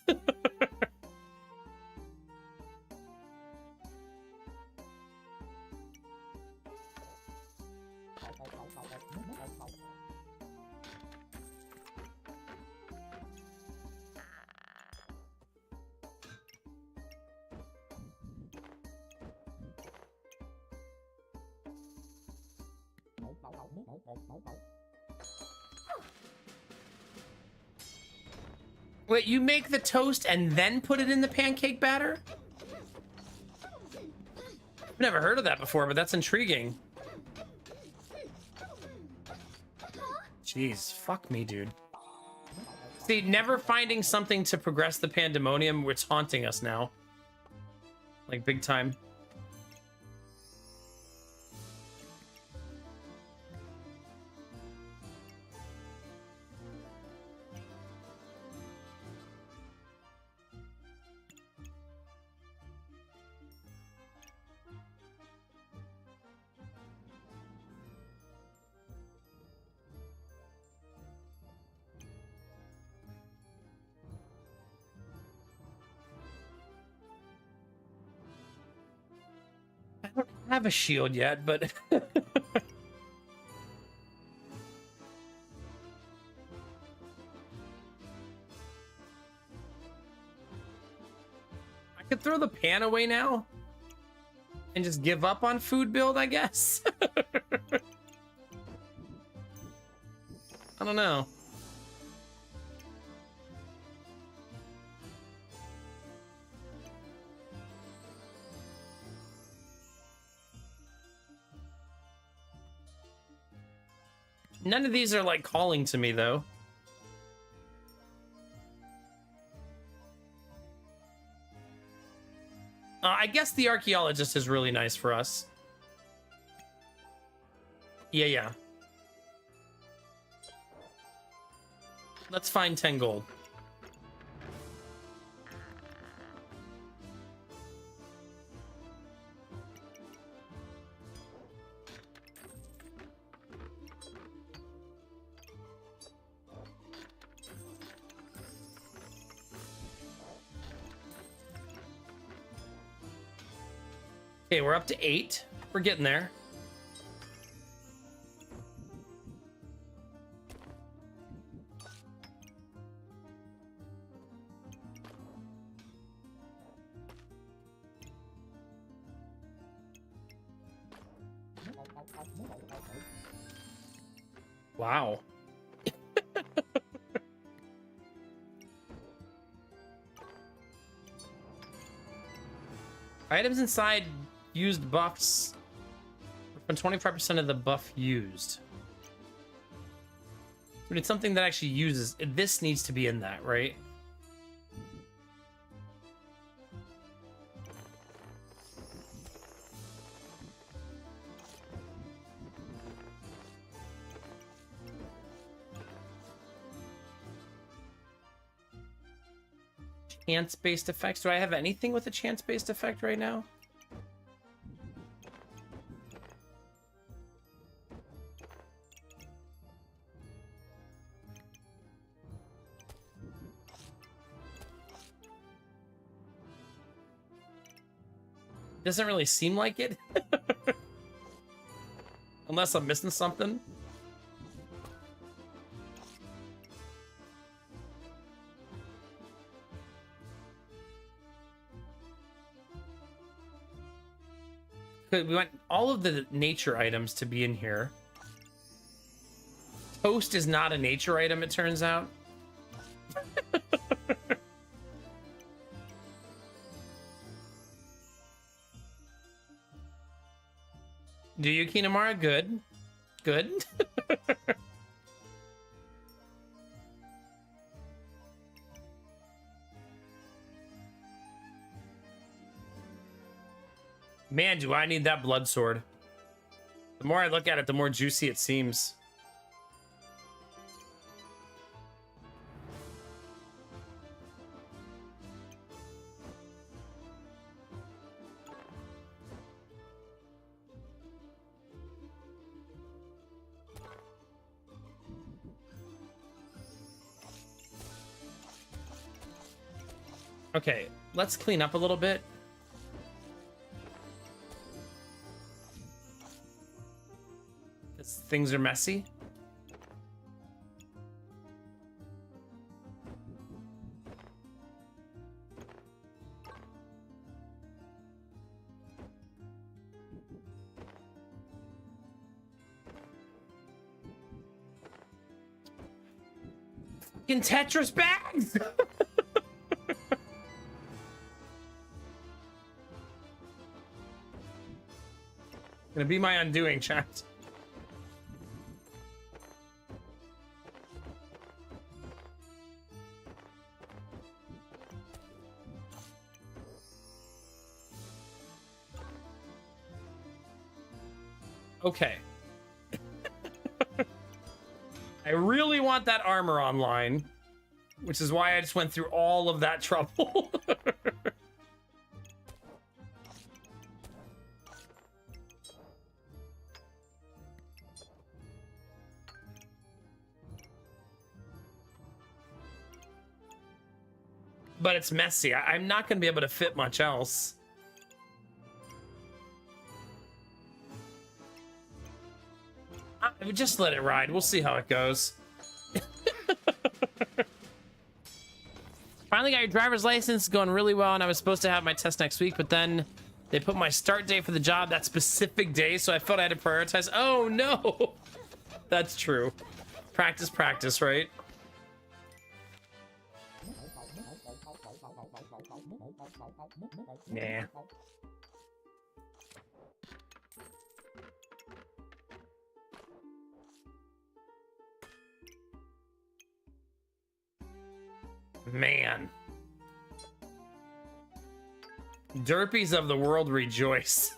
Wait, you make the toast and then put it in the pancake batter? I've never heard of that before, but that's intriguing. Jeez, fuck me, dude. See, never finding something to progress the Pandemonium, it's haunting us now. Like, big time. I don't have a shield yet, but I could throw the pan away now and just give up on food build, I guess. I don't know. None of these are like calling to me though. I guess the archaeologist is really nice for us. Yeah. Let's find 10 gold. Okay, we're up to 8. We're getting there. Wow. Items inside used buffs from 25% of the buff used. But it's something that actually uses. This needs to be in that, right? Chance-based effects. Do I have anything with a chance-based effect right now? Doesn't really seem like it. Unless I'm missing something. We want all of the nature items to be in here. Toast is not a nature item, it turns out. Do you, Kinamara? Good. Good. Man, do I need that blood sword. The more I look at it, the more juicy it seems. Okay, let's clean up a little bit. Because things are messy. Fucking Tetris bags! Gonna be my undoing, chat. Okay. I really want that armor online, which is why I just went through all of that trouble. But it's messy. I'm not going to be able to fit much else. Just let it ride. We'll see how it goes. Finally got your driver's license. Going really well, and I was supposed to have my test next week, but then they put my start date for the job that specific day, so I felt I had to prioritize. Oh, no. That's true. Practice, right? Nah. Man. Derpies of the world rejoice.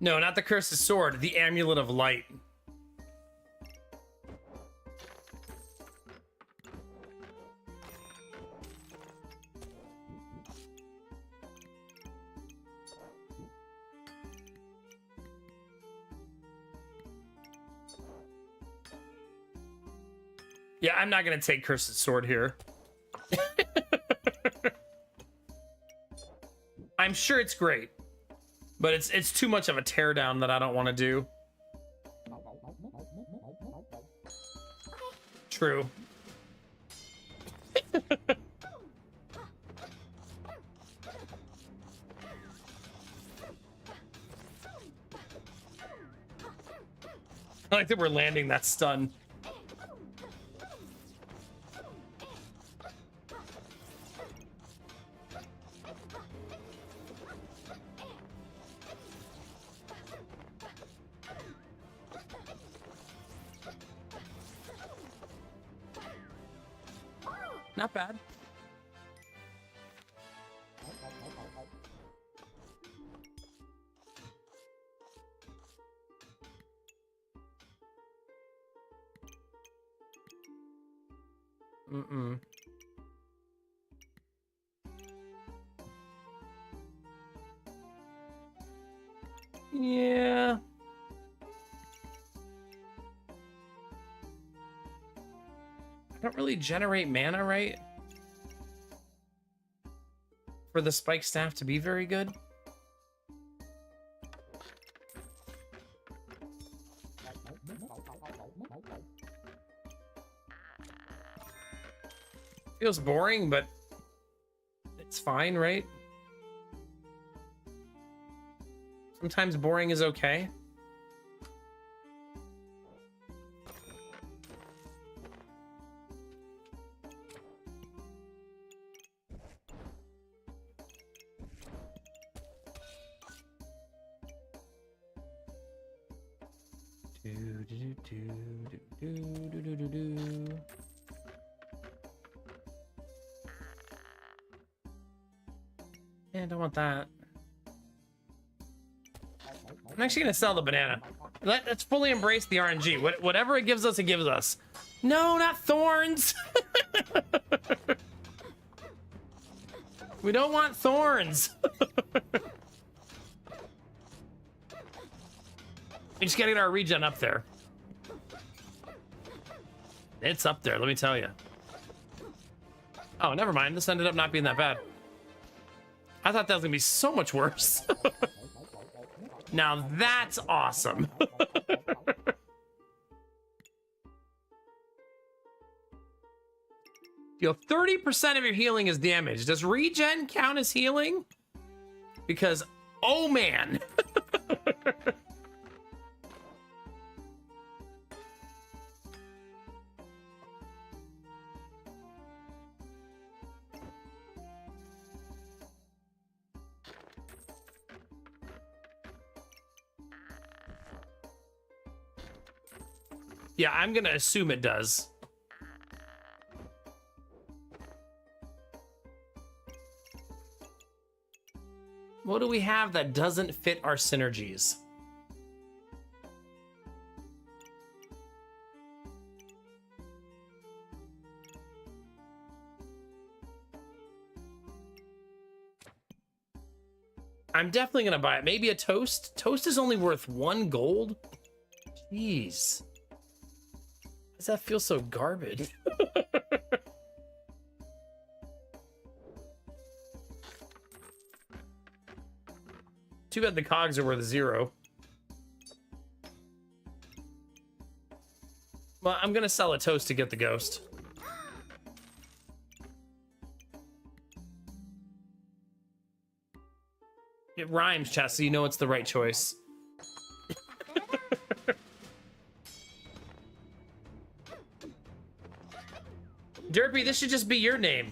No, not the Cursed Sword, the Amulet of Light. Yeah, I'm not gonna take Cursed Sword here. I'm sure it's great, but it's too much of a teardown that I don't want to do. True. I like that we're landing that stun. Not bad. Mm-mm. Yeah. I don't really generate mana, right? For the spike staff to be very good. Feels boring, but it's fine, right? Sometimes boring is okay. Yeah, I don't want that. I'm actually gonna sell the banana. Let's fully embrace the RNG. Whatever it gives us, it gives us. No, not thorns. We don't want thorns. We just gotta get our regen up there. It's up there, let me tell you. Oh, never mind. This ended up not being that bad. I thought that was gonna be so much worse. Now that's awesome. Deal 30% of your healing is damage. Does regen count as healing? Because, oh man. Yeah, I'm gonna assume it does. What do we have that doesn't fit our synergies? I'm definitely gonna buy it. Maybe a toast. Toast is only worth 1 gold. Jeez. Does that feel so garbage? Too bad the cogs are worth 0. Well, I'm gonna sell a toast to get the ghost. It rhymes, Chess, so you know it's the right choice. Derpy, this should just be your name.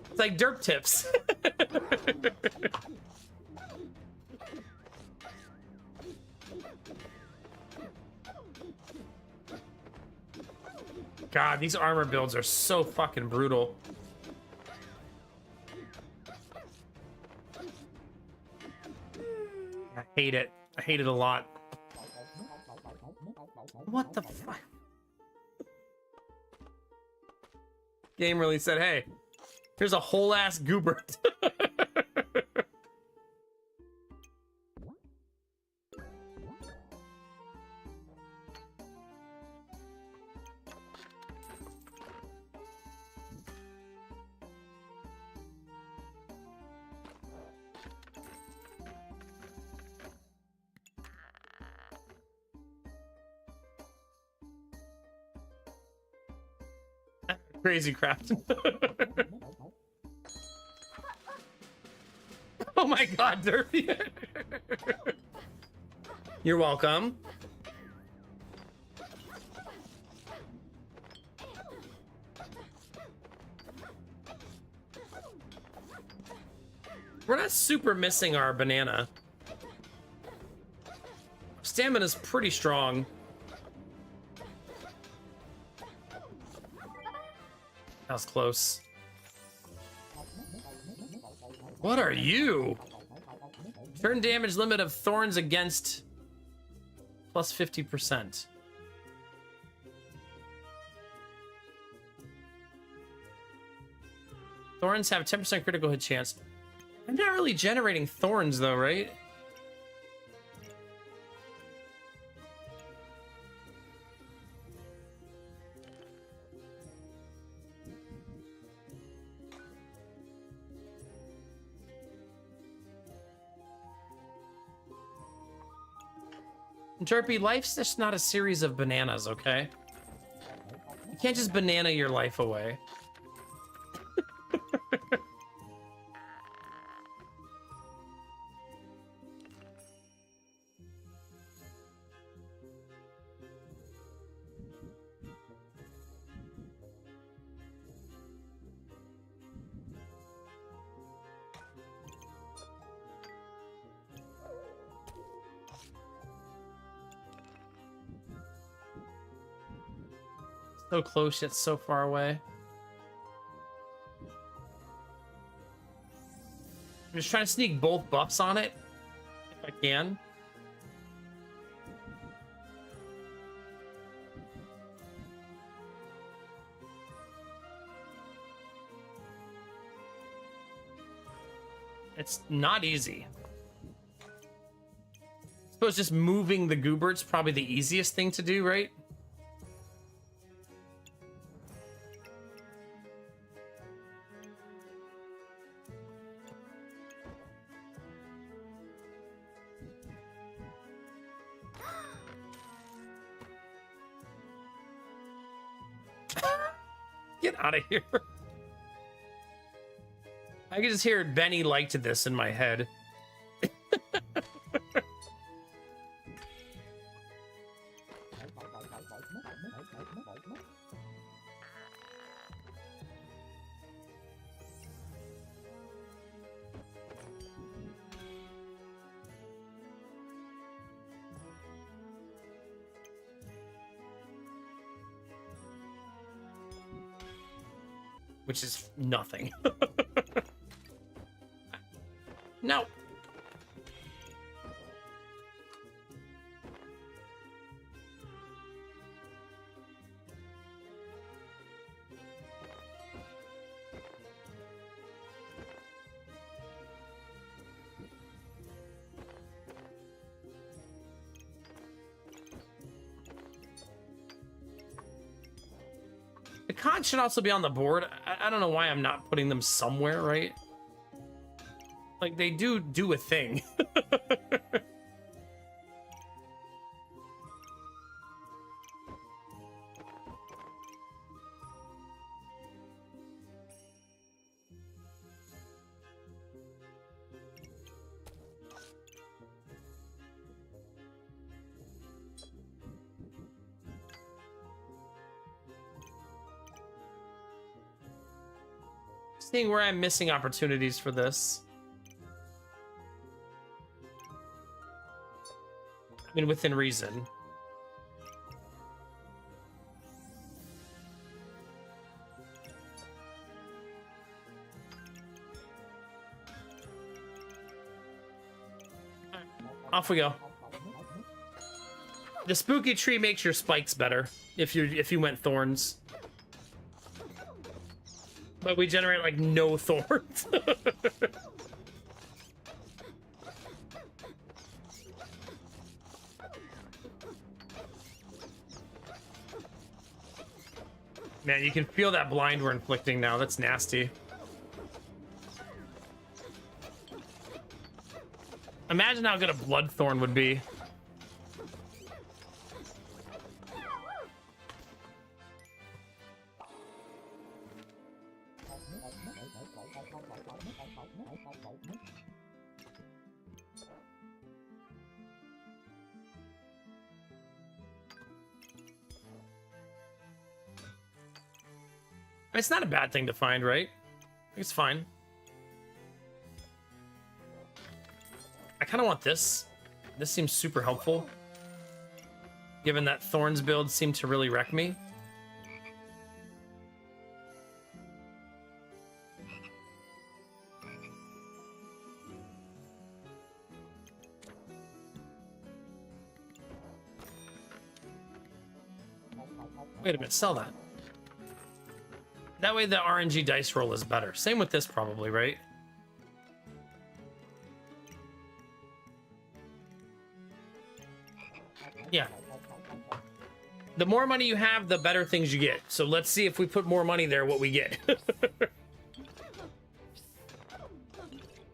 It's like Derp Tips. God, these armor builds are so fucking brutal. I hate it. I hate it a lot. What the fuck? Game really said, hey, here's a whole ass goober. Crazy craft. Oh my god, Derpy. You're welcome. We're not super missing our banana. Stamina's pretty strong. That was close. What are you? Turn damage limit of thorns against plus 50%. Thorns have 10% critical hit chance. I'm not really generating thorns though, right? Derpy, life's just not a series of bananas, okay? You can't just banana your life away. So close yet so far away. I'm just trying to sneak both buffs on it, if I can. It's not easy. I suppose just moving the goobert's probably the easiest thing to do, right? Get out of here. I can just hear Benny liked this in my head. Which is nothing. No. The cons should also be on the board. I don't know why I'm not putting them somewhere, right? Like, they do a thing. Seeing where I'm missing opportunities for this. I mean, within reason. Off we go. The spooky tree makes your spikes better if you went thorns. But we generate like no thorns. Man, you can feel that blind we're inflicting now. That's nasty. Imagine how good a bloodthorn would be. It's not a bad thing to find, right? It's fine. I kind of want this. This seems super helpful. Given that Thorns build seemed to really wreck me. Wait a minute, sell that. That way the RNG dice roll is better. Same with this probably, right? Yeah. The more money you have, the better things you get. So let's see if we put more money there, what we get.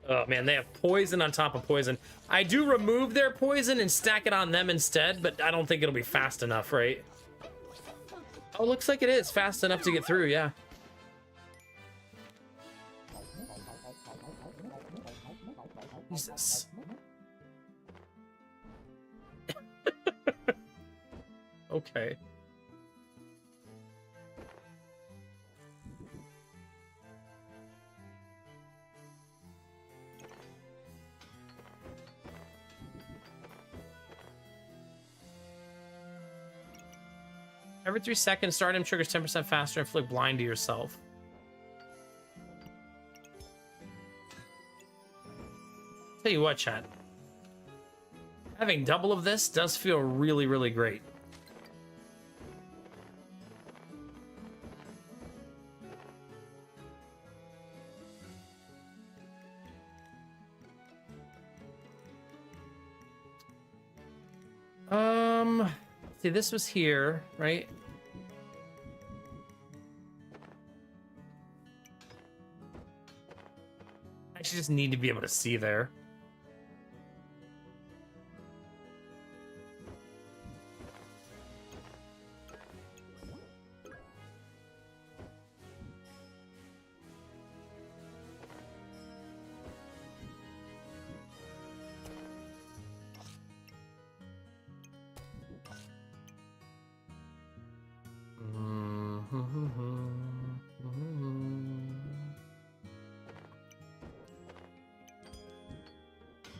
Oh man, they have poison on top of poison. I do remove their poison and stack it on them instead, but I don't think it'll be fast enough, right? Oh, looks like it is fast enough to get through, yeah. Jesus. Okay. Every 3 seconds, stardom triggers 10% faster and inflict blind to yourself. Tell you what, chat. Having double of this does feel really, really great. See, this was here, right? I actually just need to be able to see there.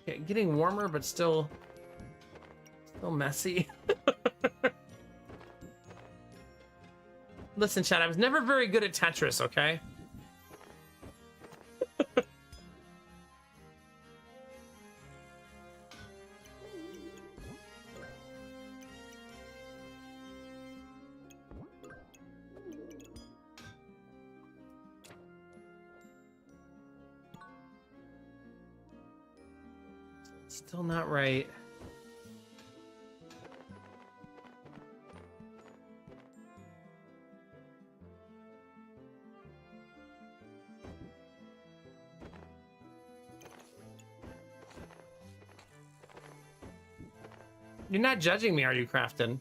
Okay, getting warmer, but still messy. Listen, chat, I was never very good at Tetris, okay? Still not right. You're not judging me, are you, Crafton?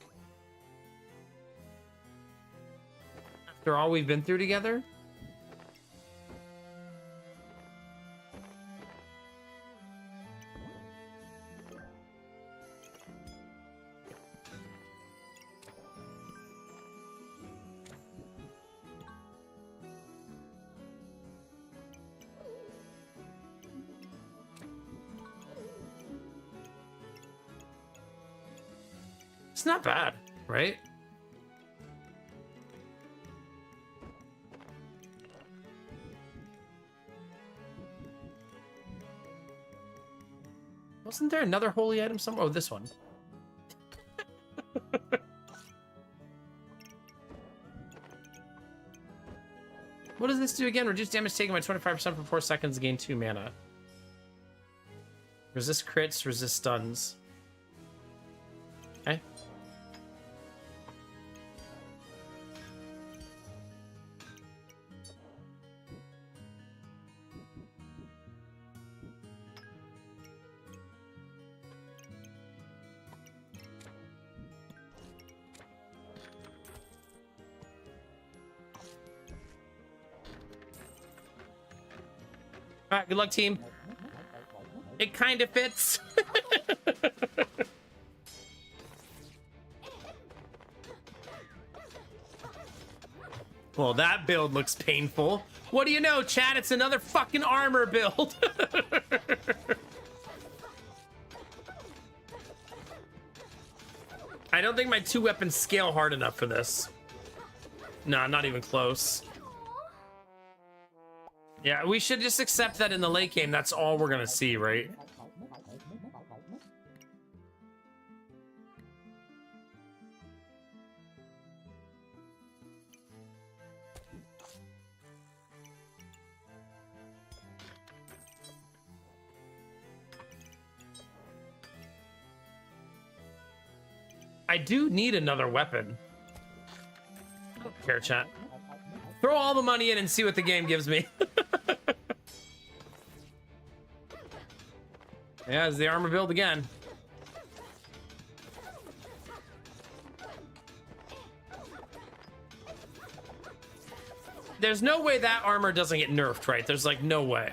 After all we've been through together? It's not bad, right? Wasn't there another holy item somewhere? Oh, this one. What does this do again? Reduce damage taken by 25% for 4 seconds, gain 2 mana. Resist crits, resist stuns. Okay. All right, good luck, team. It kind of fits. Well, that build looks painful. What do you know, chat? It's another fucking armor build. I don't think my 2 weapons scale hard enough for this. Nah, not even close. Yeah, we should just accept that in the late game, that's all we're gonna see, right? I do need another weapon. I don't care, chat. Throw all the money in and see what the game gives me. Yeah, it's the armor build again. There's no way that armor doesn't get nerfed, right? There's like no way.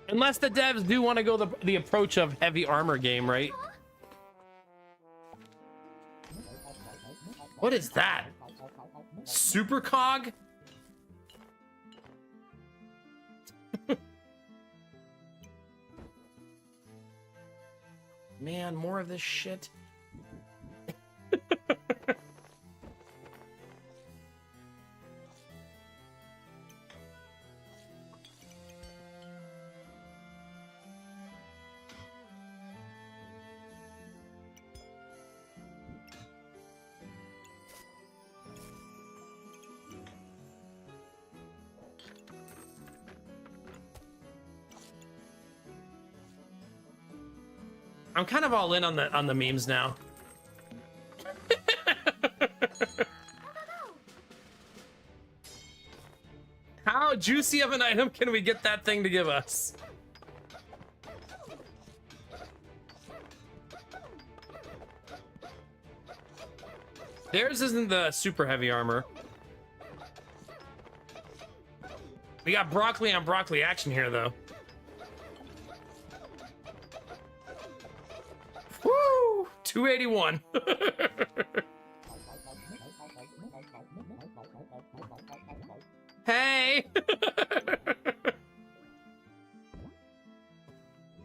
Unless the devs do want to go the approach of heavy armor game, right? What is that? Super cog? Man, more of this shit. I'm kind of all in on the memes now. How juicy of an item can we get that thing to give us? Theirs isn't the super heavy armor. We got broccoli on broccoli action here, though. Woo! 281. Hey!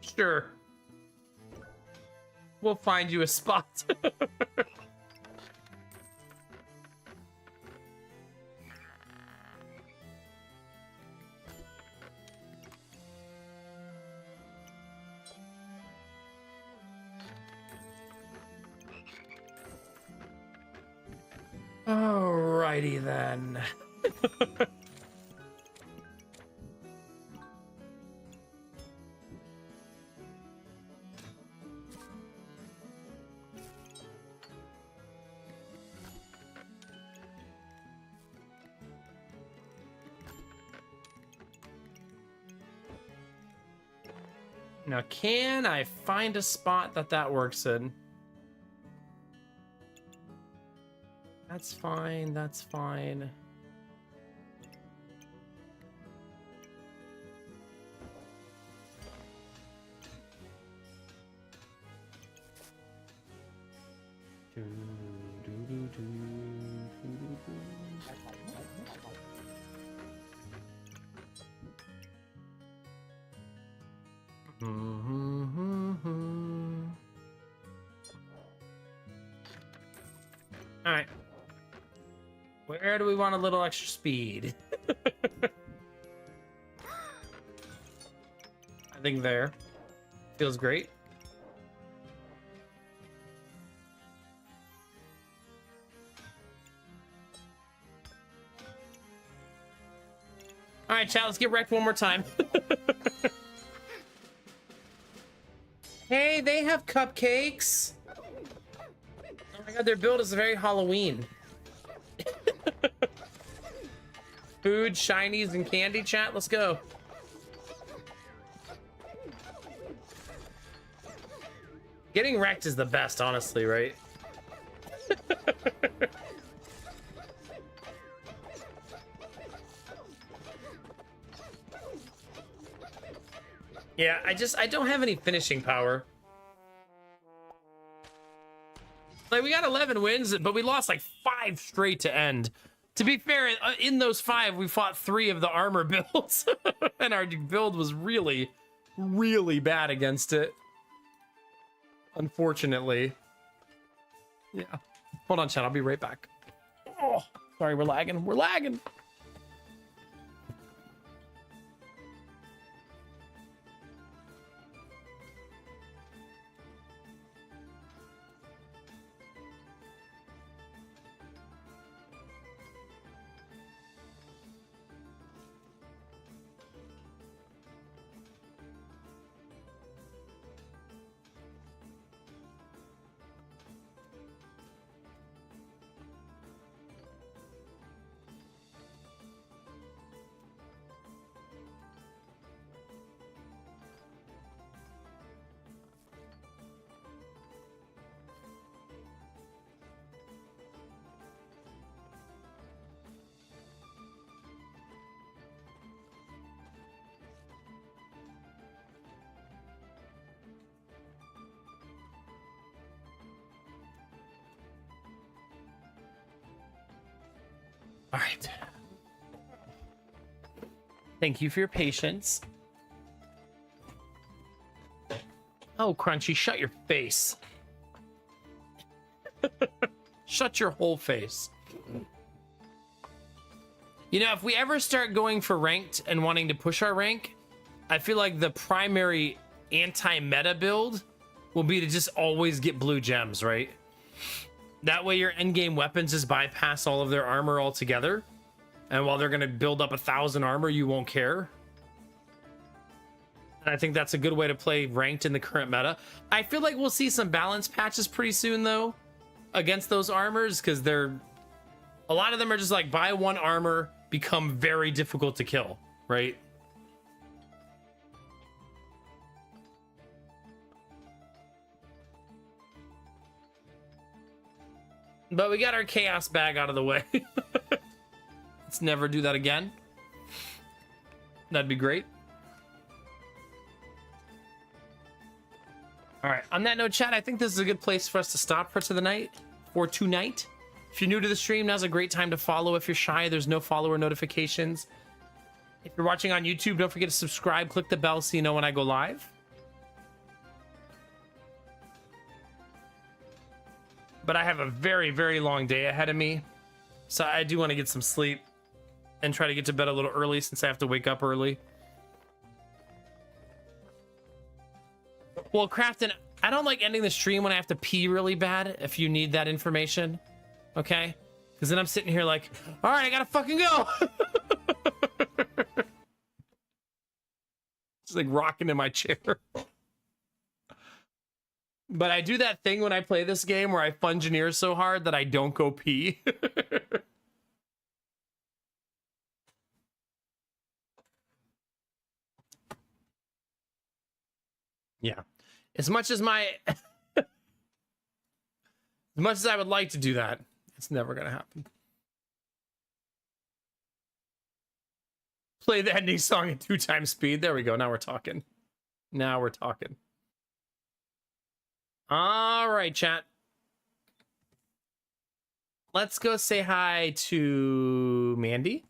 Sure. We'll find you a spot. Alrighty then. Now, can I find a spot that works in? That's fine, that's fine. All right. Where do we want a little extra speed? I think there. Feels great. All right, chat, let's get wrecked one more time. Hey, they have cupcakes. Oh my god, their build is very Halloween. Food, shinies, and candy, chat. Let's go. Getting wrecked is the best, honestly, right? Yeah, I don't have any finishing power. Like, we got 11 wins, but we lost like 5 straight to end. To be fair, in those 5, we fought 3 of the armor builds. And our build was really, really bad against it. Unfortunately. Yeah. Hold on, chat. I'll be right back. Oh, sorry, we're lagging. We're lagging. All right. Thank you for your patience. Oh, Crunchy, shut your face. Shut your whole face. You know, if we ever start going for ranked and wanting to push our rank, I feel like the primary anti-meta build will be to just always get blue gems, right? That way your endgame weapons just bypass all of their armor altogether. And while they're going to build up 1,000 armor, you won't care. And I think that's a good way to play ranked in the current meta. I feel like we'll see some balance patches pretty soon, though, against those armors, because they're... a lot of them are just like, buy 1 armor, become very difficult to kill, right? But we got our chaos bag out of the way. Let's never do that again. That'd be great. All right, on that note, chat, I think this is a good place for us to stop for tonight. If you're new to the stream, now's a great time to follow. If you're shy, there's no follower notifications. If you're watching on YouTube, don't forget to subscribe, click the bell so you know when I go live. But I have a very, very long day ahead of me. So I do want to get some sleep and try to get to bed a little early since I have to wake up early. Well, Crafton, I don't like ending the stream when I have to pee really bad, if you need that information. Okay? Because then I'm sitting here like, all right, I gotta fucking go. Just like rocking in my chair. But I do that thing when I play this game where I fungineer so hard that I don't go pee. Yeah. As much as as much as I would like to do that, it's never gonna happen. Play the ending song at 2 times speed. There we go. Now we're talking. Now we're talking. All right, chat. Let's go say hi to Mandy.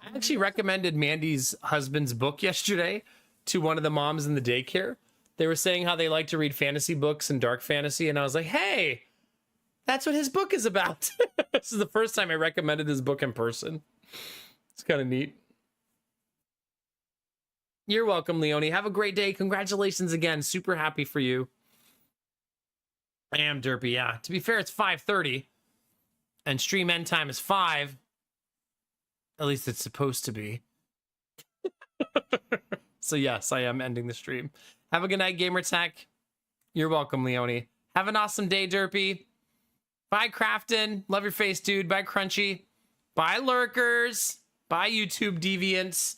I actually recommended Mandy's husband's book yesterday to one of the moms in the daycare. They were saying how they like to read fantasy books and dark fantasy, and I was like, hey, That's what his book is about. This is the first time I recommended his book in person. It's kind of neat. You're welcome, Leonie. Have a great day. Congratulations again. Super happy for you. I am derpy, yeah. To be fair, it's 5:30. And stream end time is 5. At least it's supposed to be. So yes, I am ending the stream. Have a good night, Gamertech. You're welcome, Leonie. Have an awesome day, derpy. Bye, Crafton. Love your face, dude. Bye, Crunchy. Bye, Lurkers. Bye, YouTube Deviants.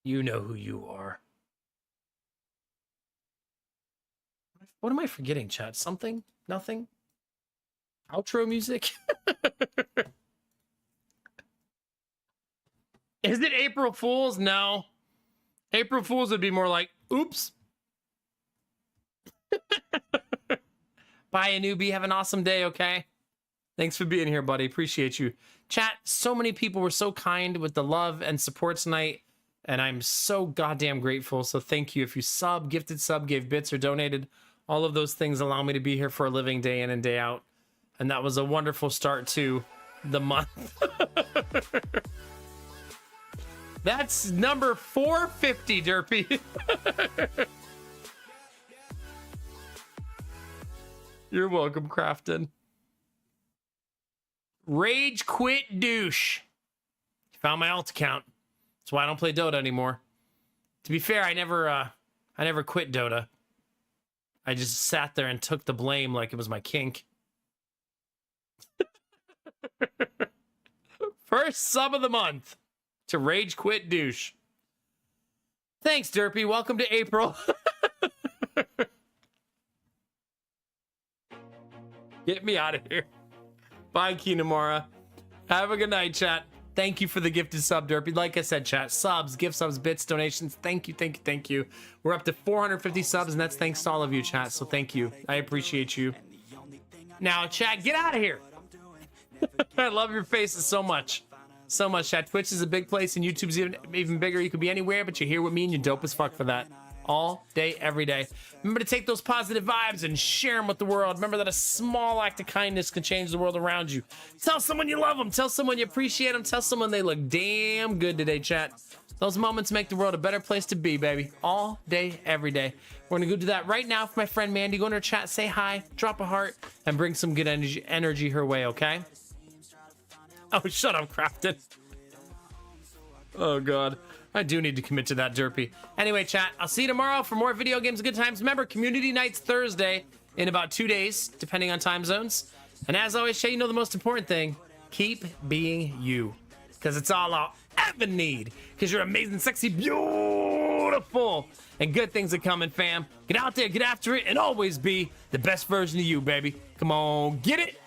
You know who you are. What am I forgetting, chat? Something? Nothing? Outro music? Is it April Fool's? No. April Fool's would be more like, oops. Bye, a newbie. Have an awesome day, okay? Thanks for being here, buddy. Appreciate you. Chat, so many people were so kind with the love and support tonight, and I'm so goddamn grateful. So thank you. If you sub, gifted sub, gave bits, or donated, all of those things allow me to be here for a living day in and day out. And that was a wonderful start to the month. That's number 450, Derpy. You're welcome, Crafton. Rage quit douche. Found my alt account. That's why I don't play Dota anymore. To be fair, I never quit Dota. I just sat there and took the blame like it was my kink. First sub of the month to Rage Quit Douche. Thanks, Derpy. Welcome to April. Get me out of here. Bye, Kinamara. Have a good night, chat. Thank you for the gifted sub, Derpy. Like I said, chat, subs, gift subs, bits, donations. Thank you, thank you, thank you. We're up to 450 subs, and that's thanks to all of you, chat. So thank you. I appreciate you. Now, chat, get out of here. I love your faces so much. So much, chat. Twitch is a big place, and YouTube's even bigger. You could be anywhere, but you're here with me, and you're dope as fuck for that. All day, every day. Remember to take those positive vibes and share them with the world. Remember that a small act of kindness can change the world around you. Tell someone you love them. Tell someone you appreciate them. Tell someone they look damn good today, chat. Those moments make the world a better place to be, baby. All day, every day. We're going to go do that right now for my friend Mandy. Go in her chat, say hi, drop a heart, and bring some good energy her way, okay? Oh, shut up, Crafton. Oh, God. I do need to commit to that, Derpy. Anyway, chat, I'll see you tomorrow for more video games and good times. Remember, Community Night's Thursday in about 2 days, depending on time zones. And as always, Shay, you know the most important thing. Keep being you. Because it's all I'll ever need. Because you're amazing, sexy, beautiful. And good things are coming, fam. Get out there, get after it, and always be the best version of you, baby. Come on, get it.